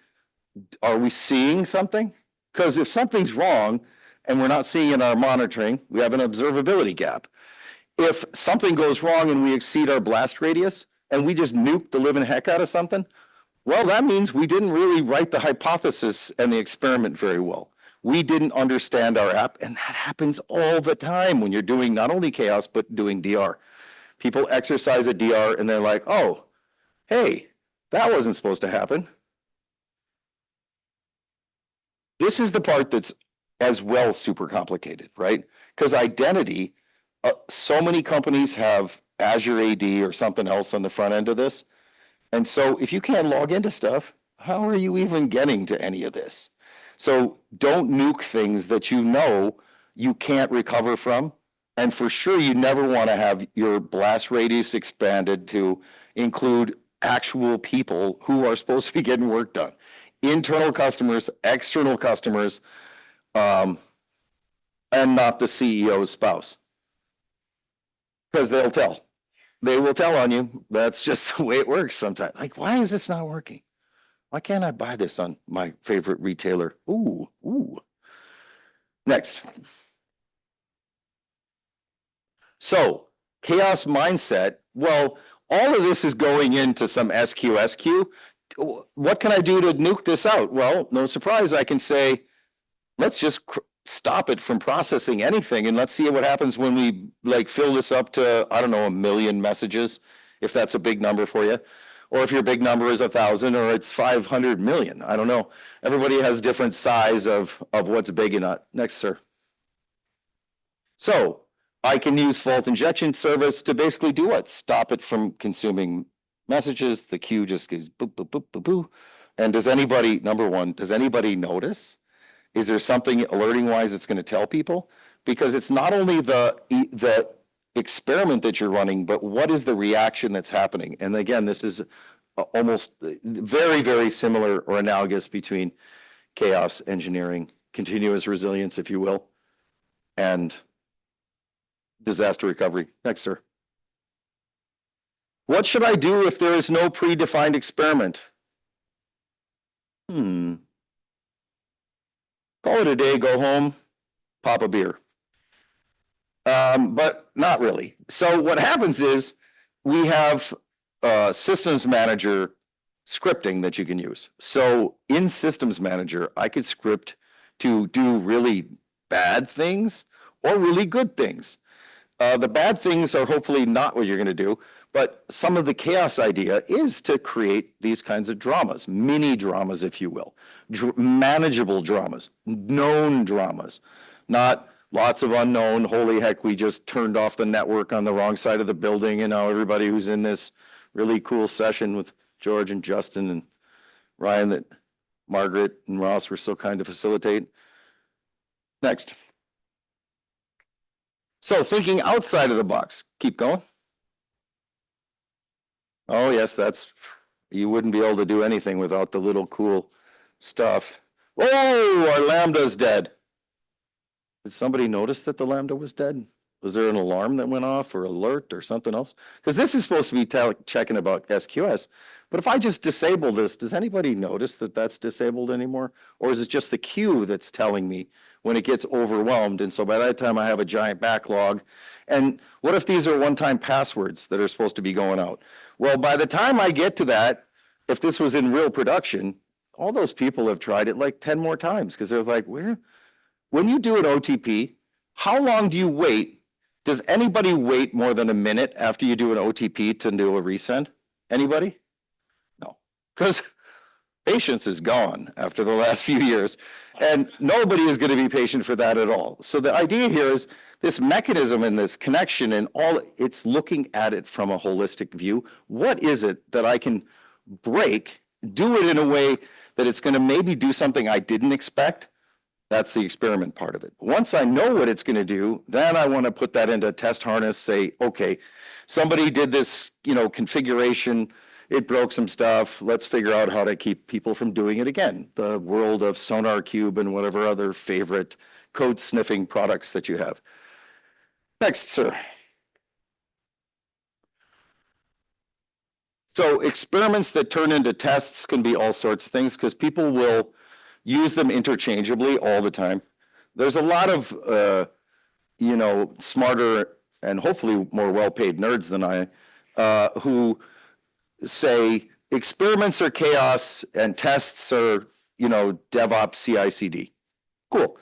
are we seeing something? Because if something's wrong and we're not seeing in our monitoring, we have an observability gap. If something goes wrong and we exceed our blast radius, and we just nuke the living heck out of something, well, that means we didn't really write the hypothesis and the experiment very well. We didn't understand our app, and that happens all the time when you're doing not only chaos, but doing DR. People exercise a DR, and they're like, oh, hey, that wasn't supposed to happen. This is the part that's as well super complicated, right? Because identity, so many companies have Azure AD or something else on the front end of this. And so if you can't log into stuff, how are you even getting to any of this? So don't nuke things that you know you can't recover from. And for sure, you never want to have your blast radius expanded to include actual people who are supposed to be getting work done. Internal customers, external customers, and not the CEO's spouse. Because they'll tell. They will tell on you. That's just the way it works sometimes. Like, why is this not working? Why can't I buy this on my favorite retailer? Ooh. Next. So, chaos mindset. Well, all of this is going into some SQ. What can I do to nuke this out? Well, no surprise, I can say, let's just stop it from processing anything, and let's see what happens when we like fill this up to, I don't know, 1 million messages, if that's a big number for you, or if your big number is 1,000 or it's 500 million. I don't know. Everybody has different size of what's big and not. Next, sir. So I can use fault injection service to basically do what? Stop it from consuming messages. The queue just goes boop, boop, boop, boop, boop. And does anybody, number one, does anybody notice? Is there something alerting wise that's going to tell people? Because it's not only the experiment that you're running, but what is the reaction that's happening? And again, this is almost very, very similar or analogous between chaos engineering, continuous resilience, if you will, and disaster recovery. Next, sir. What should I do if there is no predefined experiment? Call it a day, go home, pop a beer. But not really. So what happens is we have systems manager scripting that you can use. So in systems manager, I could script to do really bad things or really good things. The bad things are hopefully not what you're going to do, but some of the chaos idea is to create these kinds of dramas, mini dramas, if you will, manageable dramas, known dramas, not lots of unknown. Holy heck, we just turned off the network on the wrong side of the building, and now everybody who's in this really cool session with George and Justin and Ryan that Margaret and Ross were so kind to facilitate. Next. So thinking outside of the box, keep going. Oh yes, you wouldn't be able to do anything without the little cool stuff. Oh, our Lambda's dead. Did somebody notice that the Lambda was dead? Was there an alarm that went off or alert or something else? Because this is supposed to be checking about SQS. But if I just disable this, does anybody notice that that's disabled anymore? Or is it just the queue that's telling me when it gets overwhelmed? And so by that time I have a giant backlog. And what if these are one-time passwords that are supposed to be going out? Well, by the time I get to that, if this was in real production, all those people have tried it like 10 more times because they're like, when you do an OTP, how long do you wait? Does anybody wait more than a minute after you do an OTP to do a resend? Anybody? No, because patience is gone after the last few years, and nobody is going to be patient for that at all. So the idea here is this mechanism and this connection and all, it's looking at it from a holistic view. What is it that I can break, do it in a way that it's going to maybe do something I didn't expect? That's the experiment part of it. Once I know what it's going to do, then I want to put that into a test harness, say, okay, somebody did this, configuration, it broke some stuff. Let's figure out how to keep people from doing it again. The world of SonarQube and whatever other favorite code sniffing products that you have. Next, sir. So experiments that turn into tests can be all sorts of things because people will use them interchangeably all the time. There's a lot of, smarter and hopefully more well-paid nerds than I, who say experiments are chaos and tests are, DevOps CI/CD. Cool.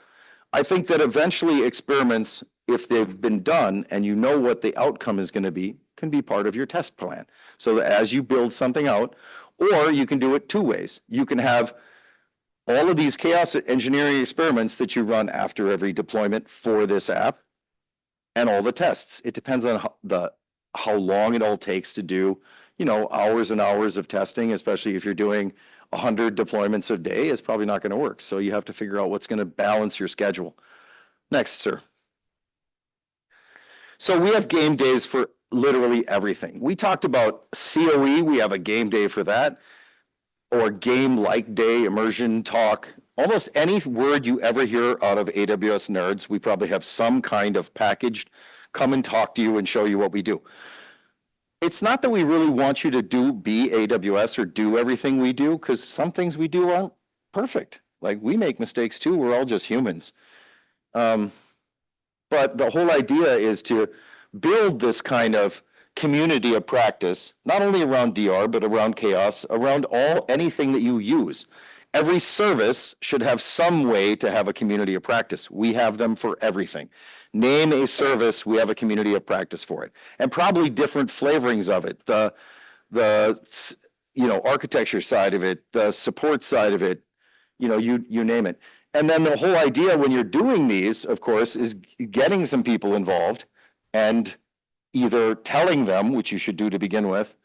I think that eventually experiments, if they've been done and you know what the outcome is going to be, can be part of your test plan. So that as you build something out, or you can do it two ways. You can have all of these chaos engineering experiments that you run after every deployment for this app and all the tests. It depends on the how long it all takes to do, you know, hours and hours of testing, especially if you're doing 100 deployments a day, is probably not going to work. So you have to figure out what's going to balance your schedule. Next, sir. So we have game days for literally everything. We talked about COE, we have a game day for that, or game-like day, immersion talk. Almost any word you ever hear out of AWS nerds, we probably have some kind of packaged, come and talk to you and show you what we do. It's not that we really want you to be AWS or do everything we do, because some things we do aren't perfect. Like, we make mistakes too, we're all just humans. But the whole idea is to build this kind of community of practice, not only around DR, but around chaos, around anything that you use. Every service should have some way to have a community of practice. We have them for everything. Name a service, we have a community of practice for it, and probably different flavorings of it. The architecture side of it, the support side of it, you name it. And then the whole idea when you're doing these, of course, is getting some people involved and either telling them, which you should do to begin with,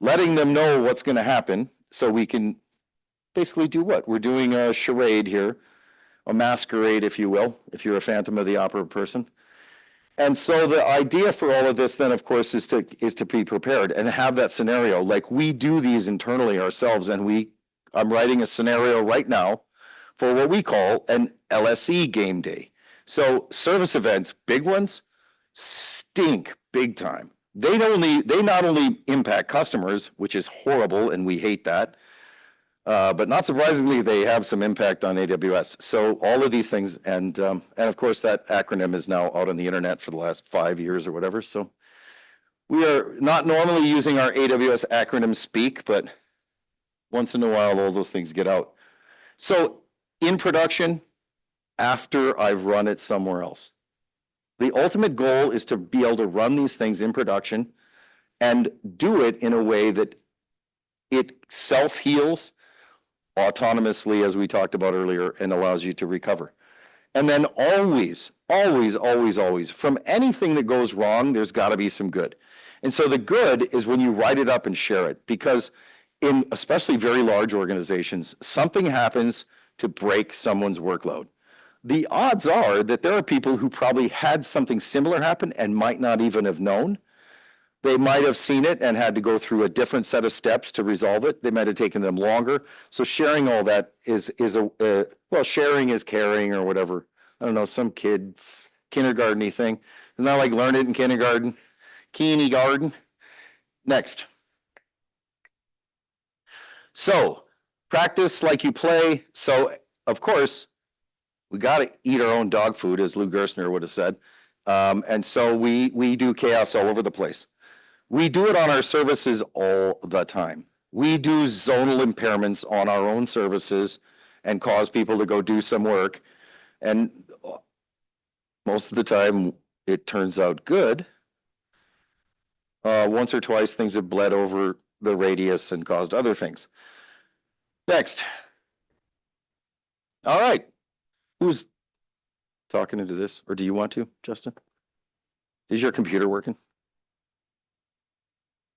letting them know what's going to happen, so we can basically do what? We're doing a charade here, a masquerade, if you will, if you're a Phantom of the Opera person. And so the idea for all of this then, of course, is to be prepared and have that scenario. Like, we do these internally ourselves, and I'm writing a scenario right now for what we call an LSE game day. So service events, big ones, stink big time. They not only impact customers, which is horrible, and we hate that, but not surprisingly, they have some impact on AWS. So all of these things, and of course that acronym is now out on the internet for the last 5 years or whatever. So we are not normally using our AWS acronym speak, but once in a while, all those things get out. So in production, after I've run it somewhere else. The ultimate goal is to be able to run these things in production and do it in a way that it self-heals autonomously, as we talked about earlier, and allows you to recover. And then always, always, always, always, from anything that goes wrong, there's got to be some good. And so the good is when you write it up and share it, because in especially very large organizations, something happens to break someone's workload. The odds are that there are people who probably had something similar happen and might not even have known. They might have seen it and had to go through a different set of steps to resolve it. They might have taken them longer. So sharing all that is sharing is caring, or whatever. I don't know, some kid kindergarten-y thing. Isn't that like learn it in kindergarten? Kindergarten. Next. So practice like you play. So of course, we got to eat our own dog food, as Lou Gerstner would have said. And so we do chaos all over the place. We do it on our services all the time. We do zonal impairments on our own services and cause people to go do some work. And most of the time, it turns out good. Once or twice, things have bled over the radius and caused other things. Next. All right. Who's talking into this? Or do you want to, Justin? Is your computer working?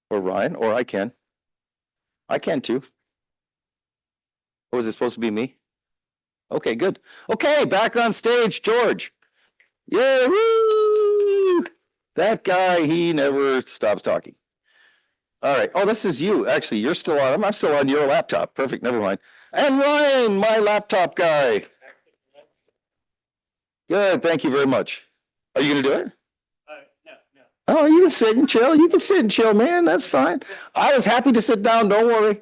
Or Ryan? Or I can. I can too. Oh, is it supposed to be me? Okay, good. Okay, back on stage, George. Yeah, woo! That guy, he never stops talking. All right. Oh, this is you. Actually, you're still on. I'm still on your laptop. Perfect. Never mind. And Ryan, my laptop guy. Good. Thank you very much. Are you going to do it? No. Oh, you can sit and chill. You can sit and chill, man. That's fine. I was happy to sit down. Don't worry.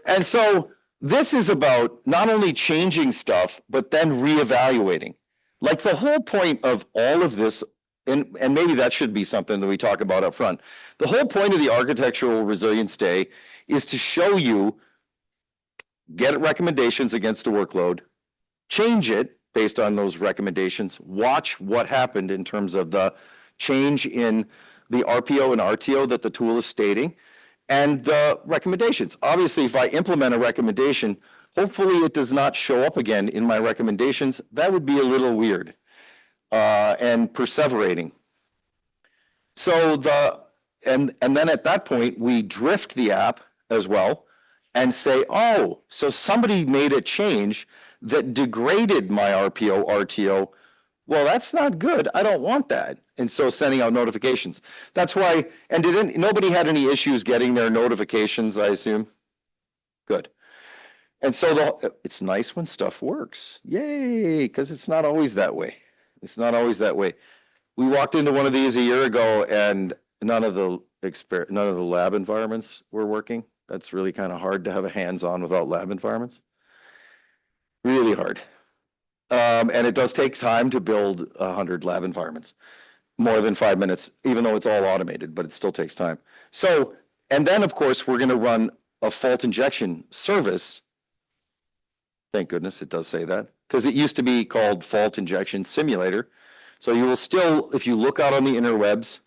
And so this is about not only changing stuff, but then reevaluating. Like, the whole point of all of this, and maybe that should be something that we talk about up front. The whole point of the Architectural Resilience Day is to show you, get recommendations against a workload, change it based on those recommendations, watch what happened in terms of the change in the RPO and RTO that the tool is stating, and the recommendations. Obviously, if I implement a recommendation, hopefully it does not show up again in my recommendations. That would be a little weird and perseverating. So and then at that point, we drift the app as well and say, oh, so somebody made a change that degraded my RPO, RTO. Well, that's not good. I don't want that. And so sending out notifications. That's why, and nobody had any issues getting their notifications, I assume? Good. And so it's nice when stuff works. Yay, because it's not always that way. It's not always that way. We walked into one of these a year ago and none of the lab environments were working. That's really kind of hard to have a hands-on without lab environments. Really hard. And it does take time to build 100 lab environments, more than 5 minutes, even though it's all automated, but it still takes time. So, and then of course, we're going to run a fault injection service. Thank goodness it does say that, because it used to be called Fault Injection Simulator. So you will still, if you look out on the interwebs,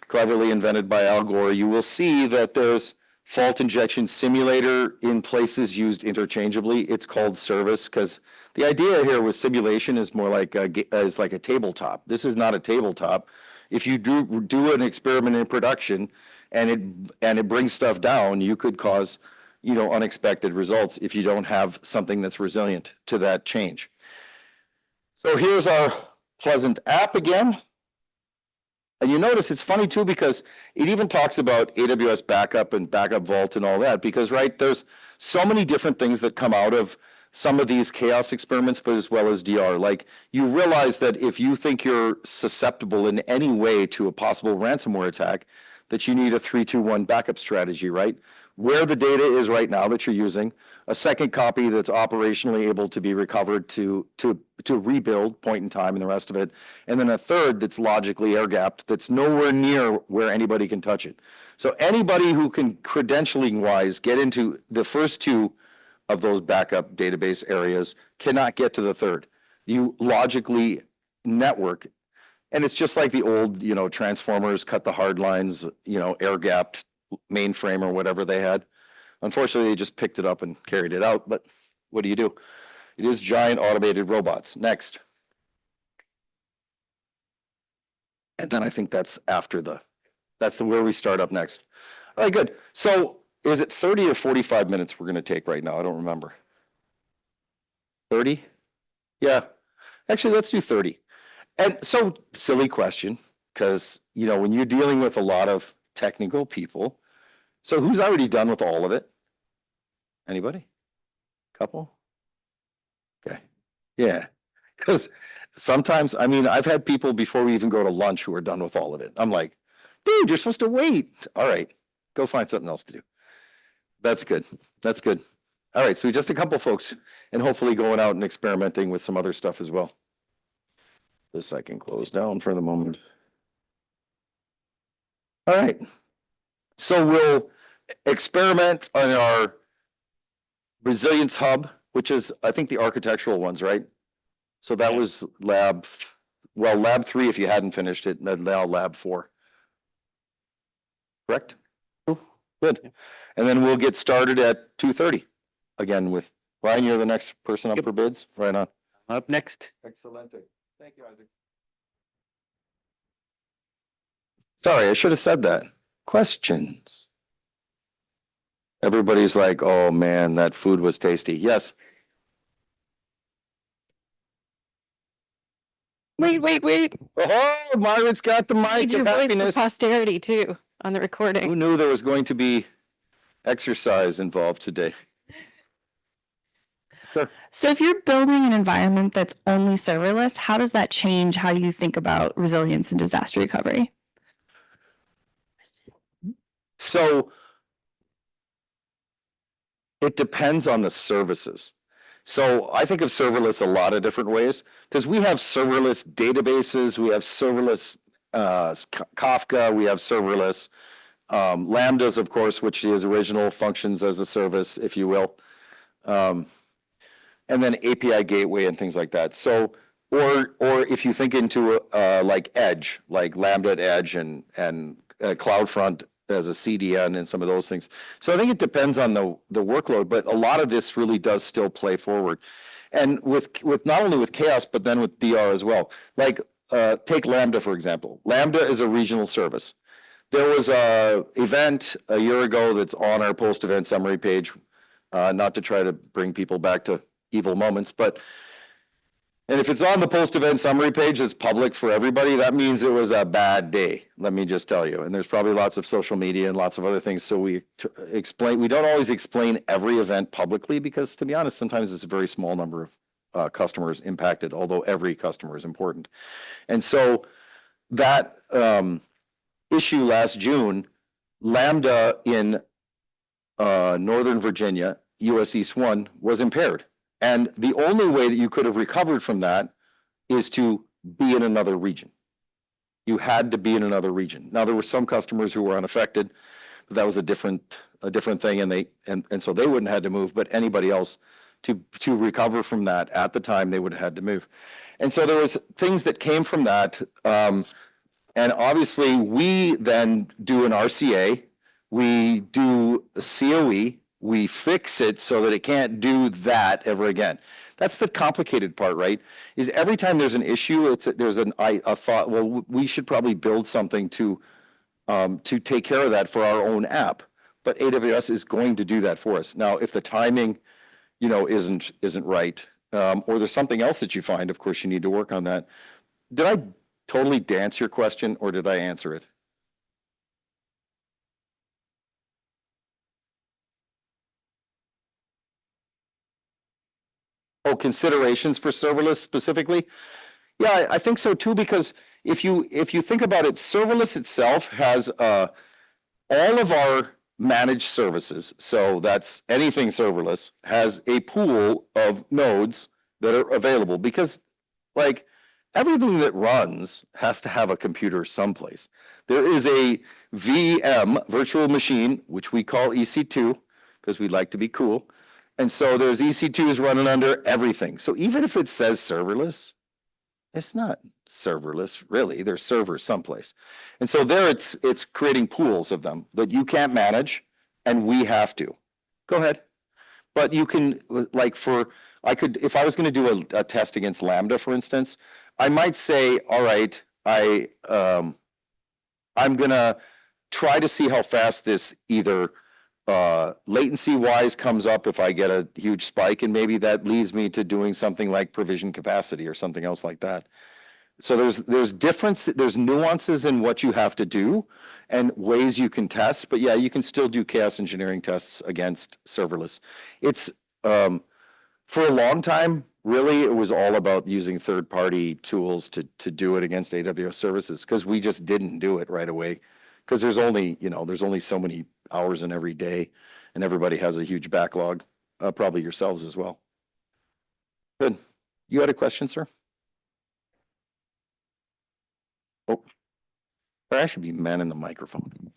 cleverly invented by Al Gore, you will see that there's Fault Injection Simulator in places used interchangeably. It's called service because the idea here with simulation is more like a tabletop. This is not a tabletop. If you do an experiment in production and it brings stuff down, you could cause, you know, unexpected results if you don't have something that's resilient to that change. So here's our Pleasant app again. And you notice it's funny too, because it even talks about AWS backup and backup vault and all that, because right, there's so many different things that come out of some of these chaos experiments, but as well as DR. Like you realize that if you think you're susceptible in any way to a possible ransomware attack, that you need a 3-2-1 backup strategy, right? Where the data is right now that you're using, a second copy that's operationally able to be recovered to rebuild point in time and the rest of it, and then a third that's logically air-gapped that's nowhere near where anybody can touch it. So anybody who can credentialing-wise get into the first two of those backup database areas cannot get to the third. You logically network, and it's just like the old, you know, Transformers, cut the hard lines, you know, air-gapped mainframe or whatever they had. Unfortunately, they just picked it up and carried it out, but what do you do? It is giant automated robots. Next. And then I think that's where we start up next. All right, good. So is it 30 or 45 minutes we're going to take right now? I don't remember. 30? Yeah. Actually, let's do 30. And so, silly question, because, you know, when you're dealing with a lot of technical people, so who's already done with all of it? Anybody? Couple? Okay. Yeah. Because sometimes, I mean, I've had people before we even go to lunch who are done with all of it. I'm like, dude, you're supposed to wait. All right, go find something else to do. That's good. That's good. All right, so just a couple folks and hopefully going out and experimenting with some other stuff as well. This I can close down for the moment. All right. So we'll experiment on our resilience hub, which is, I think, the architectural ones, right? So that was lab 3 if you hadn't finished it, and then now lab 4. Correct? Good. And then we'll get started at 2:30. Again with Ryan, you're the next person up for bids. Right on. Up next. Excellent. Thank you, Isaac. Sorry, I should have said that. Questions? Everybody's like, oh man, that food was tasty. Yes. Wait. Oh, Margaret's got the mic Need your of voice for happiness. posterity too on the recording. Who knew there was going to be exercise involved today? Sure. So if you're building an environment that's only serverless, how does that change how you think about resilience and disaster recovery? So it depends on the services. So I think of serverless a lot of different ways because we have serverless databases, we have serverless Kafka, we have serverless Lambdas, of course, which is original functions as a service, if you will. And then API gateway and things like that. So, or if you think into like Edge, like Lambda at Edge and CloudFront as a CDN and some of those things. So I think it depends on the workload, but a lot of this really does still play forward. And with not only with Chaos, but then with DR as well. Like take Lambda, for example. Lambda is a regional service. There was a event a year ago that's on our post-event summary page, not to try to bring people back to evil moments, but and if it's on the post-event summary page, it's public for everybody, that means it was a bad day, let me just tell you. And there's probably lots of social media and lots of other things, so we don't always explain every event publicly, because to be honest, sometimes it's a very small number of customers impacted, although every customer is important. And so that issue last June, Lambda in Northern Virginia, US East 1, was impaired. And the only way that you could have recovered from that is to be in another region. You had to be in another region. Now, there were some customers who were unaffected, but that was a different thing, and so they wouldn't have had to move, but anybody else to recover from that at the time, they would have had to move. And so there was things that came from that. And obviously, we then do an RCA, we do a COE, we fix it so that it can't do that ever again. That's the complicated part, right? Is every time there's an issue, there's a thought, well, we should probably build something to take care of that for our own app. But AWS is going to do that for us. Now, if the timing, isn't right, or there's something else that you find, of course, you need to work on that. Did I totally dance your question, or did I answer it? Oh, considerations for serverless specifically? Yeah, I think so too, because if you think about it, serverless itself has all of our managed services, so that's anything serverless, has a pool of nodes that are available, because like everything that runs has to have a computer someplace. There is a VM, virtual machine, which we call EC2, because we like to be cool. And so there's EC2s running under everything. So even if it says serverless, it's not serverless, really. There's servers someplace. And so there it's creating pools of them that you can't manage, and we have to. Go ahead. But you can, like if I was going to do a test against Lambda, for instance, I might say, all right, I'm going to try to see how fast this either latency wise comes up if I get a huge spike, and maybe that leads me to doing something like provision capacity or something else like that. So there's nuances in what you have to do and ways you can test, but yeah, you can still do chaos engineering tests against serverless. It's for a long time, really, it was all about using third-party tools to do it against AWS services, because we just didn't do it right away, because there's only so many hours in every day, and everybody has a huge backlog, probably yourselves as well. Good. You had a question, sir? Oh, I should be manning the microphone.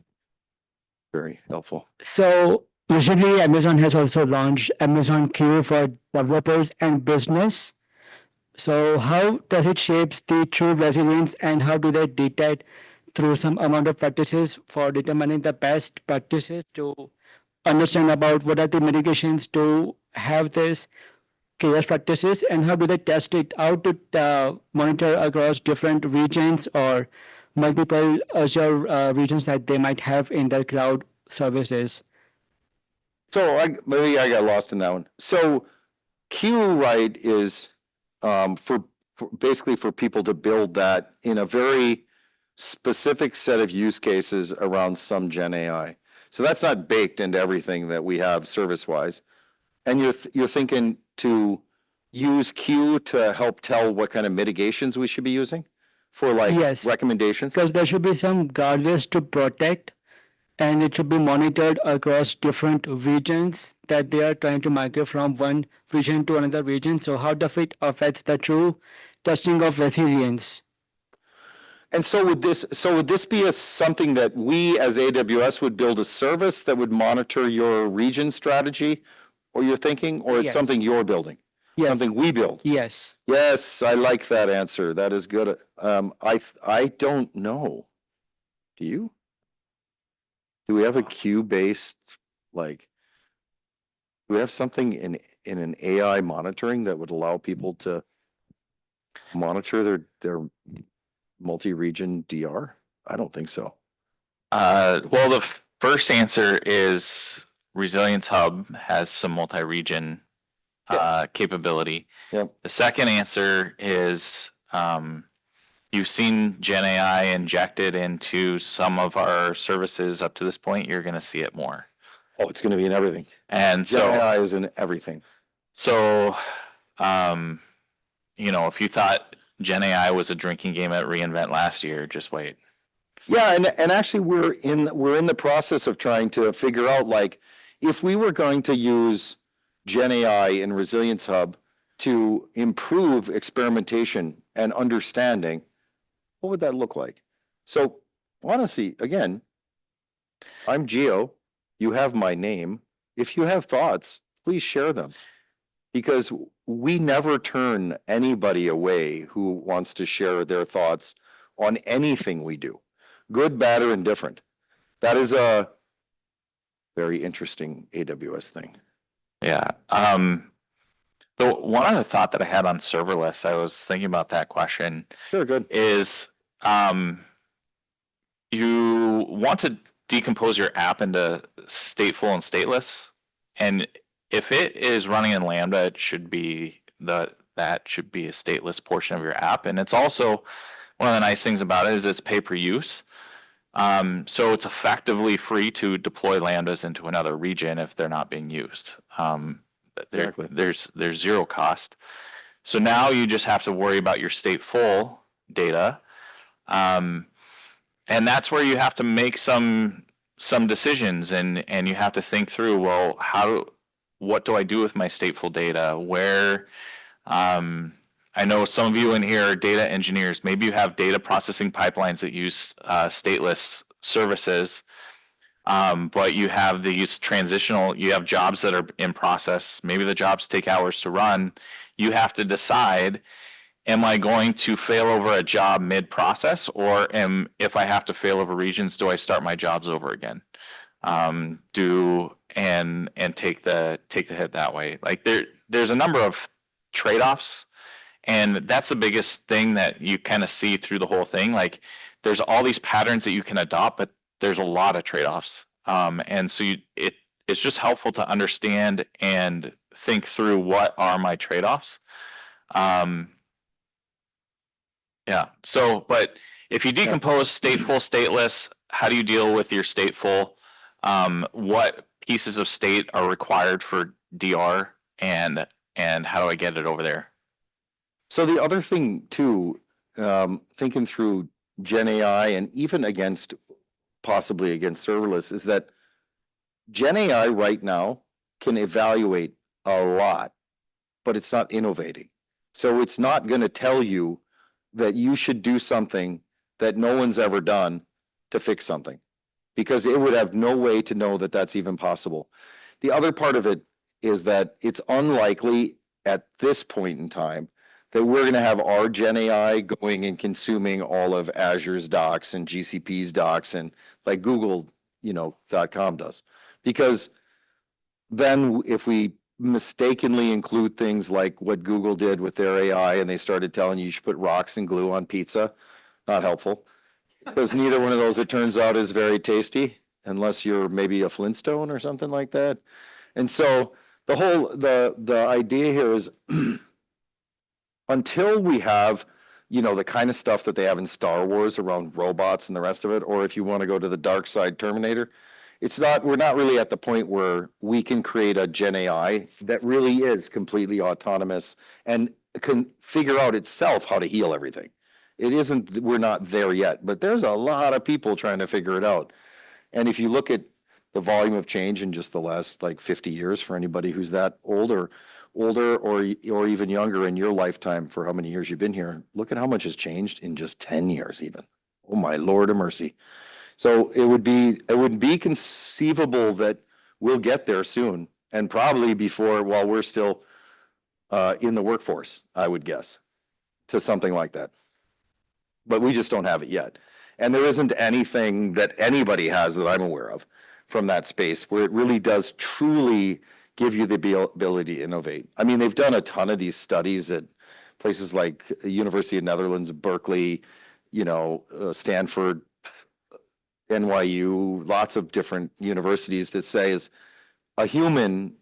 Very helpful. So recently, Amazon has also launched Amazon Q for developers and business. So how does it shape the true resilience, and how do they detect through some amount of practices for determining the best practices to understand about what are the mitigations to have this chaos practices, and how do they test it out to monitor across different regions or multiple Azure regions that they might have in their cloud services? So maybe I got lost in that one. So Q, right, is for basically for people to build that in a very specific set of use cases around some Gen AI. So that's not baked into everything that we have service-wise. And you're thinking to use Q to help tell what kind of mitigations we should be using for recommendations? Because there should be some guardrails to protect, and it should be monitored across different regions that they are trying to migrate from one region to another region. So how does it affect the true testing of resilience? And so would this be something that we as AWS would build a service that would monitor your region strategy, or you're thinking, or it's something you're building? Yes. Something we build? Yes. Yes, I like that answer. That is good. I don't know. Do you? Do we have a Q-based, do we have something in an AI monitoring that would allow people to monitor their multi-region DR? I don't think so. Well, the first answer is Resilience Hub has some multi-region capability. Yep. The second answer is you've seen Gen AI injected into some of our services up to this point. You're going to see it more. Oh, it's going to be in everything. And Gen so, AI is in everything. so, you know, if you thought Gen AI was a drinking game at reInvent last year, just wait. Yeah, and actually we're in the process of trying to figure out, like, if we were going to use Gen AI and Resilience Hub to improve experimentation and understanding, what would that look like? So honestly, again, I'm Gio. You have my name. If you have thoughts, please share them. Because we never turn anybody away who wants to share their thoughts on anything we do, good, bad, or indifferent. That is a very interesting AWS thing. Yeah. The one other thought that I had on serverless, I was thinking about that question. Sure, good. Is you want to decompose your app into stateful and stateless, and if it is running in Lambda, it should be that should be a stateless portion of your app. And it's also one of the nice things about it is it's pay per use. So it's effectively free to deploy Lambdas into another region if they're not being used. Exactly. There's zero cost. So now you just have to worry about your stateful data. And that's where you have to make some decisions, and you have to think through, well, what do I do with my stateful data? Where, I know some of you in here are data engineers. Maybe you have data processing pipelines that use stateless services, but you have these you have jobs that are in process. Maybe the jobs take hours to run. You have to decide, am I going to fail over a job mid-process, or if I have to fail over regions, do I start my jobs over again? And take the hit that way. Like there's a number of trade-offs, and that's the biggest thing that you kind of see through the whole thing. Like there's all these patterns that you can adopt, but there's a lot of trade-offs. And so it's just helpful to understand and think through what are my trade-offs. Yeah. So, but if you decompose stateful, stateless, how do you deal with your stateful? What pieces of state are required for DR, and how do I get it over there? So the other thing too, thinking through Gen AI and even possibly against serverless, is that Gen AI right now can evaluate a lot, but it's not innovating. So it's not going to tell you that you should do something that no one's ever done to fix something, because it would have no way to know that that's even possible. The other part of it is that it's unlikely at this point in time that we're going to have our Gen AI going and consuming all of Azure's docs and GCP's docs and like Google, .com does. Because then if we mistakenly include things like what Google did with their AI and they started telling you should put rocks and glue on pizza, not helpful. Because neither one of those, it turns out, is very tasty, unless you're maybe a Flintstone or something like that. And so the idea here is until we have, the kind of stuff that they have in Star Wars around robots and the rest of it, or if you want to go to the dark side Terminator, we're not really at the point where we can create a Gen AI that really is completely autonomous and can figure out itself how to heal everything. We're not there yet, but there's a lot of people trying to figure it out. And if you look at the volume of change in just the last 50 years, for anybody who's that older or even younger in your lifetime, for how many years you've been here, look at how much has changed in just 10 years even. Oh my Lord of mercy. So it would be conceivable that we'll get there soon, and probably while we're still in the workforce, I would guess, to something like that. But we just don't have it yet. And there isn't anything that anybody has that I'm aware of from that space where it really does truly give you the ability to innovate. I mean, they've done a ton of these studies at places like the University of Netherlands, Berkeley, Stanford, NYU, lots of different universities that say is a human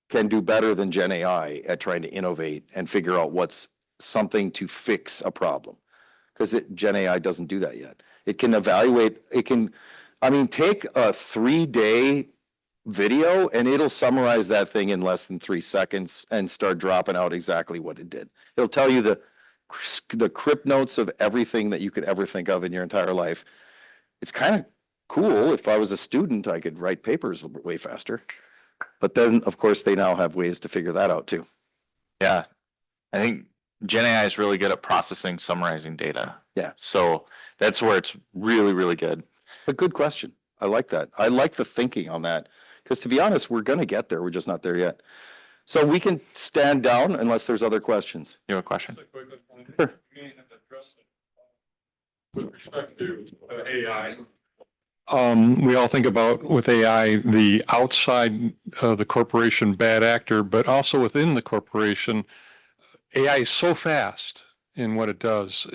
can do better than Gen AI at trying to innovate and figure out what's something to fix a problem. Because Gen AI doesn't do that yet. It can evaluate, take a 3-day video and it'll summarize that thing in less than 3 seconds and start dropping out exactly what it did. It'll tell you the crypt notes of everything that you could ever think of in your entire life. It's kind of cool. If I was a student, I could write papers way faster. But then, of course, they now have ways to figure that out too. Yeah, I think Gen AI is really good at processing, summarizing data. Yeah. So that's where it's really, really good. But good question. I like that. I like the thinking on that. Because to be honest, we're going to get there. We're just not there yet. So we can stand down unless there's other questions. You have a question? Sure. With respect to AI. We all think about with AI, the outside the corporation bad actor, but also within the corporation, AI is so fast in what it does.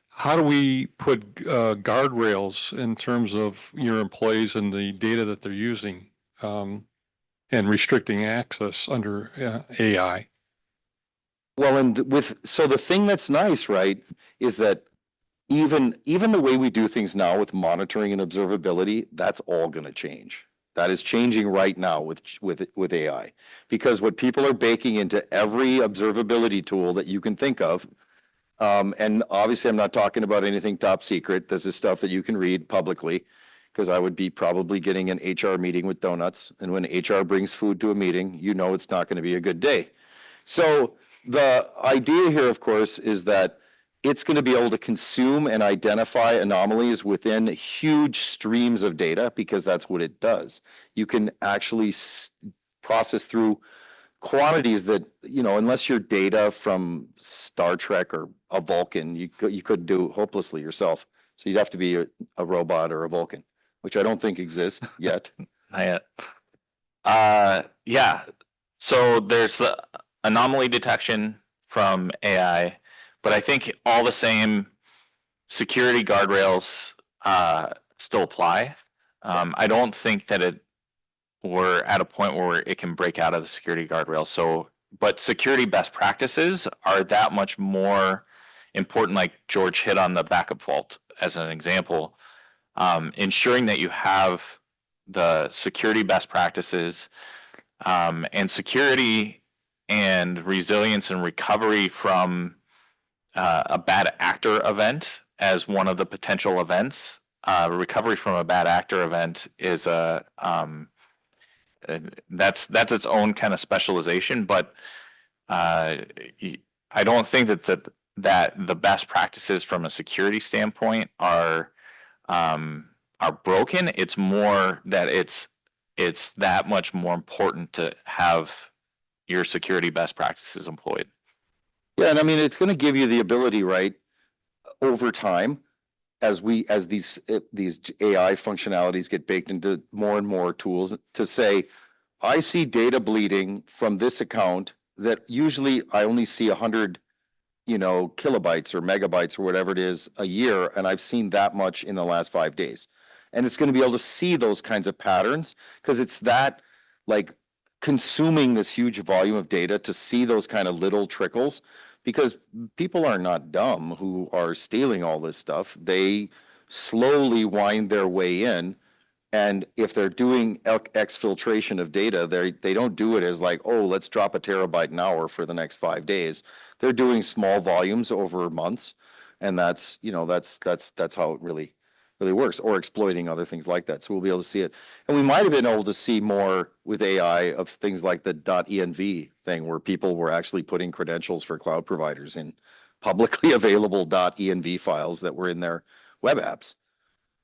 How do we put guardrails in terms of your employees and the data that they're using and restricting access under AI? Well, so the thing that's nice, right, is that even the way we do things now with monitoring and observability, that's all going to change. That is changing right now with AI, because what people are baking into every observability tool that you can think of, and obviously I'm not talking about anything top secret. This is stuff that you can read publicly, because I would be probably getting an HR meeting with donuts, and when HR brings food to a meeting, you know it's not going to be a good day. So the idea here, of course, is that it's going to be able to consume and identify anomalies within huge streams of data, because that's what it does. You can actually process through quantities that, unless you're data from Star Trek or a Vulcan, you couldn't do hopelessly yourself. So you'd have to be a robot or a Vulcan, which I don't think exists yet. Not yet. Yeah. So there's the anomaly detection from AI. But I think all the same security guardrails still apply. I don't think that we're at a point where it can break out of the security guardrails. So, but security best practices are that much more important. Like George hit on the backup vault as an example, ensuring that you have the security best practices and security and resilience and recovery from a bad actor event as one of the potential events. Recovery from a bad actor event is that's its own kind of specialization, but I don't think that the best practices from a security standpoint are broken. It's more that it's that much more important to have your security best practices employed. Yeah, and it's going to give you the ability, right, over time, as these AI functionalities get baked into more and more tools, to say, I see data bleeding from this account that usually I only see 100, kilobytes or megabytes or whatever it is a year, and I've seen that much in the last 5 days. And it's going to be able to see those kinds of patterns, because it's that, like, consuming this huge volume of data to see those kind of little trickles, because people are not dumb who are stealing all this stuff. They slowly wind their way in, and if they're doing exfiltration of data, they don't do it as like, oh, let's drop a terabyte an hour for the next 5 days. They're doing small volumes over months, and that's how it really works, or exploiting other things like that. So we'll be able to see it. And we might have been able to see more with AI of things like the .env thing, where people were actually putting credentials for cloud providers in publicly available .env files that were in their web apps.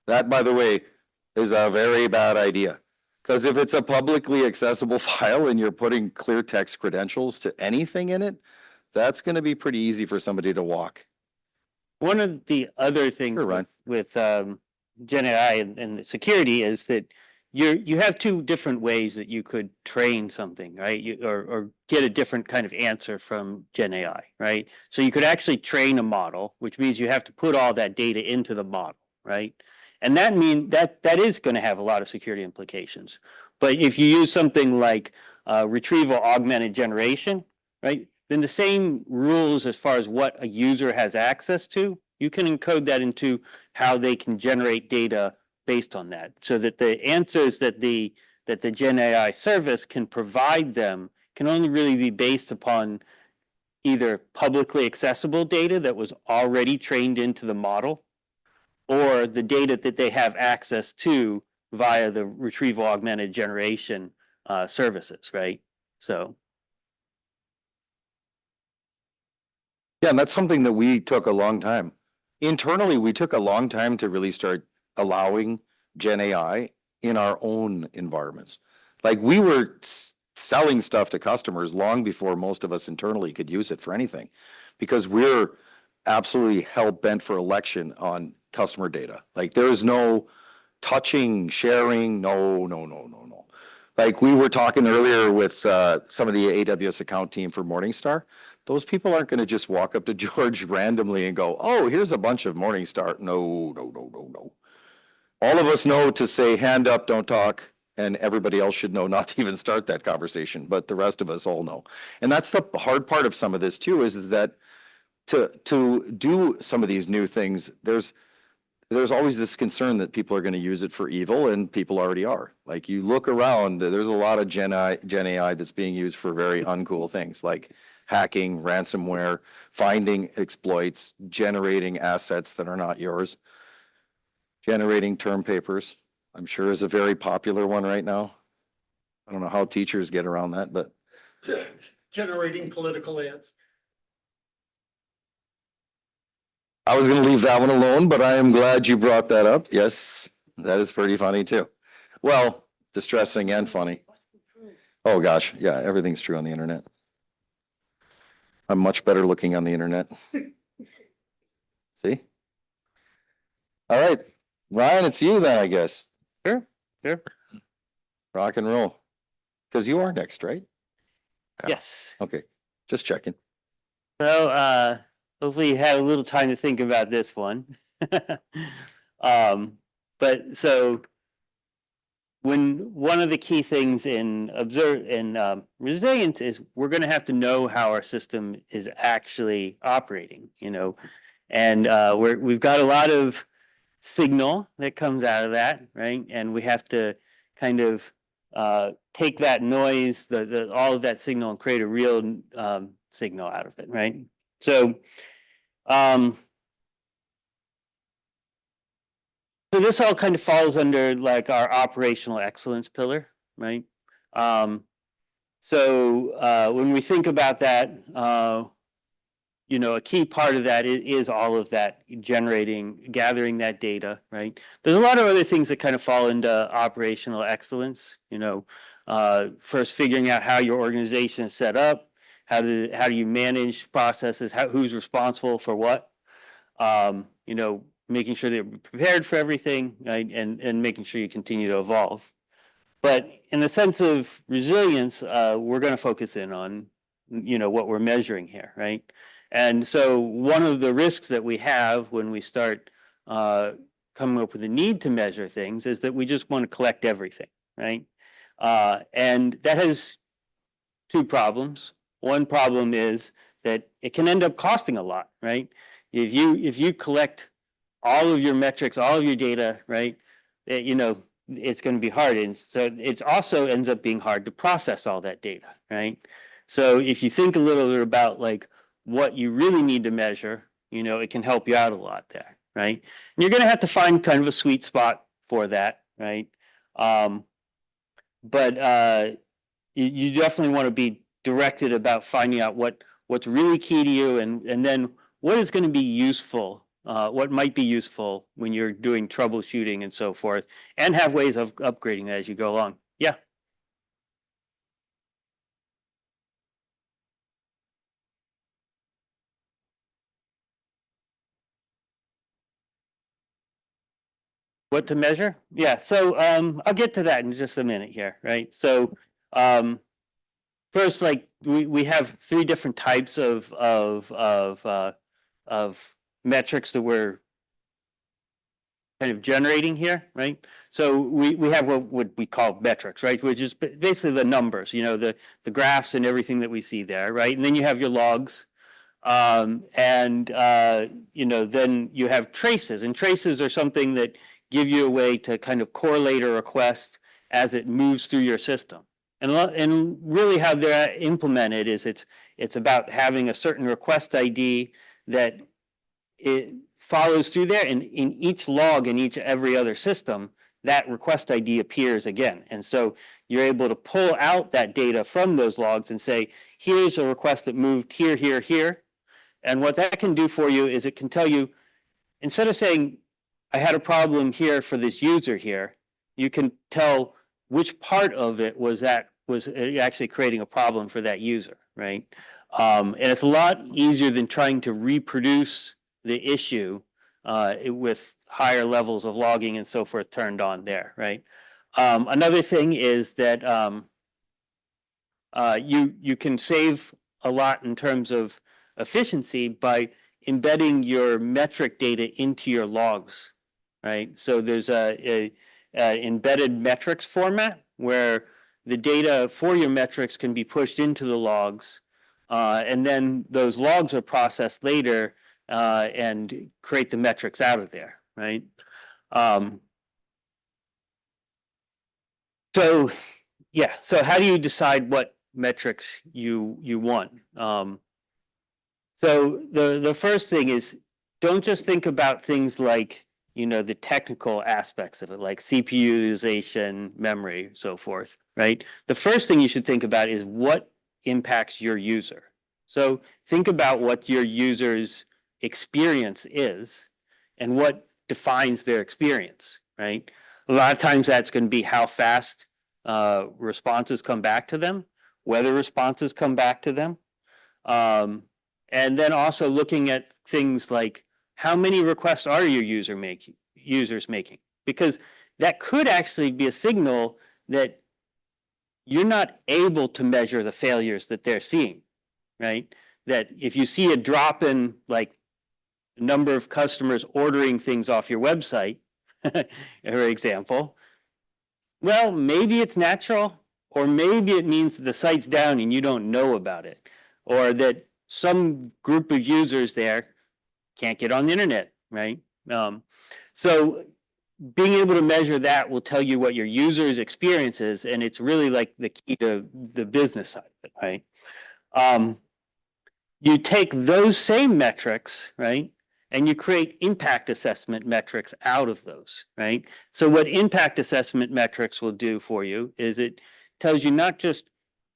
That, by the way, is a very bad idea, because if it's a publicly accessible file and you're putting clear text credentials to anything in it, that's going to be pretty easy for somebody to walk. One of the other things with Gen AI and security is that you have two different ways that you could train something, right? Or get a different kind of answer from Gen AI, right? So you could actually train a model, which means you have to put all that data into the model, right? And that is going to have a lot of security implications. But if you use something like retrieval augmented generation, right, then the same rules as far as what a user has access to, you can encode that into how they can generate data based on that, so that the answers that the Gen AI service can provide them can only really be based upon either publicly accessible data that was already trained into the model, or the data that they have access to via the retrieval augmented generation services, right? So. Yeah, and that's something that we took a long time. Internally, we took a long time to really start allowing Gen AI in our own environments. Like we were selling stuff to customers long before most of us internally could use it for anything, because we're absolutely hell bent for election on customer data. Like there is no touching, sharing, no. Like we were talking earlier with some of the AWS account team for Morningstar. Those people aren't going to just walk up to George randomly and go, oh, here's a bunch of Morningstar. No. All of us know to say hand up, don't talk. And everybody else should know not to even start that conversation, but the rest of us all know. And that's the hard part of some of this too, is that to do some of these new things, there's always this concern that people are going to use it for evil, and people already are. Like you look around, there's a lot of Gen AI that's being used for very uncool things like hacking, ransomware, finding exploits, generating assets that are not yours, generating term papers. I'm sure is a very popular one right now. I don't know how teachers get around that, but generating political ads. I was going to leave that one alone, but I am glad you brought that up. Yes, that is pretty funny too. Well, distressing and funny. Oh gosh, yeah, everything's true on the internet. I'm much better looking on the internet. See? All right, Ryan, it's you then, I guess. Sure. Rock and roll. Because you are next, right? Yes. Okay, just checking. So hopefully you had a little time to think about this one. But so when one of the key things in resilience is we're going to have to know how our system is actually operating, and we've got a lot of signal that comes out of that, right? And we have to kind of take that noise, all of that signal, and create a real signal out of it, right? So, so this all kind of falls under like our operational excellence pillar, right? So when we think about that, a key part of that is all of that gathering that data, right? There's a lot of other things that kind of fall into operational excellence, first figuring out how your organization is set up, how do you manage processes, who's responsible for what, making sure they're prepared for everything, right? And making sure you continue to evolve. But in the sense of resilience, we're going to focus in on, what we're measuring here, right? And so one of the risks that we have when we start coming up with a need to measure things is that we just want to collect everything, right? And that has two problems. One problem is that it can end up costing a lot, right? If you collect all of your metrics, all of your data, right, it's going to be hard. And so it also ends up being hard to process all that data, right? So if you think a little bit about like what you really need to measure, it can help you out a lot there, right? And you're going to have to find kind of a sweet spot for that, right? But you definitely want to be directed about finding out what's really key to you, and then what is going to be useful, what might be useful when you're doing troubleshooting and so forth, and have ways of upgrading that as you go along. Yeah. What to measure? Yeah, so I'll get to that in just a minute here, right? So first, like we have three different types of metrics that we're kind of generating here, right? So we have what we call metrics, right? Which is basically the numbers, you know, the graphs and everything that we see there, right? And then you have your logs. You know, then you have traces, and traces are something that give you a way to kind of correlate a request as it moves through your system. And really how they're implemented is it's about having a certain request ID that it follows through there, and in each log in every other system, that request ID appears again. And so you're able to pull out that data from those logs and say, here's a request that moved here, here, here. And what that can do for you is it can tell you, instead of saying, I had a problem here for this user here, you can tell which part of it was actually creating a problem for that user, right? And it's a lot easier than trying to reproduce the issue with higher levels of logging and so forth turned on there, right? Another thing is that you can save a lot in terms of efficiency by embedding your metric data into your logs, right? So there's a embedded metrics format where the data for your metrics can be pushed into the logs, and then those logs are processed later and create the metrics out of there, right? So yeah, so how do you decide what metrics you want? So the first thing is, don't just think about things like, you know, the technical aspects of it, like CPU utilization, memory, so forth, right? The first thing you should think about is what impacts your user. So think about what your user's experience is and what defines their experience, right? A lot of times that's going to be how fast responses come back to them, whether responses come back to them. And then also looking at things like how many requests are your users making? Because that could actually be a signal that you're not able to measure the failures that they're seeing, right? That if you see a drop in like the number of customers ordering things off your website, for example, well, maybe it's natural, or maybe it means that the site's down and you don't know about it, or that some group of users there can't get on the internet, right? So being able to measure that will tell you what your user's experience is, and it's really like the key to the business side of it, right? You take those same metrics, right, and you create impact assessment metrics out of those, right? So what impact assessment metrics will do for you is it tells you not just,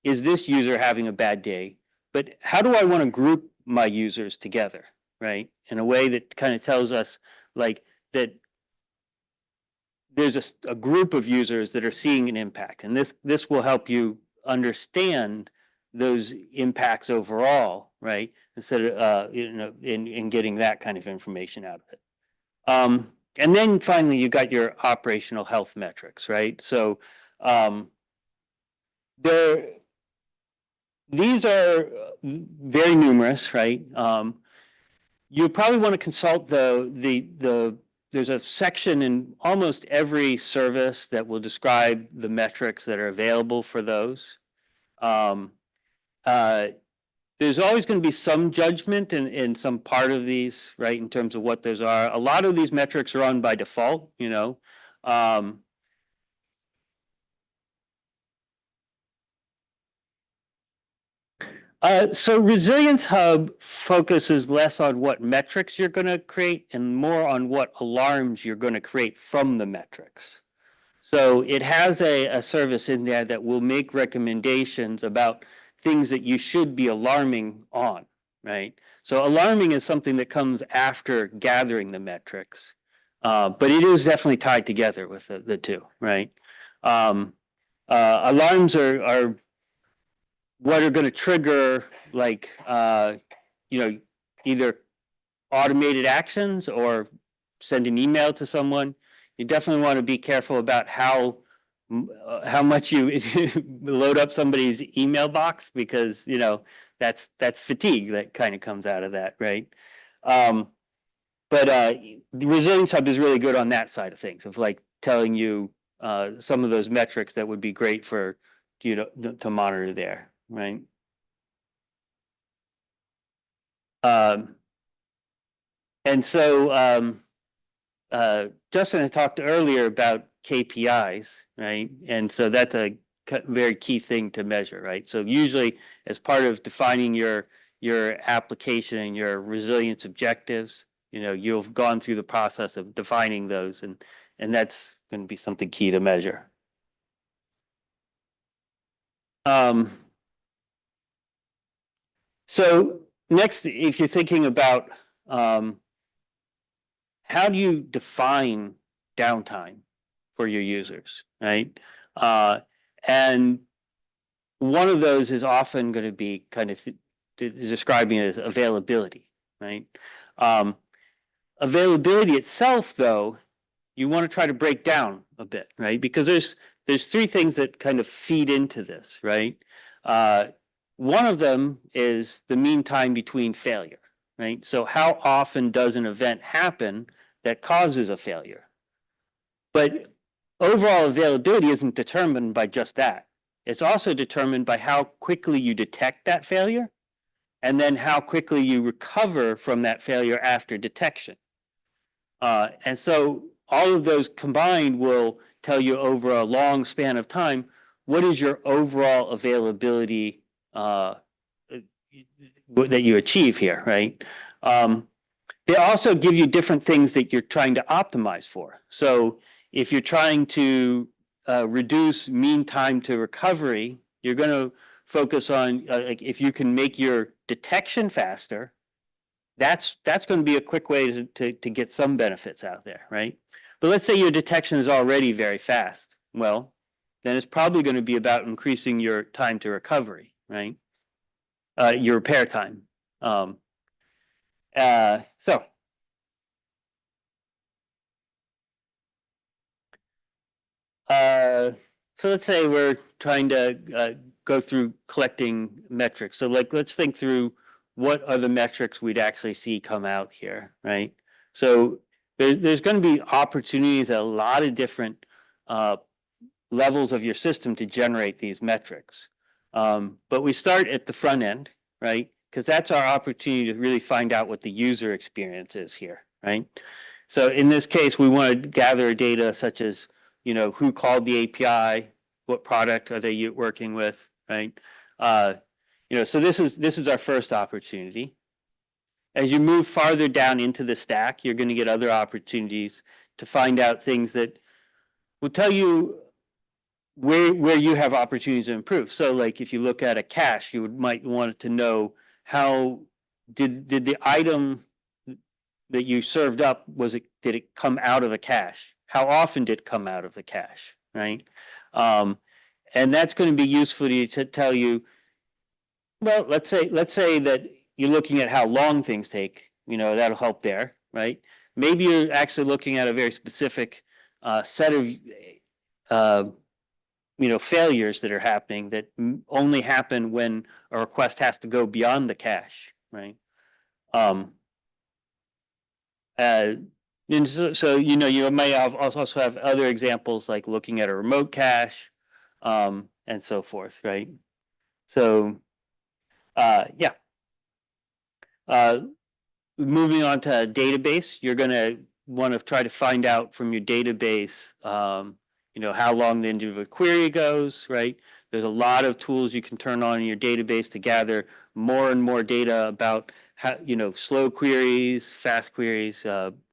is this user having a bad day, but how do I want to group my users together, right? In a way that kind of tells us like that there's a group of users that are seeing an impact, and this will help you understand those impacts overall, right? Instead of you know, in getting that kind of information out of it. And then finally, you got your operational health metrics, right? So these are very numerous, right? You probably want to consult there's a section in almost every service that will describe the metrics that are available for those. There's always going to be some judgment in some part of these, right, in terms of what those are. A lot of these metrics are on by default, you know. So Resilience Hub focuses less on what metrics you're going to create and more on what alarms you're going to create from the metrics. So it has a service in there that will make recommendations about things that you should be alarming on, right? So alarming is something that comes after gathering the metrics, but it is definitely tied together with the two, right? Alarms are what are going to trigger like, you know, either automated actions or send an email to someone. You definitely want to be careful about how much you load up somebody's email box, because, you know, that's fatigue that kind of comes out of that, right? but the Resilience Hub is really good on that side of things, of like telling you some of those metrics that would be great for you to monitor there, right? And so Justin had talked earlier about KPIs, right? And so that's a very key thing to measure, right? So usually as part of defining your application and your resilience objectives, you've gone through the process of defining those, and that's going to be something key to measure. So next, if you're thinking about how do you define downtime for your users, right? And one of those is often going to be kind of describing it as availability, right? Availability itself, though, you want to try to break down a bit, right? Because there's three things that kind of feed into this, right? One of them is the mean time between failure, right? So how often does an event happen that causes a failure? But overall availability isn't determined by just that. It's also determined by how quickly you detect that failure, and then how quickly you recover from that failure after detection. And so all of those combined will tell you over a long span of time, what is your overall availability that you achieve here, right? They also give you different things that you're trying to optimize for. So if you're trying to reduce mean time to recovery, you're going to focus on like if you can make your detection faster, that's going to be a quick way to get some benefits out there, right? But let's say your detection is already very fast. Well, then it's probably going to be about increasing your time to recovery, right? Your repair time. So let's say we're trying to go through collecting metrics. So like, let's think through what are the metrics we'd actually see come out here, right? So there's going to be opportunities at a lot of different levels of your system to generate these metrics. But we start at the front end, right? Because that's our opportunity to really find out what the user experience is here, right? So in this case, we want to gather data such as, who called the API, what product are they working with, right? So this is our first opportunity. As you move farther down into the stack, you're going to get other opportunities to find out things that will tell you where you have opportunities to improve. So like if you look at a cache, you might want to know how did the item that you served up, did it come out of a cache? How often did it come out of the cache, right? And that's going to be useful to tell you, well, let's say that you're looking at how long things take, that'll help there, right? Maybe you're actually looking at a very specific set of failures that are happening that only happen when a request has to go beyond the cache, right? And so you may also have other examples like looking at a remote cache, and so forth, right? So yeah. Moving on to a database, you're going to want to try to find out from your database, how long the individual query goes, right? There's a lot of tools you can turn on in your database to gather more and more data about how, slow queries, fast queries, and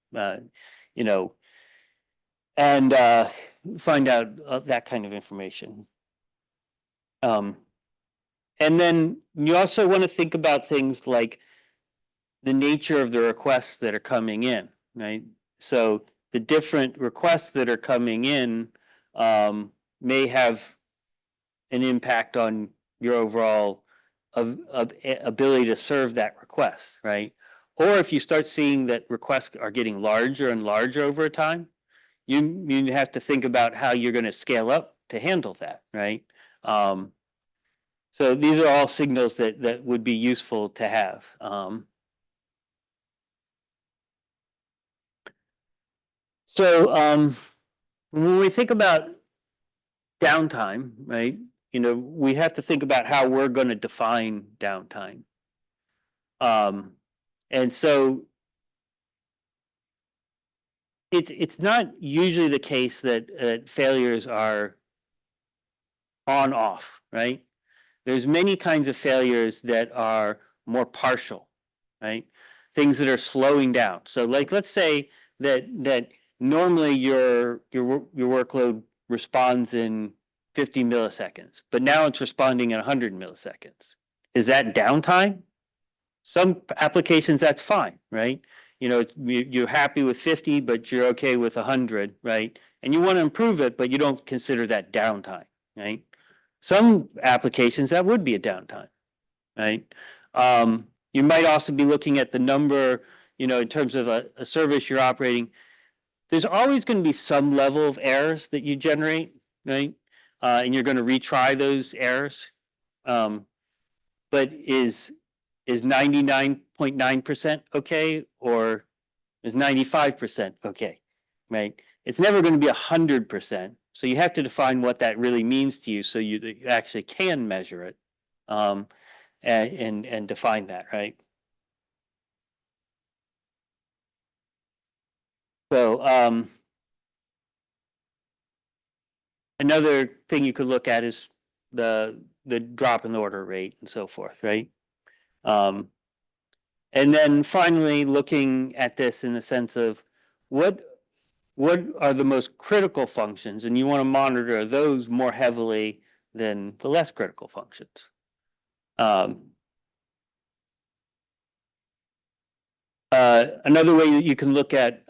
find out that kind of information. And then you also want to think about things like the nature of the requests that are coming in, right? So the different requests that are coming in may have an impact on your overall ability to serve that request, right? Or if you start seeing that requests are getting larger and larger over time, you have to think about how you're going to scale up to handle that, right? So these are all signals that would be useful to have. So when we think about downtime, right, we have to think about how we're going to define downtime. And so it's not usually the case that failures are on off, right? There's many kinds of failures that are more partial, right? Things that are slowing down. So like, let's say that normally your workload responds in 50 milliseconds, but now it's responding in 100 milliseconds. Is that downtime? Some applications, that's fine, right? You're happy with 50, but you're okay with 100, right? And you want to improve it, but you don't consider that downtime, right? Some applications, that would be a downtime, right? You might also be looking at the number, in terms of a service you're operating. There's always going to be some level of errors that you generate, right? And you're going to retry those errors. But is 99.9% okay, or is 95% okay, right? It's never going to be 100%. So you have to define what that really means to you, so you actually can measure it, and define that, right? So another thing you could look at is the drop in the order rate and so forth, right? And then finally, looking at this in the sense of what are the most critical functions, and you want to monitor those more heavily than the less critical functions. Another way that you can look at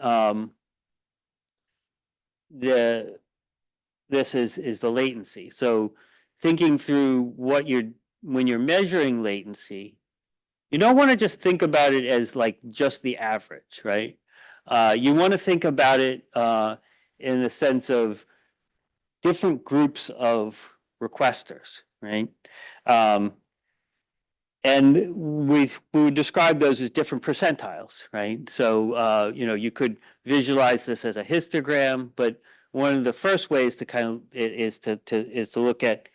this is the latency. So thinking through when you're measuring latency, you don't want to just think about it as like just the average, right? You want to think about it in the sense of different groups of requesters, right? And we would describe those as different percentiles, right? So you could visualize this as a histogram, but one of the first ways to kind of is to look at,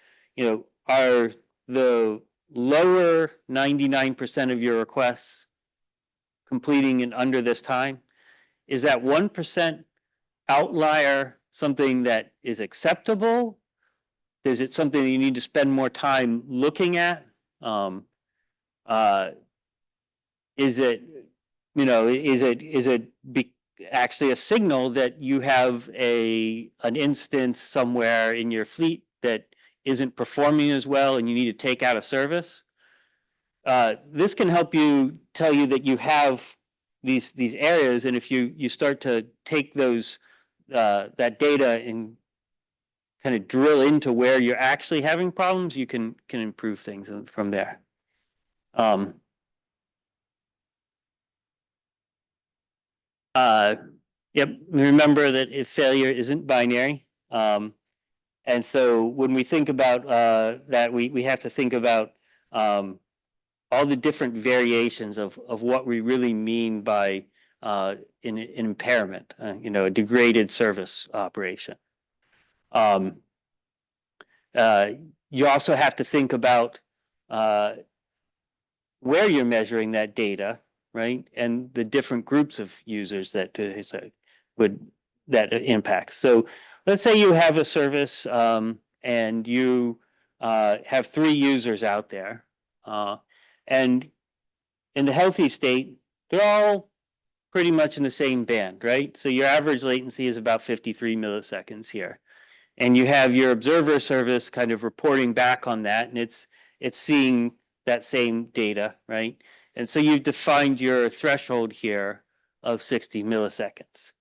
are the lower 99% of your requests completing in under this time? Is that 1% outlier something that is acceptable? Is it something that you need to spend more time looking at? Is it actually a signal that you have an instance somewhere in your fleet that isn't performing as well and you need to take out a service? This can help you tell you that you have these areas, and if you start to take those that data and kind of drill into where you're actually having problems, you can improve things from there. Yep. Remember that if failure isn't binary. And so when we think about that, we have to think about all the different variations of what we really mean by an impairment, a degraded service operation. You also have to think about where you're measuring that data, right? And the different groups of users that impacts. So let's say you have a service and you have 3 users out there, and in the healthy state, they're all pretty much in the same band, right? So your average latency is about 53 milliseconds here. And you have your observer service kind of reporting back on that, and it's seeing that same data, right? And so you've defined your threshold here of 60 milliseconds.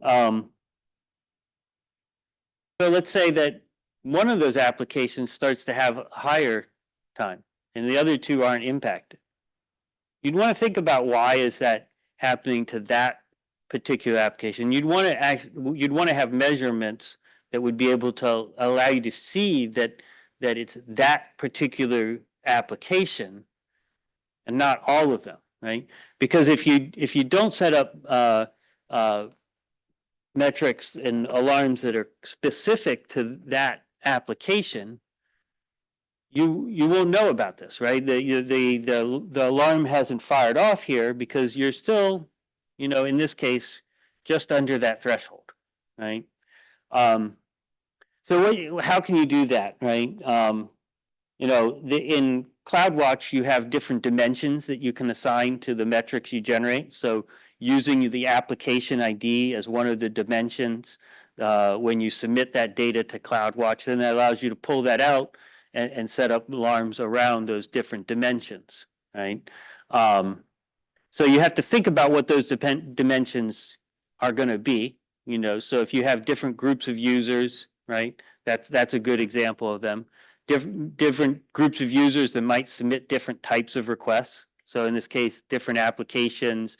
So let's say that one of those applications starts to have higher time and the other 2 aren't impacted. You'd want to think about why is that happening to that particular application. You'd want to have measurements that would be able to allow you to see that it's that particular application and not all of them, right? Because if you don't set up metrics and alarms that are specific to that application, you won't know about this, right? The alarm hasn't fired off here because you're still, in this case, just under that threshold, right? So how can you do that, right? In CloudWatch, you have different dimensions that you can assign to the metrics you generate. So using the application ID as one of the dimensions, when you submit that data to CloudWatch, then that allows you to pull that out and set up alarms around those different dimensions, right? So you have to think about what those dimensions are going to be, so if you have different groups of users, right, that's a good example of them. Different groups of users that might submit different types of requests. So in this case, different applications.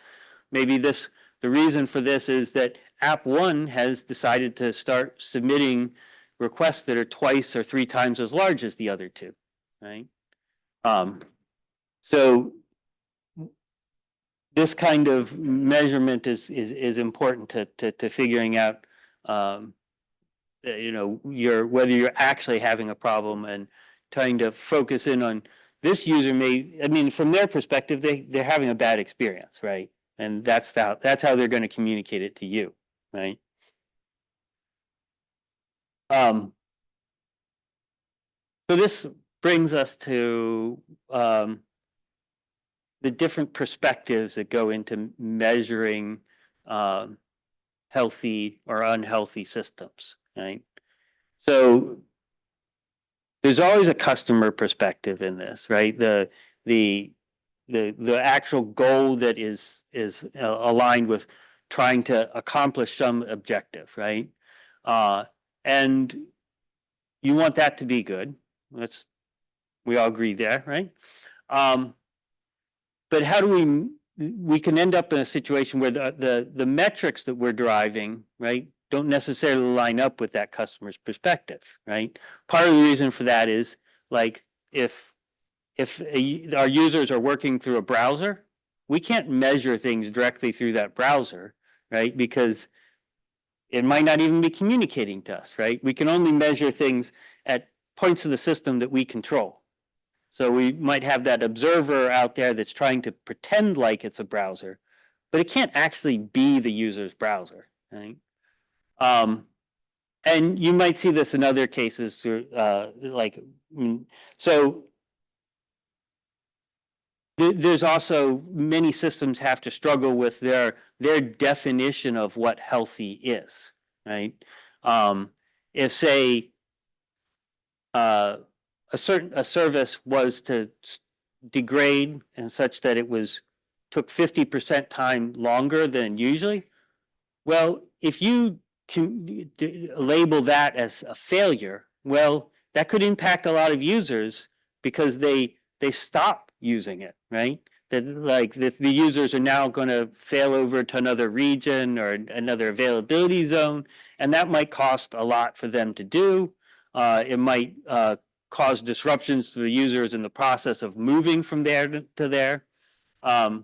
Maybe the reason for this is that App 1 has decided to start submitting requests that are twice or 3 times as large as the other two, right? So this kind of measurement is important to figuring out, whether you're actually having a problem, and trying to focus in on this user from their perspective, they're having a bad experience, right? And that's how they're going to communicate it to you, right? So this brings us to the different perspectives that go into measuring healthy or unhealthy systems, right? So there's always a customer perspective in this, right? The actual goal that is aligned with trying to accomplish some objective, right? And you want that to be good. We all agree there, right? But how do we can end up in a situation where the metrics that we're deriving, right, don't necessarily line up with that customer's perspective, right? Part of the reason for that is, like, if our users are working through a browser, we can't measure things directly through that browser, right? Because it might not even be communicating to us, right? We can only measure things at points of the system that we control. So we might have that observer out there that's trying to pretend like it's a browser, but it can't actually be the user's browser, right? And you might see this in other cases, so there's also many systems have to struggle with their definition of what healthy is, right? If, say, a service was to degrade and such that it took 50% time longer than usually, well, if you can label that as a failure, well, that could impact a lot of users because they stop using it, right? That, like, the users are now going to fail over to another region or another availability zone, and that might cost a lot for them to do. It might cause disruptions to the users in the process of moving from there to there. But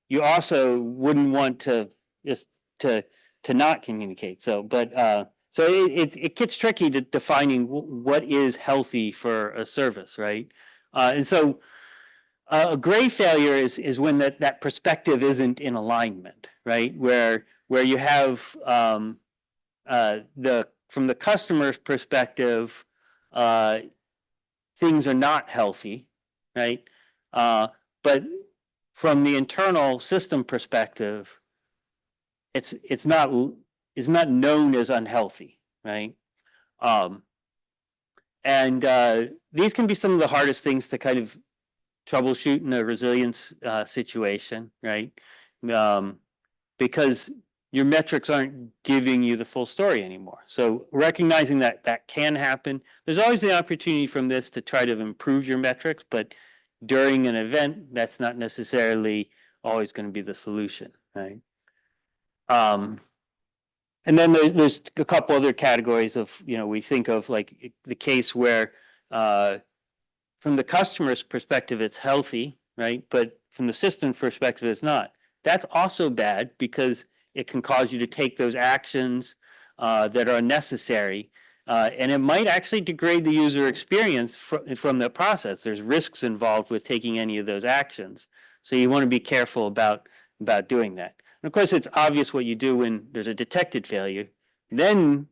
you also wouldn't want to just to not communicate. So it gets tricky to defining what is healthy for a service, right? And so a gray failure is when that perspective isn't in alignment, right? Where you have from the customer's perspective, things are not healthy, right? But from the internal system perspective, it's not known as unhealthy, right? And these can be some of the hardest things to kind of troubleshoot in a resilience situation, right? Because your metrics aren't giving you the full story anymore. So recognizing that can happen. There's always the opportunity from this to try to improve your metrics, but during an event, that's not necessarily always going to be the solution, right? And then there's a couple other categories of, we think of, like, the case where from the customer's perspective, it's healthy, right? But from the system's perspective, it's not. That's also bad because It can cause you to take those actions that are unnecessary. And it might actually degrade the user experience from the process. There's risks involved with taking any of those actions. So you want to be careful about doing that. And of course, it's obvious what you do when there's a detected failure. Then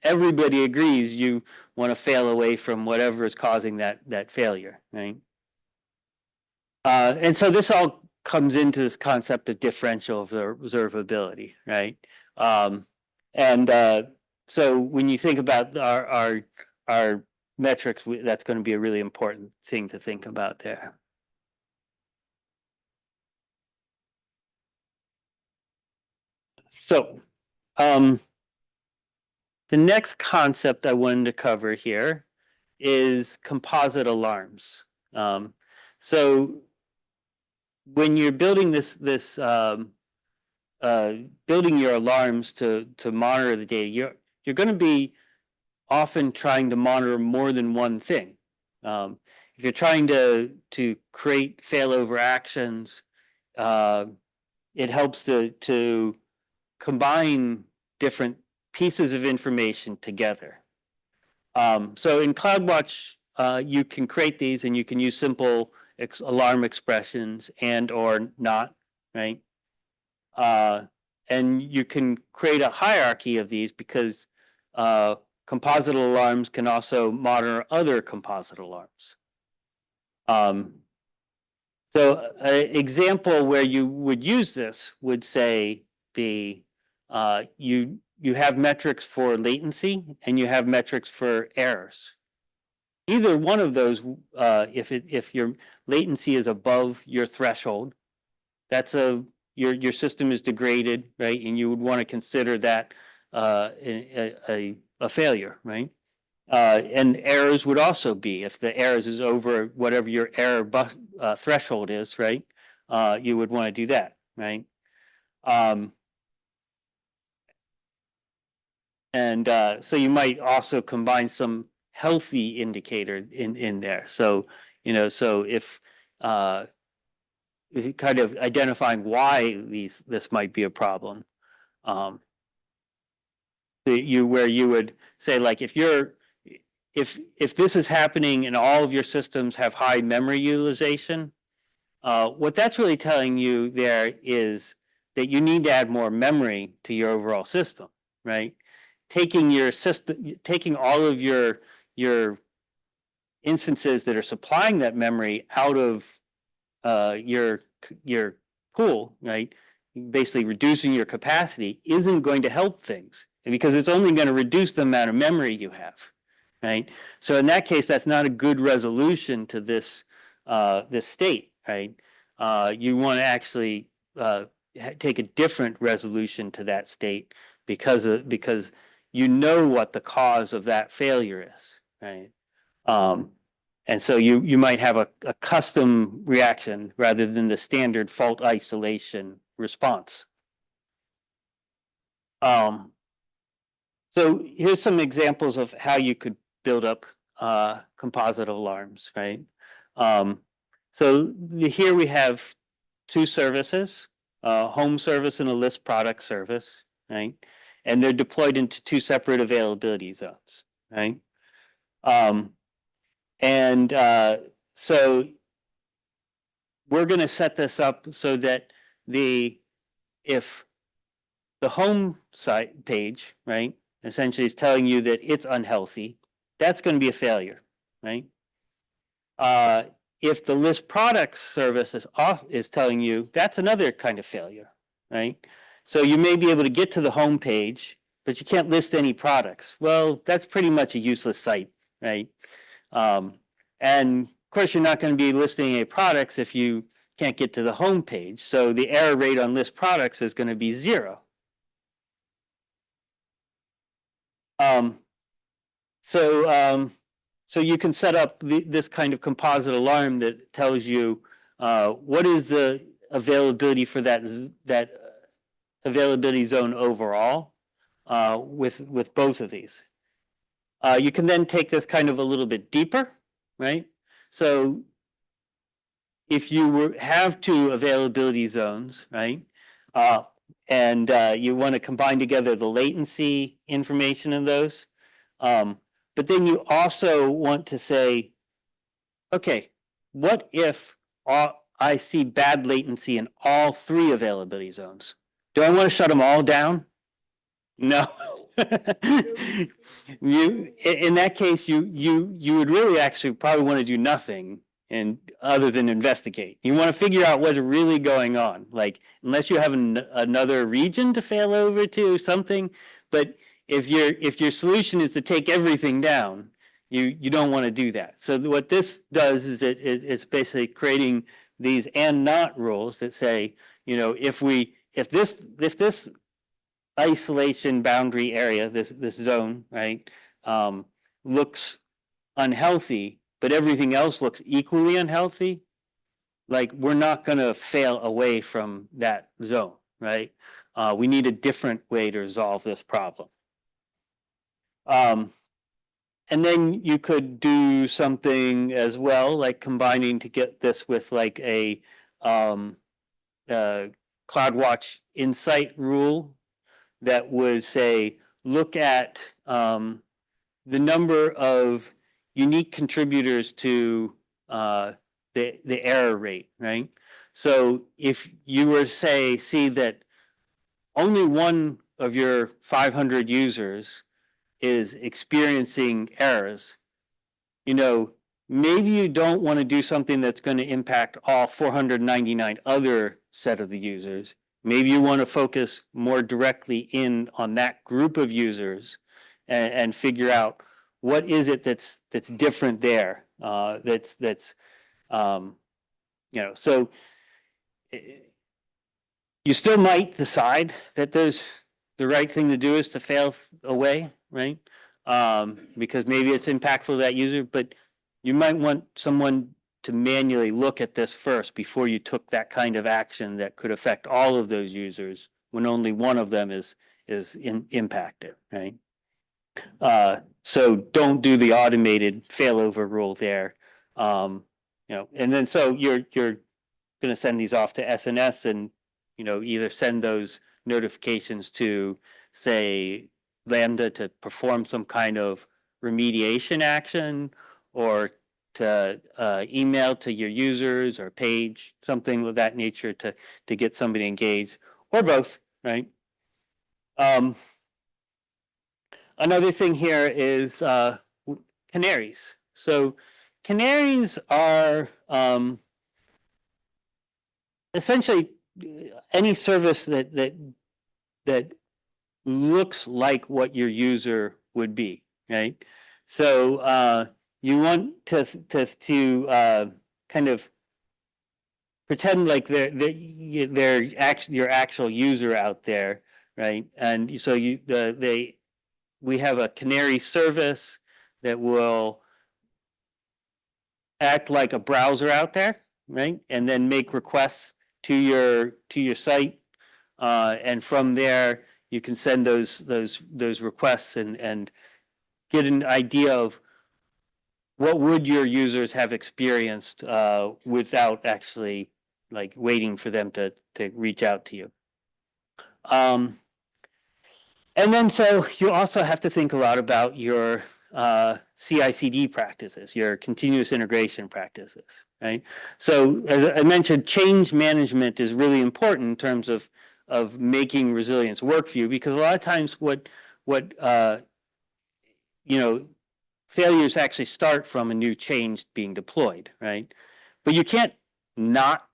everybody agrees you want to fail away from whatever is causing that failure, right? And so this all comes into this concept of differential observability, right? So when you think about our metrics, that's going to be a really important thing to think about there. So the next concept I wanted to cover here is composite alarms. So when you're building building your alarms to monitor the data, you're going to be often trying to monitor more than one thing. If you're trying to create failover actions, it helps to combine different pieces of information together. So in CloudWatch, you can create these and you can use simple alarm expressions and or not, right? And you can create a hierarchy of these because composite alarms can also monitor other composite alarms. So an example where you would use this would say you have metrics for latency and you have metrics for errors. Either one of those, if your latency is above your threshold, that's your system is degraded, right? And you would want to consider that a failure, right? And errors would also be, if the errors is over whatever your error threshold is, right? You would want to do that, right? So you might also combine some healthy indicator in there. So, so if kind of identifying why this might be a problem, where you would say, like, if this is happening and all of your systems have high memory utilization, what that's really telling you there is that you need to add more memory to your overall system, right? Taking all of your instances that are supplying that memory out of your pool, right? Basically reducing your capacity isn't going to help things because it's only going to reduce the amount of memory you have, right? So in that case, that's not a good resolution to this state, right? You want to actually take a different resolution to that state because you know what the cause of that failure is, right? And so you might have a custom reaction rather than the standard fault isolation response. So here's some examples of how you could build up composite alarms, right? So here we have two services, a home service and a list product service, right? And they're deployed into two separate availability zones, right? So we're going to set this up so that if the home site page, right, essentially is telling you that it's unhealthy, that's going to be a failure, right? If the list products service is telling you, that's another kind of failure, right? So you may be able to get to the home page, but you can't list any products. Well, that's pretty much a useless site, right? And of course, you're not going to be listing any products if you can't get to the home page. So the error rate on list products is going to be 0. So you can set up this kind of composite alarm that tells you what is the availability for that availability zone overall with both of these. You can then take this kind of a little bit deeper, right? So if you have two availability zones, right, and you want to combine together the latency information in those. But then you also want to say, okay, what if I see bad latency in all 3 availability zones? Do I want to shut them all down? No. In that case, you would really actually probably want to do nothing and other than investigate. You want to figure out what's really going on. Like, unless you have another region to fail over to something, but if your solution is to take everything down, you don't want to do that. So what this does is it's basically creating these and not rules that say, you know, if this isolation boundary area, this zone, right, looks unhealthy, but everything else looks equally unhealthy, like, we're not going to fail away from that zone, right? We need a different way to resolve this problem. And then you could do something as well, like combining to get this with like a CloudWatch Insight rule that would say, look at the number of unique contributors to the error rate, right? So if you were to see that only one of your 500 users is experiencing errors, you know, maybe you don't want to do something that's going to impact all 499 other set of the users. Maybe you want to focus more directly in on that group of users and figure out what is it that's different there. You know, so you still might decide that the right thing to do is to fail away, right? Because maybe it's impactful to that user, but you might want someone to manually look at this first before you took that kind of action that could affect all of those users when only one of them is impacted, right? So don't do the automated failover rule there. You know, and then so you're going to send these off to SNS and, you know, either send those notifications to, say, Lambda to perform some kind of remediation action, or to email to your users or page, something of that nature to get somebody engaged, or both, right? Another thing here is canaries. So canaries are essentially any service that looks like what your user would be, right? So you want to kind of pretend like they're your actual user out there, right? And so we have a canary service that will act like a browser out there, right? And then make requests to your site, and from there you can send those requests and get an idea of what would your users have experienced without actually like waiting for them to reach out to you. And then so you also have to think a lot about your CI/CD practices, your continuous integration practices, right? So as I mentioned, change management is really important in terms of making resilience work for you, because a lot of times what you know, failures actually start from a new change being deployed, right? But you can't not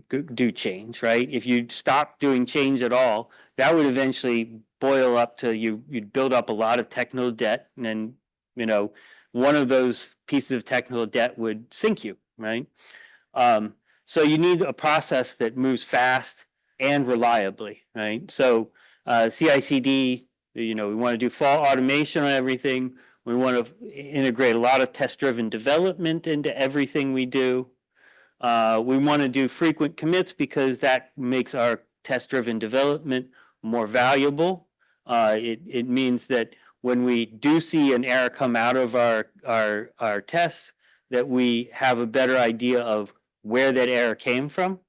do change, right? If you stop doing change at all, that would eventually boil up to you'd build up a lot of technical debt, and then, you know, one of those pieces of technical debt would sink you, right? So you need a process that moves fast and reliably, right? So CI/CD, you know, we want to do fault automation on everything. We want to integrate a lot of test-driven development into everything we do. We want to do frequent commits because that makes our test-driven development more valuable. It means that when we do see an error come out of our tests, that we have a better idea of where that error came from.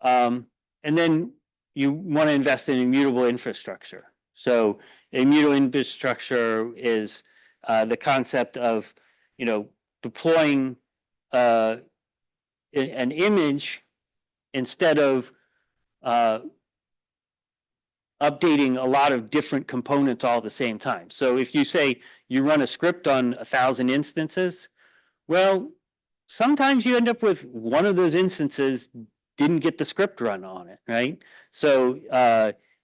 And then you want to invest in immutable infrastructure. So immutable infrastructure is the concept of, deploying an image instead of updating a lot of different components all at the same time. So if you say you run a script on 1,000 instances, well, sometimes you end up with one of those instances didn't get the script run on it, right? So,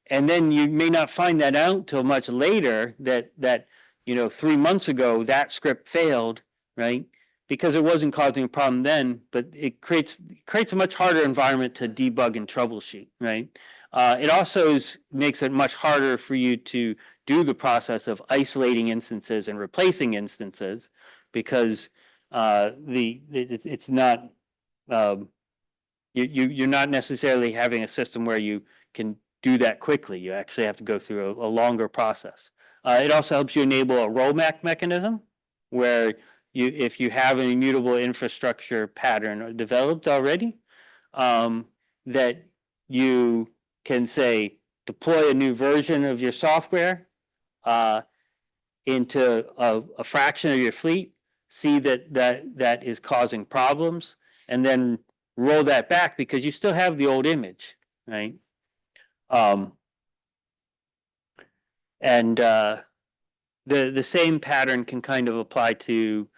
and then you may not find that out till much later that 3 months ago that script failed, right? Because it wasn't causing a problem then, but it creates a much harder environment to debug and troubleshoot, right? It also makes it much harder for you to do the process of isolating instances and replacing instances, because it's not you're not necessarily having a system where you can do that quickly. You actually have to go through a longer process. It also helps you enable a rollback mechanism where if you have an immutable infrastructure pattern developed already, that you can say deploy a new version of your software into a fraction of your fleet, see that is causing problems, and then roll that back because you still have the old image, right? And the same pattern can kind of apply to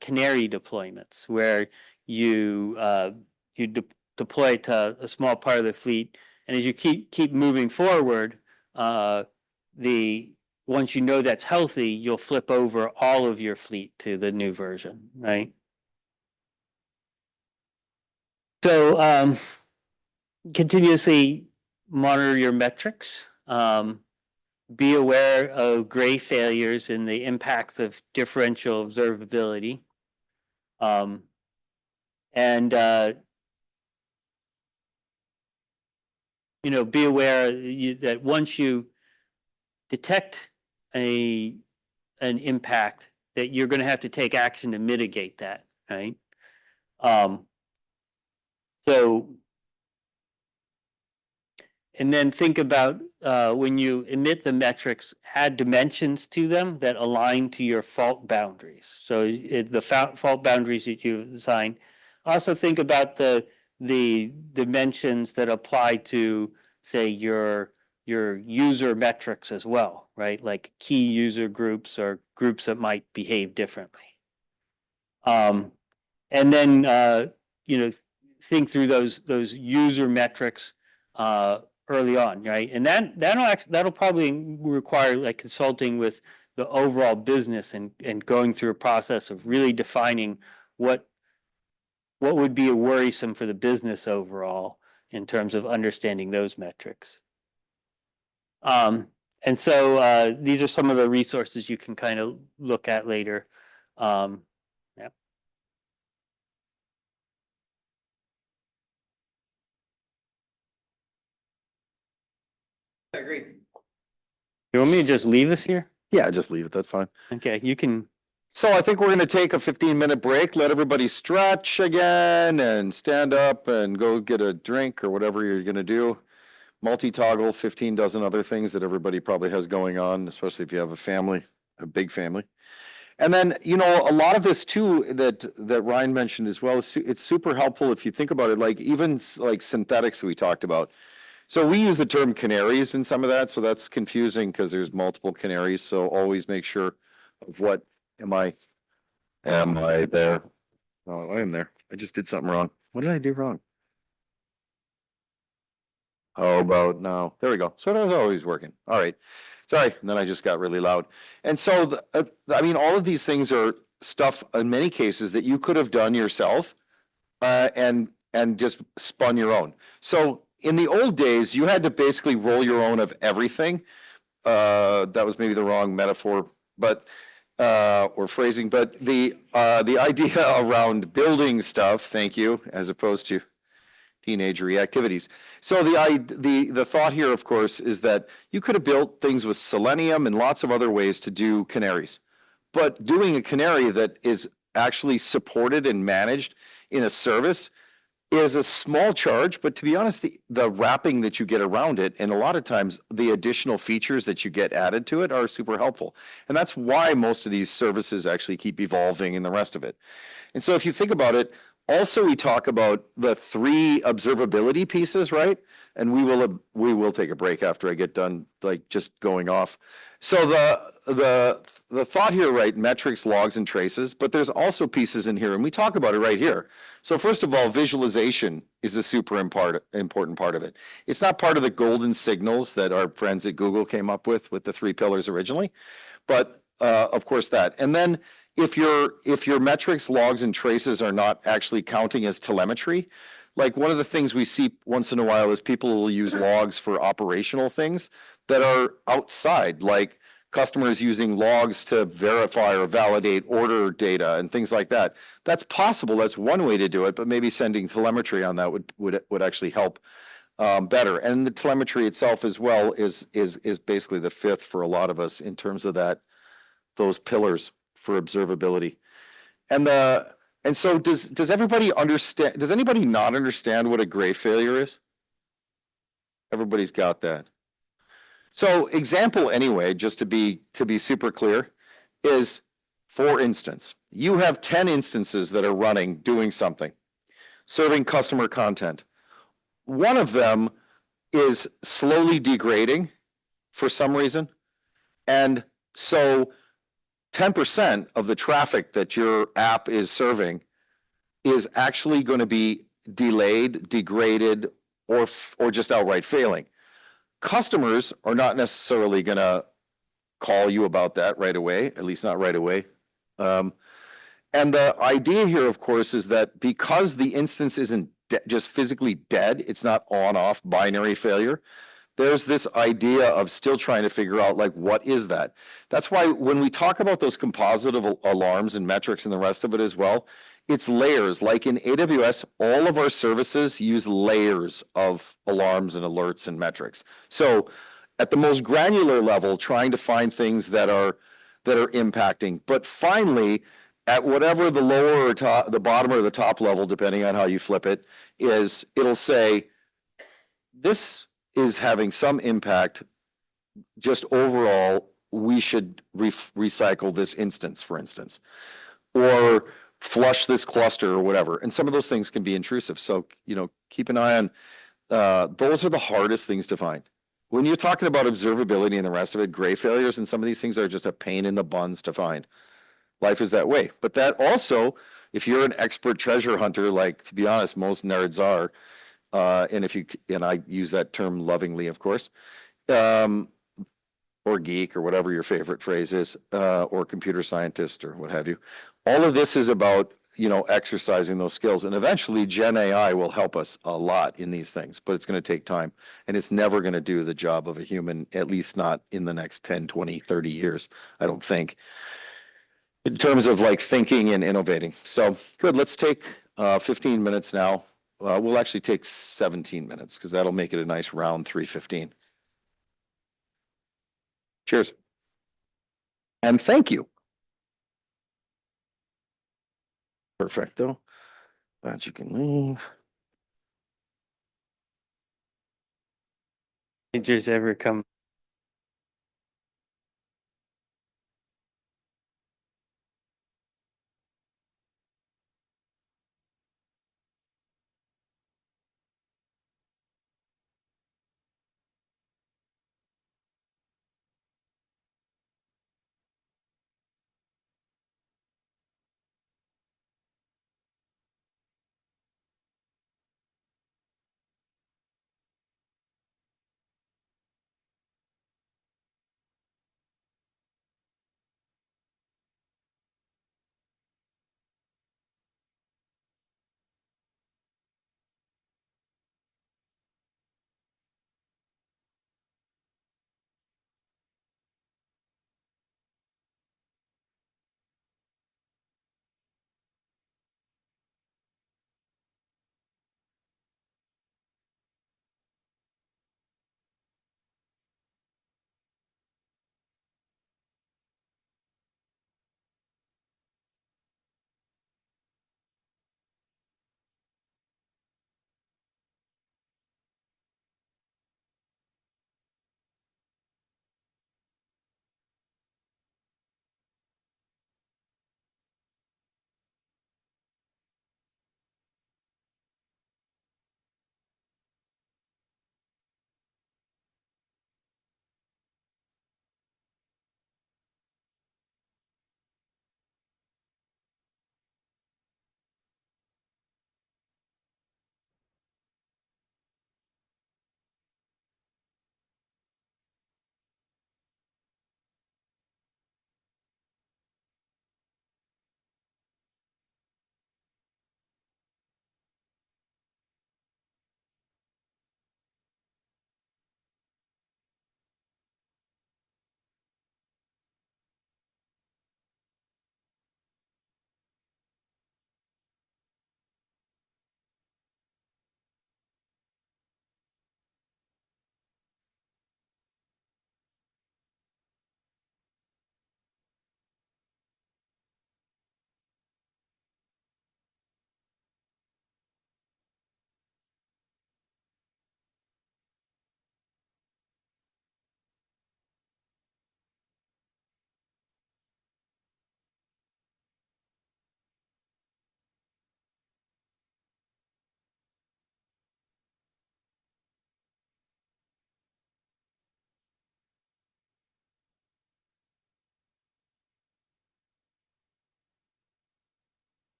canary deployments, where you deploy to a small part of the fleet, and as you keep moving forward, once you know that's healthy, you'll flip over all of your fleet to the new version, right? So continuously monitor your metrics. Be aware of gray failures and the impacts of differential observability. And be aware that once you detect an impact, that you're going to have to take action to mitigate that, right? And then think about when you emit the metrics, add dimensions to them that align to your fault boundaries. So the fault boundaries that you assign. Also think about the dimensions that apply to, say, your user metrics as well, right? Like key user groups or groups that might behave differently. And then think through those user metrics early on, right? And that'll probably require like consulting with the overall business and going through a process of really defining what would be worrisome for the business overall in terms of understanding those metrics. And so these are some of the resources you can kind of look at later. Yeah. I agree. You want me to just leave us here? Yeah, just leave it. That's fine. Okay, you can. So I think we're going to take a 15-minute break, let everybody stretch again and stand up and go get a drink or whatever you're going to do. Multi-toggle, 15 dozen other things that everybody probably has going on, especially if you have a family, a big family. And then, a lot of this too that Ryan mentioned as well, it's super helpful if you think about it, like even like synthetics that we talked about. So we use the term canaries in some of that, so that's confusing because there's multiple canaries. So always make sure of what am I there? Oh, I am there. I just did something wrong. What did I do wrong? How about now? There we go. So that was always working. All right. Sorry. And then I just got really loud. And so, all of these things are stuff in many cases that you could have done yourself and just spun your own. So in the old days, you had to basically roll your own of everything. That was maybe the wrong metaphor, but or phrasing. But the idea around building stuff, thank you, as opposed to teenagery activities. So the thought here, of course, is that you could have built things with Selenium and lots of other ways to do canaries. But doing a canary that is actually supported and managed in a service is a small charge, but to be honest, the wrapping that you get around it, and a lot of times the additional features that you get added to it are super helpful. And that's why most of these services actually keep evolving and the rest of it. And so if you think about it, also we talk about the 3 observability pieces, right? And we will take a break after I get done, like just going off. So the thought here, right? Metrics, logs, and traces, but there's also pieces in here, and we talk about it right here. So first of all, visualization is a super important part of it. It's not part of the golden signals that our friends at Google came up with the 3 pillars originally, but of course that. And then if your metrics, logs, and traces are not actually counting as telemetry, like one of the things we see once in a while is people will use logs for operational things that are outside, like customers using logs to verify or validate order data and things like that. That's possible. That's one way to do it, but maybe sending telemetry on that would actually help better. And the telemetry itself as well is basically the 5th for a lot of us in terms of those pillars for observability. And so does everybody understand? Does anybody not understand what a gray failure is? Everybody's got that. So example anyway, just to be super clear, is for instance, you have 10 instances that are running, doing something, serving customer content. One of them is slowly degrading for some reason. And so 10% of the traffic that your app is serving is actually going to be delayed, degraded, or just outright failing. Customers are not necessarily going to call you about that right away, at least not right away. And the idea here, of course, is that because the instance isn't just physically dead, it's not on-off binary failure, there's this idea of still trying to figure out, like, what is that? That's why when we talk about those composite of alarms and metrics and the rest of it as well, it's layers. Like in AWS, all of our services use layers of alarms and alerts and metrics. So at the most granular level, trying to find things that are impacting. But finally, at whatever the lower or top, the bottom or the top level, depending on how you flip it, is it'll say, this is having some impact. Just overall, we should recycle this instance, for instance, or flush this cluster or whatever. And some of those things can be intrusive. So, keep an eye on, those are the hardest things to find. When you're talking about observability and the rest of it, gray failures and some of these things are just a pain in the buns to find. Life is that way. But that also, if you're an expert treasure hunter, like, to be honest, most nerds are, and I use that term lovingly, of course, or geek or whatever your favorite phrase is, or computer scientist or what have you. All of this is about, exercising those skills. And eventually Gen AI will help us a lot in these things, but it's going to take time. And it's never going to do the job of a human, at least not in the next 10, 20, 30 years, I don't think, in terms of like thinking and innovating. So good, let's take 15 minutes now. We'll actually take 17 minutes because that'll make it a nice round 3:15. Cheers. And thank you. Perfecto. Glad you can leave. Teenagers ever come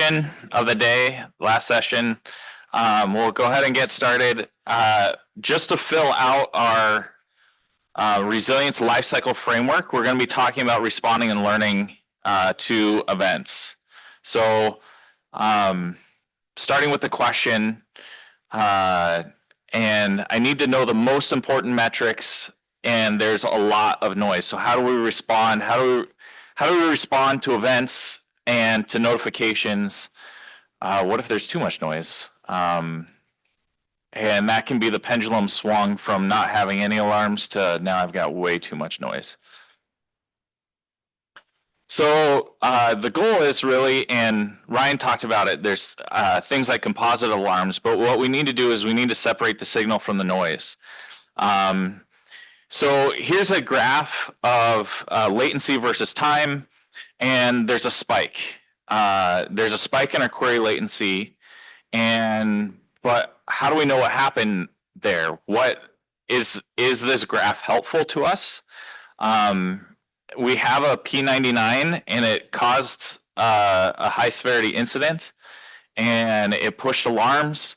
of the day, last session. We'll go ahead and get started. Just to fill out our resilience lifecycle framework, we're going to be talking about responding and learning to events. So starting with the question, and I need to know the most important metrics, and there's a lot of noise. So how do we respond? How do we respond to events and to notifications? What if there's too much noise? And that can be the pendulum swung from not having any alarms to now I've got way too much noise. So the goal is really, and Ryan talked about it, there's things like composite alarms, but what we need to do is we need to separate the signal from the noise. So here's a graph of latency versus time, and there's a spike. There's a spike in our query latency, but how do we know what happened there? What is this graph helpful to us? We have a P99 and it caused a high severity incident and it pushed alarms.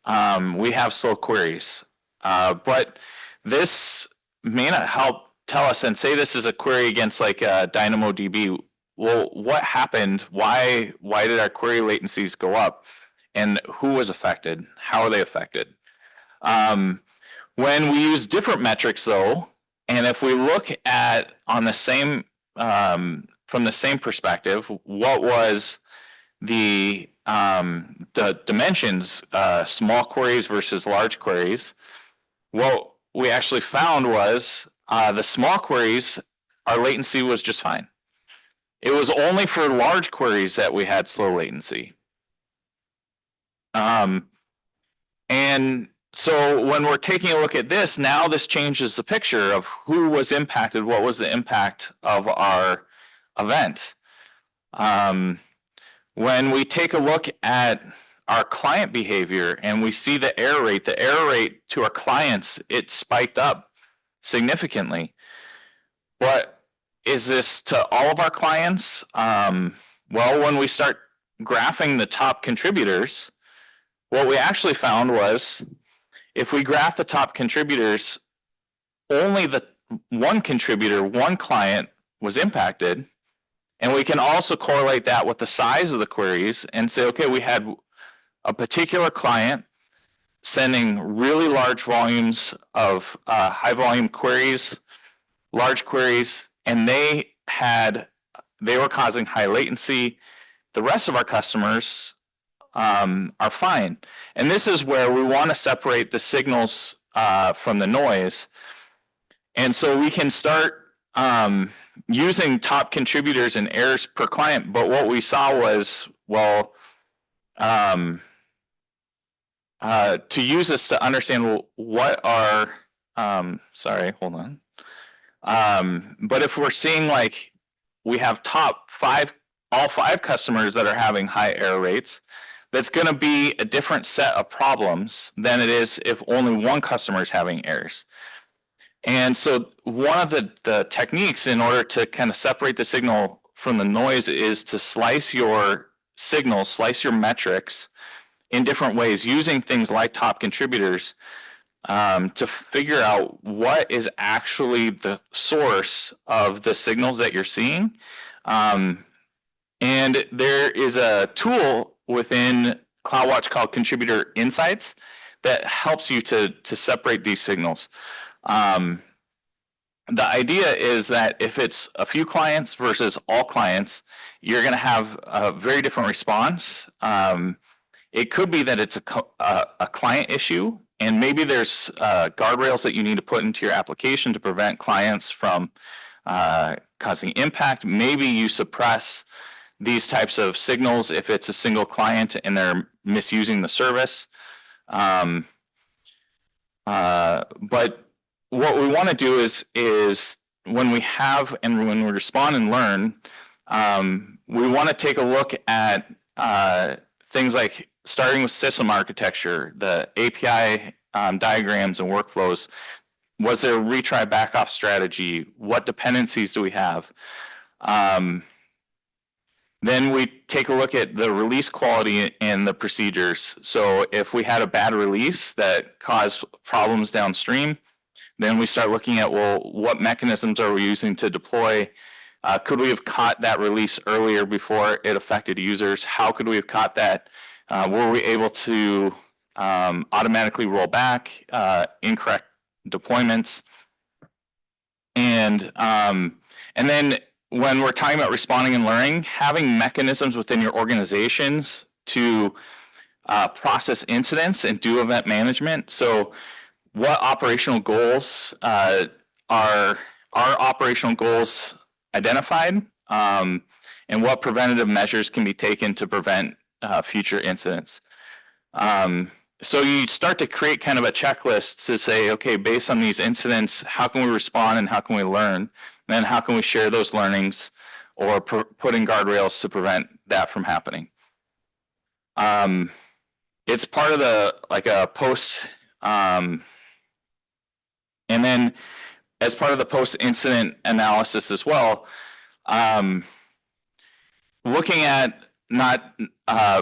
We have slow queries, but this may not help tell us, and say this is a query against like DynamoDB. Well, what happened? Why did our query latencies go up? And who was affected? How are they affected? When we use different metrics though, and if we look at on the same, from the same perspective, what was the dimensions, small queries versus large queries, what we actually found was the small queries, our latency was just fine. It was only for large queries that we had slow latency. And so when we're taking a look at this, now this changes the picture of who was impacted, what was the impact of our event. When we take a look at our client behavior and we see the error rate to our clients, it spiked up significantly. But is this to all of our clients? Well, when we start graphing the top contributors, what we actually found was if we graph the top contributors, only the one contributor, one client was impacted. And we can also correlate that with the size of the queries and say, okay, we had a particular client sending really large volumes of high volume queries, large queries, and they were causing high latency. The rest of our customers are fine. And this is where we want to separate the signals from the noise. And so we can start using top contributors and errors per client. But what we saw was, well, to use this to understand what are, sorry, hold on. But if we're seeing like we have all five customers that are having high error rates, that's going to be a different set of problems than it is if only one customer is having errors. And so one of the techniques in order to kind of separate the signal from the noise is to slice your signals, slice your metrics in different ways using things like top contributors to figure out what is actually the source of the signals that you're seeing. And there is a tool within CloudWatch called Contributor Insights that helps you to separate these signals. The idea is that if it's a few clients versus all clients, you're going to have a very different response. It could be that it's a client issue, and maybe there's guardrails that you need to put into your application to prevent clients from causing impact. Maybe you suppress these types of signals if it's a single client and they're misusing the service. But what we want to do is when we have and when we respond and learn, we want to take a look at things like starting with system architecture, the API diagrams and workflows. Was there a retry backoff strategy? What dependencies do we have? Then we take a look at the release quality and the procedures. So if we had a bad release that caused problems downstream, then we start looking at, well, what mechanisms are we using to deploy? Could we have caught that release earlier before it affected users? How could we have caught that? Were we able to automatically roll back incorrect deployments? And then when we're talking about responding and learning, having mechanisms within your organizations to process incidents and do event management. So what operational goals are our operational goals identified, and what preventative measures can be taken to prevent future incidents. So you start to create kind of a checklist to say, okay, based on these incidents, how can we respond and how can we learn? And then how can we share those learnings or put in guardrails to prevent that from happening? It's part of a post, and then as part of the post-incident analysis as well, looking at not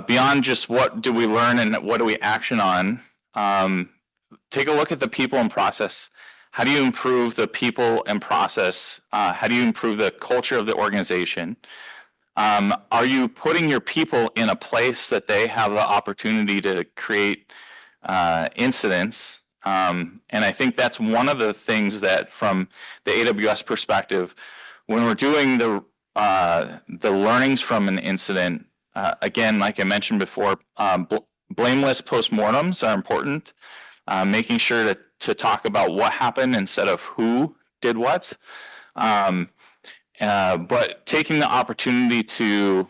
beyond just what do we learn and what do we action on, take a look at the people and process. How do you improve the people and process? How do you improve the culture of the organization? Are you putting your people in a place that they have the opportunity to create incidents? And I think that's one of the things that from the AWS perspective, when we're doing the learnings from an incident, again, like I mentioned before, blameless postmortems are important. Making sure to talk about what happened instead of who did what. But taking the opportunity to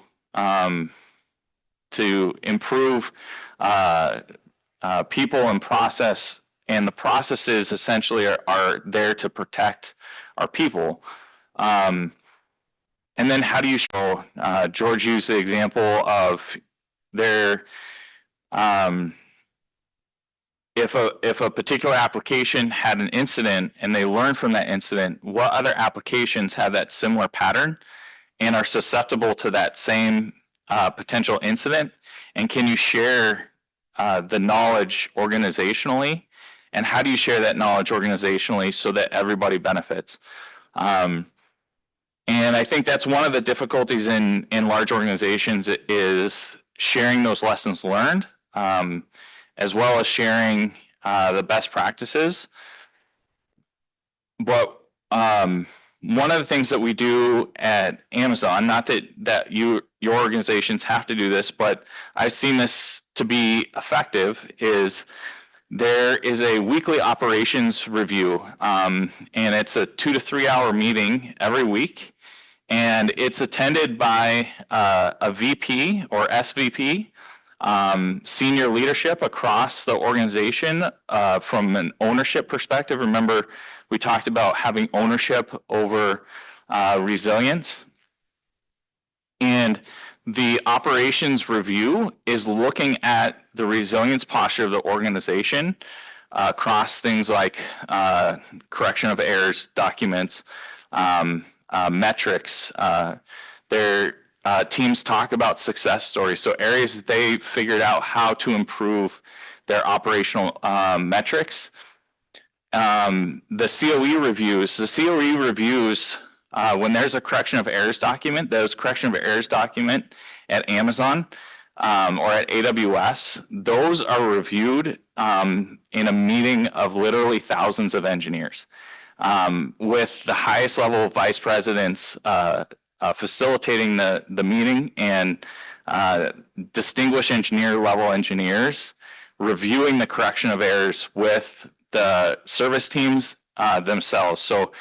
improve people and process, and the processes essentially are there to protect our people. And then how do you show, George used the example of their, if a particular application had an incident and they learned from that incident, what other applications have that similar pattern and are susceptible to that same potential incident? And can you share the knowledge organizationally? And how do you share that knowledge organizationally so that everybody benefits? And I think that's one of the difficulties in large organizations is sharing those lessons learned, as well as sharing the best practices. But one of the things that we do at Amazon, not that your organizations have to do this, but I've seen this to be effective, is there is a weekly operations review, and it's a 2 to 3 hour meeting every week. And it's attended by a VP or SVP, senior leadership across the organization from an ownership perspective. Remember, we talked about having ownership over resilience. And the operations review is looking at the resilience posture of the organization across things like correction of errors, documents, metrics. Their teams talk about success stories, so areas that they figured out how to improve their operational metrics. The COE reviews, when there's a correction of errors document, those correction of errors document at Amazon or at AWS, those are reviewed in a meeting of literally thousands of engineers. With the highest level of vice presidents facilitating the meeting, and distinguished engineer level engineers reviewing the correction of errors with the service teams themselves. So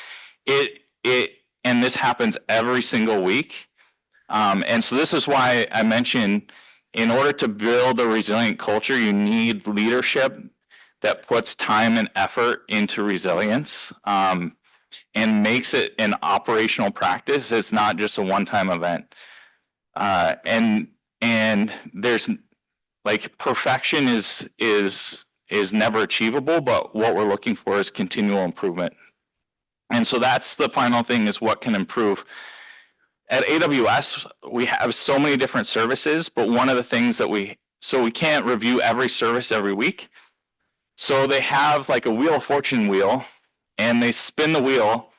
and this happens every single week. And so this is why I mentioned, in order to build a resilient culture, you need leadership that puts time and effort into resilience, and makes it an operational practice. It's not just a one-time event. And there's like perfection is never achievable, but what we're looking for is continual improvement. And so that's the final thing, is what can improve. at AWS, we have so many different services, but one of the things that we can't review every service every week. So they have like a Wheel of Fortune wheel, and they spin the wheel,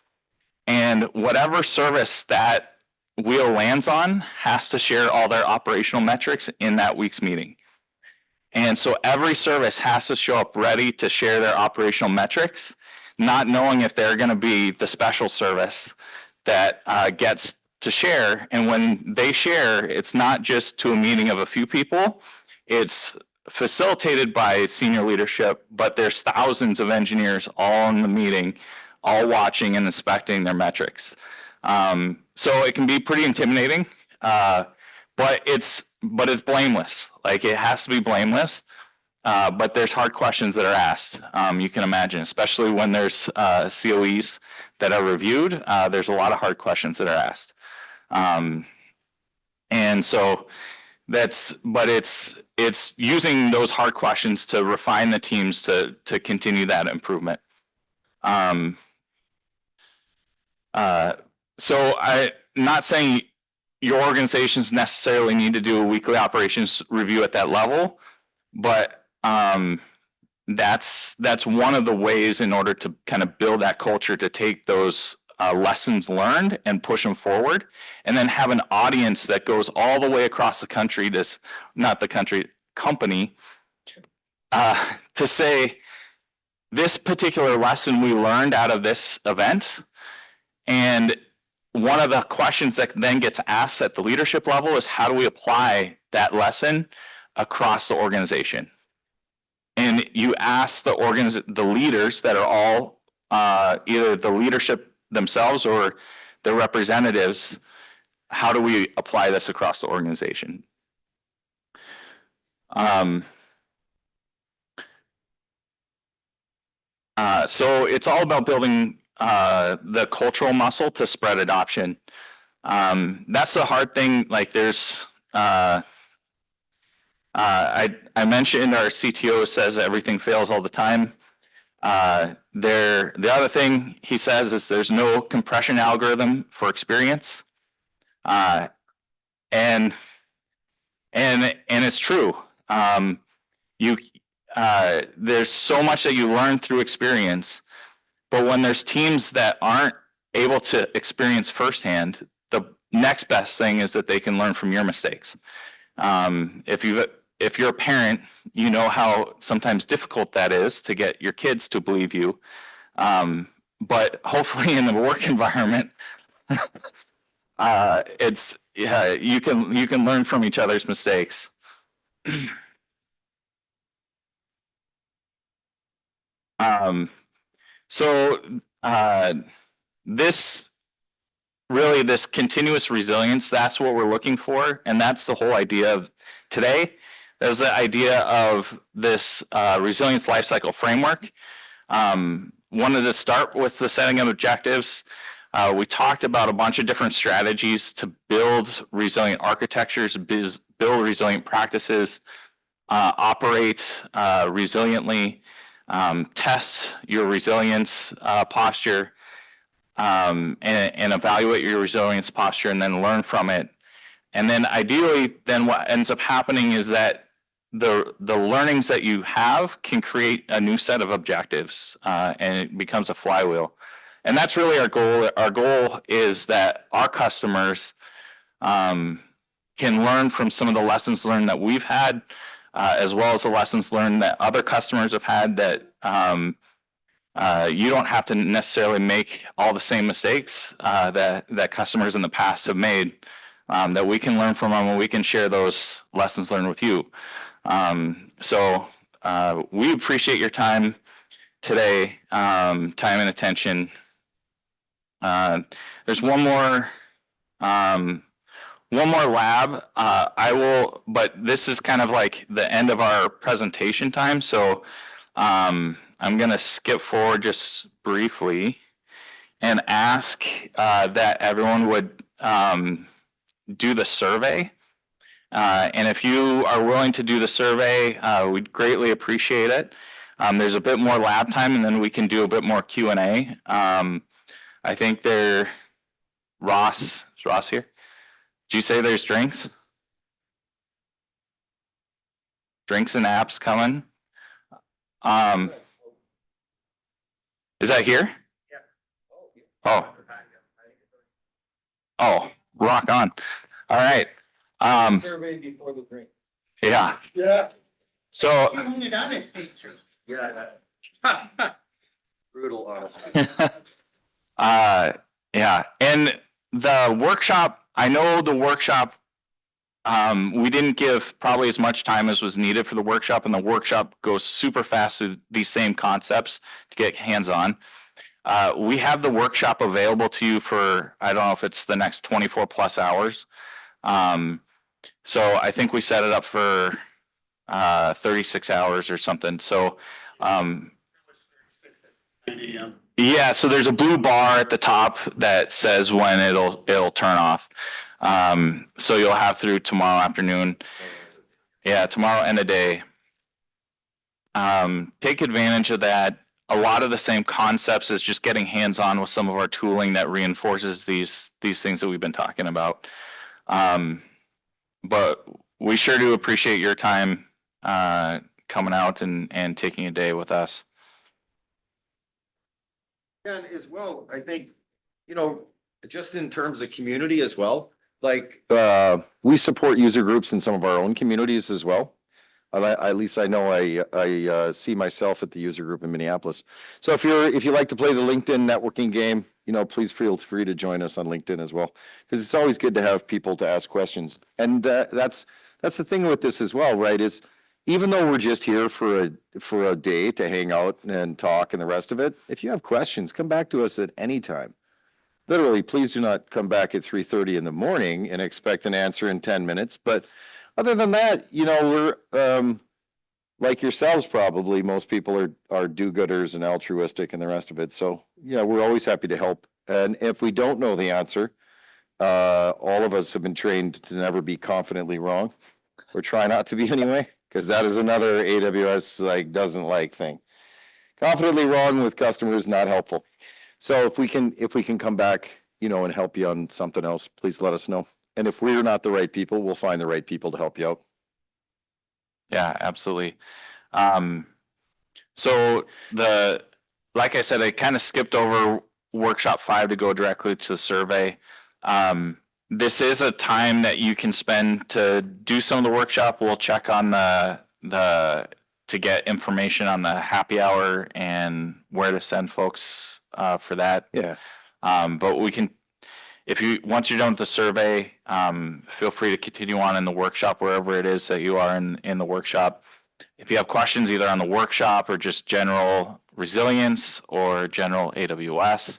and whatever service that wheel lands on has to share all their operational metrics in that week's meeting. And so every service has to show up ready to share their operational metrics, not knowing if they're going to be the special service that gets to share. And when they share, it's not just to a meeting of a few people, it's facilitated by senior leadership, but there's thousands of engineers all in the meeting, all watching and inspecting their metrics. So it can be pretty intimidating, but it's blameless. Like, it has to be blameless. But there's hard questions that are asked. You can imagine, especially when there's COEs that are reviewed, there's a lot of hard questions that are asked. And so it's using those hard questions to refine the teams to continue that improvement. So I'm not saying your organizations necessarily need to do a weekly operations review at that level, but that's one of the ways in order to kind of build that culture to take those lessons learned and push them forward, and then have an audience that goes all the way across the country, company, to say, this particular lesson we learned out of this event. And one of the questions that then gets asked at the leadership level is, how do we apply that lesson across the organization? And you ask the leaders that are all either the leadership themselves or the representatives, how do we apply this across the organization? So it's all about building the cultural muscle to spread adoption. That's the hard thing. Like, there's I mentioned our CTO says everything fails all the time. The other thing he says is there's no compression algorithm for experience. And it's true. There's so much that you learn through experience, but when there's teams that aren't able to experience firsthand, the next best thing is that they can learn from your mistakes. If you're a parent, you know how sometimes difficult that is to get your kids to believe you. But hopefully in the work environment, you can learn from each other's mistakes. This continuous resilience, that's what we're looking for. And that's the whole idea of today. That's the idea of this resilience lifecycle framework. Wanted to start with the setting of objectives. We talked about a bunch of different strategies to build resilient architectures, build resilient practices, operate resiliently, test your resilience posture, and evaluate your resilience posture, and then learn from it. And then ideally, then what ends up happening is that the learnings that you have can create a new set of objectives, and it becomes a flywheel. And that's really our goal. Our goal is that our customers can learn from some of the lessons learned that we've had, as well as the lessons learned that other customers have had, that you don't have to necessarily make all the same mistakes that customers in the past have made, that we can learn from them, and we can share those lessons learned with you. So we appreciate your time today, time and attention. There's one more lab. But this is kind of like the end of our presentation time. So I'm going to skip forward just briefly and ask that everyone would do the survey. And if you are willing to do the survey, we'd greatly appreciate it. There's a bit more lab time, and then we can do a bit more Q&A. I think Ross, is Ross here? Did you say there's drinks? Drinks and apps coming? Is that here? Oh. Oh, rock on. All right. Survey before the drink. Yeah. Yeah. So, Brutal, honestly. yeah, and the workshop, I know the workshop, we didn't give probably as much time as was needed for the workshop, and the workshop goes super fast through these same concepts to get hands-on. We have the workshop available to you for, I don't know if it's the next 24 plus hours. So I think we set it up for 36 hours or something. So, yeah, so there's a blue bar at the top that says when it'll turn off. So you'll have through tomorrow afternoon. Yeah, tomorrow end of day. Take advantage of that. A lot of the same concepts as just getting hands-on with some of our tooling that reinforces these things that we've been talking about. But we sure do appreciate your time coming out and taking a day with us. And as well, I think, you know, just in terms of community as well, like, we support user groups in some of our own communities as well. At least I know I see myself at the user group in Minneapolis. So if you like to play the LinkedIn networking game, you know, please feel free to join us on LinkedIn as well, because it's always good to have people to ask questions. And that's the thing with this as well, right? Is even though we're just here for a day to hang out and talk and the rest of it, if you have questions, come back to us at any time. Literally, please do not come back at 3:30 in the morning and expect an answer in 10 minutes. But other than that, you know, we're like yourselves probably, most people are do-gooders and altruistic and the rest of it. So yeah, we're always happy to help. And if we don't know the answer, all of us have been trained to never be confidently wrong, or try not to be anyway, because that is another AWS doesn't like thing. Confidently wrong with customers, not helpful. So if we can come back, you know, and help you on something else, please let us know. And if we're not the right people, we'll find the right people to help you out. Yeah, absolutely. So like I said, I kind of skipped over workshop 5 to go directly to the survey. This is a time that you can spend to do some of the workshop. We'll check on to get information on the happy hour and where to send folks for that. Yeah. But we can, once you're done with the survey, feel free to continue on in the workshop wherever it is that you are in the workshop. If you have questions either on the workshop or just general resilience or general AWS,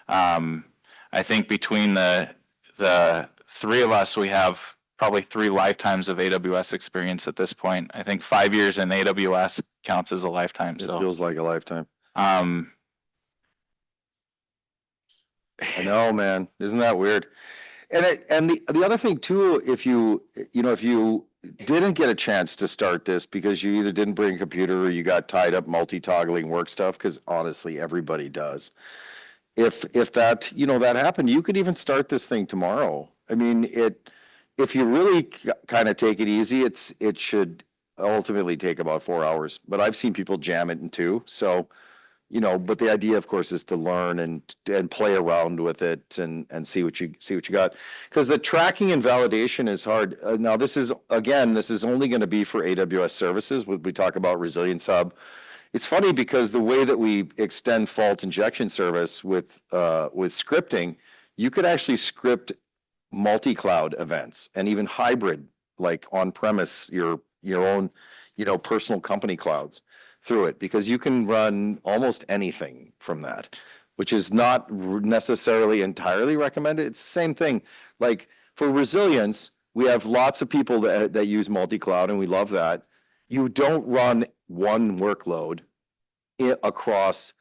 I think between the three of us, we have probably 3 lifetimes of AWS experience at this point. I think 5 years in AWS counts as a lifetime. It So feels like a lifetime. I know, man. Isn't that weird? And the other thing too, if you didn't get a chance to start this because you either didn't bring a computer or you got tied up multi-toggling work stuff, because honestly, everybody does. If that, you know, that happened, you could even start this thing tomorrow. I mean, if you really kind of take it easy, it should ultimately take about 4 hours. But I've seen people jam it in 2. So, you know, but the idea, of course, is to learn and play around with it and see what you got, because the tracking and validation is hard. Now, this is only going to be for AWS services. When we talk about Resilience Hub, it's funny because the way that we extend fault injection service with scripting, you could actually script multi-cloud events and even hybrid, like on-premise, your own, you know, personal company clouds through it, because you can run almost anything from that, which is not necessarily entirely recommended. It's the same thing. Like for resilience, we have lots of people that use multi-cloud, and we love that. You don't run one workload across,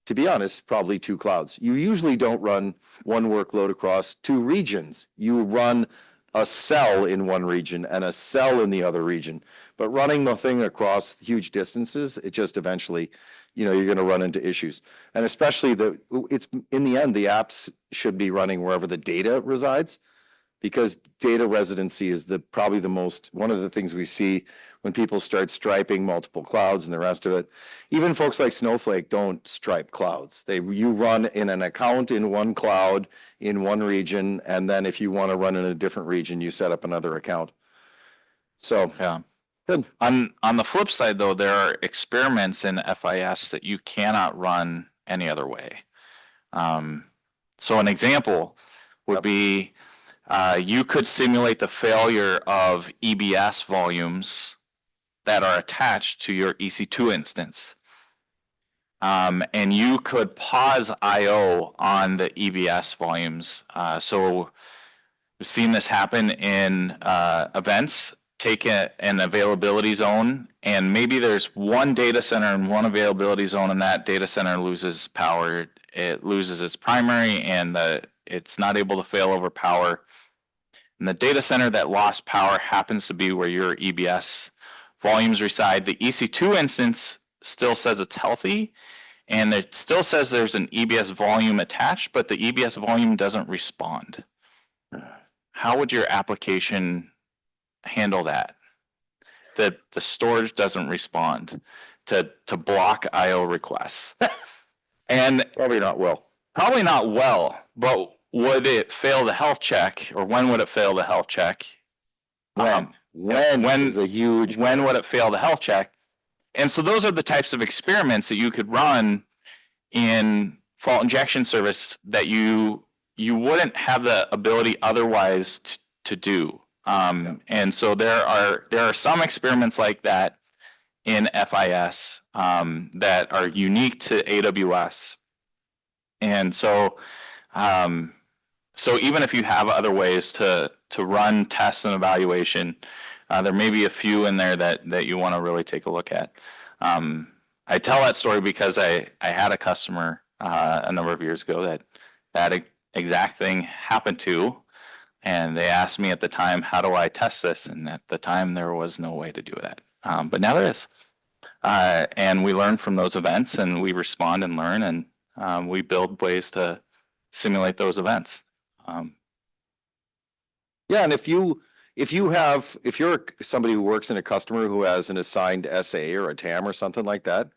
to be honest, probably 2 clouds. You usually don't run one workload across 2 regions. You run a cell in one region and a cell in the other region. But running the thing across huge distances, it just eventually, you know, you're going to run into issues. And especially it's in the end, the apps should be running wherever the data resides. because data residency is probably the most, one of the things we see when people start striping multiple clouds and the rest of it. Even folks like Snowflake don't stripe clouds. You run in an account in one cloud in one region, and then if you want to run in a different region, you set up another account. So, Yeah. good. On the flip side, though, there are experiments in FIS that you cannot run any other way. So an example would be you could simulate the failure of EBS volumes that are attached to your EC2 instance. And you could pause I/O on the EBS volumes. So we've seen this happen in events. Take an availability zone, and maybe there's one data center and one availability zone, and that data center loses power. It loses its primary, and it's not able to fail over power. And the data center that lost power happens to be where your EBS volumes reside. The EC2 instance still says it's healthy, and it still says there's an EBS volume attached, but the EBS volume doesn't respond. How would your application handle that? That the storage doesn't respond to block I/O requests. And Probably not well. probably not well, but would it fail the health check, or when would it fail the health check? When is a huge. When would it fail the health check? And so those are the types of experiments that you could run in fault injection service that you wouldn't have the ability otherwise to do. And so there are some experiments like that in FIS that are unique to AWS. And so so even if you have other ways to run tests and evaluation, there may be a few in there that you want to really take a look at. I tell that story because I had a customer a number of years ago that exact thing happened to, and they asked me at the time, how do I test this? And at the time, there was no way to do that. But now there is. And we learn from those events, and we respond and learn, and we build ways to simulate those events. Yeah, and if you're somebody who works in a customer who has an assigned SA or a TAM or something like that,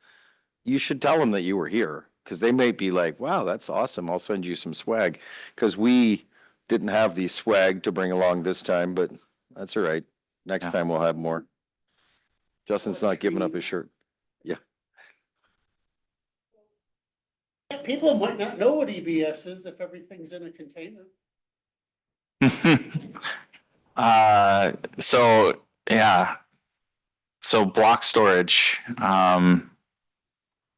you should tell them that you were here, because they may be like, wow, that's awesome. I'll send you some swag, because we didn't have the swag to bring along this time, but that's all right. Next time we'll have more. Justin's not giving up his shirt. Yeah. People might not know what EBS is if everything's in a container. So yeah, so block storage.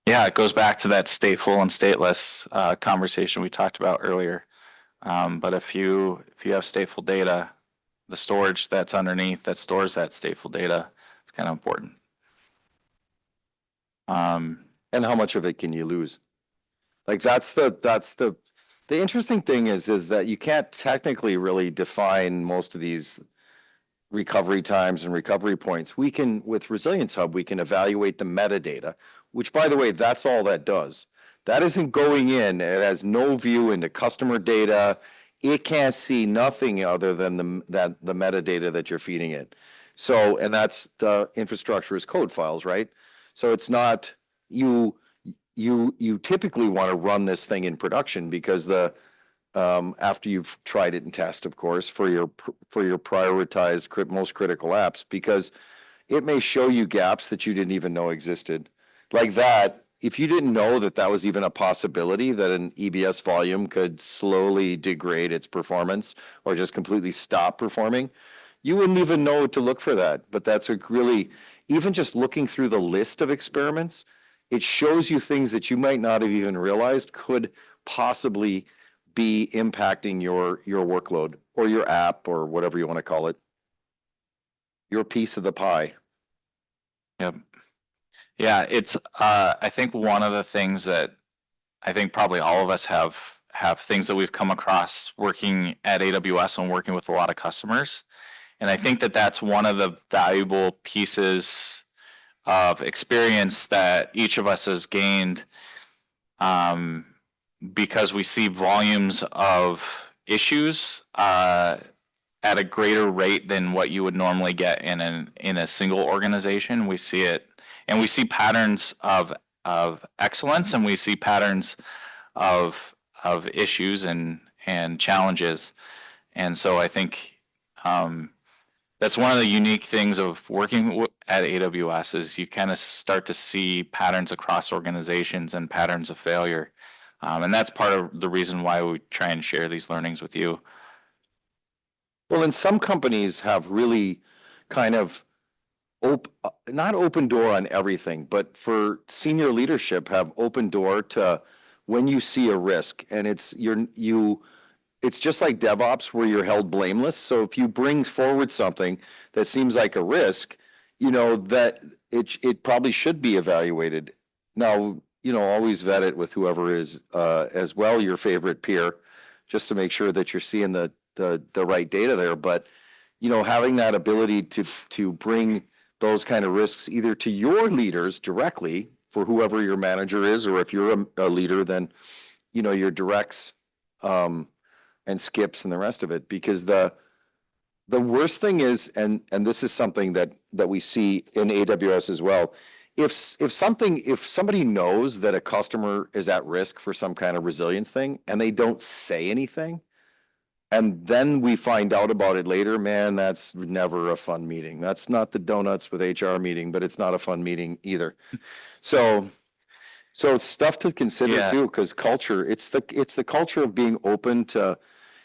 Yeah, it goes back to that stateful and stateless conversation we talked about earlier. But if you have stateful data, the storage that's underneath that stores that stateful data is kind of important. And how much of it can you lose? Like that's the interesting thing is that you can't technically really define most of these recovery times and recovery points. We can, with Resilience Hub, we can evaluate the metadata, which, by the way, that's all that does. That isn't going in. It has no view into customer data. It can't see nothing other than the metadata that you're feeding it. So, and that's the infrastructure as code files, right? So it's not, you typically want to run this thing in production, because after you've tried it in test, of course, for your prioritized most critical apps, because it may show you gaps that you didn't even know existed. Like that, if you didn't know that was even a possibility, that an EBS volume could slowly degrade its performance or just completely stop performing, you wouldn't even know to look for that. But that's even just looking through the list of experiments, it shows you things that you might not have even realized could possibly be impacting your workload or your app or whatever you want to call it, your piece of the pie. Yep. Yeah, it's I think one of the things that I think probably all of us have things that we've come across working at AWS and working with a lot of customers. And I think that's one of the valuable pieces of experience that each of us has gained, because we see volumes of issues at a greater rate than what you would normally get in a single organization. We see it, and we see patterns of excellence, and we see patterns of issues and challenges. And so I think that's one of the unique things of working at AWS is you kind of start to see patterns across organizations and patterns of failure. And that's part of the reason why we try and share these learnings with you. Well, and some companies have really kind of not open door on everything, but for senior leadership have open door to when you see a risk, and it's just like DevOps where you're held blameless. So if you bring forward something that seems like a risk, that it probably should be evaluated. Now, always vet it with whoever is as well your favorite peer, just to make sure that you're seeing the right data there. But having that ability to bring those kind of risks either to your leaders directly for whoever your manager is, or if you're a leader, then your directs and skips and the rest of it. Because the worst thing is, and this is something that we see in AWS as well, if somebody knows that a customer is at risk for some kind of resilience thing and they don't say anything, and then we find out about it later, man, that's never a fun meeting. That's not the donuts with HR meeting, but it's not a fun meeting either. So it's stuff to consider too, because culture, it's the culture of being open to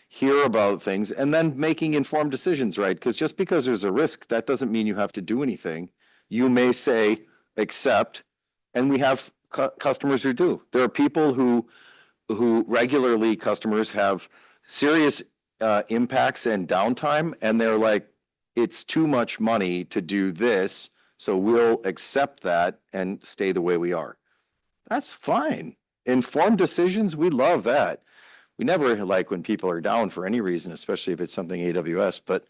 hear about things and then making informed decisions, right? Because just because there's a risk, that doesn't mean you have to do anything. You may say, accept, and we have customers who do. There are people who regularly, customers have serious impacts and downtime, and they're like, it's too much money to do this, so we'll accept that and stay the way we are. That's fine. Informed decisions, we love that. We never like when people are down for any reason, especially if it's something AWS, but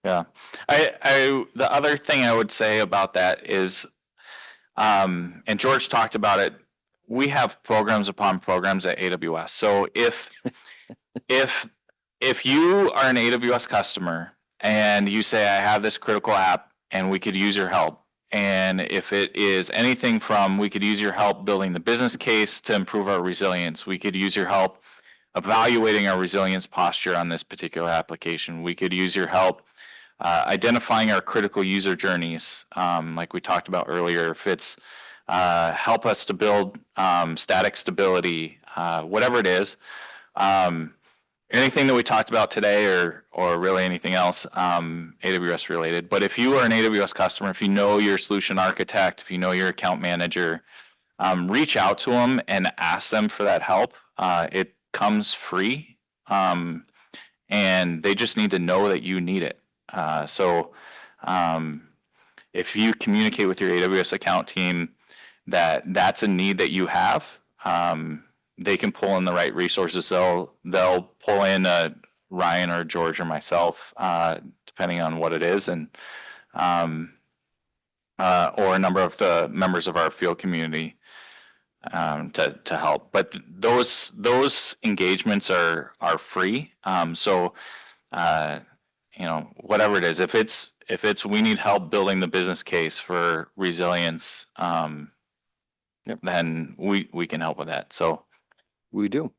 yeah. The other thing I would say about that is, and George talked about it, we have programs upon programs at AWS. So if you are an AWS customer and you say, I have this critical app and we could use your help, and if it is anything from we could use your help building the business case to improve our resilience, we could use your help evaluating our resilience posture on this particular application, we could use your help identifying our critical user journeys, like we talked about earlier, if it's help us to build static stability, whatever it is, anything that we talked about today or really anything else AWS related. But if you are an AWS customer, if you know your solution architect, if you know your account manager, reach out to them and ask them for that help. It comes free, and they just need to know that you need it. So if you communicate with your AWS account team that that's a need that you have, they can pull in the right resources. They'll pull in Ryan or George or myself, depending on what it is, and or a number of the members of our field community to help. But those engagements are free. So whatever it is, if it's we need help building the business case for resilience, then we can help with that. So we do.